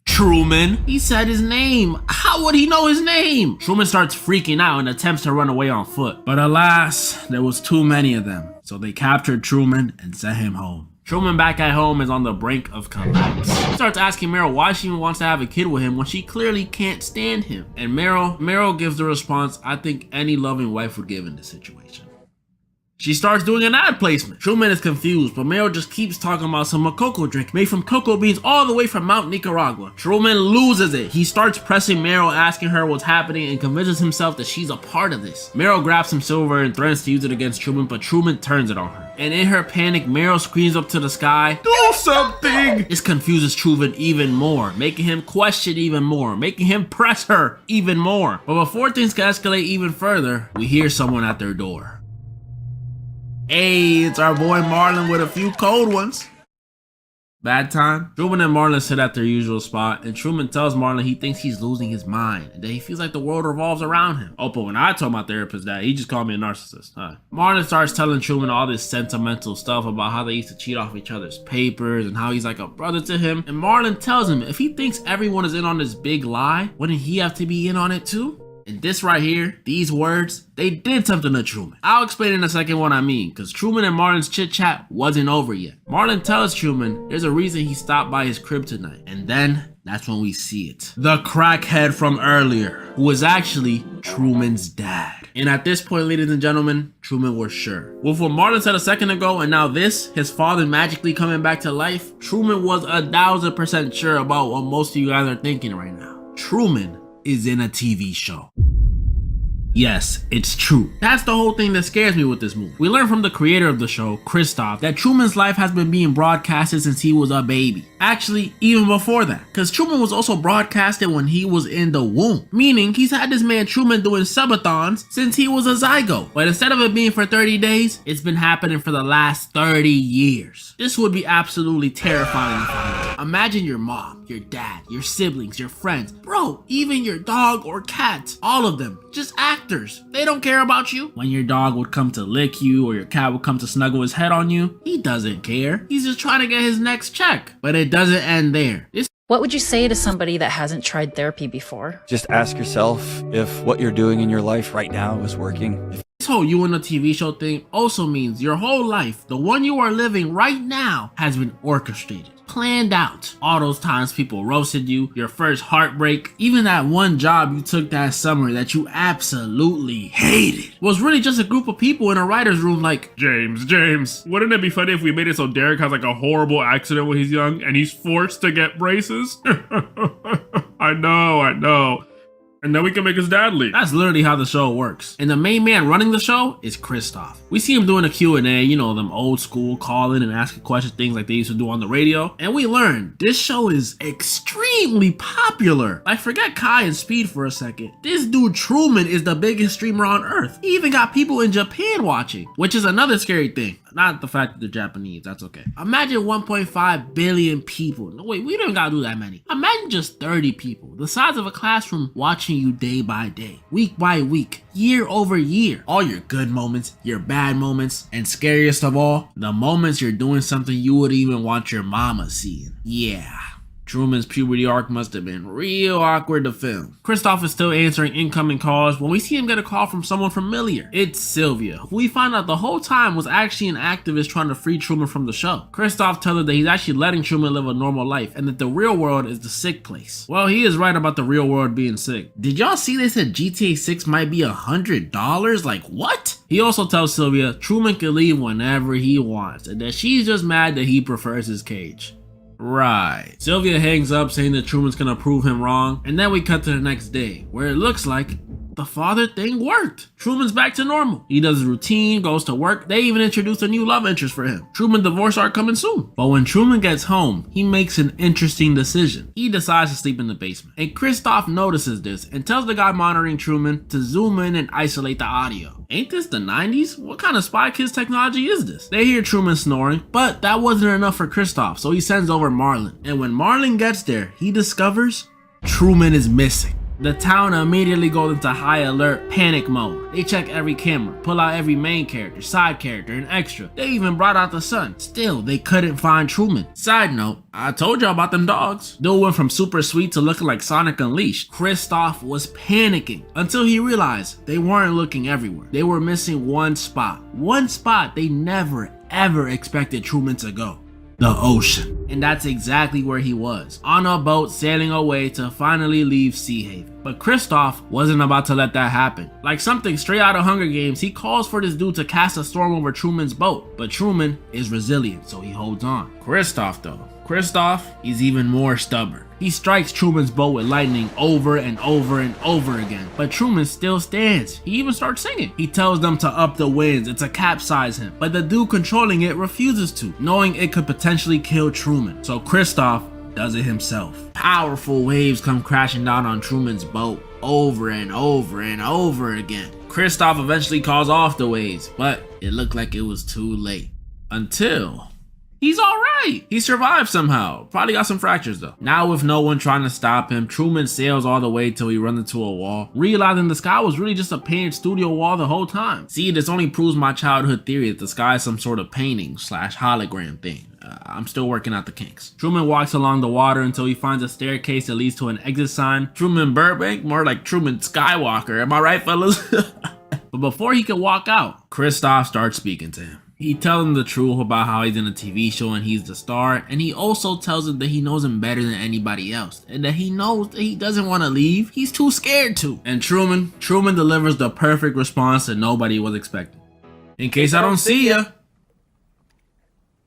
Truman. He said his name. How would he know his name? Truman starts freaking out and attempts to run away on foot. But alas, there was too many of them. So they captured Truman and sent him home. Truman back at home is on the brink of collapse. He starts asking Meryl why she even wants to have a kid with him when she clearly can't stand him. And Meryl gives the response I think any loving wife would give in this situation. She starts doing an ad placement. Truman is confused, but Meryl just keeps talking about some Mococo drink made from cocoa beans all the way from Mount Nicaragua. Truman loses it. He starts pressing Meryl, asking her what's happening, and convinces himself that she's a part of this. Meryl grabs some silver and threatens to use it against Truman, but Truman turns it on her. And in her panic, Meryl screams up to the sky, do something! This confuses Truman even more, making him question even more, making him press her even more. But before things can escalate even further, we hear someone at their door. Hey, it's our boy Marlon with a few cold ones. Bad time? Truman and Marlon sit at their usual spot, and Truman tells Marlon he thinks he's losing his mind, and that he feels like the world revolves around him. Oh, but when I told my therapist that, he just called me a narcissist. Marlon starts telling Truman all this sentimental stuff about how they used to cheat off each other's papers, and how he's like a brother to him. And Marlon tells him if he thinks everyone is in on this big lie, wouldn't he have to be in on it too? And this right here, these words, they did something to Truman. I'll explain in a second what I mean, because Truman and Marlon's chit chat wasn't over yet. Marlon tells Truman there's a reason he stopped by his crib tonight. And then, that's when we see it. The crackhead from earlier, who was actually Truman's dad. And at this point, ladies and gentlemen, Truman was sure. With what Marlon said a second ago, and now this, his father magically coming back to life, Truman was 1000% sure about what most of you guys are thinking right now. Truman is in a TV show. Yes, it's true. That's the whole thing that scares me with this movie. We learn from the creator of the show, Christoph, that Truman's life has been being broadcasted since he was a baby. Actually, even before that, because Truman was also broadcasted when he was in the womb. Meaning, he's had this man Truman doing subathons since he was a zygote. But instead of it being for 30 days, it's been happening for the last 30 years. This would be absolutely terrifying to find. Imagine your mom, your dad, your siblings, your friends, bro, even your dog or cat, all of them, just actors. They don't care about you. When your dog would come to lick you or your cat would come to snuggle his head on you, he doesn't care. He's just trying to get his next check. But it doesn't end there. What would you say to somebody that hasn't tried therapy before? Just ask yourself if what you're doing in your life right now is working. This whole you in a TV show thing also means your whole life, the one you are living right now, has been orchestrated, planned out. All those times people roasted you, your first heartbreak, even that one job you took that summer that you absolutely hated, was really just a group of people in a writer's room like, James, wouldn't it be funny if we made it so Derek has like a horrible accident when he's young and he's forced to get braces? I know. And then we can make his dad leave. That's literally how the show works. And the main man running the show is Christoph. We see him doing a Q&A, you know, them old school calling and asking questions, things like they used to do on the radio. And we learn this show is extremely insanely popular. Like, forget Kai and Speed for a second. This dude Truman is the biggest streamer on earth. He even got people in Japan watching, which is another scary thing. Not the fact that they're Japanese, that's okay. Imagine 1.5 billion people. No, wait, we don't gotta do that many. Imagine just 30 people, the size of a classroom, watching you day by day, week by week, year over year. All your good moments, your bad moments, and scariest of all, the moments you're doing something you would even want your mama seeing. Yeah. Truman's puberty arc must have been real awkward to film. Kristoff is still answering incoming calls when we see him get a call from someone familiar. It's Sylvia, who we find out the whole time was actually an activist trying to free Truman from the show. Kristoff tells her that he's actually letting Truman live a normal life and that the real world is the sick place. Well, he is right about the real world being sick. Did y'all see they said GTA 6 might be $100? Like, what? He also tells Sylvia Truman can leave whenever he wants and that she's just mad that he prefers his cage. Right. Sylvia hangs up saying that Truman's gonna prove him wrong, and then we cut to the next day, where it looks like the father thing worked. Truman's back to normal. He does his routine, goes to work. They even introduced a new love interest for him. Truman divorce arc coming soon. But when Truman gets home, he makes an interesting decision. He decides to sleep in the basement. And Kristoff notices this and tells the guy monitoring Truman to zoom in and isolate the audio. Ain't this the 90s? What kind of Spy Kids technology is this? They hear Truman snoring, but that wasn't enough for Kristoff, so he sends over Marlon. And when Marlon gets there, he discovers Truman is missing. The town immediately goes into high alert panic mode. They check every camera, pull out every main character, side character, and extra. They even brought out the son. Still, they couldn't find Truman. Side note, I told y'all about them dogs. Dude went from super sweet to looking like Sonic Unleashed. Kristoff was panicking until he realized they weren't looking everywhere. They were missing one spot. One spot they never ever expected Truman to go. The ocean. And that's exactly where he was, on a boat sailing away to finally leave Sea Haven. But Kristoff wasn't about to let that happen. Like something straight out of Hunger Games, he calls for this dude to cast a storm over Truman's boat, but Truman is resilient, so he holds on. Kristoff though, Kristoff is even more stubborn. He strikes Truman's boat with lightning over and over and over again, but Truman still stands. He even starts singing. He tells them to up the winds and to capsize him, but the dude controlling it refuses to, knowing it could potentially kill Truman. So Kristoff does it himself. Powerful waves come crashing down on Truman's boat over and over and over again. Kristoff eventually calls off the waves, but it looked like it was too late. Until he's alright. He survived somehow. Probably got some fractures though. Now with no one trying to stop him, Truman sails all the way till he runs into a wall, realizing the sky was really just a painted studio wall the whole time. See, this only proves my childhood theory that the sky is some sort of painting / hologram thing. I'm still working out the kinks. Truman walks along the water until he finds a staircase that leads to an exit sign. Truman Burbank? More like Truman Skywalker. Am I right, fellas? But before he could walk out, Kristoff starts speaking to him. He tells him the truth about how he's in a TV show and he's the star, and he also tells him that he knows him better than anybody else, and that he knows that he doesn't want to leave, he's too scared to. And Truman delivers the perfect response that nobody was expecting. In case I don't see ya,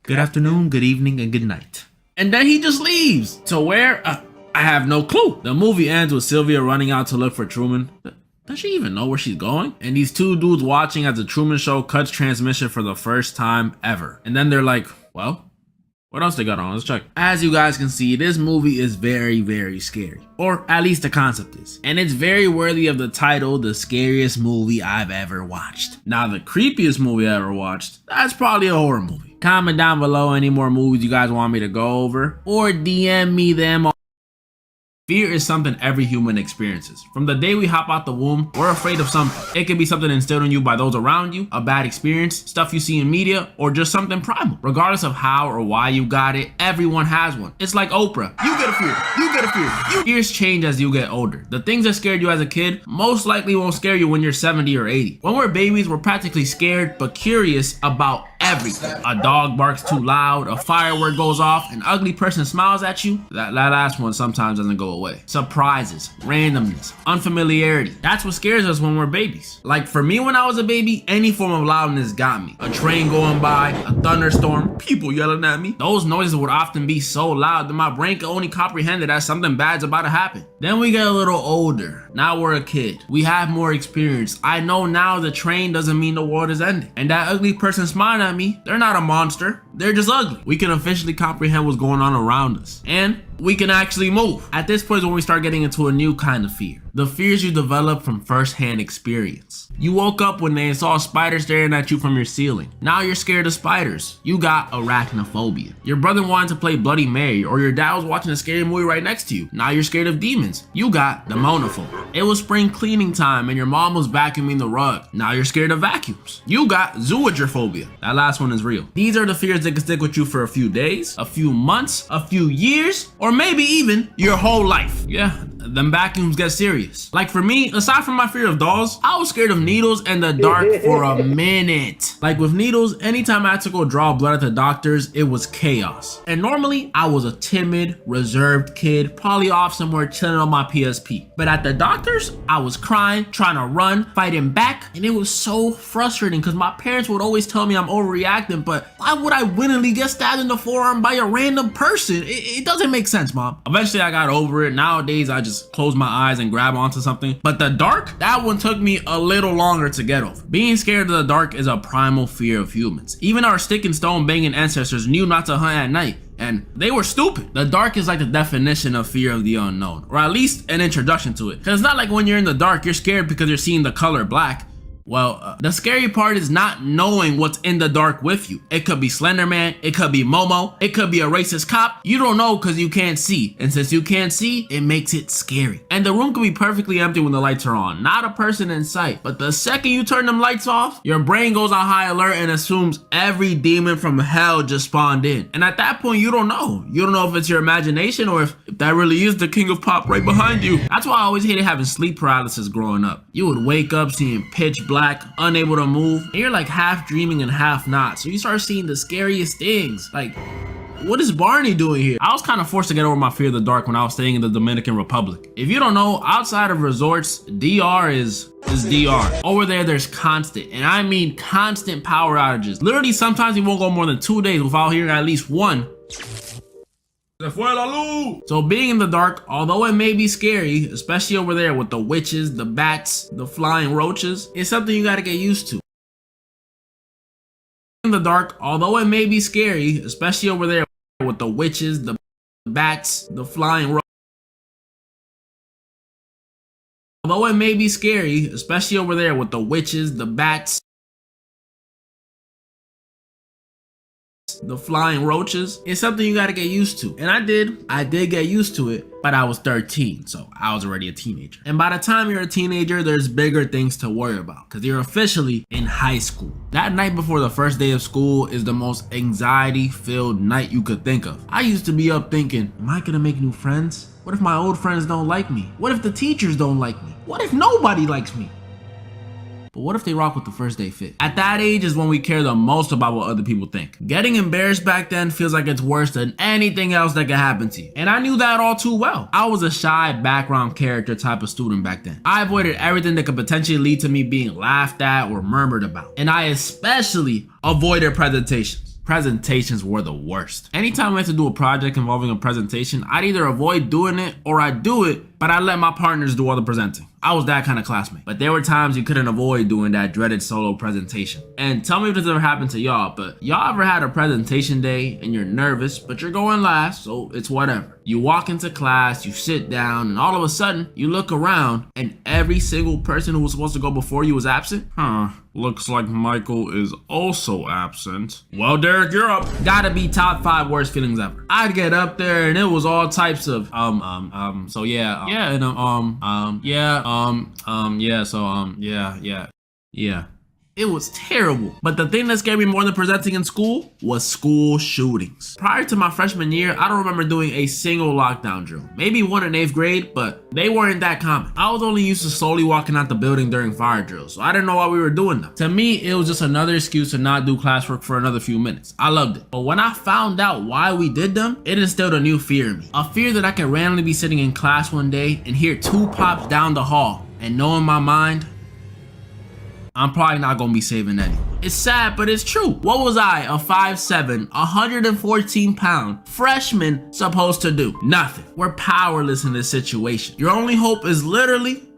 good afternoon, good evening, and good night. And then he just leaves. To where? I have no clue. The movie ends with Sylvia running out to look for Truman. Does she even know where she's going? And these two dudes watching as the Truman Show cuts transmission for the first time ever. And then they're like, well, what else they got on? Let's check. As you guys can see, this movie is very, very scary. Or at least the concept is. And it's very worthy of the title, the scariest movie I've ever watched. Now, the creepiest movie I ever watched, that's probably a horror movie. Comment down below any more movies you guys want me to go over. Or DM me them. Fear is something every human experiences. From the day we hop out the womb, we're afraid of something. It could be something instilled in you by those around you, a bad experience, stuff you see in media, or just something primal. Regardless of how or why you got it, everyone has one. It's like Oprah. You get a fear. You get a fear. Fears change as you get older. The things that scared you as a kid most likely won't scare you when you're 70 or 80. When we're babies, we're practically scared but curious about everything. A dog barks too loud, a firework goes off, an ugly person smiles at you. That last one sometimes doesn't go away. Surprises, randomness, unfamiliarity. That's what scares us when we're babies. Like for me when I was a baby, any form of loudness got me. A train going by, a thunderstorm, people yelling at me. Those noises would often be so loud that my brain could only comprehend it as something bad's about to happen. Then we get a little older. Now we're a kid. We have more experience. I know now the train doesn't mean the world is ending. And that ugly person smiling at me, they're not a monster. They're just ugly. We can officially comprehend what's going on around us. And we can actually move. At this point is when we start getting into a new kind of fear. The fears you develop from first-hand experience. You woke up one day and saw a spider staring at you from your ceiling. Now you're scared of spiders. You got arachnophobia. Your brother wanted to play Bloody Mary, or your dad was watching a scary movie right next to you. Now you're scared of demons. You got demonophobia. It was spring cleaning time and your mom was vacuuming the rug. Now you're scared of vacuums. You got zooagoraphobia. That last one is real. These are the fears that can stick with you for a few days, a few months, a few years, or maybe even your whole life. Yeah, them vacuums get serious. Like for me, aside from my fear of dolls, I was scared of needles and the dark for a minute. Like with needles, anytime I had to go draw blood at the doctor's, it was chaos. And normally I was a timid, reserved kid, probably off somewhere chilling on my PSP. But at the doctor's, I was crying, trying to run, fighting back, and it was so frustrating because my parents would always tell me I'm overreacting, but why would I willingly get stabbed in the forearm by a random person? It doesn't make sense, Mom. Eventually I got over it. Nowadays I just close my eyes and grab onto something. But the dark, that one took me a little longer to get over. Being scared of the dark is a primal fear of humans. Even our stick and stone banging ancestors knew not to hunt at night, and they were stupid. The dark is like the definition of fear of the unknown, or at least an introduction to it. Because it's not like when you're in the dark, you're scared because you're seeing the color black. Well, the scary part is not knowing what's in the dark with you. It could be Slender Man, it could be Momo, it could be a racist cop. You don't know because you can't see. And since you can't see, it makes it scary. And the room could be perfectly empty when the lights are on. Not a person in sight. But the second you turn them lights off, your brain goes on high alert and assumes every demon from hell just spawned in. And at that point, you don't know. You don't know if it's your imagination or if that really is the king of pop right behind you. That's why I always hated having sleep paralysis growing up. You would wake up seeing pitch black, unable to move, and you're like half dreaming and half not. So you start seeing the scariest things. Like, what is Barney doing here? I was kind of forced to get over my fear of the dark when I was staying in the Dominican Republic. If you don't know, outside of resorts, DR is DR. Over there, there's constant, and I mean constant power outages. Literally, sometimes you won't go more than 2 days without hearing at least one. So being in the dark, although it may be scary, especially over there with the witches, the bats, the flying roaches, it's something you gotta get used to. In the dark, although it may be scary, especially over there with the witches, the bats, the flying roaches. Although it may be scary, especially over there with the witches, the bats, the flying roaches, it's something you gotta get used to. And I did get used to it, but I was 13, so I was already a teenager. And by the time you're a teenager, there's bigger things to worry about because you're officially in high school. That night before the first day of school is the most anxiety-filled night you could think of. I used to be up thinking, am I gonna make new friends? What if my old friends don't like me? What if the teachers don't like me? What if nobody likes me? But what if they rock with the first day fit? At that age is when we care the most about what other people think. Getting embarrassed back then feels like it's worse than anything else that could happen to you. And I knew that all too well. I was a shy background character type of student back then. I avoided everything that could potentially lead to me being laughed at or murmured about. And I especially avoided presentations. Presentations were the worst. Anytime I had to do a project involving a presentation, I'd either avoid doing it or I'd do it, but I'd let my partners do all the presenting. I was that kind of classmate. But there were times you couldn't avoid doing that dreaded solo presentation. And tell me if this ever happened to y'all, but y'all ever had a presentation day and you're nervous, but you're going last, so it's whatever. You walk into class, you sit down, and all of a sudden, you look around and every single person who was supposed to go before you was absent? Looks like Michael is also absent. Well, Derek, you're up. Gotta be top 5 worst feelings ever. I'd get up there and it was all types of, yeah. It was terrible. But the thing that scared me more than presenting in school was school shootings. Prior to my freshman year, I don't remember doing a single lockdown drill. Maybe one in 8th grade, but they weren't that common. I was only used to slowly walking out the building during fire drills, so I didn't know why we were doing them. To me, it was just another excuse to not do classwork for another few minutes. I loved it. But when I found out why we did them, it instilled a new fear in me. A fear that I could randomly be sitting in class one day and hear 2 pops down the hall and know in my mind, I'm probably not gonna be saving anyone. It's sad, but it's true. What was I, a 5'7", 114-pound freshman supposed to do? Nothing. We're powerless in this situation. Your only hope is literally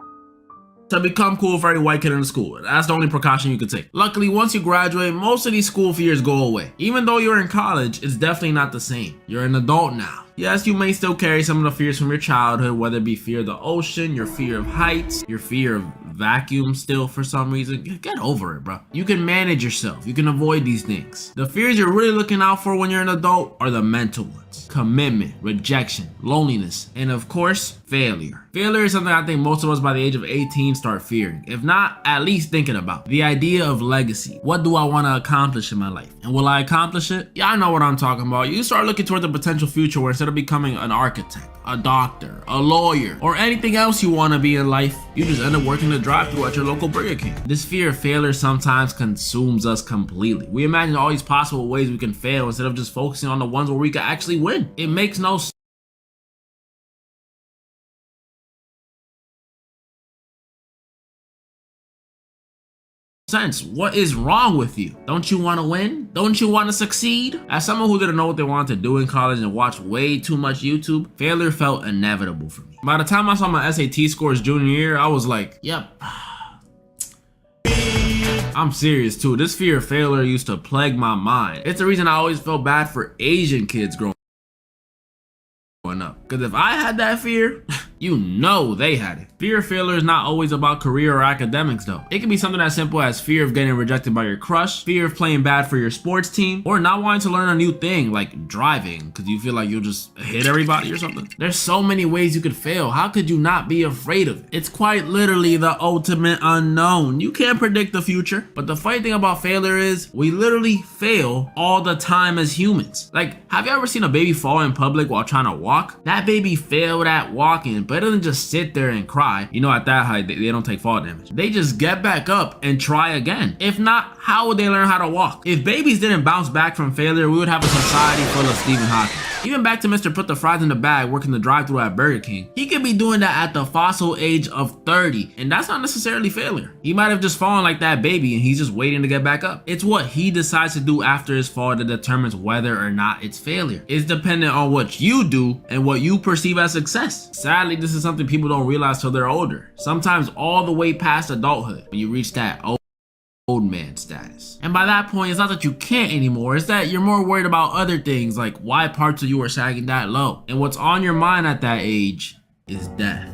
to become cool for every white kid in the school. That's the only precaution you can take. Luckily, once you graduate, most of these school fears go away. Even though you're in college, it's definitely not the same. You're an adult now. Yes, you may still carry some of the fears from your childhood, whether it be fear of the ocean, your fear of heights, your fear of vacuum still for some reason. Get over it, bro. You can manage yourself. You can avoid these things. The fears you're really looking out for when you're an adult are the mental ones. Commitment, rejection, loneliness, and of course, failure. Failure is something I think most of us by the age of 18 start fearing, if not at least thinking about. The idea of legacy. What do I want to accomplish in my life? And will I accomplish it? Yeah, I know what I'm talking about. You start looking toward the potential future where instead of becoming an architect, a doctor, a lawyer, or anything else you want to be in life, you just end up working the drive-thru at your local Burger King. This fear of failure sometimes consumes us completely. We imagine all these possible ways we can fail instead of just focusing on the ones where we can actually win. It makes no sense. What is wrong with you? Don't you want to win? Don't you want to succeed? As someone who didn't know what they wanted to do in college and watched way too much YouTube, failure felt inevitable for me. By the time I saw my SAT scores junior year, I was like, yep. I'm serious too. This fear of failure used to plague my mind. It's the reason I always felt bad for Asian kids growing up. Because if I had that fear, you know they had it. Fear of failure is not always about career or academics though. It can be something as simple as fear of getting rejected by your crush, fear of playing bad for your sports team, or not wanting to learn a new thing like driving because you feel like you'll just hit everybody or something. There's so many ways you could fail. How could you not be afraid of it? It's quite literally the ultimate unknown. You can't predict the future, but the funny thing about failure is we literally fail all the time as humans. Like, have you ever seen a baby fall in public while trying to walk? That baby failed at walking, but it doesn't just sit there and cry. You know, at that height, they don't take fall damage. They just get back up and try again. If not, how would they learn how to walk? If babies didn't bounce back from failure, we would have a society full of Stephen Hawking. Even back to Mr. Put the Fries in the Bag working the drive-thru at Burger King. He could be doing that at the fossil age of 30, and that's not necessarily failure. He might have just fallen like that baby and he's just waiting to get back up. It's what he decides to do after his fall that determines whether or not it's failure. It's dependent on what you do and what you perceive as success. Sadly, this is something people don't realize till they're older. Sometimes all the way past adulthood when you reach that old man status. And by that point, it's not that you can't anymore, it's that you're more worried about other things like why parts of you are sagging that low. And what's on your mind at that age is death.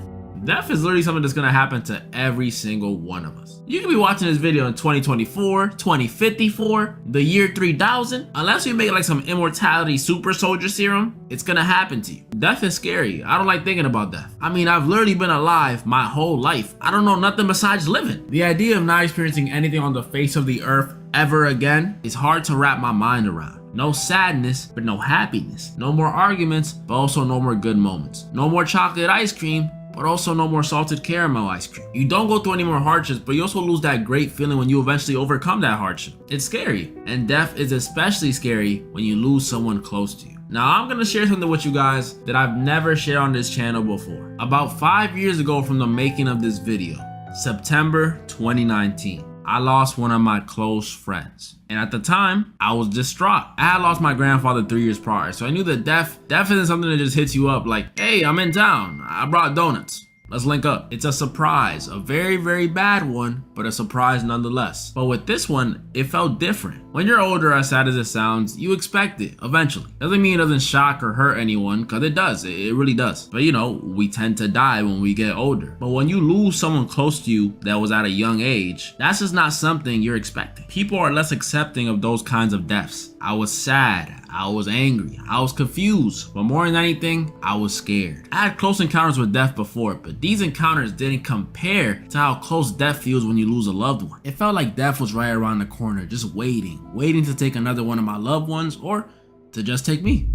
Death is literally something that's gonna happen to every single one of us. You can be watching this video in 2024, 2054, the year 3000. Unless you make like some immortality super soldier serum, it's gonna happen to you. Death is scary. I don't like thinking about death. I mean, I've literally been alive my whole life. I don't know nothing besides living. The idea of not experiencing anything on the face of the earth ever again is hard to wrap my mind around. No sadness, but no happiness. No more arguments, but also no more good moments. No more chocolate ice cream, but also no more salted caramel ice cream. You don't go through any more hardships, but you also lose that great feeling when you eventually overcome that hardship. It's scary, and death is especially scary when you lose someone close to you. Now, I'm gonna share something with you guys that I've never shared on this channel before. About 5 years ago from the making of this video, September 2019, I lost one of my close friends. And at the time, I was distraught. I had lost my grandfather 3 years prior, so I knew that death isn't something that just hits you up like, hey, I'm in town, I brought donuts. Let's link up. It's a surprise, a very, very bad one, but a surprise nonetheless. But with this one, it felt different. When you're older, as sad as it sounds, you expect it eventually. Doesn't mean it doesn't shock or hurt anyone, because it does, it really does. But you know, we tend to die when we get older. But when you lose someone close to you that was at a young age, that's just not something you're expecting. People are less accepting of those kinds of deaths. I was sad, I was angry, I was confused, but more than anything, I was scared. I had close encounters with death before, but these encounters didn't compare to how close death feels when you lose a loved one. It felt like death was right around the corner, just waiting to take another one of my loved ones or to just take me.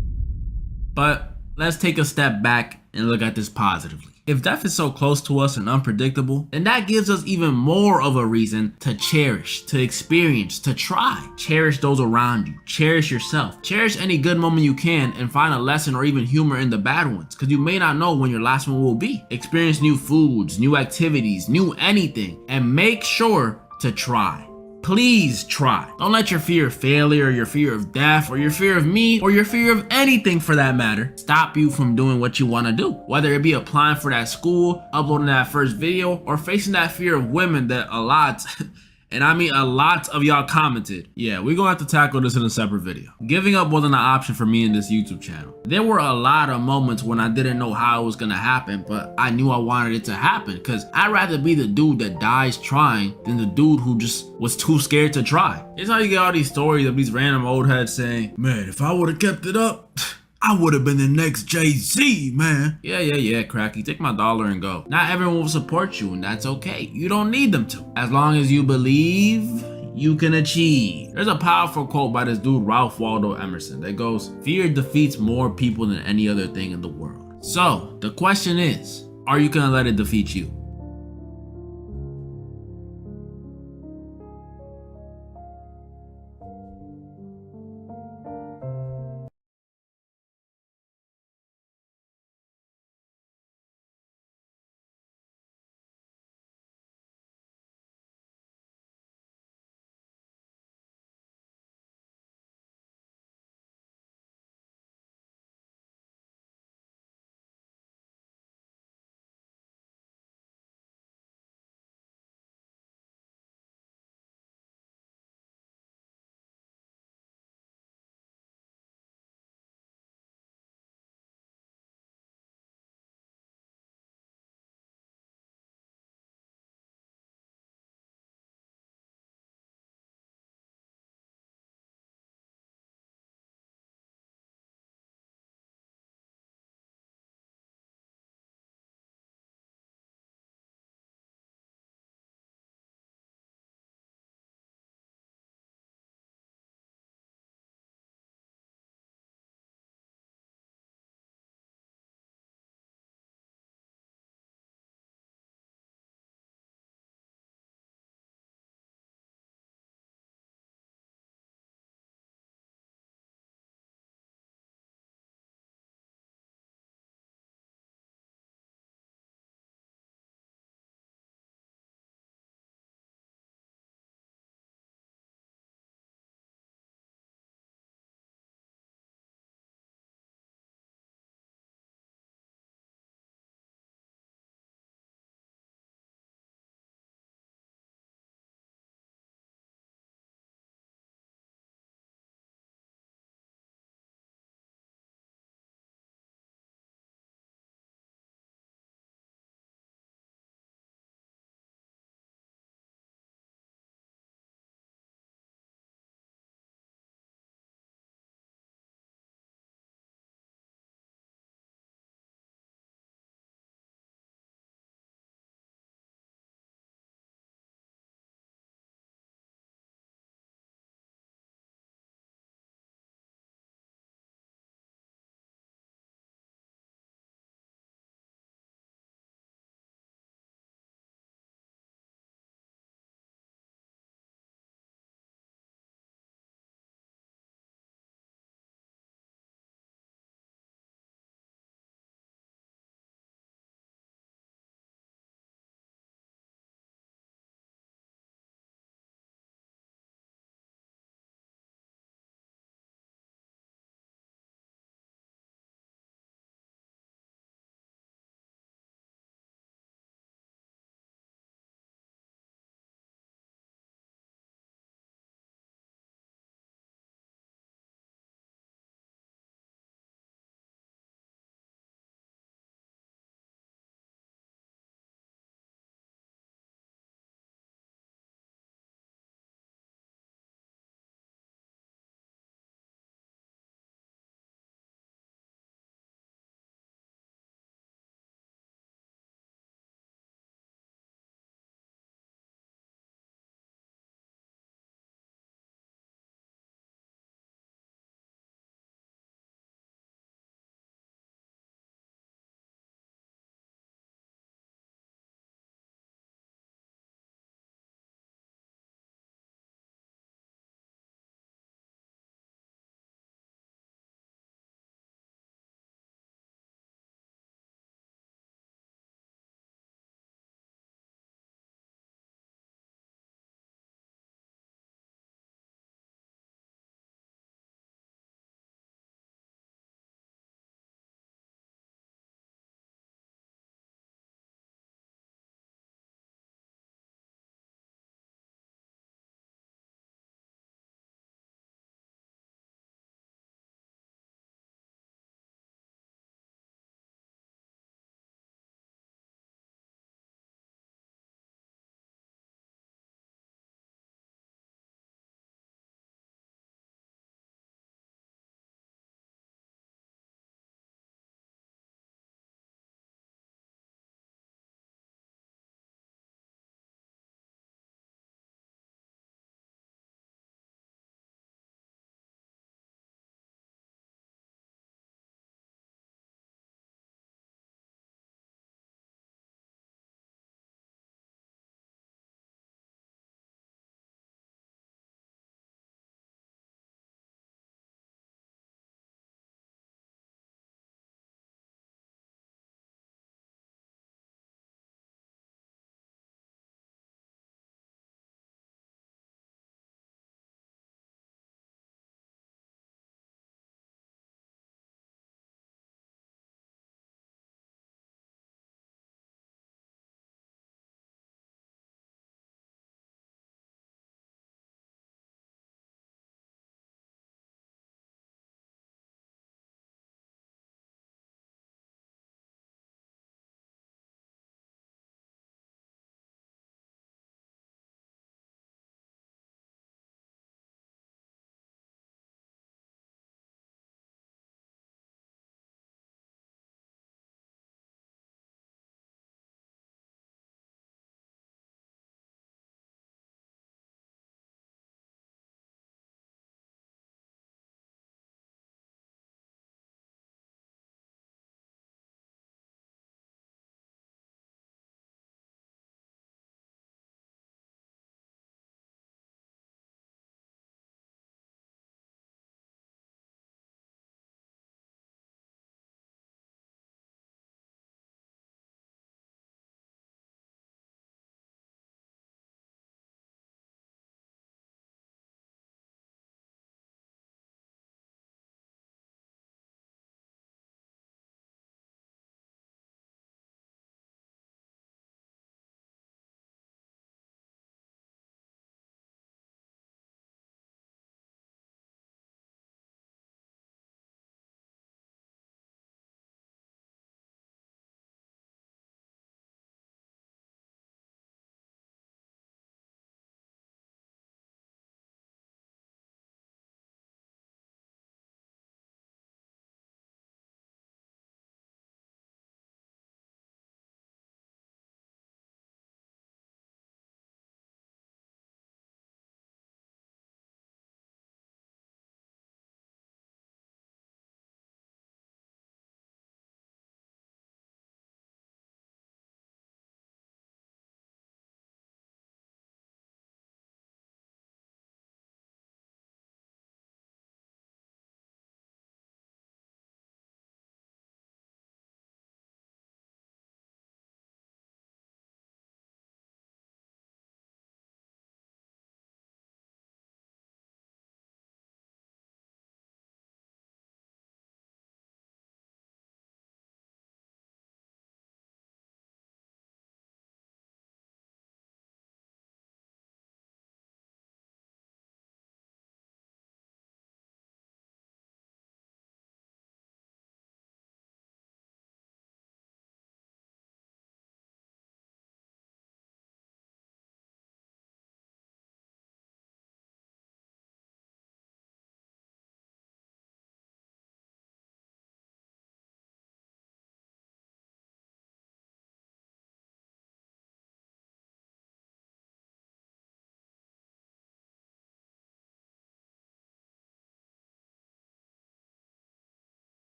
But let's take a step back and look at this positively. If death is so close to us and unpredictable, then that gives us even more of a reason to cherish, to experience, to try. Cherish those around you. Cherish yourself. Cherish any good moment you can and find a lesson or even humor in the bad ones, because you may not know when your last one will be. Experience new foods, new activities, new anything, and make sure to try. please try. Don't let your fear of failure, or your fear of death, or your fear of me, or your fear of anything for that matter, stop you from doing what you want to do. Whether it be applying for that school, uploading that first video, or facing that fear of women that a lot, and I mean a lot of y'all commented. Yeah, we're gonna have to tackle this in a separate video. Giving up wasn't an option for me in this YouTube channel. There were a lot of moments when I didn't know how it was gonna happen, but I knew I wanted it to happen, because I'd rather be the dude that dies trying than the dude who just was too scared to try. It's how you get all these stories of these random old heads saying, man, if I would've kept it up, I would have been the next Jay-Z, man. Yeah, Cracky, take my dollar and go. Not everyone will support you, and that's okay. You don't need them to. As long as you believe, you can achieve. There's a powerful quote by this dude, Ralph Waldo Emerson, that goes, fear defeats more people than any other thing in the world. So, the question is, are you gonna let it defeat you?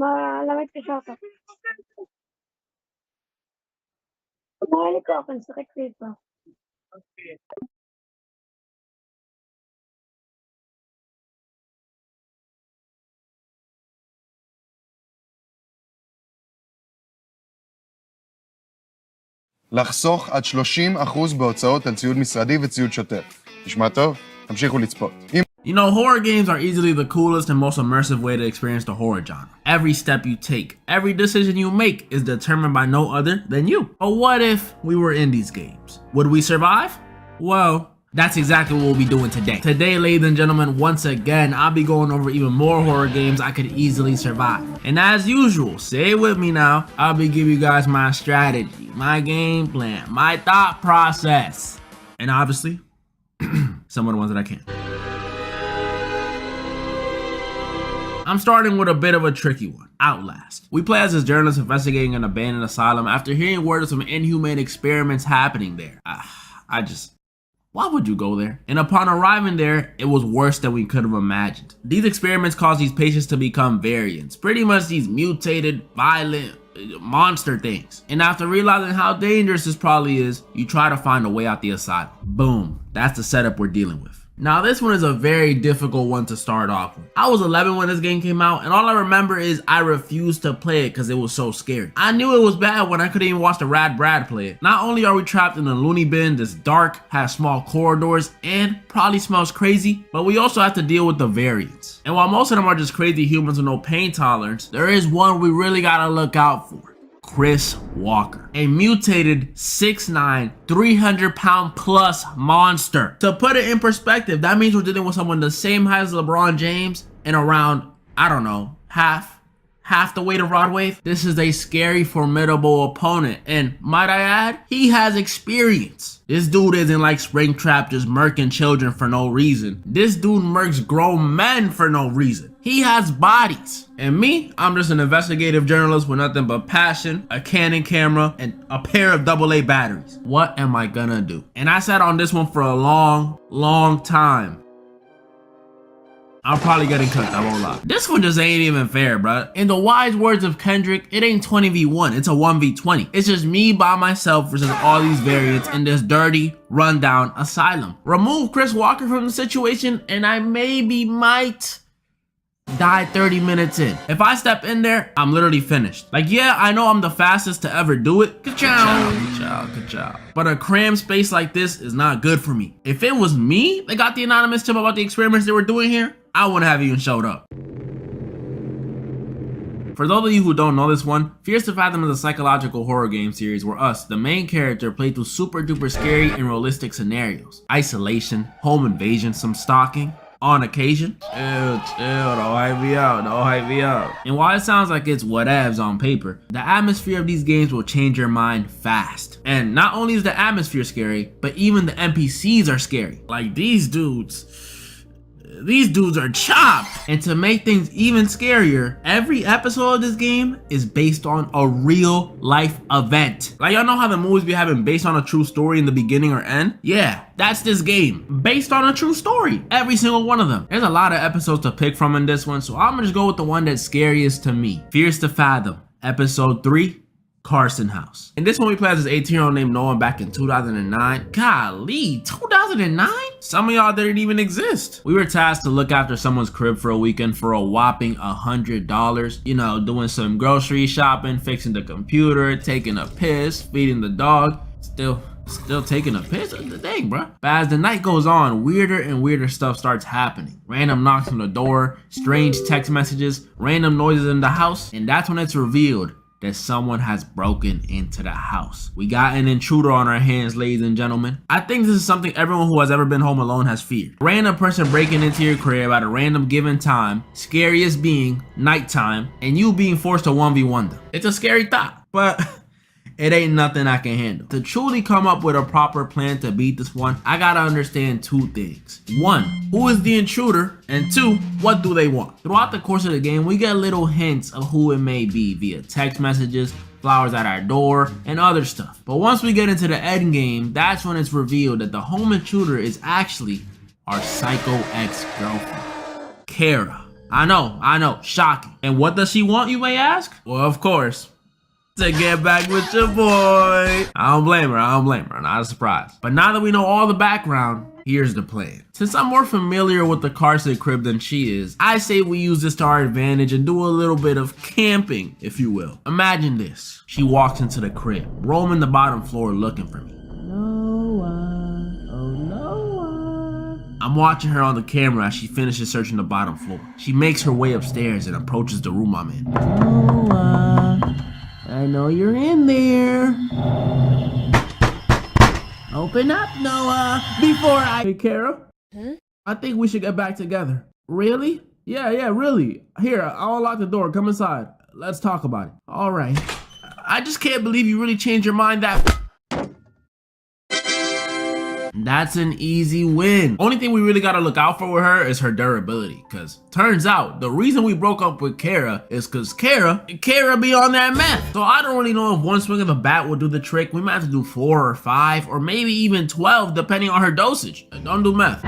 Malamig ka siya ka. Malamig ko ako sa dito. לחסוך עד 30% בהוצאות על ציוד משרדי וציוד שוטף. נשמע טוב? תמשיכו לצפות. You know, horror games are easily the coolest and most immersive way to experience the horror genre. Every step you take, every decision you make is determined by no other than you. But what if we were in these games? Would we survive? Well, that's exactly what we'll be doing today. Today, ladies and gentlemen, once again, I'll be going over even more horror games I could easily survive. And as usual, say it with me now, I'll be giving you guys my strategy, my game plan, my thought process, and obviously, some of the ones that I can't. I'm starting with a bit of a tricky one, Outlast. We play as this journalist investigating an abandoned asylum after hearing word of some inhumane experiments happening there. Why would you go there? And upon arriving there, it was worse than we could have imagined. These experiments cause these patients to become variants, pretty much these mutated, violent monster things. And after realizing how dangerous this probably is, you try to find a way out the asylum. Boom, that's the setup we're dealing with. Now this one is a very difficult one to start off with. I was 11 when this game came out, and all I remember is I refused to play it because it was so scary. I knew it was bad when I couldn't even watch the Rad Brad play it. Not only are we trapped in a loony bin that's dark, has small corridors, and probably smells crazy, but we also have to deal with the variants. And while most of them are just crazy humans with no pain tolerance, there is one we really gotta look out for. Chris Walker, a mutated 6'9", 300-pound plus monster. To put it in perspective, that means we're dealing with someone the same height as LeBron James and around, I don't know, half the weight of Rod Wave. This is a scary, formidable opponent, and might I add, he has experience. This dude isn't like Springtrap just murking children for no reason. This dude murks grown men for no reason. He has bodies. And me, I'm just an investigative journalist with nothing but passion, a Canon camera, and a pair of AA batteries. What am I gonna do? And I sat on this one for a long time. I'm probably getting cooked, I won't lie. This one just ain't even fair, bruh. In the wise words of Kendrick, it ain't 20v1, it's a 1v20. It's just me by myself versus all these variants in this dirty, rundown asylum. Remove Chris Walker from the situation and I might die 30 minutes in. If I step in there, I'm literally finished. Like, yeah, I know I'm the fastest to ever do it. Ka-chow. But a crammed space like this is not good for me. If it was me that got the anonymous tip about the experiments they were doing here, I wouldn't have even showed up. For those of you who don't know this one, Fears to Fathom is a psychological horror game series where us, the main character, play through super duper scary and realistic scenarios. Isolation, home invasion, some stalking. On occasion, chill, don't hype me out. And while it sounds like it's whatevs on paper, the atmosphere of these games will change your mind fast. And not only is the atmosphere scary, but even the NPCs are scary. Like these dudes are chopped. And to make things even scarier, every episode of this game is based on a real life event. Like y'all know how the movies be having based on a true story in the beginning or end? Yeah, that's this game, based on a true story. Every single one of them. There's a lot of episodes to pick from in this one, so I'm gonna just go with the one that's scariest to me. Fears to Fathom, episode 3, Carson House. In this one we play as this 18-year-old named Noah back in 2009. Golly, 2009? Some of y'all didn't even exist. We were tasked to look after someone's crib for a weekend for a whopping $100. You know, doing some grocery shopping, fixing the computer, taking a piss, feeding the dog. Still taking a piss? Dang, bro. But as the night goes on, weirder and weirder stuff starts happening. Random knocks on the door, strange text messages, random noises in the house, and that's when it's revealed that someone has broken into the house. We got an intruder on our hands, ladies and gentlemen. I think this is something everyone who has ever been home alone has feared. Random person breaking into your crib at a random given time, scariest being nighttime, and you being forced to 1v1 them. It's a scary thought, but it ain't nothing I can handle. To truly come up with a proper plan to beat this one, I gotta understand two things. One, who is the intruder? And two, what do they want? Throughout the course of the game, we get little hints of who it may be via text messages, flowers at our door, and other stuff. But once we get into the end game, that's when it's revealed that the home intruder is actually our psycho ex-girlfriend, Kara. I know, shocking. And what does she want, you may ask? Well, of course, to get back with your boy. I don't blame her, not a surprise. But now that we know all the background, here's the plan. Since I'm more familiar with the Carson crib than she is, I say we use this to our advantage and do a little bit of camping, if you will. Imagine this. She walks into the crib, roaming the bottom floor looking for me. I'm watching her on the camera as she finishes searching the bottom floor. She makes her way upstairs and approaches the room I'm in. Noah, I know you're in there. Open up, Noah, before I... Hey, Kara? I think we should get back together. Really? Yeah, really. Here, I'll unlock the door. Come inside. Let's talk about it. All right. I just can't believe you really changed your mind that... That's an easy win. Only thing we really gotta look out for with her is her durability. Cause turns out the reason we broke up with Kara is cause Kara be on that meth. So I don't really know if one swing of the bat will do the trick. We might have to do 4 or 5 or maybe even 12 depending on her dosage. Don't do meth.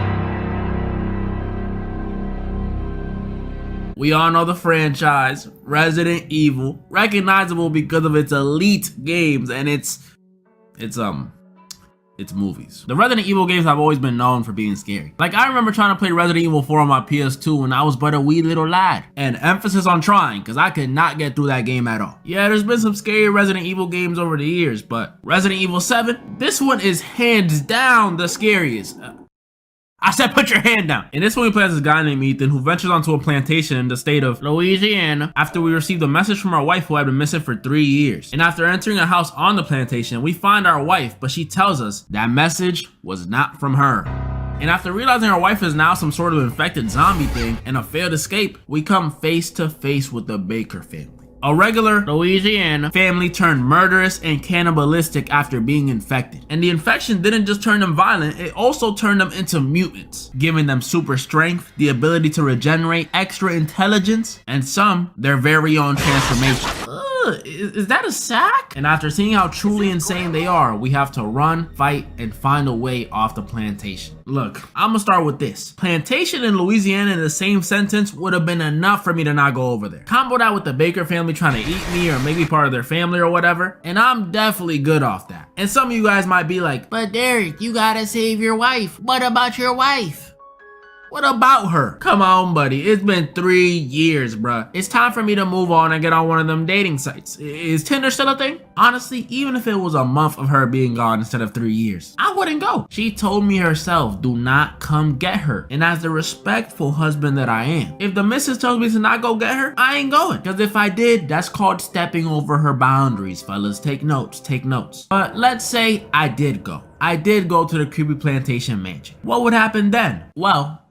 We all know the franchise, Resident Evil, recognizable because of its elite games and its movies. The Resident Evil games have always been known for being scary. Like, I remember trying to play Resident Evil 4 on my PS2 when I was but a wee little lad. And emphasis on trying, because I could not get through that game at all. Yeah, there's been some scary Resident Evil games over the years, but Resident Evil 7, this one is hands down the scariest. I said put your hand down. In this one, we play as this guy named Ethan who ventures onto a plantation in the state of Louisiana after we received a message from our wife who had been missing for 3 years. And after entering a house on the plantation, we find our wife, but she tells us that message was not from her. And after realizing our wife is now some sort of infected zombie thing and a failed escape, we come face to face with the Baker family. A regular Louisiana family turned murderous and cannibalistic after being infected. And the infection didn't just turn them violent, it also turned them into mutants, giving them super strength, the ability to regenerate, extra intelligence, and some, their very own transformation. Is that a sack? And after seeing how truly insane they are, we have to run, fight, and find a way off the plantation. Look, I'm gonna start with this. Plantation and Louisiana in the same sentence would have been enough for me to not go over there. Combo that with the Baker family trying to eat me or make me part of their family or whatever, and I'm definitely good off that. And some of you guys might be like, but Derek, you gotta save your wife. What about your wife? What about her? Come on, buddy. It's been 3 years, bruh. It's time for me to move on and get on one of them dating sites. Is Tinder still a thing? Honestly, even if it was a month of her being gone instead of 3 years, I wouldn't go. She told me herself, do not come get her. And as the respectful husband that I am, if the missus tells me to not go get her, I ain't going. Because if I did, that's called stepping over her boundaries, fellas. Take notes, take notes. But let's say I did go. I did go to the creepy plantation mansion. What would happen then? Well,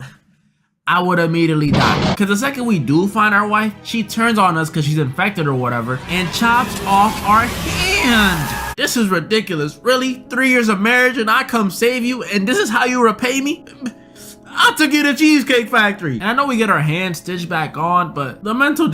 I would immediately die. Because the second we do find our wife, she turns on us because she's infected or whatever and chops off our hand. This is ridiculous. Really? 3 years of marriage and I come save you and this is how you repay me? I took you to Cheesecake Factory. And I know we get our hand stitched back on, but the mental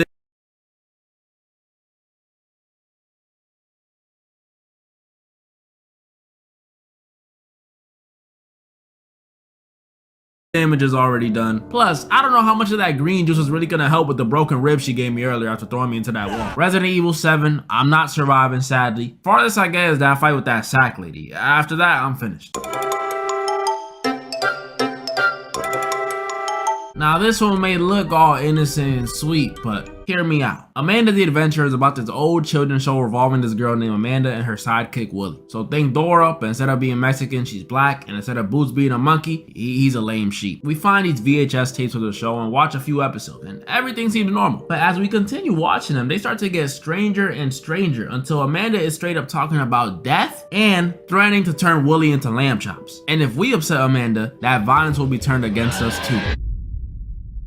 damage is already done. Plus, I don't know how much of that green juice is really gonna help with the broken ribs she gave me earlier after throwing me into that wall. Resident Evil 7, I'm not surviving, sadly. Farthest I get is that fight with that sack lady. After that, I'm finished. Now this one may look all innocent and sweet, but hear me out. Amanda the Adventurer is about this old children's show revolving this girl named Amanda and her sidekick Willie. So think Dora, but instead of being Mexican, she's black, and instead of Boots being a monkey, he's a lame sheep. We find these VHS tapes of the show and watch a few episodes, and everything seems normal. But as we continue watching them, they start to get stranger and stranger until Amanda is straight up talking about death and threatening to turn Willie into lamb chops. And if we upset Amanda, that violence will be turned against us too.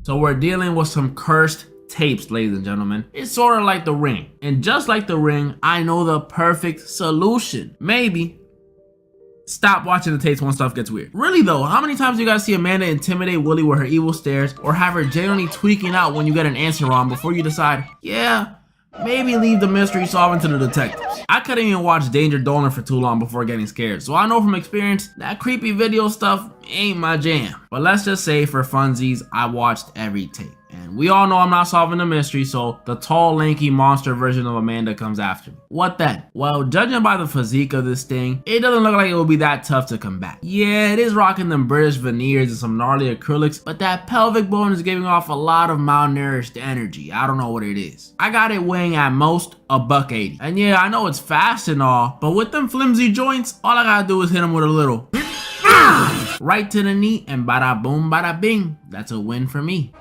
So we're dealing with some cursed tapes, ladies and gentlemen. It's sort of like The Ring. And just like The Ring, I know the perfect solution. Maybe stop watching the tapes when stuff gets weird. Really though, how many times do you guys see Amanda intimidate Willie with her evil stares or have her genuinely tweaking out when you get an answer wrong before you decide, yeah, Maybe leave the mystery solving to the detectives. I couldn't even watch Danger Dolan for too long before getting scared, so I know from experience that creepy video stuff ain't my jam. But let's just say for funsies, I watched every tape. And we all know I'm not solving the mystery, so the tall, lanky monster version of Amanda comes after me. What then? Well, judging by the physique of this thing, it doesn't look like it will be that tough to combat. Yeah, it is rocking them British veneers and some gnarly acrylics, but that pelvic bone is giving off a lot of malnourished energy. I don't know what it is. I got it weighing at most $180. And yeah, I know it's fast and all, but with them flimsy joints, all I gotta do is hit him with a little right to the knee and bada boom, bada bing. That's a win for me.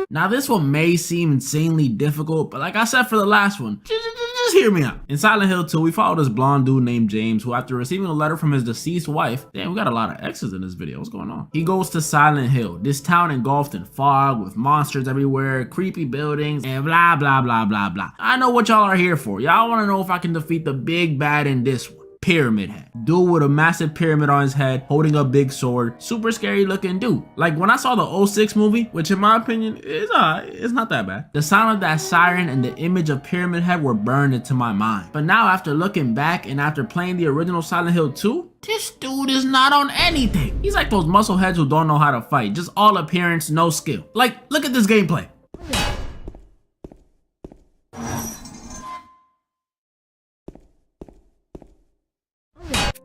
Now this one may seem insanely difficult, but like I said for the last one, just hear me out. In Silent Hill 2, we followed this blonde dude named James, who after receiving a letter from his deceased wife, damn, we got a lot of X's in this video, what's going on? He goes to Silent Hill, this town engulfed in fog with monsters everywhere, creepy buildings, and blah, blah, blah, blah, blah. I know what y'all are here for. Y'all wanna know if I can defeat the big bad in this one. Pyramid Head. Dude with a massive pyramid on his head, holding a big sword. Super scary looking dude. Like when I saw the 06 movie, which in my opinion is it's not that bad. The sound of that siren and the image of Pyramid Head were burned into my mind. But now after looking back and after playing the original Silent Hill 2, this dude is not on anything. He's like those muscle heads who don't know how to fight. Just all appearance, no skill. Like, look at this gameplay.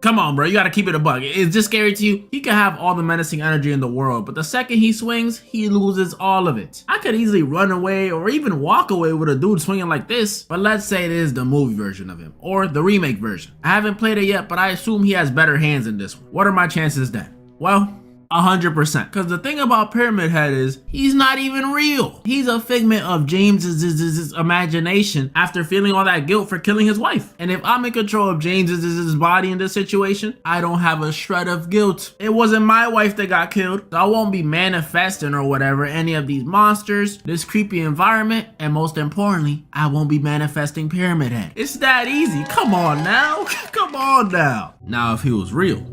Come on, bro, you gotta keep it a buck. Is this scary to you? He can have all the menacing energy in the world, but the second he swings, he loses all of it. I could easily run away or even walk away with a dude swinging like this, but let's say it is the movie version of him, or the remake version. I haven't played it yet, but I assume he has better hands in this one. What are my chances then? Well, 100%. Because the thing about Pyramid Head is, he's not even real. He's a figment of James's imagination after feeling all that guilt for killing his wife. And if I'm in control of James's body in this situation, I don't have a shred of guilt. It wasn't my wife that got killed, so I won't be manifesting or whatever any of these monsters, this creepy environment, and most importantly, I won't be manifesting Pyramid Head. It's that easy. Come on now. Come on now. Now, if he was real.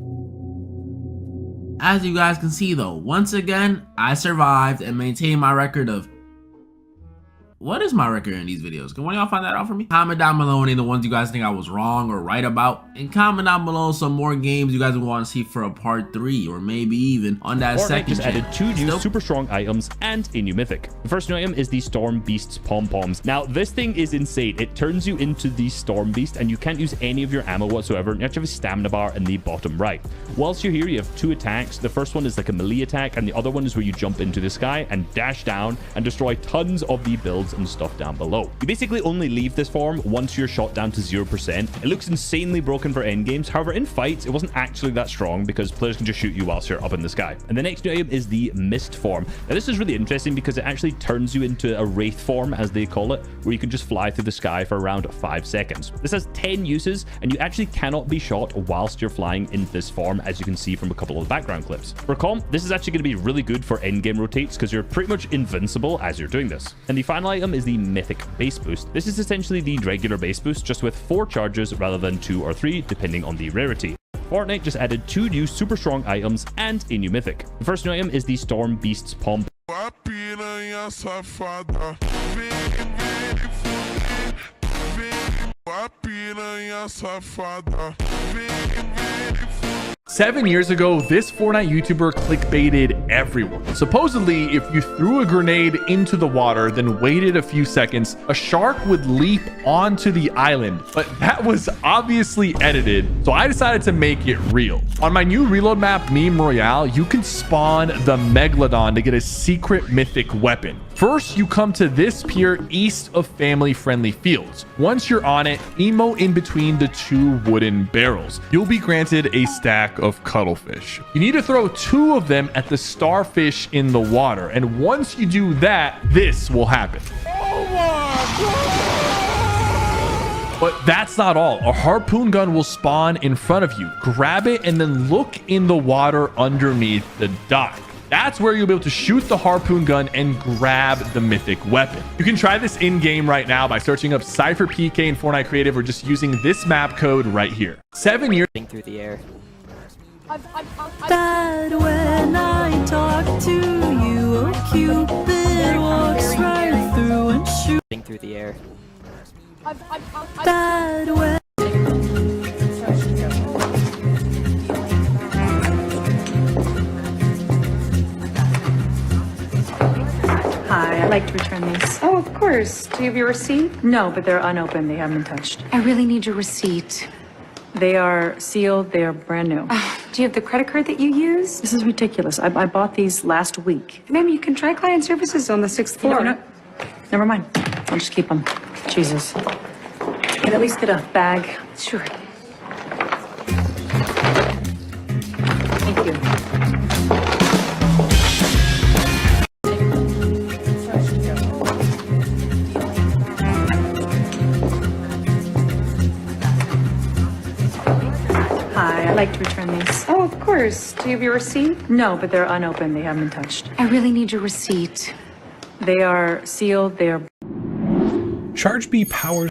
As you guys can see though, once again, I survived and maintained my record of... What is my record in these videos? Can one of y'all find that out for me? Comment down below any of the ones you guys think I was wrong or right about. And comment down below some more games you guys would want to see for a part 3 or maybe even on that Fortnite just added 2 new super strong items and a new mythic. The first new item is the Storm Beast's pom-poms. Now this thing is insane. It turns you into the Storm Beast and you can't use any of your ammo whatsoever. You have to have a stamina bar in the bottom right. Whilst you're here, you have 2 attacks. The first one is like a melee attack and the other one is where you jump into the sky and dash down and destroy tons of the builds and stuff down below. You basically only leave this form once you're shot down to 0%. It looks insanely broken for endgames. However, in fights, it wasn't actually that strong because players can just shoot you whilst you're up in the sky. And the next new item is the Mist form. Now, this is really interesting because it actually turns you into a Wraith form, as they call it, where you can just fly through the sky for around 5 seconds. This has 10 uses, and you actually cannot be shot whilst you're flying in this form, as you can see from a couple of the background clips. For comp, this is actually going to be really good for endgame rotates because you're pretty much invincible as you're doing this. And the final item is the Mythic base boost. This is essentially the regular base boost, just with 4 charges rather than 2 or 3, depending on the rarity. Fortnite just added 2 new super strong items and a new mythic. The first new item is the Storm Beast's pom. Seven years ago, this Fortnite YouTuber clickbaited everyone. Supposedly, if you threw a grenade into the water, then waited a few seconds, a shark would leap onto the island. But that was obviously edited, so I decided to make it real. On my new reload map, Meme Royale, you can spawn the Megalodon to get a secret mythic weapon. First, you come to this pier east of family-friendly fields. Once you're on it, emote in between the 2 wooden barrels. You'll be granted a stack of cuttlefish. You need to throw 2 of them at the starfish in the water, and once you do that, this will happen. Oh my God! But that's not all. A harpoon gun will spawn in front of you. Grab it and then look in the water underneath the dock. That's where you'll be able to shoot the harpoon gun and grab the mythic weapon. You can try this in-game right now by searching up Cypher PK in Fortnite Creative or just using this map code right here. 7 years through the air. That when I talk to you, oh Cupid walks right through and shooting through the air. that when. Hi, I'd like to return these. Oh, of course. Do you have your receipt? No, but they're unopened. They haven't been touched. I really need your receipt. They are sealed. They are brand new. Do you have the credit card that you use? This is ridiculous. I bought these last week. Maybe you can try client services on the 6th floor. No, never mind. I'll just keep them. Jesus. Can at least get a bag. Sure. Thank you. Hi, I'd like to return these. Oh, of course. Do you have your receipt? No, but they're unopened. They haven't been touched. I really need your receipt. They are sealed. They are. Chargebee powers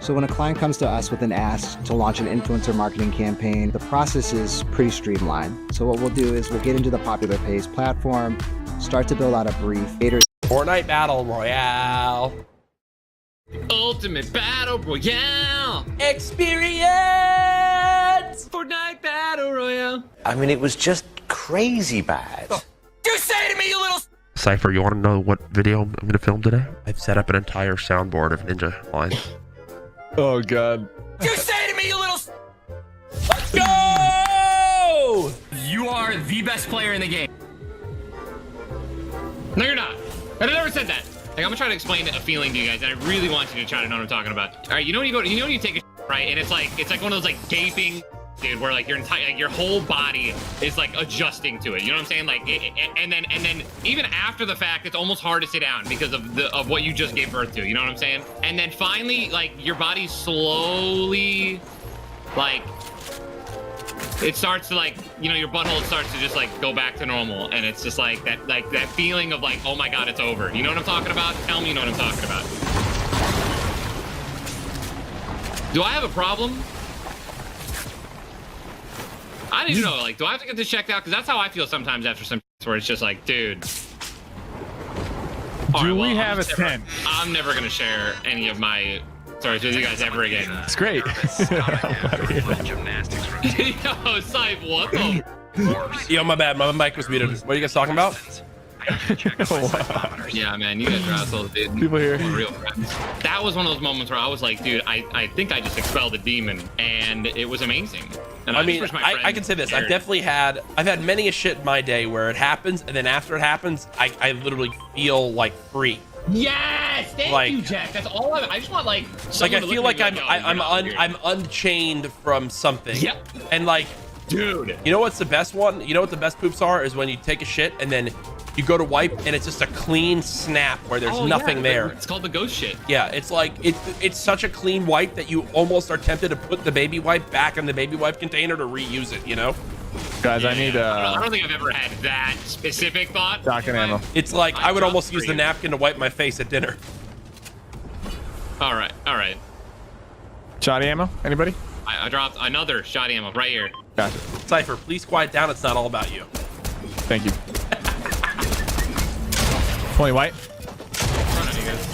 So when a client comes to us with an ask to launch an influencer marketing campaign, the process is pretty streamlined. So what we'll do is we'll get into the Popular Pays platform, start to build out a brief. Fortnite Battle Royale. Ultimate Battle Royale Experience! Fortnite Battle Royale. I mean, it was just crazy bad. You say to me, you little... Cypher, you want to know what video I'm going to film today? I've set up an entire soundboard of ninja lines. Oh, God. You say to me, you little... Let's go! You are the best player in the game. No, you're not. I never said that. Like, I'm gonna try to explain a feeling to you guys, and I really want you to try to know what I'm talking about. All right, you know when you take a right, and it's like one of those like gaping, dude, where like your entire, like your whole body is like adjusting to it. You know what I'm saying? Like, and then even after the fact, it's almost hard to sit down because of what you just gave birth to. You know what I'm saying? And then finally, like your body slowly, like. It starts to like, you know, your butthole starts to just like go back to normal, and it's just like that feeling of like, oh my God, it's over. You know what I'm talking about? Tell me you know what I'm talking about. Do I have a problem? I need to know, like, do I have to get this checked out? Because that's how I feel sometimes after some where it's just like, dude. Do we have a 10? I'm never gonna share any of my stories with you guys ever again. It's great. Yo, Sype, what the? Yo, my bad. My mic was muted. What are you guys talking about? Wow. Yeah, man, you guys are assholes, dude. People here. Real friends. That was one of those moments where I was like, dude, I think I just expelled a demon, and it was amazing. And I mean, I can say this. I've had many a shit in my day where it happens, and then after it happens, I literally feel like free. Yes, thank you, Jack. That's all I just want, like I feel like I'm unchained from something. Yep. And like, dude, you know what's the best one? You know what the best poops are? Is when you take a shit and then you go to wipe and it's just a clean snap where there's nothing there. It's called the ghost shit. Yeah, it's like it's such a clean wipe that you almost are tempted to put the baby wipe back in the baby wipe container to reuse it. You know. Guys, I need I don't think I've ever had that specific thought. Shotgun ammo. It's like I would almost use the napkin to wipe my face at dinner. All right. Shotty ammo? Anybody? I dropped another shot ammo right here. Gotcha. Cypher, please quiet down. It's not all about you. Thank you. 20 white.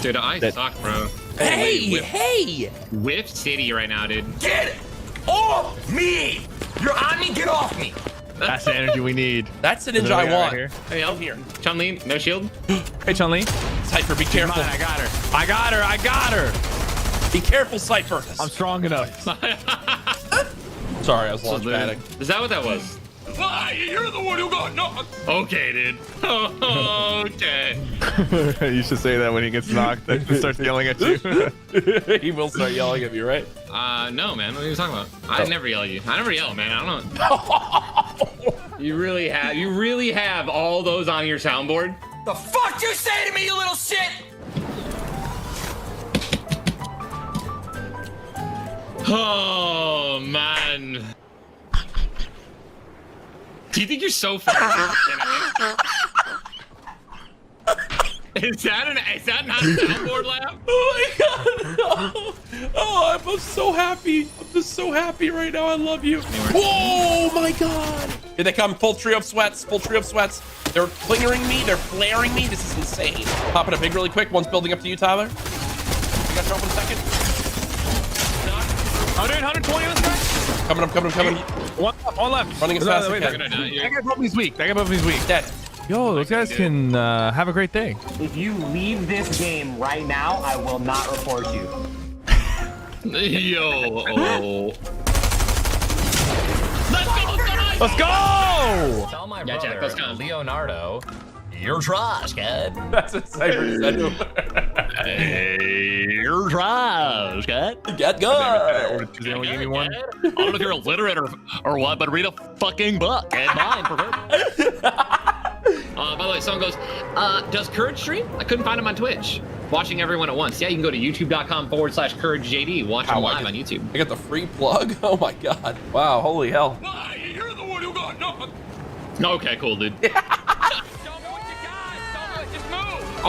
Dude, I suck, bro. Hey! Whiff City right now, dude. Get off me! You're on me, get off me! That's the energy we need. That's the ninja I want. Right hey, I'm here. Chun-Li, no shield. Hey, Chun-Li. Cypher, be careful. I got her. Be careful, Cypher. I'm strong enough. Sorry, I was launch padding. Is that what that was? You're the one who got knocked. Okay, dude. Okay. You should say that when he gets knocked. He starts yelling at you. He will start yelling at me, right? No, man. What are you talking about? I never yell at you. I never yell, man. I don't know. You really have all those on your soundboard? The fuck you say to me, you little shit? Oh, man. Do you think you're so funny? Is that not a soundboard laugh? Oh my god! Oh, I'm so happy. I'm just so happy right now. I love you. Oh my god! Here they come. Full trio of sweats. Full trio of sweats. They're flingering me. They're flaring me. This is insane. Popping a big really quick. One's building up to you, Tyler. You got drop in a second. 120 on this guy. Coming. One left. Running as fast as I can. That guy probably weak. Dead. Yo, those guys can have a great day. If you leave this game right now, I will not report you. Yo. Let's go! Tell my brother, let's go. Leonardo, you're trash, kid. That's what Cypher said. Hey, you're trash, kid. Get good. Does anyone give me one? I don't know if you're illiterate or what, but read a fucking book. And mine, by the way, someone goes, does Courage stream? I couldn't find him on Twitch. Watching everyone at once. Yeah, you can go to youtube.com/CourageJD. Watch him live on YouTube. I got the free plug? Oh my god. Wow, holy hell. You're the one who got knocked. Okay, cool, dude.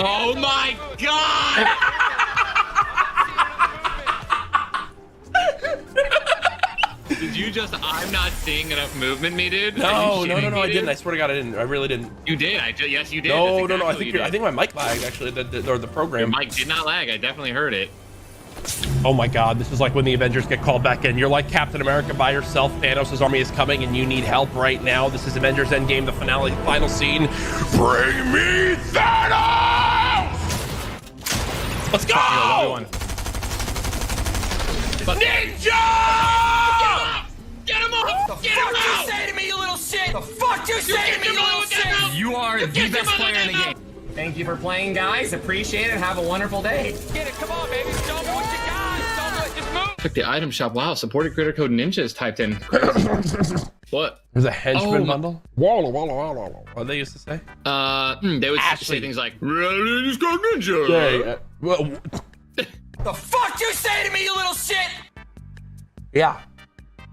Oh my god! Did you just, I'm not seeing enough movement, me, dude? No, Are you no, shitting me, I dude? didn't. I swear to God, I didn't. I really didn't. You did. Yes, you did. No, That's no, I exactly think what I think my mic lagged actually, or the program. Your mic did not lag. I definitely heard it. Oh my God, this is like when the Avengers get called back in. You're like Captain America by yourself. Thanos' army is coming and you need help right now. This is Avengers Endgame, the finale, final scene. Bring me Thanos! Let's go! Ninja! Get him up! Get him out! What you say to me, you little shit? The fuck you say to me, you little shit? You are the best player in the game. Thank you for playing, guys. Appreciate it. Have a wonderful day. Get it, come on, baby. Show me what you got. Show me, just move. Click the item shop. Wow, supported creator code ninja is typed in. What? There's a henchman bundle. Walla walla walla. What they used to say? They would say things like just go ninja. Yeah. The fuck you say to me, you little shit? Yeah.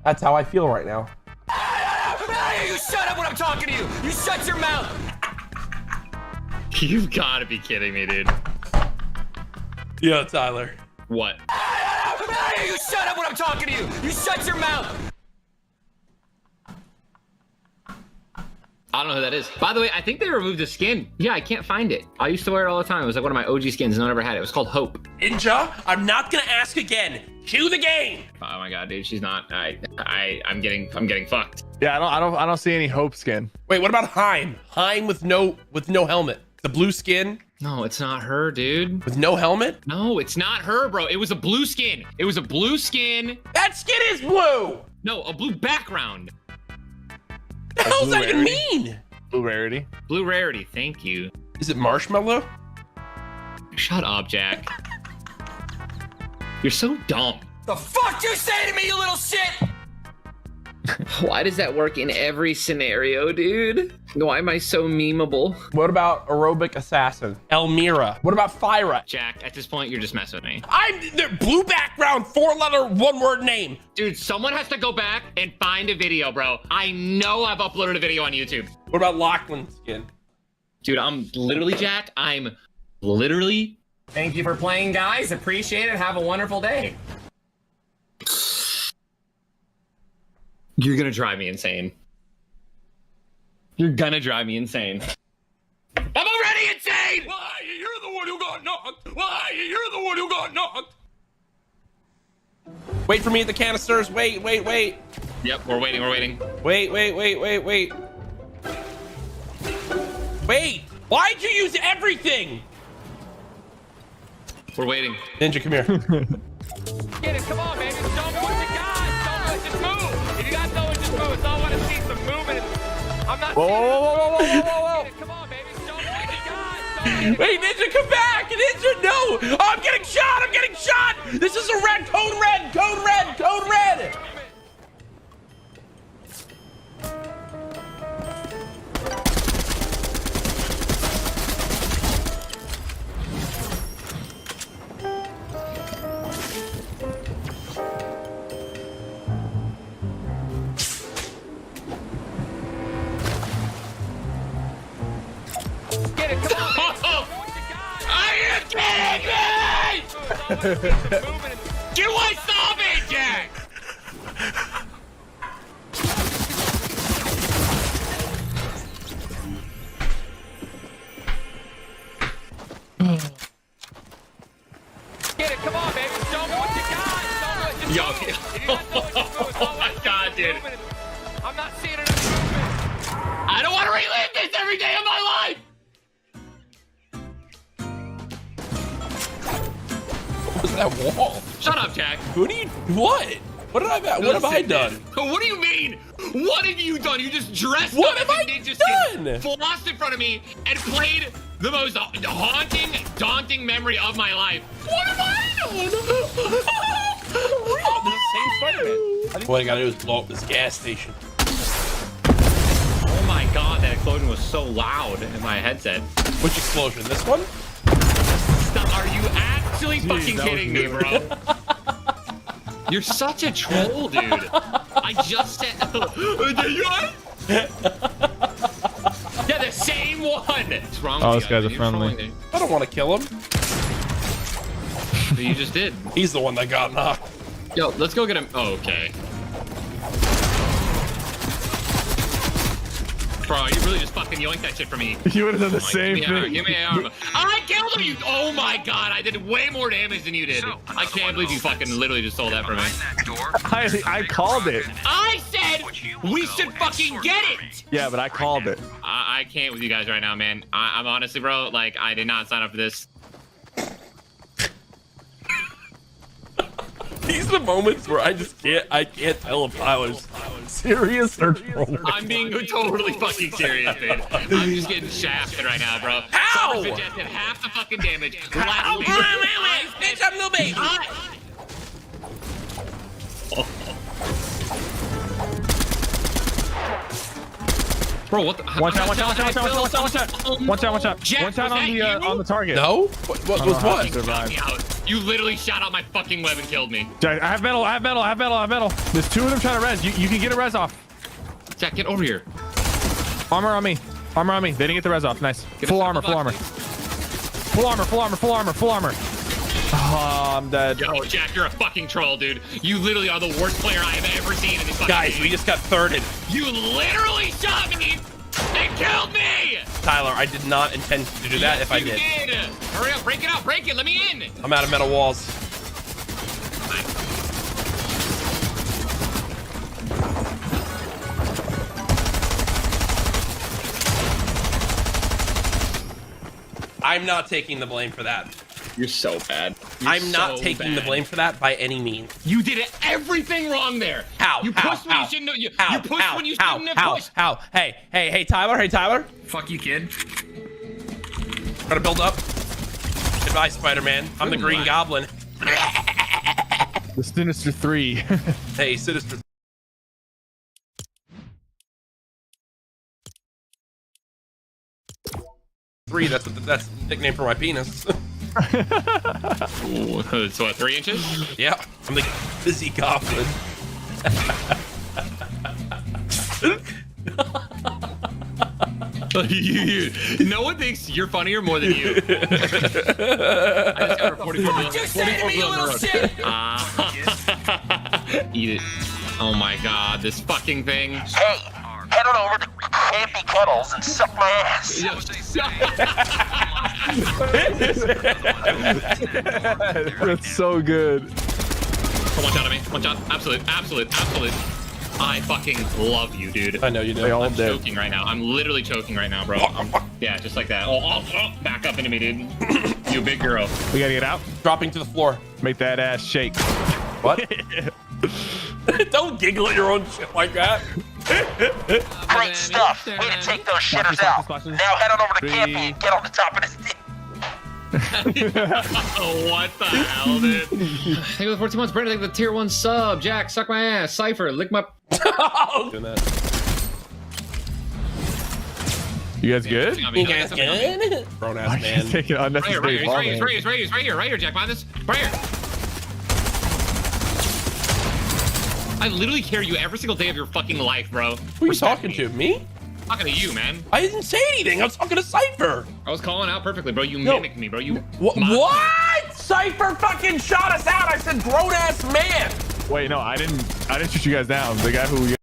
That's how I feel right now. You shut up when I'm talking to you. You shut your mouth. You've got to be kidding me, dude. Yo, Tyler. What? You shut up when I'm talking to you. You shut your mouth. I don't know who that is. By the way, I think they removed the skin. Yeah, I can't find it. I used to wear it all the time. It was like one of my OG skins. No one ever had it. It was called Hope. Ninja, I'm not gonna ask again. Cue the game. Oh my God, dude, she's not. I'm getting fucked. Yeah, I don't see any Hope skin. Wait, what about Heim? Heim with no helmet. The blue skin. No, it's not her, dude. With no helmet? No, it's not her, bro. It was a blue skin. It was a blue skin. That skin is blue. No, a blue background. The hell does that even mean? Blue rarity. Blue rarity. Thank you. Is it marshmallow? Shut up, Jack. You're so dumb. The fuck you say to me, you little shit? Why does that work in every scenario, dude? Why am I so memeable? What about aerobic assassin? Elmira. What about Fyra? Jack, at this point, you're just messing with me. The blue background, 4-letter, 1-word name. Dude, someone has to go back and find a video, bro. I know I've uploaded a video on YouTube. What about Lachlan skin? Dude, I'm literally, Jack, I'm literally... Thank you for playing, guys. Appreciate it. Have a wonderful day. You're gonna drive me insane. You're gonna drive me insane. I'm already insane! Why? You're the one who got knocked. Why? You're the one who got knocked. Wait for me at the canisters. Wait. Yep, we're waiting. Wait. Wait. Why'd you use everything? We're waiting. Ninja, come here. Get it, come on, baby. Show me what you got. Just move. If you got no, just move. So I want to see some movement. I'm not. Whoa. Get it, come on, baby. Show me what you got. Wait, Ninja, come back. Ninja, no. Oh, I'm getting shot. This is a red. Code red. Get it, come on. Are you kidding me? You want stop it, Jack? Get it, come on, baby. Show me what you got. Yo, oh my God, dude. I'm not seeing enough movement. I don't want to relive this every day of my life. What was that wall? Shut up, Jack. What? What have I done? What do you mean? What have you done? You just dressed What up have as a I ninja done? skin, flossed in front of me, and played the most haunting, daunting memory of my life. What have I done? Oh, this is the same Spider-Man. I think what I gotta do is blow up this gas station. Oh my God, that explosion was so loud in my headset. Which explosion? This one? Stop. Are you actually fucking kidding me, bro? You're such a troll, dude. I just said... Yeah, the same one. What's wrong with Oh, you this guy's a You're friendly. trolling, I don't want to kill him. dude. You just did. He's the one that got knocked. Yo, let's go get him. Oh, okay. Bro, you really just fucking yoinked that shit for me. You would have done the same thing. Give me AR. I killed him, you. Oh my god, I did way more damage than you did. I can't believe you fucking literally just stole that from me. I called it. I said we should fucking get it. Yeah, but I called it. I can't with you guys right now, man. I'm honestly, bro, like, I did not sign up for this. These are the moments where I can't tell if I was serious or trolling. I'm being totally fucking serious, dude. I'm just getting shafted right now, bro. How? Cypher Fidget did half the fucking damage. How? Wait, Bitch, I'm little baby. Bro, what the? Watch out, watch out, watch out, watch out, watch out, watch out. Watch out, watch out. Jack, Watch out on the target. No? What was what? Got me out. You literally shot out my fucking web and killed me. Jack, I have metal, I have metal, I have metal, I have metal. There's two of them trying to res. You can get a res off. Jack, get over here. Armor on me. Armor on me. They didn't get the res off. Nice. Full armor, full armor. Full armor, full armor, full armor, full armor. Oh, I'm dead. Yo, Jack, you're a fucking troll, dude. You literally are the worst player I have ever seen in this fucking Guys, game. we just got thirded. You literally shot me and killed me! Tyler, I did not intend to do that if I did. Hurry up, break it out, break it, let me in! I'm out of metal walls. I'm not taking the blame for that. You're so bad. I'm not taking the blame for that by any means. You did everything wrong there. How? You pushed when you shouldn't have. You pushed when you shouldn't have pushed. How? Hey, Tyler. Hey, Tyler. Fuck you, kid. Gotta build up. Goodbye, Spider-Man. I'm the Green Goblin. The Sinister 3. Hey, Sinister. That's the nickname for my penis. Ooh, so what, 3 inches? Yeah, I'm the busy goblin. No one thinks you're funnier more than you. I just got a 44 What you say to me, you little shit? Eat it. Oh my god, this fucking thing. Hey, head on over to Campy Cuddles and suck my ass. That's so good. Watch out of me. Watch out. Absolute. I fucking love you, dude. I know you do. I'm choking right now. I'm literally choking right now, bro. Yeah, just like that. Oh, back up into me, dude. You big girl. We gotta get out. Dropping to the floor. Make that ass shake. What? Don't giggle at your own shit like that. Great stuff. Way to take those shitters out. Now head on over to Campy and get on the top of this dick. What the hell, dude? Thank you for the 14 months, Brandon. Thank you for the tier 1 sub. Jack, suck my ass. Cypher, lick my. Doing that. You guys good? You guys good? Grown ass man. Taking unnecessary Right here, Jack. Behind this. Right here. I literally carry you every single day of your fucking life, bro. Who are you talking to? Me? I'm talking to you, man. I didn't say anything. I was talking to Cypher. I was calling out perfectly, bro. You mimicked me, bro. You. What? Cypher fucking shot us out. I said grown ass man. Wait, no, I didn't shoot you guys down. The guy who.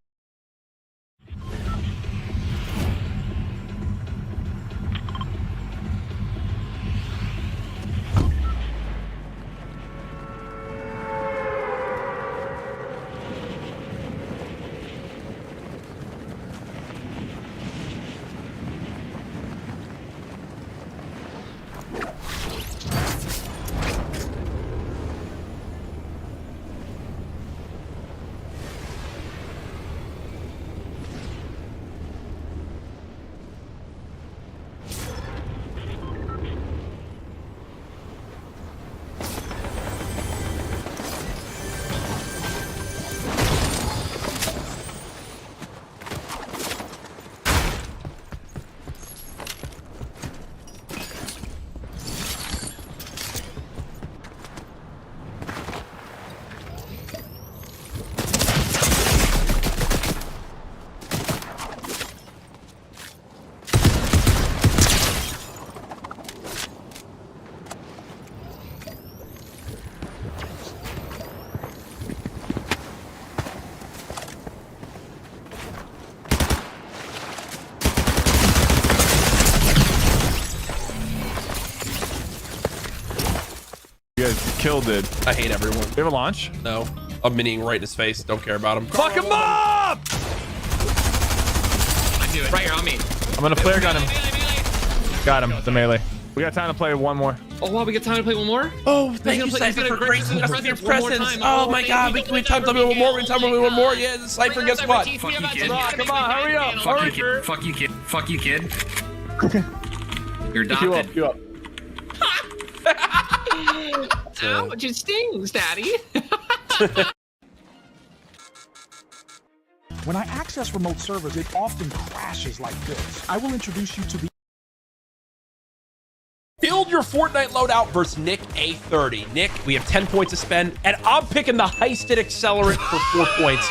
kill did. I hate everyone. We have a launch? No. I'm mining right in his face. Don't care about him. Fuck him up! I do it. Right here on me. I'm gonna flare gun him. Got him. The melee. We got time to play one more. Oh, wow, we got time to play one more? Oh, thank you, Cypher, for gracing us with your presence. Oh my god, we can time to play one more. We can time to play one more. Yeah, Cypher, guess what? Fuck you, kid. Come on, hurry up. Fuck you, kid. Fuck you, kid. Fuck you, kid. You're adopted. You up. Ouch, it stings, Daddy. When I access remote servers, it often crashes like this. I will introduce you to the Build your Fortnite loadout versus Nick A30. Nick, we have 10 points to spend, and I'm picking the Heisted Accelerant for 4 points.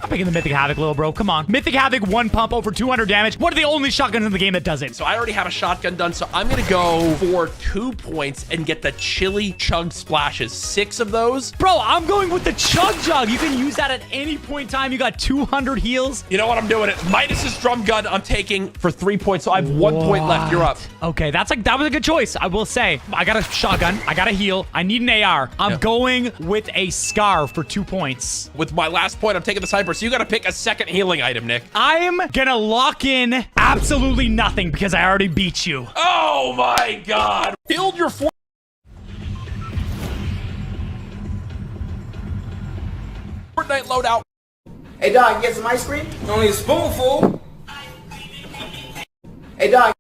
Picking the Mythic Havoc, little bro. Come on. Mythic Havoc, 1 pump, over 200 damage. What are the only shotguns in the game that does it? So I already have a shotgun done, so I'm gonna go for 2 points and get the Chili Chug Splashes. 6 of those. Bro, I'm going with the Chug Jug. You can use that at any point in time. You got 200 heals. You know what? I'm doing it. Midas's Drum Gun I'm taking for 3 points, so I have 1 point left. You're up. Okay, that was a good choice. I will say, I got a shotgun. I got a heal. I need an AR. I'm going with a Scar for 2 points. With my last point, I'm taking the Cyber, so you gotta pick a second healing item, Nick. I'm gonna lock in absolutely nothing because I already beat you. Oh my god. Build your Fortnite loadout. Hey, dog, get some ice cream? Only a spoonful. Hey, dog.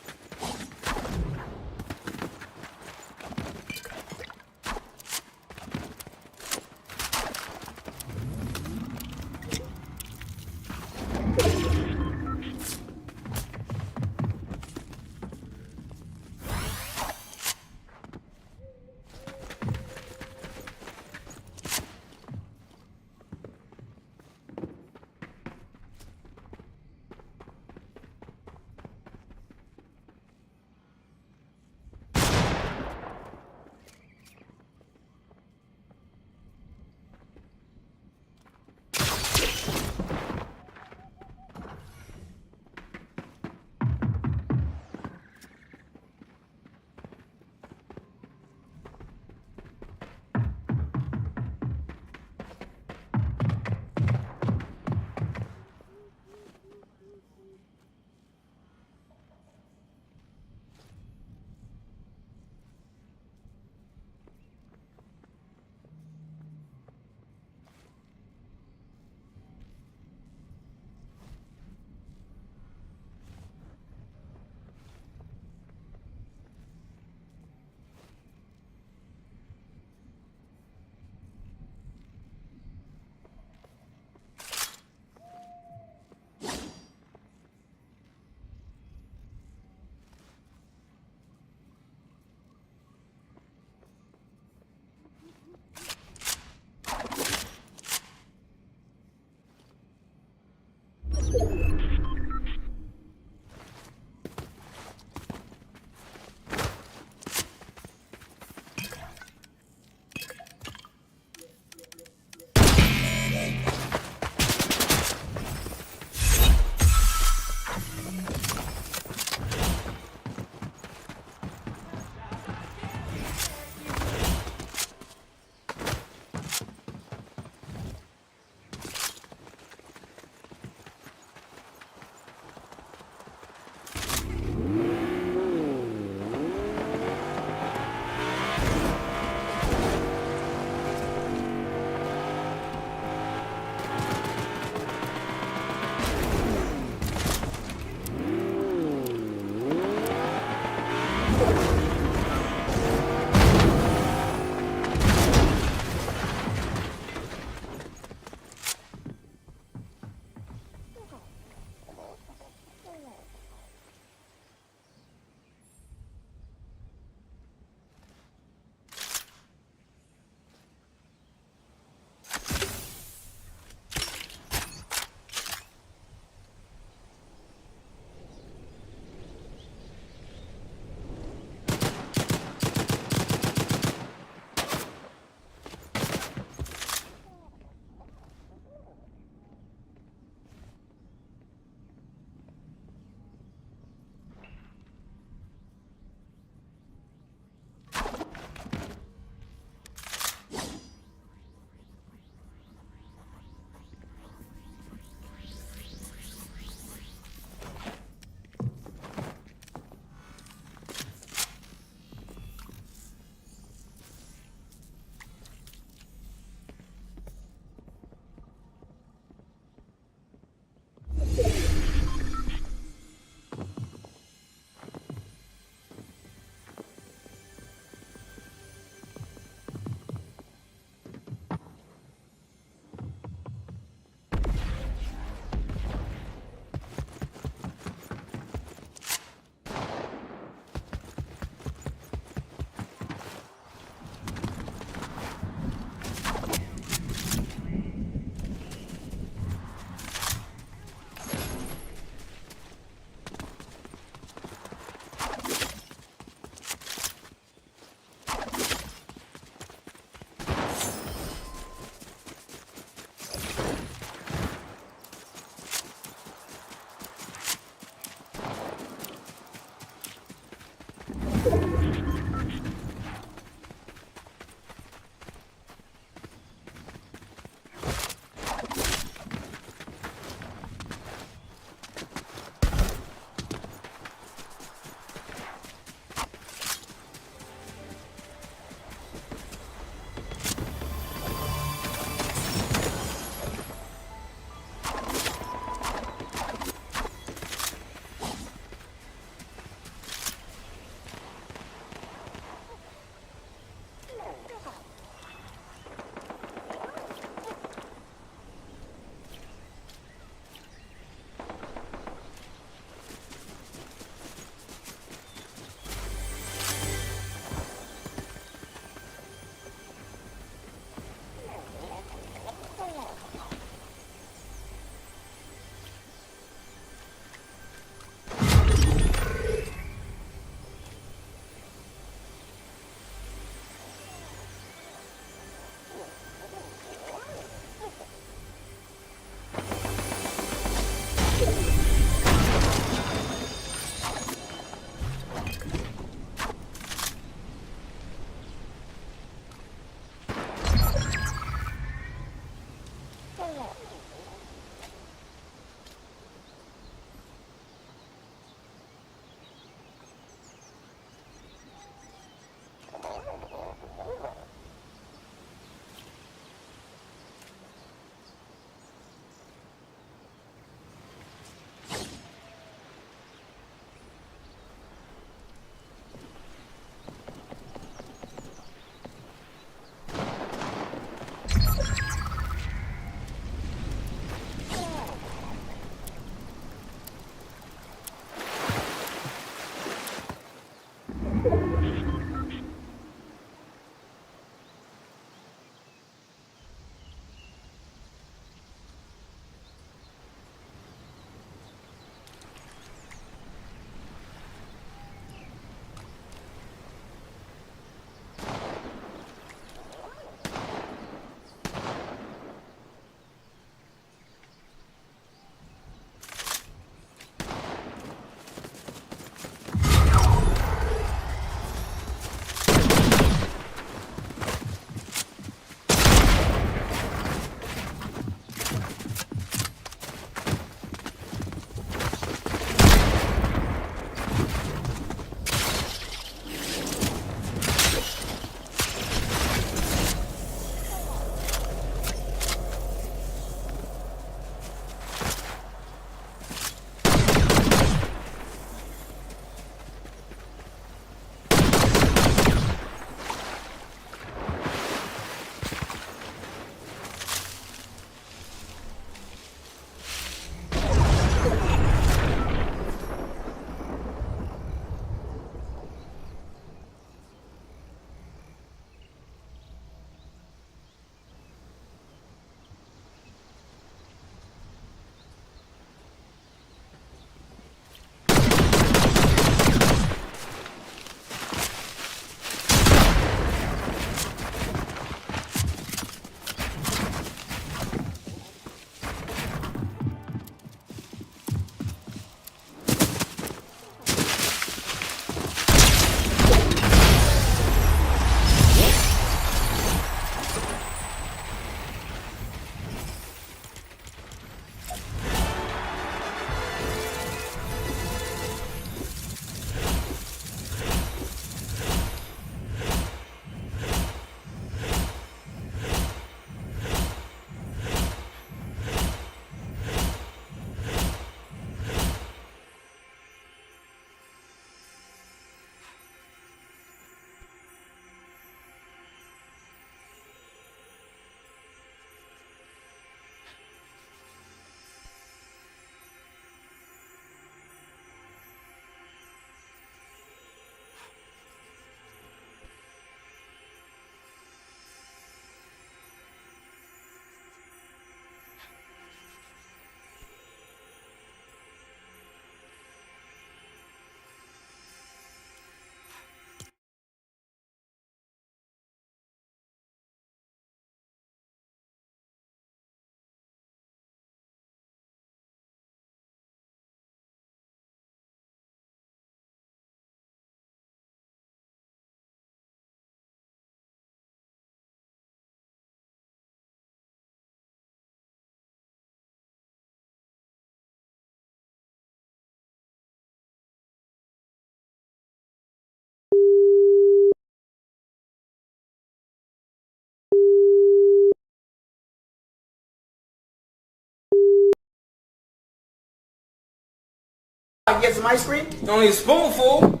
dog, get some ice cream? Only a spoonful.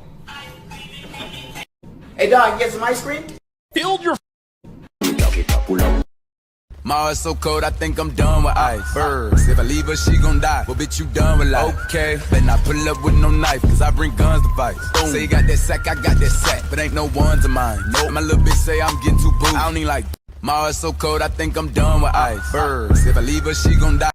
Hey, dog, get some ice cream? Build your Ma, it's so cold, I think I'm done with ice. Birds, if I leave her, she gon' die. Well, bitch, you done with life. Okay, better not pull up with no knife, cause I bring guns to fight. Boom. Say you got that sack, I got that sack, but ain't no ones of mine. Nope. My little bitch say I'm getting too booed. I don't even like. Ma, it's so cold, I think I'm done with ice. Birds, if I leave her, she gon' die.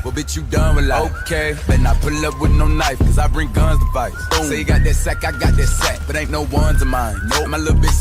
Well, bitch, you done with life. Okay, better not pull up with no knife, cause I bring guns to fight. Boom. Say you got that sack, I got that sack, but ain't no ones of mine. Nope. My little bitch.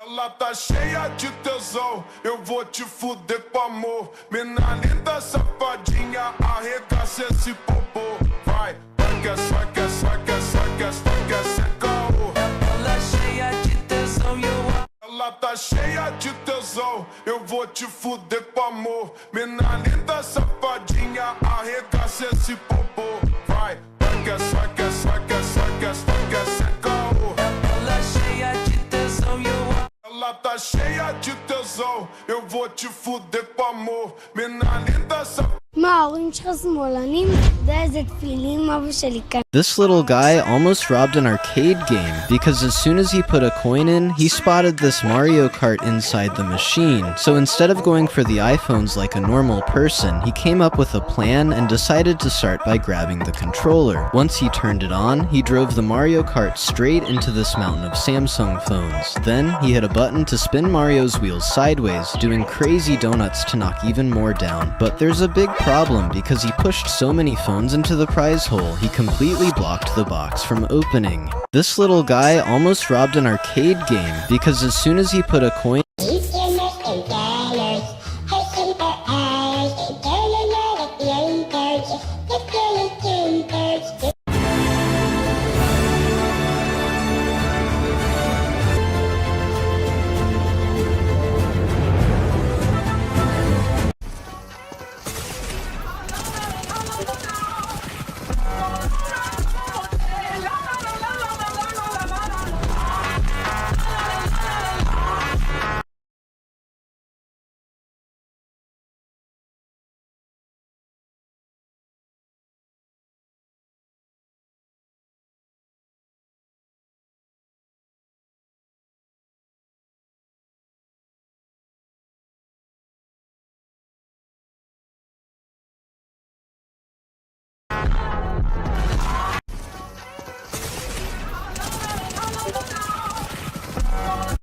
Ela tá cheia de tesão, eu vou te fuder com amor. Mina linda, safadinha, arregaça esse popô. Vai, saca, caô. Ela cheia de tesão, ela tá cheia de tesão, eu vou te fuder com amor. Mina linda, safadinha, arregaça esse popô. Vai, saca, caô. Ela cheia de tesão, ela tá cheia de tesão, eu vou te fuder com amor. Mina linda, safadinha. This little guy almost robbed an arcade game because as soon as he put a coin in, he spotted this Mario Kart inside the machine. So instead of going for the iPhones like a normal person, he came up with a plan and decided to start by grabbing the controller. Once he turned it on, he drove the Mario Kart straight into this mountain of Samsung phones. Then he hit a button to spin Mario's wheels sideways, doing crazy donuts to knock even more down. But there's a big problem because he pushed so many phones into the prize hole, he completely blocked the box from opening. This little guy almost robbed an arcade game because as soon as he put a coin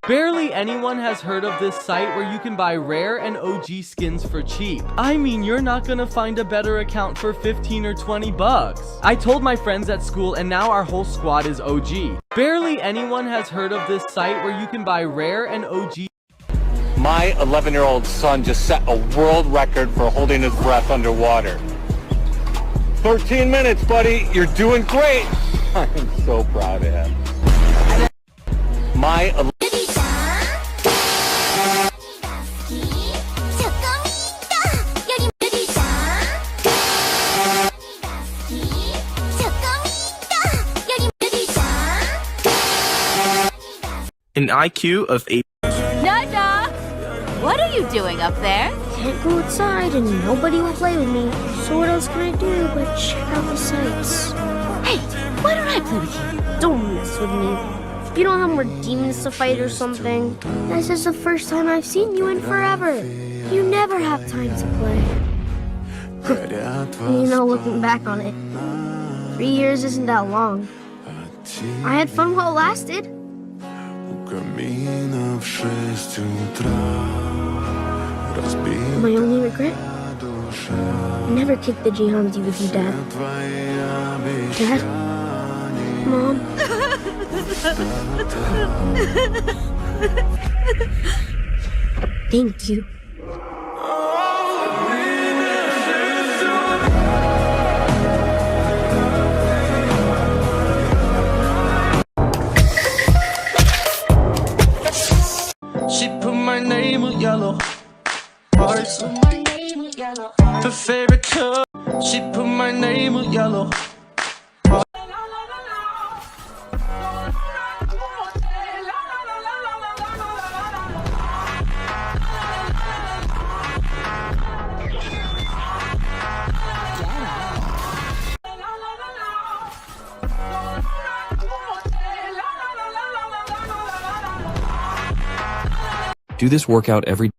Barely anyone has heard of this site where you can buy rare and OG skins for cheap. I mean, you're not gonna find a better account for 15 or 20 bucks. I told my friends at school and now our whole squad is OG. Barely anyone has heard of this site where you can buy rare and OG. My 11-year-old son just set a world record for holding his breath underwater. 13 minutes, buddy. You're doing great. I'm so proud of him. My an IQ of 8. Nana! What are you doing up there? Can't go outside and nobody will play with me. So what else can I do but check out the sights? Hey, why don't I play with you? Don't mess with me. You don't have more demons to fight or something. This is the first time I've seen you in forever. You never have time to play. You know, looking back on it, 3 years isn't that long. I had fun while it lasted. My only regret? I never kicked the Jihandi with you, Dad. Dad? Mom? Thank you. She put my name with yellow hearts. Her favorite color. She put my name with yellow. Do this workout every day.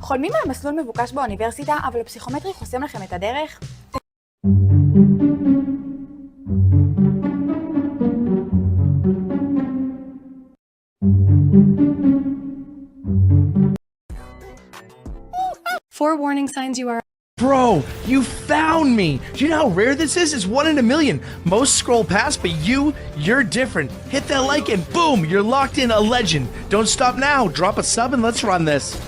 חולמים על מסלול מבוקש באוניברסיטה, אבל הפסיכומטרי חוסם לכם את הדרך? warning signs you are. Bro, you found me! Do you know how rare this is? It's 1 in a million. Most scroll past, but you're different. Hit that like and boom, you're locked in, a legend. Don't stop now. Drop a sub and let's run this.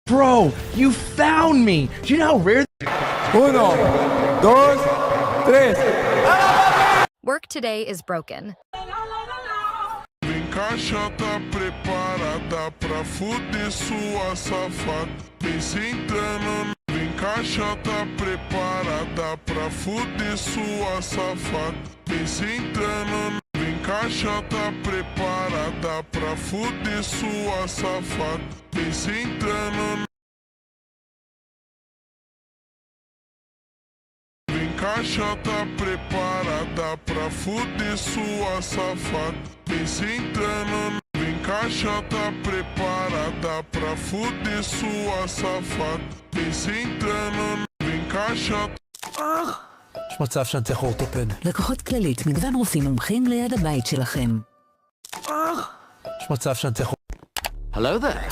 Bro, you found me! Do you know how rare... 1, 2, 3. Work today is broken. Caixa tá preparada pra fuder sua safada. Vem sentando. Vem caixa tá preparada pra fuder sua safada. Vem sentando. Vem caixa tá preparada pra fuder sua safada. Vem sentando. Caixa tá preparada pra fuder sua safada. Vem sentando. Vem caixa tá preparada pra fuder sua safada. Vem sentando. Vem caixa. יש מצב שאני צריך אורתופד. לקוחות כללית, מגוון רופאים מומחים ליד הבית שלכם. יש מצב שאני צריך... Hello there.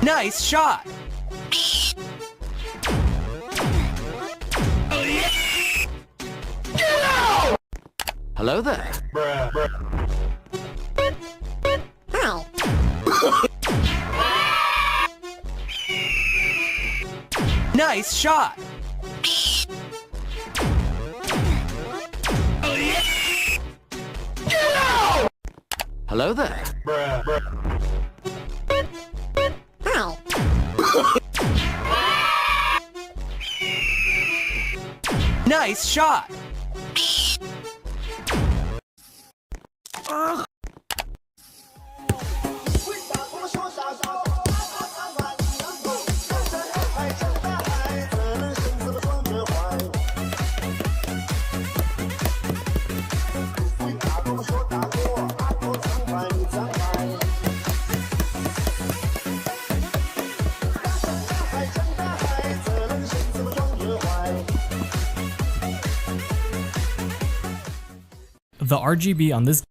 Nice shot. Hello there. Nice shot. Hello there. Nice shot. The RGB on this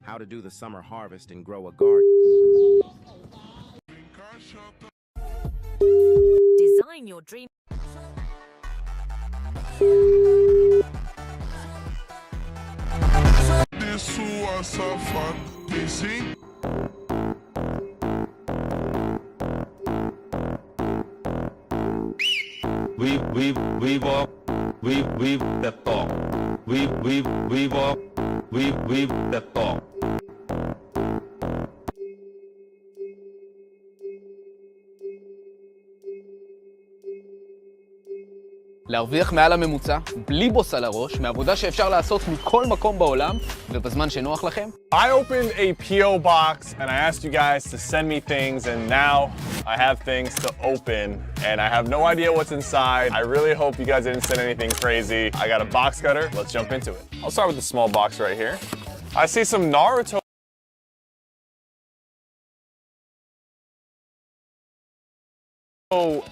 How to do the summer harvest and grow a garden. Design your dream. Sua safada. Vem sim. We've that thought. We've that thought. להרוויח מעל הממוצע, בלי בוס על הראש, מעבודה שאפשר לעשות מכל מקום בעולם, ובזמן שנוח לכם. I opened a P.O. box and I asked you guys to send me things, and now I have things to open and I have no idea what's inside. I really hope you guys didn't send anything crazy. I got a box cutter. Let's jump into it. I'll start with the small box right here. I see some Naruto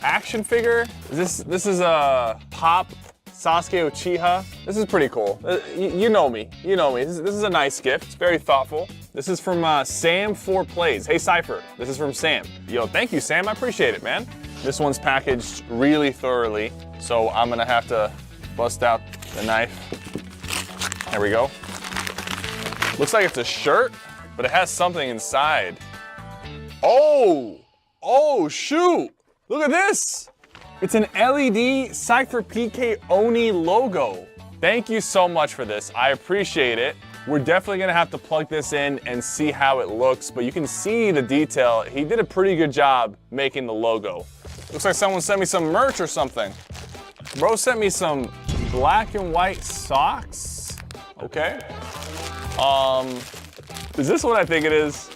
action figure. This is a Pop Sasuke Uchiha. This is pretty cool. You know me. This is a nice gift. It's very thoughtful. This is from Sam4Plays. Hey Cypher, this is from Sam. Yo, thank you Sam, I appreciate it, man. This one's packaged really thoroughly, so I'm gonna have to bust out the knife. There we go. Looks like it's a shirt, but it has something inside. Oh shoot! Look at this! It's an LED Cypher PK Oni logo. Thank you so much for this. I appreciate it. We're definitely gonna have to plug this in and see how it looks, but you can see the detail. He did a pretty good job making the logo. Looks like someone sent me some merch or something. Bro sent me some black and white socks. Okay. Is this what I think it is?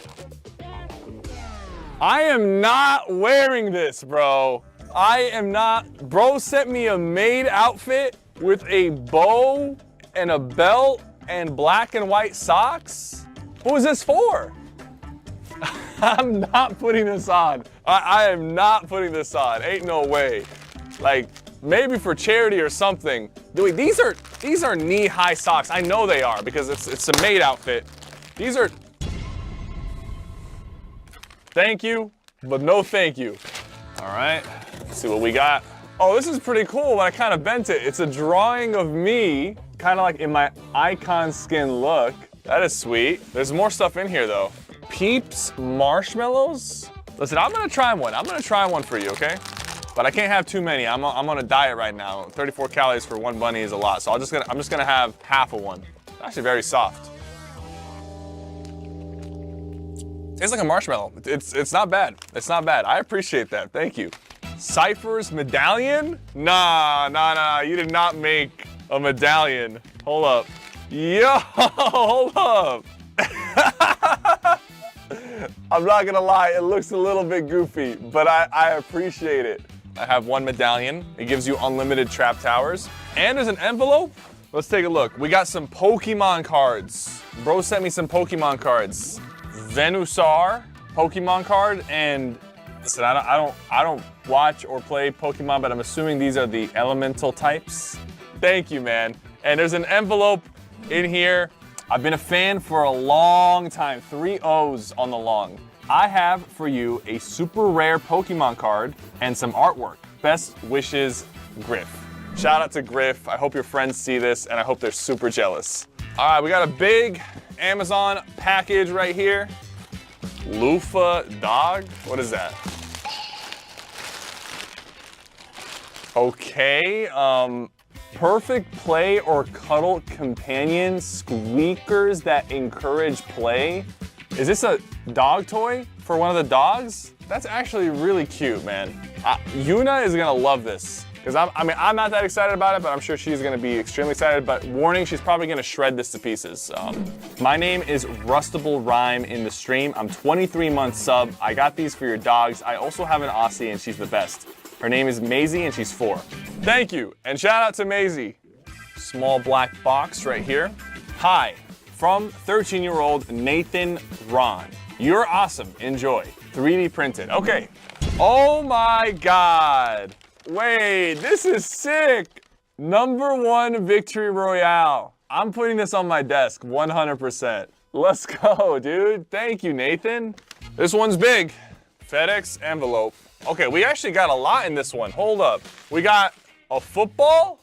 I am not wearing this, bro. I am not. Bro sent me a maid outfit with a bow and a belt and black and white socks. Who is this for? I'm not putting this on. I am not putting this on. Ain't no way. Like, maybe for charity or something. Wait, these are knee-high socks. I know they are because it's a maid outfit. These are... Thank you, but no thank you. All right, let's see what we got. Oh, this is pretty cool, but I kind of bent it. It's a drawing of me, kind of like in my icon skin look. That is sweet. There's more stuff in here though. Peeps marshmallows? Listen, I'm gonna try one. I'm gonna try one for you, okay? But I can't have too many. I'm on a diet right now. 34 calories for one bunny is a lot, so I'm just gonna have half of one. It's actually very soft. Tastes like a marshmallow. It's not bad. It's not bad. I appreciate that. Thank you. Cypher's medallion? Nah. You did not make a medallion. Hold up. Yo, hold up. I'm not gonna lie, it looks a little bit goofy, but I appreciate it. I have one medallion. It gives you unlimited trap towers. And there's an envelope. Let's take a look. We got some Pokemon cards. Bro sent me some Pokemon cards. Venusaur Pokemon card, and listen, I don't watch or play Pokemon, but I'm assuming these are the elemental types. Thank you, man. And there's an envelope in here. I've been a fan for a long time, 3 O's on the long. I have for you a super rare Pokemon card and some artwork. Best wishes, Griff. Shout out to Griff. I hope your friends see this and I hope they're super jealous. All right, we got a big Amazon package right here. Loofah dog? What is that? Okay, perfect play or cuddle companion, squeakers that encourage play. Is this a dog toy for one of the dogs? That's actually really cute, man. Yuna is gonna love this. Because I'm not that excited about it, but I'm sure she's gonna be extremely excited. But warning, she's probably gonna shred this to pieces. My name is Rustable Rhyme in the stream. I'm 23 months sub. I got these for your dogs. I also have an Aussie and she's the best. Her name is Maisie and she's 4. Thank you, and shout out to Maisie. Small black box right here. Hi, from 13-year-old Nathan Ron. You're awesome, enjoy. 3D printed, okay. Oh my God. Wait, this is sick. #1 Victory Royale. I'm putting this on my desk, 100%. Let's go, dude. Thank you, Nathan. This one's big. FedEx envelope. Okay, we actually got a lot in this one. Hold up. We got a football,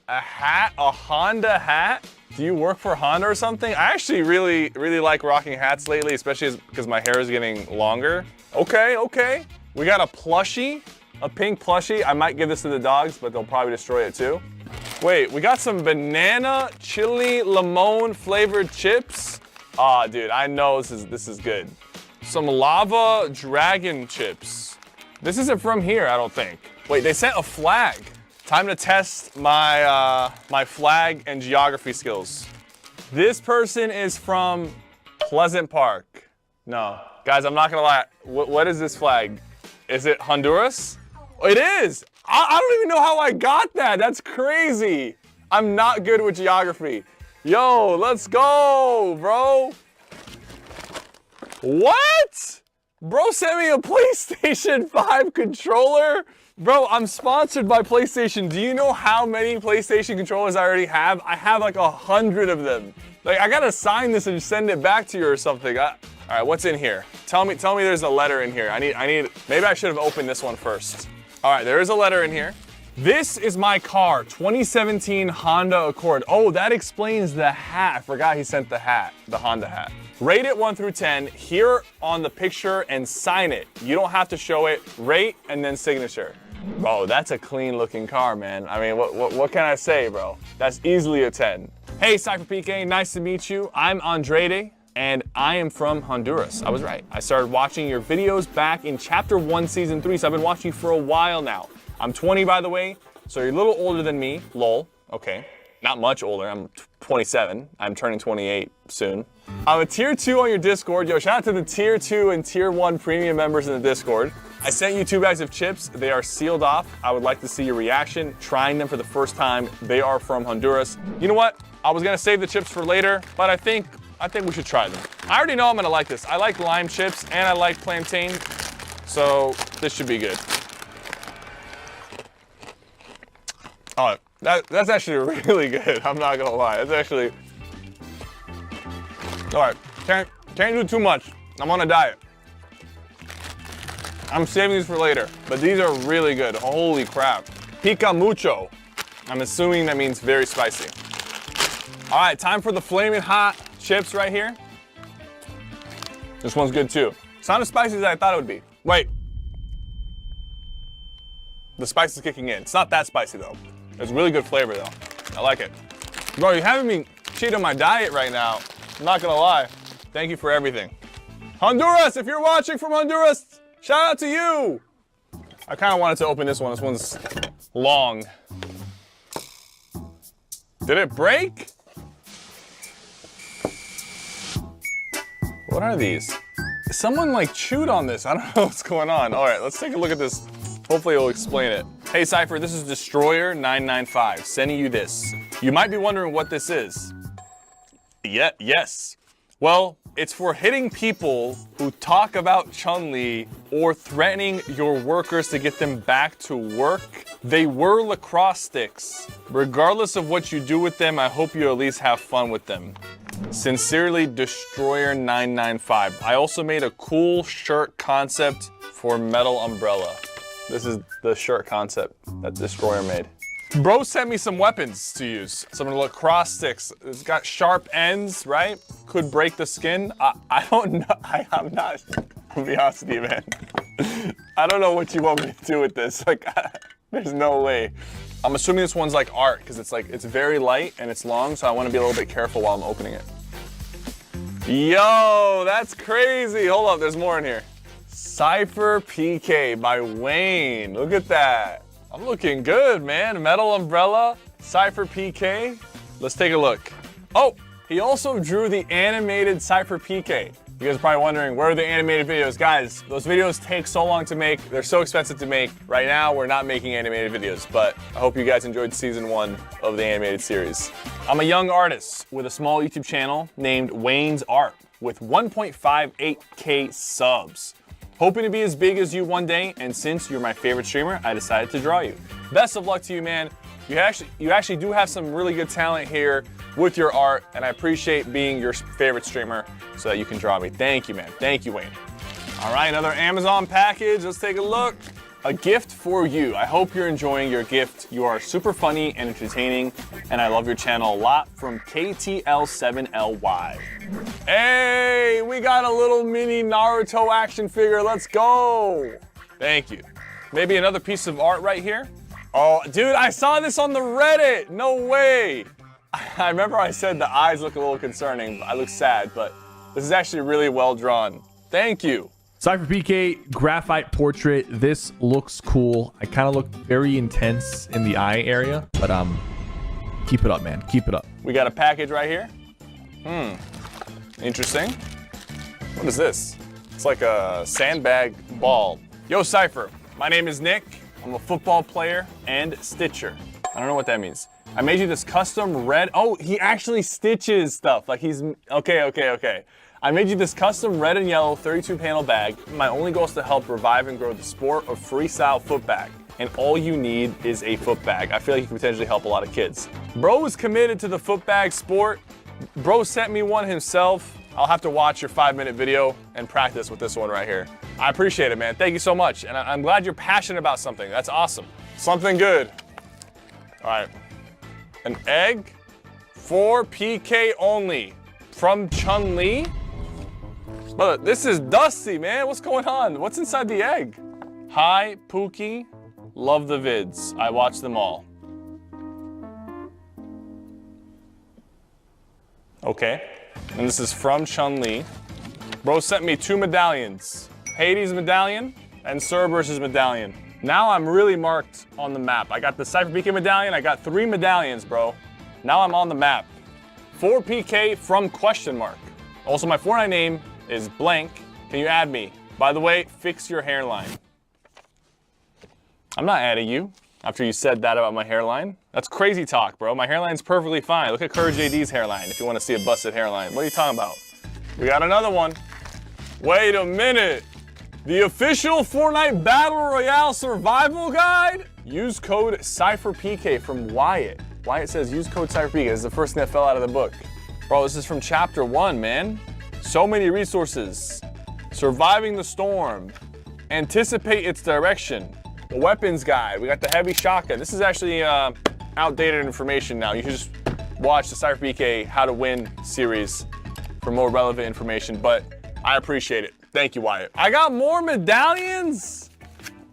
a hat, a Honda hat. Do you work for Honda or something? I actually really like rocking hats lately, especially because my hair is getting longer. Okay. We got a plushie. A pink plushie. I might give this to the dogs, but they'll probably destroy it too. Wait, we got some banana chili lemon flavored chips. Ah, dude, I know this is good. Some lava dragon chips. This isn't from here, I don't think. Wait, they sent a flag. Time to test my my flag and geography skills. This person is from Pleasant Park. No, guys, I'm not gonna lie. What is this flag? Is it Honduras? It is! I don't even know how I got that. That's crazy. I'm not good with geography. Yo, let's go, bro. What? Bro sent me a PlayStation 5 controller? Bro, I'm sponsored by PlayStation. Do you know how many PlayStation controllers I already have? I have like 100 of them. Like, I gotta sign this and send it back to you or something. All right, what's in here? Tell me there's a letter in here. Maybe I should have opened this one first. All right, there is a letter in here. This is my car, 2017 Honda Accord. Oh, that explains the hat. I forgot he sent the hat, the Honda hat. Rate it 1 through 10 here on the picture and sign it. You don't have to show it. Rate and then signature. Bro, that's a clean looking car, man. I mean, what can I say, bro? That's easily a 10. Hey, Cypher PK, nice to meet you. I'm Andrade. And I am from Honduras. I was right. I started watching your videos back in Chapter 1, Season 3, so I've been watching you for a while now. I'm 20, by the way, so you're a little older than me. Lol. Okay. Not much older. I'm 27. I'm turning 28 soon. I'm a Tier 2 on your Discord. Yo, shout out to the Tier 2 and Tier 1 premium members in the Discord. I sent you 2 bags of chips. They are sealed off. I would like to see your reaction, trying them for the first time. They are from Honduras. You know what? I was gonna save the chips for later, but I think we should try them. I already know I'm gonna like this. I like lime chips and I like plantain, so this should be good. Oh, that's actually really good. I'm not gonna lie. That's actually. All right, can't do too much. I'm on a diet. I'm saving these for later, but these are really good. Holy crap. Pica mucho. I'm assuming that means very spicy. All right, time for the flaming hot chips right here. This one's good too. It's not as spicy as I thought it would be. Wait. The spice is kicking in. It's not that spicy though. It's really good flavor though. I like it. Bro, you're having me cheat on my diet right now. I'm not gonna lie. Thank you for everything. Honduras, if you're watching from Honduras, shout out to you. I kind of wanted to open this one. This one's long. Did it break? What are these? Someone like chewed on this. I don't know what's going on. All right, let's take a look at this. Hopefully it'll explain it. Hey Cypher, this is Destroyer995 sending you this. You might be wondering what this is. Yes. Well, it's for hitting people who talk about Chun-Li or threatening your workers to get them back to work. They were lacrosse sticks. Regardless of what you do with them, I hope you at least have fun with them. Sincerely, Destroyer995. I also made a cool shirt concept for Metal Umbrella. This is the shirt concept that Destroyer made. Bro sent me some weapons to use. Some lacrosse sticks. It's got sharp ends, right? Could break the skin. I don't know. I'm not, I'll be honest with you, man. I don't know what you want me to do with this. Like, there's no way. I'm assuming this one's like art because it's very light and it's long, so I want to be a little bit careful while I'm opening it. Yo, that's crazy. Hold up, there's more in here. Cypher PK by Wayne. Look at that. I'm looking good, man. Metal Umbrella, Cypher PK. Let's take a look. Oh, he also drew the animated Cypher PK. You guys are probably wondering, where are the animated videos? Guys, those videos take so long to make. They're so expensive to make. Right now, we're not making animated videos, but I hope you guys enjoyed season 1 of the animated series. I'm a young artist with a small YouTube channel named Wayne's Art with 1.58K subs. Hoping to be as big as you one day, and since you're my favorite streamer, I decided to draw you. Best of luck to you, man. You actually do have some really good talent here with your art, and I appreciate being your favorite streamer so that you can draw me. Thank you, man. Thank you, Wayne. All right, another Amazon package. Let's take a look. A gift for you. I hope you're enjoying your gift. You are super funny and entertaining, and I love your channel a lot. From KTL7LY. Hey, we got a little mini Naruto action figure. Let's go. Thank you. Maybe another piece of art right here. Oh, dude, I saw this on the Reddit. No way. I remember I said the eyes look a little concerning. I look sad, but this is actually really well drawn. Thank you. Cypher PK graphite portrait. This looks cool. I kind of look very intense in the eye area, but keep it up, man. Keep it up. We got a package right here. Interesting. What is this? It's like a sandbag ball. Yo, Cypher. My name is Nick. I'm a football player and stitcher. I don't know what that means. I made you this custom red. Oh, he actually stitches stuff. Like he's okay. I made you this custom red and yellow 32 panel bag. My only goal is to help revive and grow the sport of freestyle foot bag. And all you need is a foot bag. I feel like you can potentially help a lot of kids. Bro is committed to the foot bag sport. Bro sent me one himself. I'll have to watch your 5-minute video and practice with this one right here. I appreciate it, man. Thank you so much. And I'm glad you're passionate about something. That's awesome. Something good. All right. An egg for PK only from Chun-Li. Brother, this is dusty, man. What's going on? What's inside the egg? Hi, Pookie. Love the vids. I watch them all. Okay. And this is from Chun-Li. Bro sent me 2 medallions. Hades medallion and Cerberus's medallion. Now I'm really marked on the map. I got the Cypher PK medallion. I got 3 medallions, bro. Now I'm on the map. 4 PK from ? Also, my Fortnite name is blank. Can you add me? By the way, fix your hairline. I'm not adding you after you said that about my hairline. That's crazy talk, bro. My hairline's perfectly fine. Look at Courage JD's hairline if you want to see a busted hairline. What are you talking about? We got another one. Wait a minute. The official Fortnite Battle Royale survival guide? Use code CypherPK from Wyatt. Wyatt says use code CypherPK. This is the first thing that fell out of the book. Bro, this is from chapter 1, man. So many resources. Surviving the storm. Anticipate its direction. The weapons guide. We got the heavy shotgun. This is actually outdated information now. You should just watch the CypherPK How to Win series for more relevant information, but I appreciate it. Thank you, Wyatt. I got more medallions?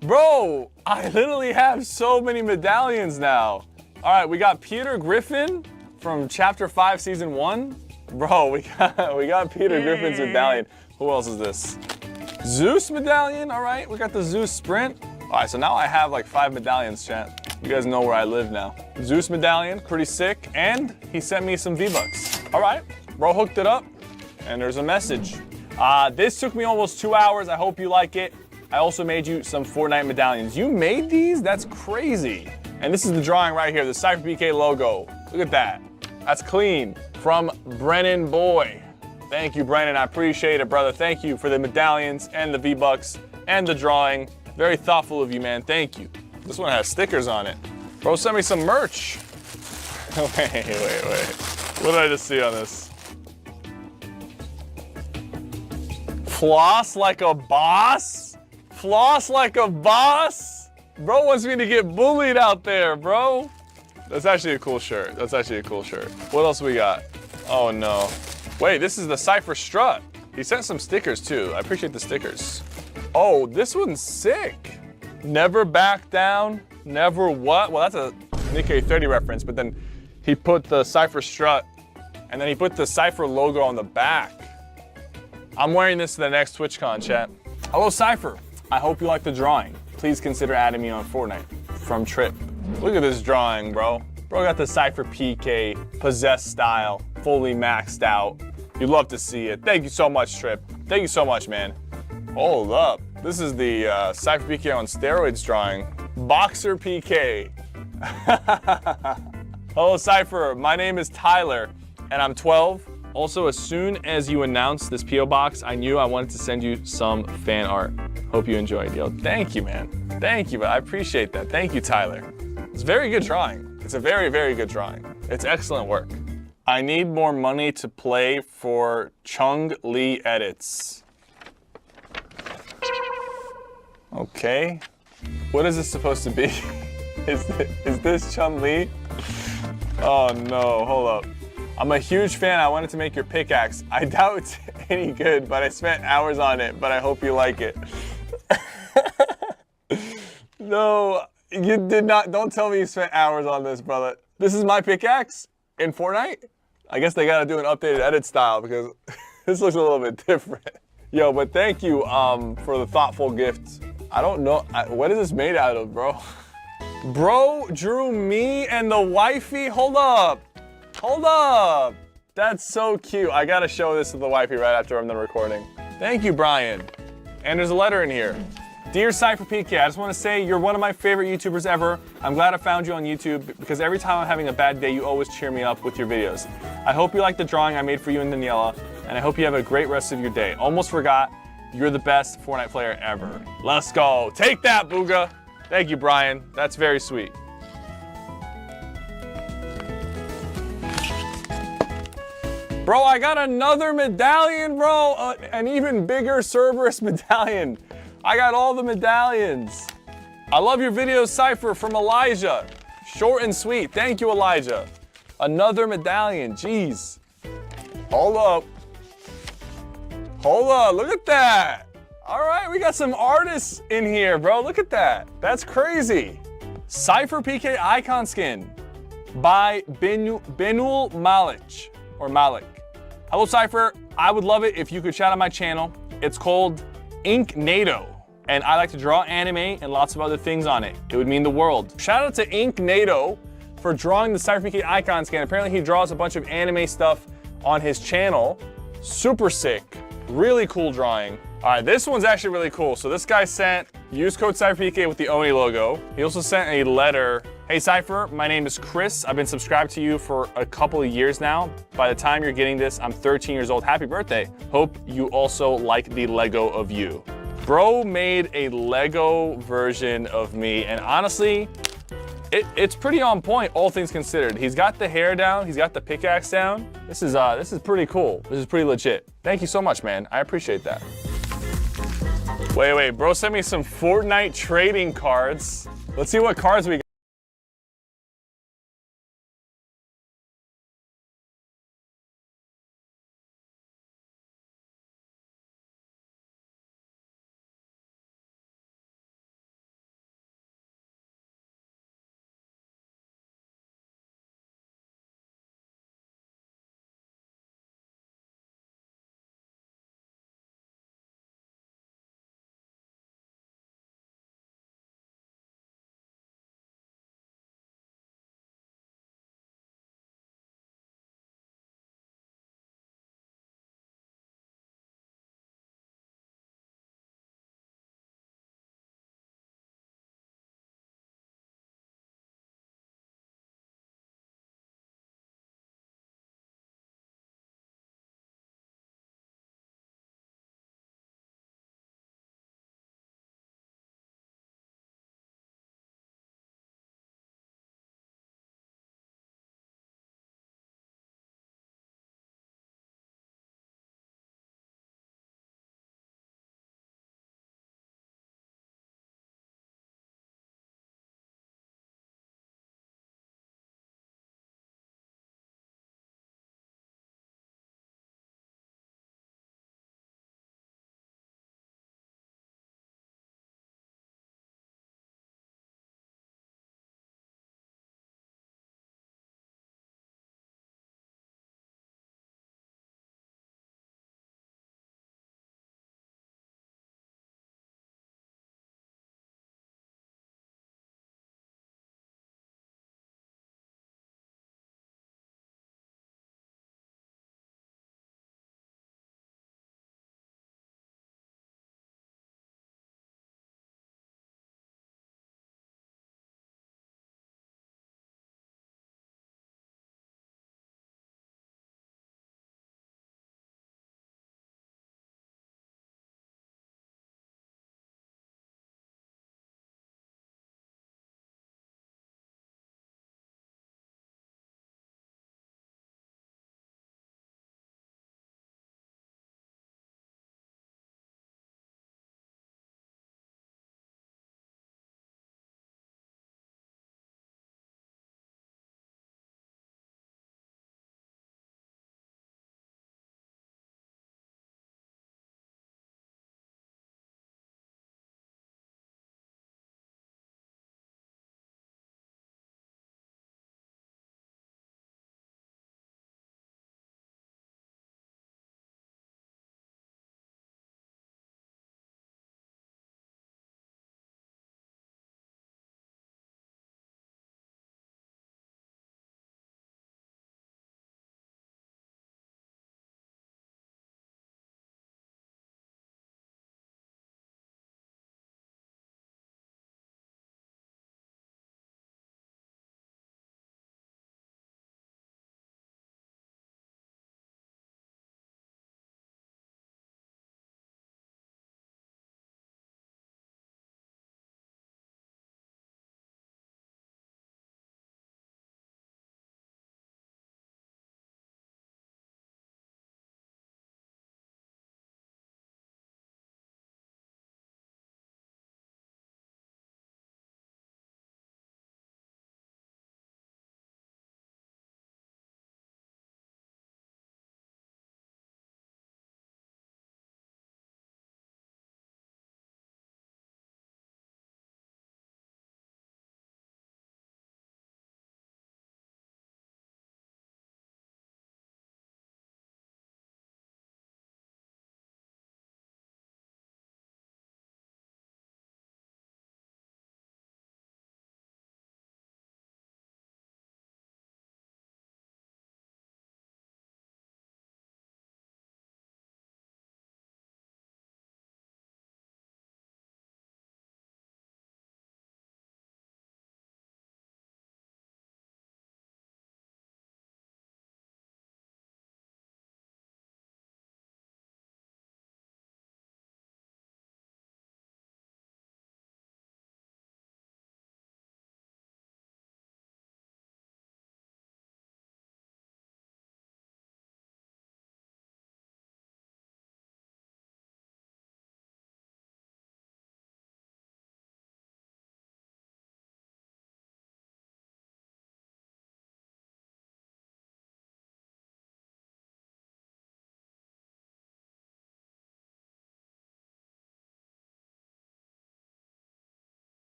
Bro, I literally have so many medallions now. All right, we got Peter Griffin from chapter 5, season 1. Bro, we got Peter Griffin's medallion. Who else is this? Zeus medallion, all right. We got the Zeus sprint. All right, so now I have like 5 medallions, chat. You guys know where I live now. Zeus medallion, pretty sick. And he sent me some V-Bucks. All right, bro hooked it up. And there's a message. This took me almost 2 hours. I hope you like it. I also made you some Fortnite medallions. You made these? That's crazy. And this is the drawing right here, the CypherPK logo. Look at that. That's clean. From Brennan Boy. Thank you, Brennan. I appreciate it, brother. Thank you for the medallions and the V-Bucks and the drawing. Very thoughtful of you, man. Thank you. This one has stickers on it. Bro, send me some merch. Wait. What did I just see on this? Floss like a boss? Floss like a boss? Bro wants me to get bullied out there, bro. That's actually a cool shirt. That's actually a cool shirt. What else we got? Oh no. Wait, this is the Cypher strut. He sent some stickers too. I appreciate the stickers. Oh, this one's sick. Never back down, never what? Well, that's a Nikkei 30 reference, but then he put the Cypher strut and then he put the Cypher logo on the back. I'm wearing this to the next TwitchCon, chat. Hello, Cypher. I hope you like the drawing. Please consider adding me on Fortnite. From Trip. Look at this drawing, bro. Bro got the CypherPK Possess style, fully maxed out. You'd love to see it. Thank you so much, Trip. Thank you so much, man. Hold up. This is the CypherPK on steroids drawing. Boxer PK. Hello, Cypher. My name is Tyler, and I'm 12. Also, as soon as you announced this P.O. box, I knew I wanted to send you some fan art. Hope you enjoyed. Yo, thank you, man. Thank you, I appreciate that. Thank you, Tyler. It's a very good drawing. It's a very, very good drawing. It's excellent work. I need more money to play for Chung Lee edits. Okay. What is this supposed to be? Is this Chun Li? Oh no, hold up. I'm a huge fan. I wanted to make your pickaxe. I doubt it's any good, but I spent hours on it, but I hope you like it. No, you did not. Don't tell me you spent hours on this, brother. This is my pickaxe in Fortnite? I guess they gotta do an updated edit style because this looks a little bit different. Yo, but thank you for the thoughtful gift. I don't know, what is this made out of, bro? Bro drew me and the wifey? Hold up. Hold up. That's so cute. I gotta show this to the wifey right after I'm done recording. Thank you, Brian. And there's a letter in here. Dear CypherPK, I just want to say you're one of my favorite YouTubers ever. I'm glad I found you on YouTube because every time I'm having a bad day, you always cheer me up with your videos. I hope you like the drawing I made for you and Daniela, and I hope you have a great rest of your day. Almost forgot, you're the best Fortnite player ever. Let's go. Take that, Booga. Thank you, Brian. That's very sweet. Bro, I got another medallion, bro. An even bigger Cerberus medallion. I got all the medallions. I love your videos, Cypher, from Elijah. Short and sweet. Thank you, Elijah. Another medallion. Jeez. Hold up. Hold up. Look at that. All right, we got some artists in here, bro. Look at that. That's crazy. CypherPK icon skin by Benul Malik. Or Malik. Hello, Cypher. I would love it if you could shout out my channel. It's called Inknado, and I like to draw anime and lots of other things on it. It would mean the world. Shout out to Inknado for drawing the CypherPK icon scan. Apparently he draws a bunch of anime stuff on his channel. Super sick, really cool drawing. All right, this one's actually really cool. So this guy sent, use code CypherPK with the Oni logo. He also sent a letter. Hey Cypher, my name is Chris. I've been subscribed to you for a couple of years now. By the time you're getting this, I'm 13 years old. Happy birthday. Hope you also like the Lego of you. Bro made a Lego version of me, and honestly, It's pretty on point, all things considered. He's got the hair down, he's got the pickaxe down. This is pretty cool. This is pretty legit. Thank you so much, man. I appreciate that. Wait, bro sent me some Fortnite trading cards. Let's see what cards we got.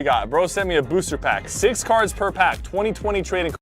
We got, bro sent me a booster pack. 6 cards per pack, 2020 trading.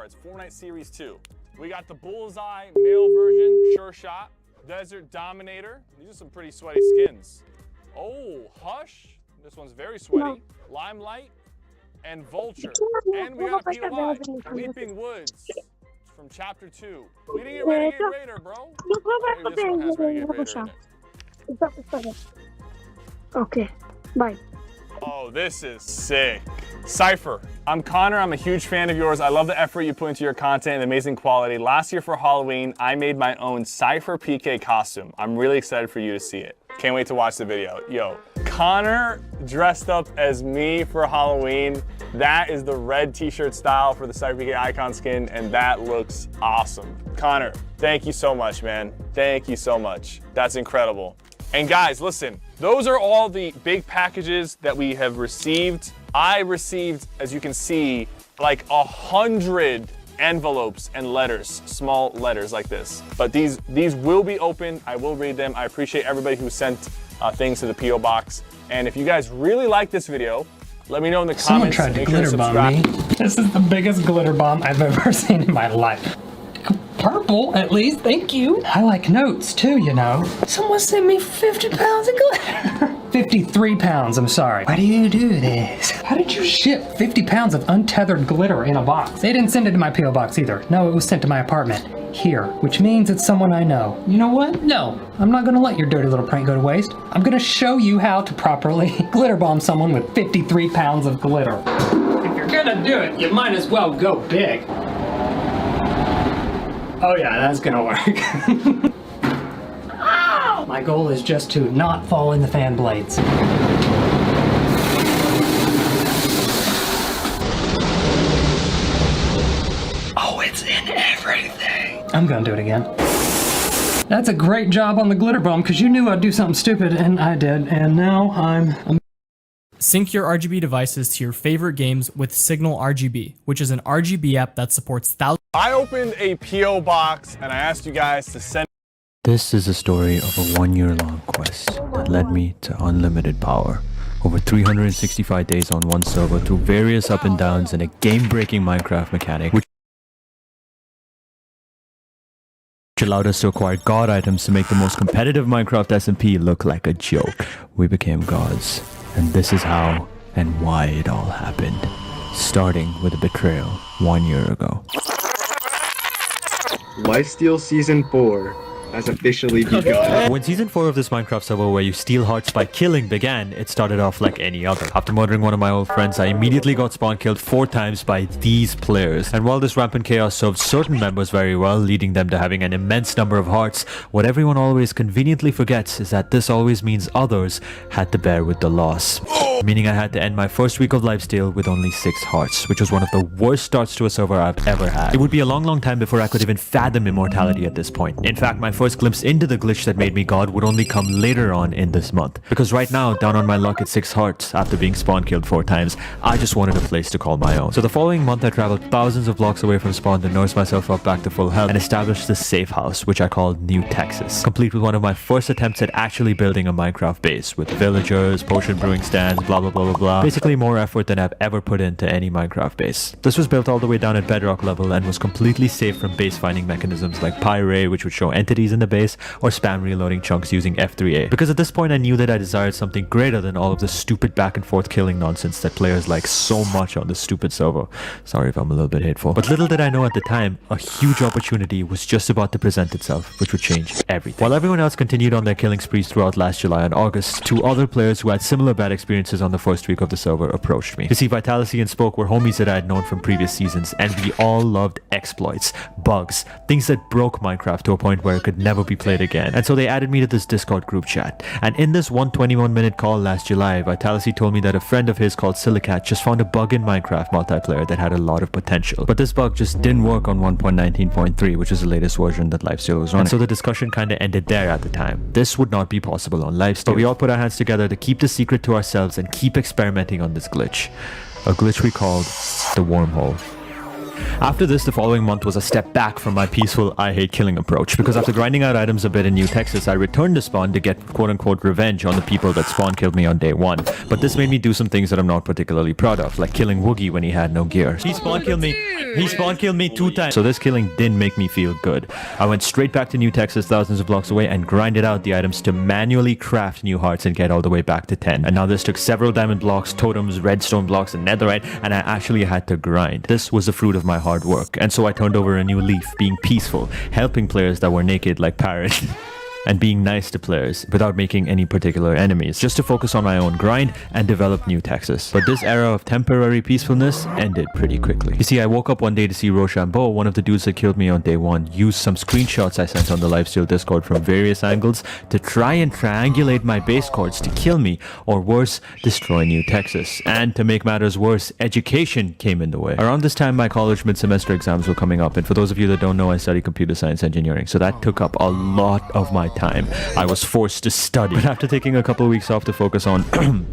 cards, Fortnite Series 2. We got the Bullseye male version, Sure Shot, Desert Dominator. These are some pretty sweaty skins. Oh, Hush. This one's very sweaty. Limelight and Vulture. And we got a POI, Weeping Woods from Chapter 2. We didn't get Renegade Raider, bro. Maybe this one has Renegade Raider in it. Okay, bye. Oh, this is sick. Cypher, I'm Connor. I'm a huge fan of yours. I love the effort you put into your content and amazing quality. Last year for Halloween, I made my own Cypher PK costume. I'm really excited for you to see it. Can't wait to watch the video. Yo, Connor dressed up as me for Halloween. That is the red t-shirt style for the Cypher PK icon skin, and that looks awesome. Connor, thank you so much, man. Thank you so much. That's incredible. And guys, listen, those are all the big packages that we have received. I received, as you can see, like 100 envelopes and letters, small letters like this. But these will be open. I will read them. I appreciate everybody who sent things to the P.O. box. And if you guys really like this video, let me know in the comments. Someone tried to glitter bomb me. This is the biggest glitter bomb I've ever seen in my life. Purple, at least, thank you. I like notes too, you know. Someone sent me 50 pounds of glitter. 53 pounds, I'm sorry. Why do you do this? How did you ship 50 pounds of untethered glitter in a box? They didn't send it to my P.O. box either. No, it was sent to my apartment. Here, which means it's someone I know. You know what? No, I'm not gonna let your dirty little prank go to waste. I'm gonna show you how to properly glitter bomb someone with 53 pounds of glitter. If you're gonna do it, you might as well go big. Oh yeah, that's gonna work. Ow! My goal is just to not fall in the fan blades. Oh, it's in everything. I'm gonna do it again. That's a great job on the glitter bomb, because you knew I'd do something stupid, and I did, and now I'm... Sync your RGB devices to your favorite games with Signal RGB, which is an RGB app that supports thousands. I opened a P.O. box and I asked you guys to send. This is the story of a 1-year-long quest that led me to unlimited power. Over 365 days on one server through various up and downs and a game-breaking Minecraft mechanic, which allowed us to acquire god items to make the most competitive Minecraft SMP look like a joke. We became gods. And this is how and why it all happened. Starting with a betrayal 1 year ago. Lifesteal Season 4 has officially begun. When Season 4 of this Minecraft server where you steal hearts by killing began, it started off like any other. After murdering one of my old friends, I immediately got spawn killed 4 times by these players. And while this rampant chaos served certain members very well, leading them to having an immense number of hearts, what everyone always conveniently forgets is that this always means others had to bear with the loss. Meaning I had to end my first week of lifesteal with only 6 hearts, which was one of the worst starts to a server I've ever had. It would be a long time before I could even fathom immortality at this point. In fact, my first glimpse into the glitch that made me god would only come later on in this month. Because right now, down on my luck at 6 hearts after being spawn killed 4 times, I just wanted a place to call my own. So the following month I traveled thousands of blocks away from spawn to nurse myself up back to full health and established this safe house, which I called New Texas, complete with one of my first attempts at actually building a Minecraft base with villagers, potion brewing stands, blah blah blah blah blah. Basically more effort than I've ever put into any Minecraft base. This was built all the way down at bedrock level and was completely safe from base finding mechanisms like Pyray, which would show entities in the base, or spam reloading chunks using F3A. Because at this point I knew that I desired something greater than all of the stupid back and forth killing nonsense that players like so much on this stupid server. Sorry if I'm a little bit hateful. But little did I know at the time, a huge opportunity was just about to present itself, which would change everything. While everyone else continued on their killing sprees throughout last July and August, 2 other players who had similar bad experiences on the first week of the server approached me. You see, Vitality and Spoke were homies that I had known from previous seasons, and we all loved exploits, bugs, things that broke Minecraft to a point where it could never be played again. And so they added me to this Discord group chat. And in this 121-minute call last July, Vitality told me that a friend of his called Silicat just found a bug in Minecraft multiplayer that had a lot of potential. But this bug just didn't work on 1.19.3, which is the latest version that Lifesteal was running. And so the discussion kinda ended there at the time. This would not be possible on Lifesteal. But we all put our hands together to keep the secret to ourselves and keep experimenting on this glitch. A glitch we called the wormhole. After this, the following month was a step back from my peaceful I hate killing approach, because after grinding out items a bit in New Texas, I returned to spawn to get quote-unquote revenge on the people that spawn killed me on day 1. But this made me do some things that I'm not particularly proud of, like killing Woogie when he had no gear. He spawn killed me 2 times, so this killing didn't make me feel good. I went straight back to New Texas, thousands of blocks away, and grinded out the items to manually craft new hearts and get all the way back to 10. And now this took several diamond blocks, totems, redstone blocks, and netherite, and I actually had to grind. This was the fruit of my hard work, and so I turned over a new leaf, being peaceful, helping players that were naked like Parrot. And being nice to players without making any particular enemies, just to focus on my own grind and develop New Texas. But this era of temporary peacefulness ended pretty quickly. You see, I woke up one day to see Rochambeau, one of the dudes that killed me on day 1, use some screenshots I sent on the Lifesteal Discord from various angles to try and triangulate my base coords to kill me, or worse, destroy New Texas. And to make matters worse, education came in the way. Around this time, my college mid-semester exams were coming up, and for those of you that don't know, I study computer science engineering, so that took up a lot of my time. I was forced to study. But after taking a couple of weeks off to focus on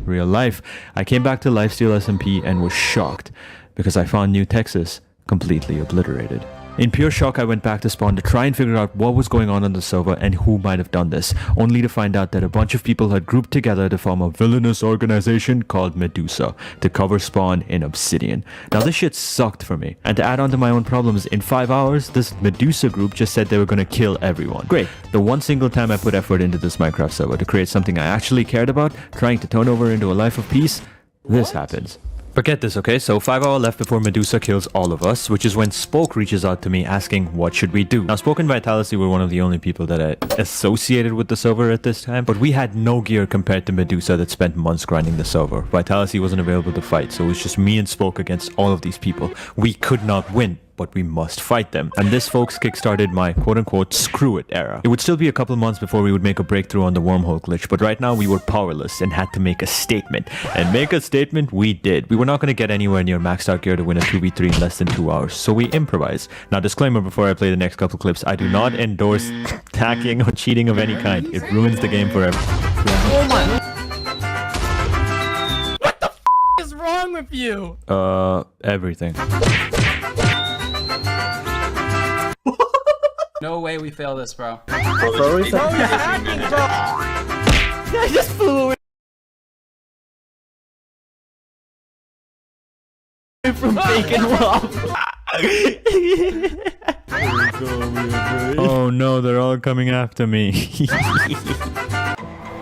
real life, I came back to Lifesteal SMP and was shocked because I found New Texas completely obliterated. In pure shock, I went back to spawn to try and figure out what was going on the server and who might have done this, only to find out that a bunch of people had grouped together to form a villainous organization called Medusa to cover spawn in Obsidian. Now this shit sucked for me, and to add on to my own problems, in 5 hours, this Medusa group just said they were gonna kill everyone. Great. The one single time I put effort into this Minecraft server to create something I actually cared about, trying to turn over into a life of peace, this happens. But get this, okay? So 5 hours left before Medusa kills all of us, which is when Spoke reaches out to me asking what should we do. Now Spoke and Vitality were one of the only people that I associated with the server at this time, but we had no gear compared to Medusa that spent months grinding the server. Vitality wasn't available to fight, so it was just me and Spoke against all of these people. We could not win, but we must fight them. And this, folks, kickstarted my quote-unquote screw it era. It would still be a couple months before we would make a breakthrough on the wormhole glitch, but right now we were powerless and had to make a statement. And make a statement we did. We were not going to get anywhere near maxed out gear to win a 2v3 in less than 2 hours, so we improvised. Now, disclaimer before I play the next couple clips, I do not endorse hacking or cheating of any kind. It ruins the game forever. Oh my... What the f*** is wrong with you? Everything. No way we fail this, bro. Bro, you're hacking, bro! I just flew away from Bacon Rob. Oh no, they're all coming after me.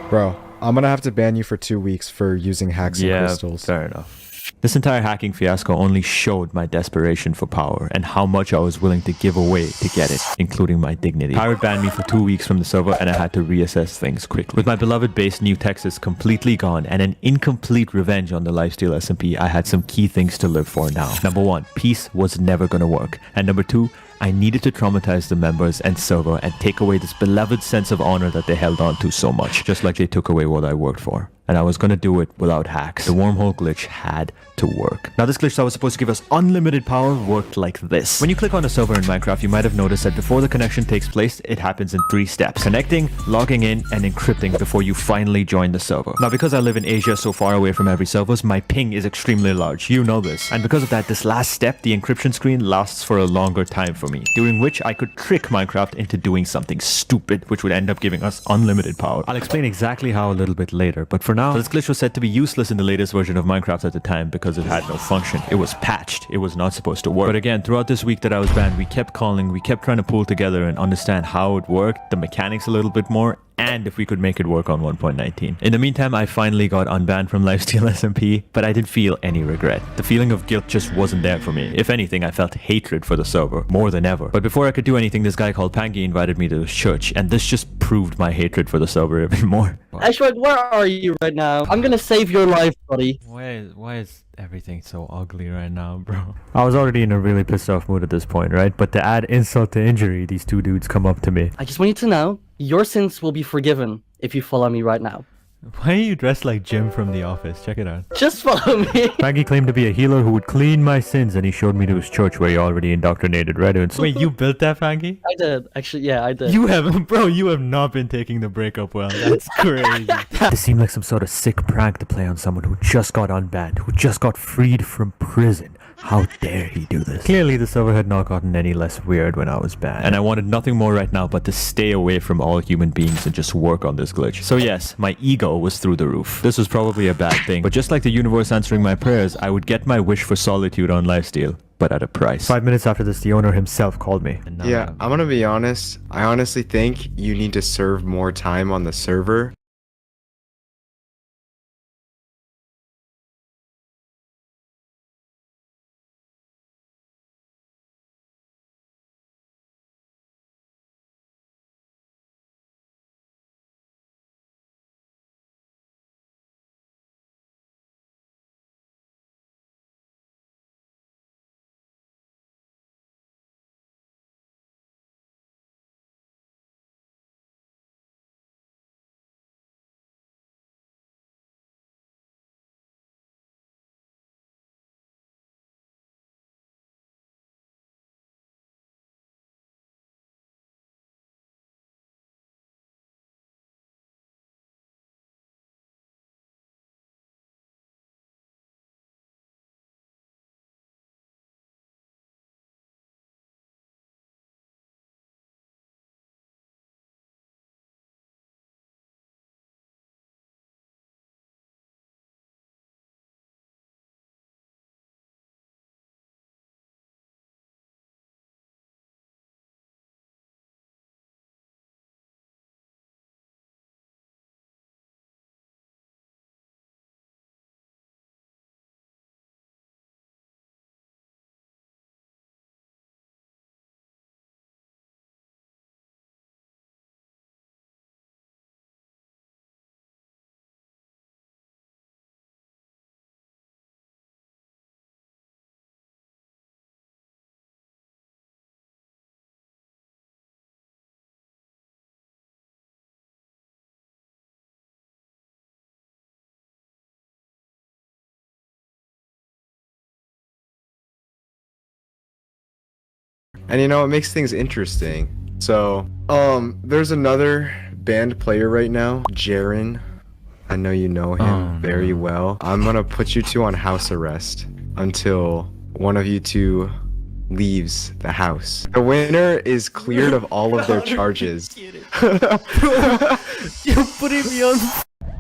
Bro, I'm gonna have to ban you for 2 weeks for using hacks and crystals. Fair enough. This entire hacking fiasco only showed my desperation for power and how much I was willing to give away to get it, including my dignity. Pirate banned me for 2 weeks from the server and I had to reassess things quickly. With my beloved base New Texas completely gone and an incomplete revenge on the Lifesteal SMP, I had some key things to live for now. Number 1, peace was never gonna work. And number 2, I needed to traumatize the members and server and take away this beloved sense of honor that they held on to so much, just like they took away what I worked for. And I was gonna do it without hacks. The wormhole glitch had to work. Now this glitch that was supposed to give us unlimited power worked like this. When you click on a server in Minecraft, you might have noticed that before the connection takes place, it happens in 3 steps. Connecting, logging in, and encrypting before you finally join the server. Now because I live in Asia so far away from every server, my ping is extremely large. You know this. And because of that, this last step, the encryption screen, lasts for a longer time for me, during which I could trick Minecraft into doing something stupid, which would end up giving us unlimited power. I'll explain exactly how a little bit later, but for now, this glitch was said to be useless in the latest version of Minecraft at the time because it had no function. It was patched. It was not supposed to work. But again, throughout this week that I was banned, we kept calling, we kept trying to pull together and understand how it worked, the mechanics a little bit more, and if we could make it work on 1.19. In the meantime, I finally got unbanned from Lifesteal SMP, but I didn't feel any regret. The feeling of guilt just wasn't there for me. If anything, I felt hatred for the server, more than ever. But before I could do anything, this guy called Pangy invited me to his church, and this just proved my hatred for the server even more. Ashwood, where are you right now? I'm gonna save your life, buddy. Why is everything so ugly right now, bro? I was already in a really pissed off mood at this point, right? But to add insult to injury, these 2 dudes come up to me. I just want you to know, your sins will be forgiven if you follow me right now. Why are you dressed like Jim from The Office? Check it out. Just follow me. Pangy claimed to be a healer who would clean my sins, and he showed me to his church where he already indoctrinated Reddits. Wait, you built that, Pangy? I did. Actually, yeah, I did. You haven't, bro. You have not been taking the breakup well. That's crazy. This seemed like some sort of sick prank to play on someone who just got unbanned, who just got freed from prison. How dare he do this? Clearly the server had not gotten any less weird when I was banned, and I wanted nothing more right now but to stay away from all human beings and just work on this glitch. So yes, my ego was through the roof. This was probably a bad thing, but just like the universe answering my prayers, I would get my wish for solitude on Lifesteal, but at a price. 5 minutes after this, the owner himself called me. Yeah, I'm gonna be honest. I honestly think you need to serve more time on the server. And you know, it makes things interesting. So, there's another banned player right now, Jaren. I know you know him very well. I'm gonna put you two on house arrest until one of you two leaves the house. The winner is cleared of all of their charges. You're putting me on.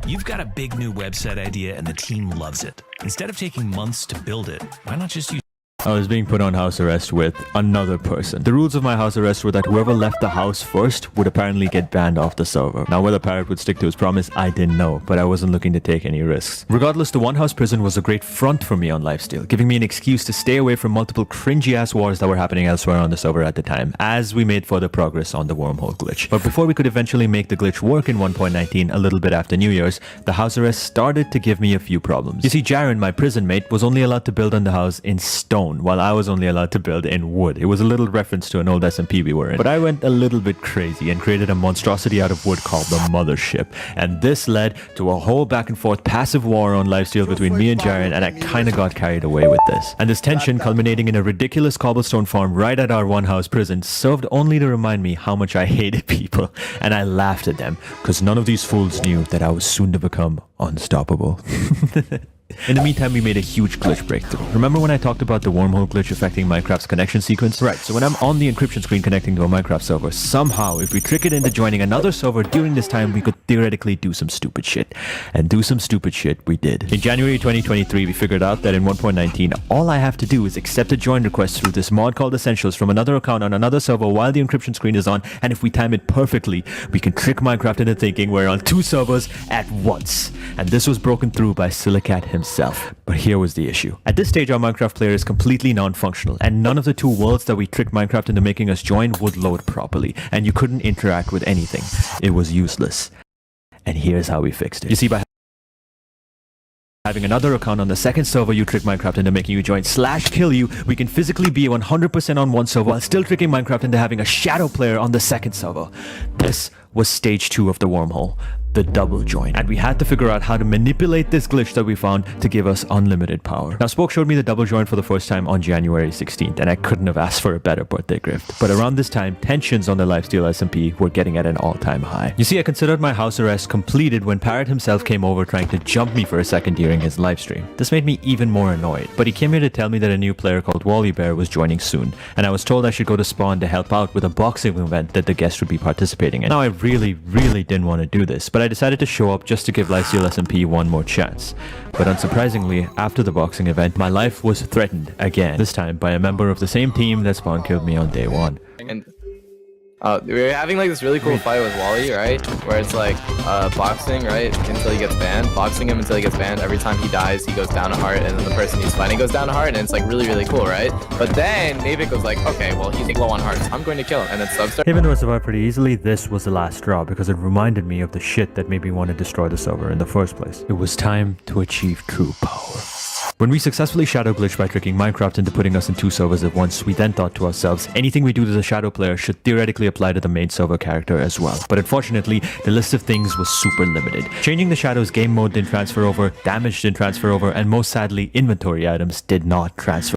You've got a big new website idea and the team loves it. Instead of taking months to build it, why not just use... I was being put on house arrest with another person. The rules of my house arrest were that whoever left the house first would apparently get banned off the server. Now whether Parrot would stick to his promise, I didn't know, but I wasn't looking to take any risks. Regardless, the one house prison was a great front for me on Lifesteal, giving me an excuse to stay away from multiple cringy ass wars that were happening elsewhere on the server at the time, as we made further progress on the wormhole glitch. But before we could eventually make the glitch work in 1.19 a little bit after New Year's, the house arrest started to give me a few problems. You see, Jaren, my prison mate, was only allowed to build on the house in stone, while I was only allowed to build in wood. It was a little reference to an old SMP we were in. But I went a little bit crazy and created a monstrosity out of wood called the Mothership. And this led to a whole back and forth passive war on Lifesteal between me and Jaren, and I kinda got carried away with this. And this tension, culminating in a ridiculous cobblestone farm right at our one house prison, served only to remind me how much I hated people. And I laughed at them, because none of these fools knew that I was soon to become unstoppable. In the meantime, we made a huge glitch breakthrough. Remember when I talked about the wormhole glitch affecting Minecraft's connection sequence? Right, so when I'm on the encryption screen connecting to a Minecraft server, somehow, if we trick it into joining another server during this time, we could theoretically do some stupid shit. And do some stupid shit we did. In January 2023, we figured out that in 1.19, all I have to do is accept a join request through this mod called Essentials from another account on another server while the encryption screen is on, and if we time it perfectly, we can trick Minecraft into thinking we're on two servers at once. And this was broken through by Silicat himself. But here was the issue. At this stage, our Minecraft player is completely non-functional, and none of the two worlds that we tricked Minecraft into making us join would load properly, and you couldn't interact with anything. It was useless. And here's how we fixed it. You see, by having another account on the second server you trick Minecraft into making you join /kill you, we can physically be 100% on one server while still tricking Minecraft into having a shadow player on the second server. This was stage 2 of the wormhole. the double joint. And we had to figure out how to manipulate this glitch that we found to give us unlimited power. Now, Spoke showed me the double joint for the first time on January 16th, and I couldn't have asked for a better birthday gift. But around this time, tensions on the Lifesteal SMP were getting at an all-time high. You see, I considered my house arrest completed when Parrot himself came over trying to jump me for a second during his livestream. This made me even more annoyed, but he came here to tell me that a new player called Wally Bear was joining soon, and I was told I should go to Spawn to help out with a boxing event that the guest would be participating in. Now, I really didn't want to do this, but I decided to show up just to give Lifesteal SMP one more chance. But unsurprisingly, after the boxing event, my life was threatened again, this time by a member of the same team that Spawn killed me on day one. And we were having like this really cool fight with Wally, right? Where it's like boxing, right? Until he gets banned. Boxing him until he gets banned. Every time he dies, he goes down a heart, and then the person he's fighting goes down a heart, and it's like really cool, right? But then Navik was like, okay, well, he's low on hearts. I'm going to kill him. And then Sub started. Even though I survived pretty easily, this was the last straw because it reminded me of the shit that made me want to destroy the server in the first place. It was time to achieve true power. When we successfully shadow glitched by tricking Minecraft into putting us in 2 servers at once, we then thought to ourselves, anything we do to the shadow player should theoretically apply to the main server character as well. But unfortunately, the list of things was super limited. Changing the shadow's game mode didn't transfer over, damage didn't transfer over, and most sadly, inventory items did not transfer.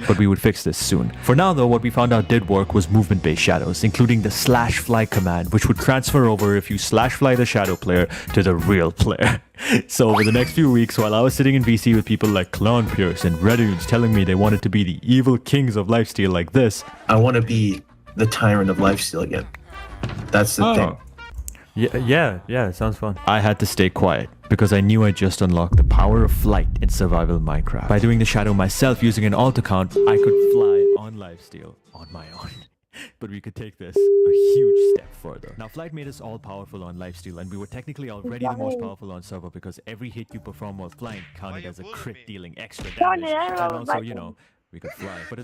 But we would fix this soon. For now though, what we found out did work was movement-based shadows, including the /fly command, which would transfer over if you /fly the shadow player to the real player. So over the next few weeks, while I was sitting in VC with people like Clown Pierce and Redunes telling me they wanted to be the evil kings of lifesteal like this, I want to be the tyrant of lifesteal again. That's the thing. Yeah, it sounds fun. I had to stay quiet because I knew I just unlocked the power of flight in survival Minecraft. By doing the shadow myself using an alt account, I could fly on lifesteal on my own. But we could take this a huge step further. Now, Flight made us all powerful on lifesteal, and we were technically already the most powerful on server because every hit you perform while flying counted as a crit dealing extra damage. And also, you know, we could fly. But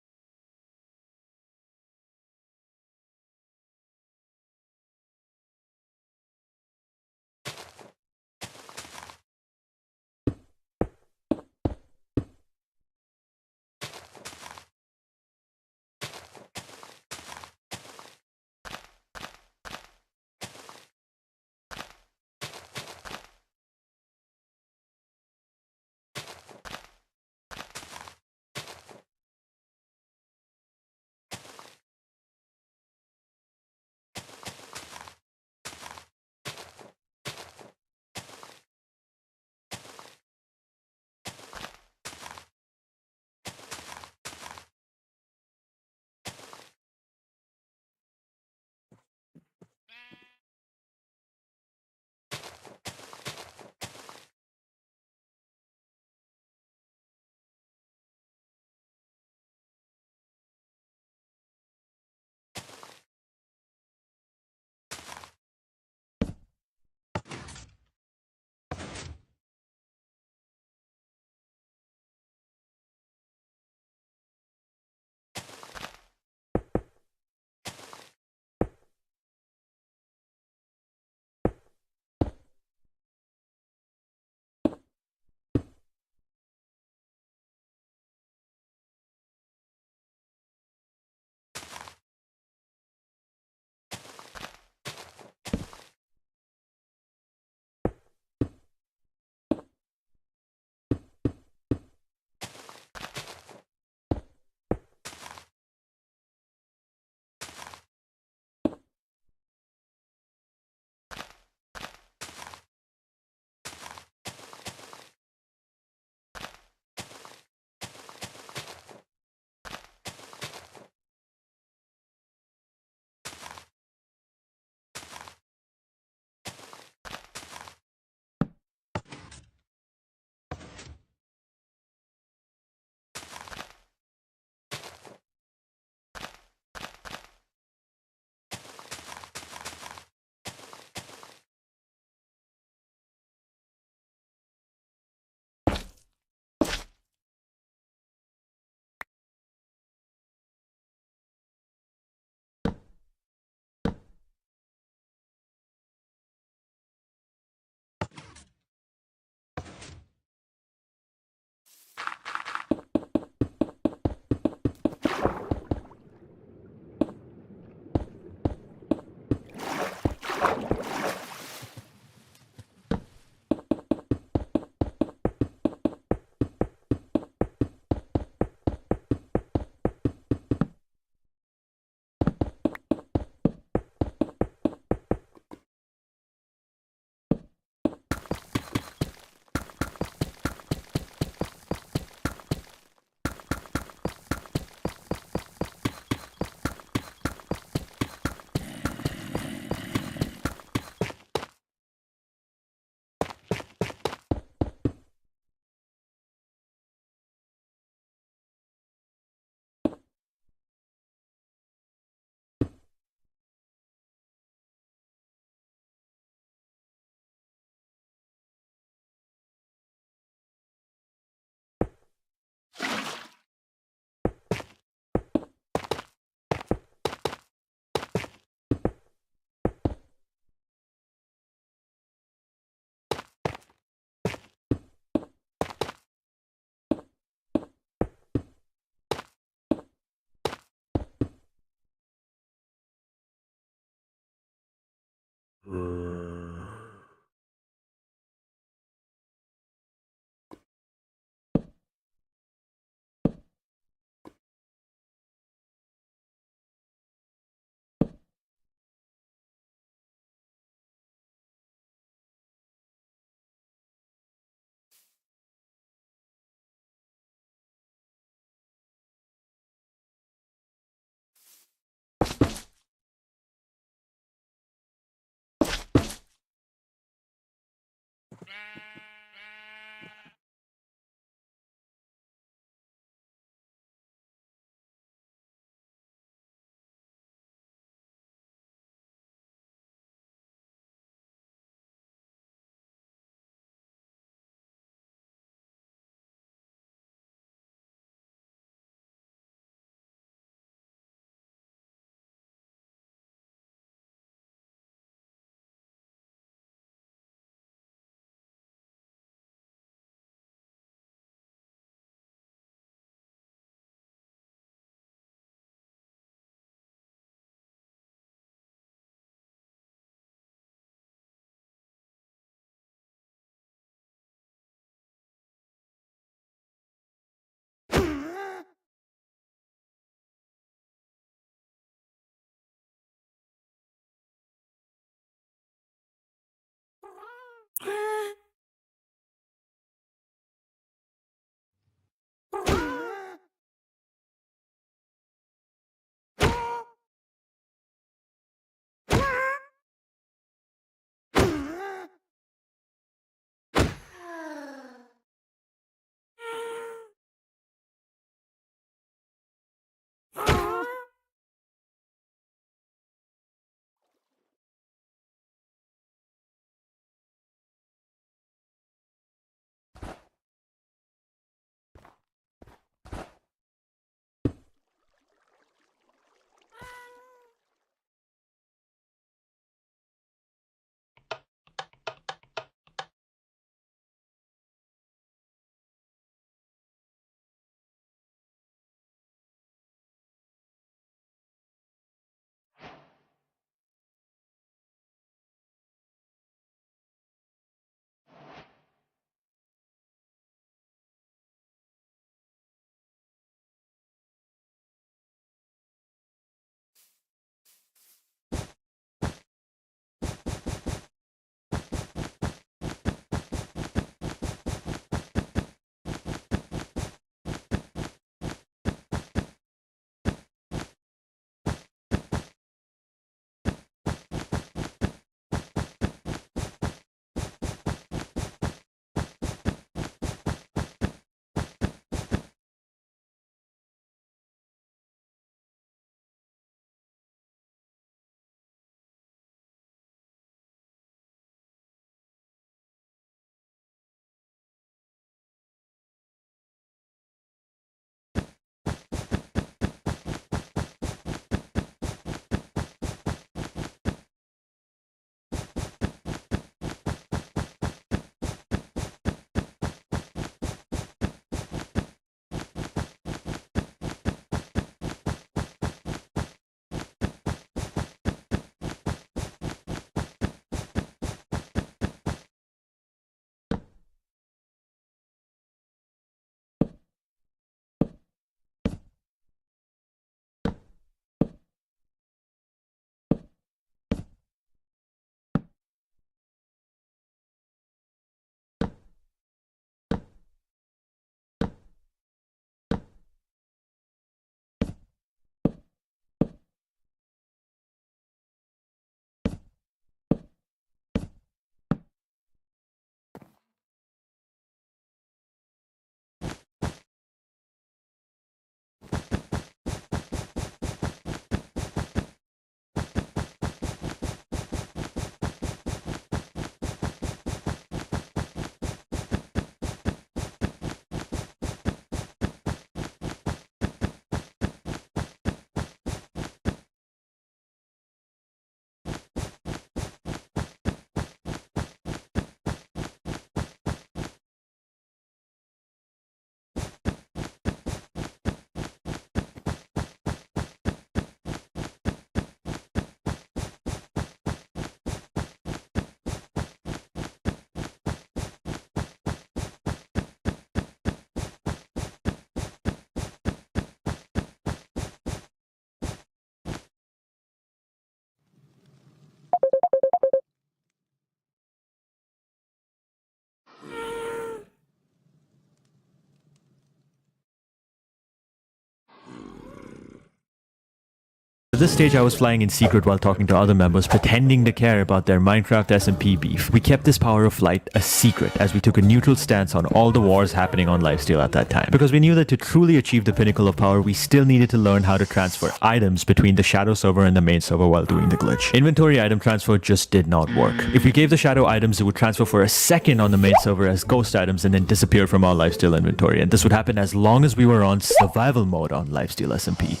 At this stage, I was flying in secret while talking to other members, pretending to care about their Minecraft SMP beef. We kept this power of flight a secret as we took a neutral stance on all the wars happening on Lifesteal at that time. Because we knew that to truly achieve the pinnacle of power, we still needed to learn how to transfer items between the Shadow server and the main server while doing the glitch. Inventory item transfer just did not work. If we gave the Shadow items, it would transfer for a second on the main server as ghost items and then disappear from our Lifesteal inventory. And this would happen as long as we were on survival mode on Lifesteal SMP.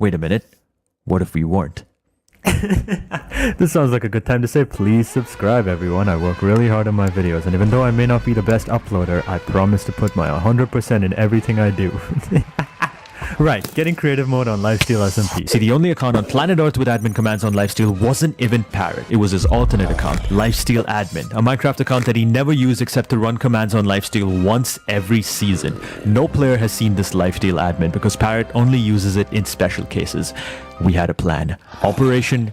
Wait a minute. What if we weren't? This sounds like a good time to say please subscribe, everyone. I work really hard on my videos, and even though I may not be the best uploader, I promise to put my 100% in everything I do. Right, getting creative mode on Lifesteal SMP. See, the only account on planet Earth with admin commands on Lifesteal wasn't even Parrot. It was his alternate account, Lifesteal Admin, a Minecraft account that he never used except to run commands on Lifesteal once every season. No player has seen this Lifesteal Admin because Parrot only uses it in special cases. We had a plan. Operation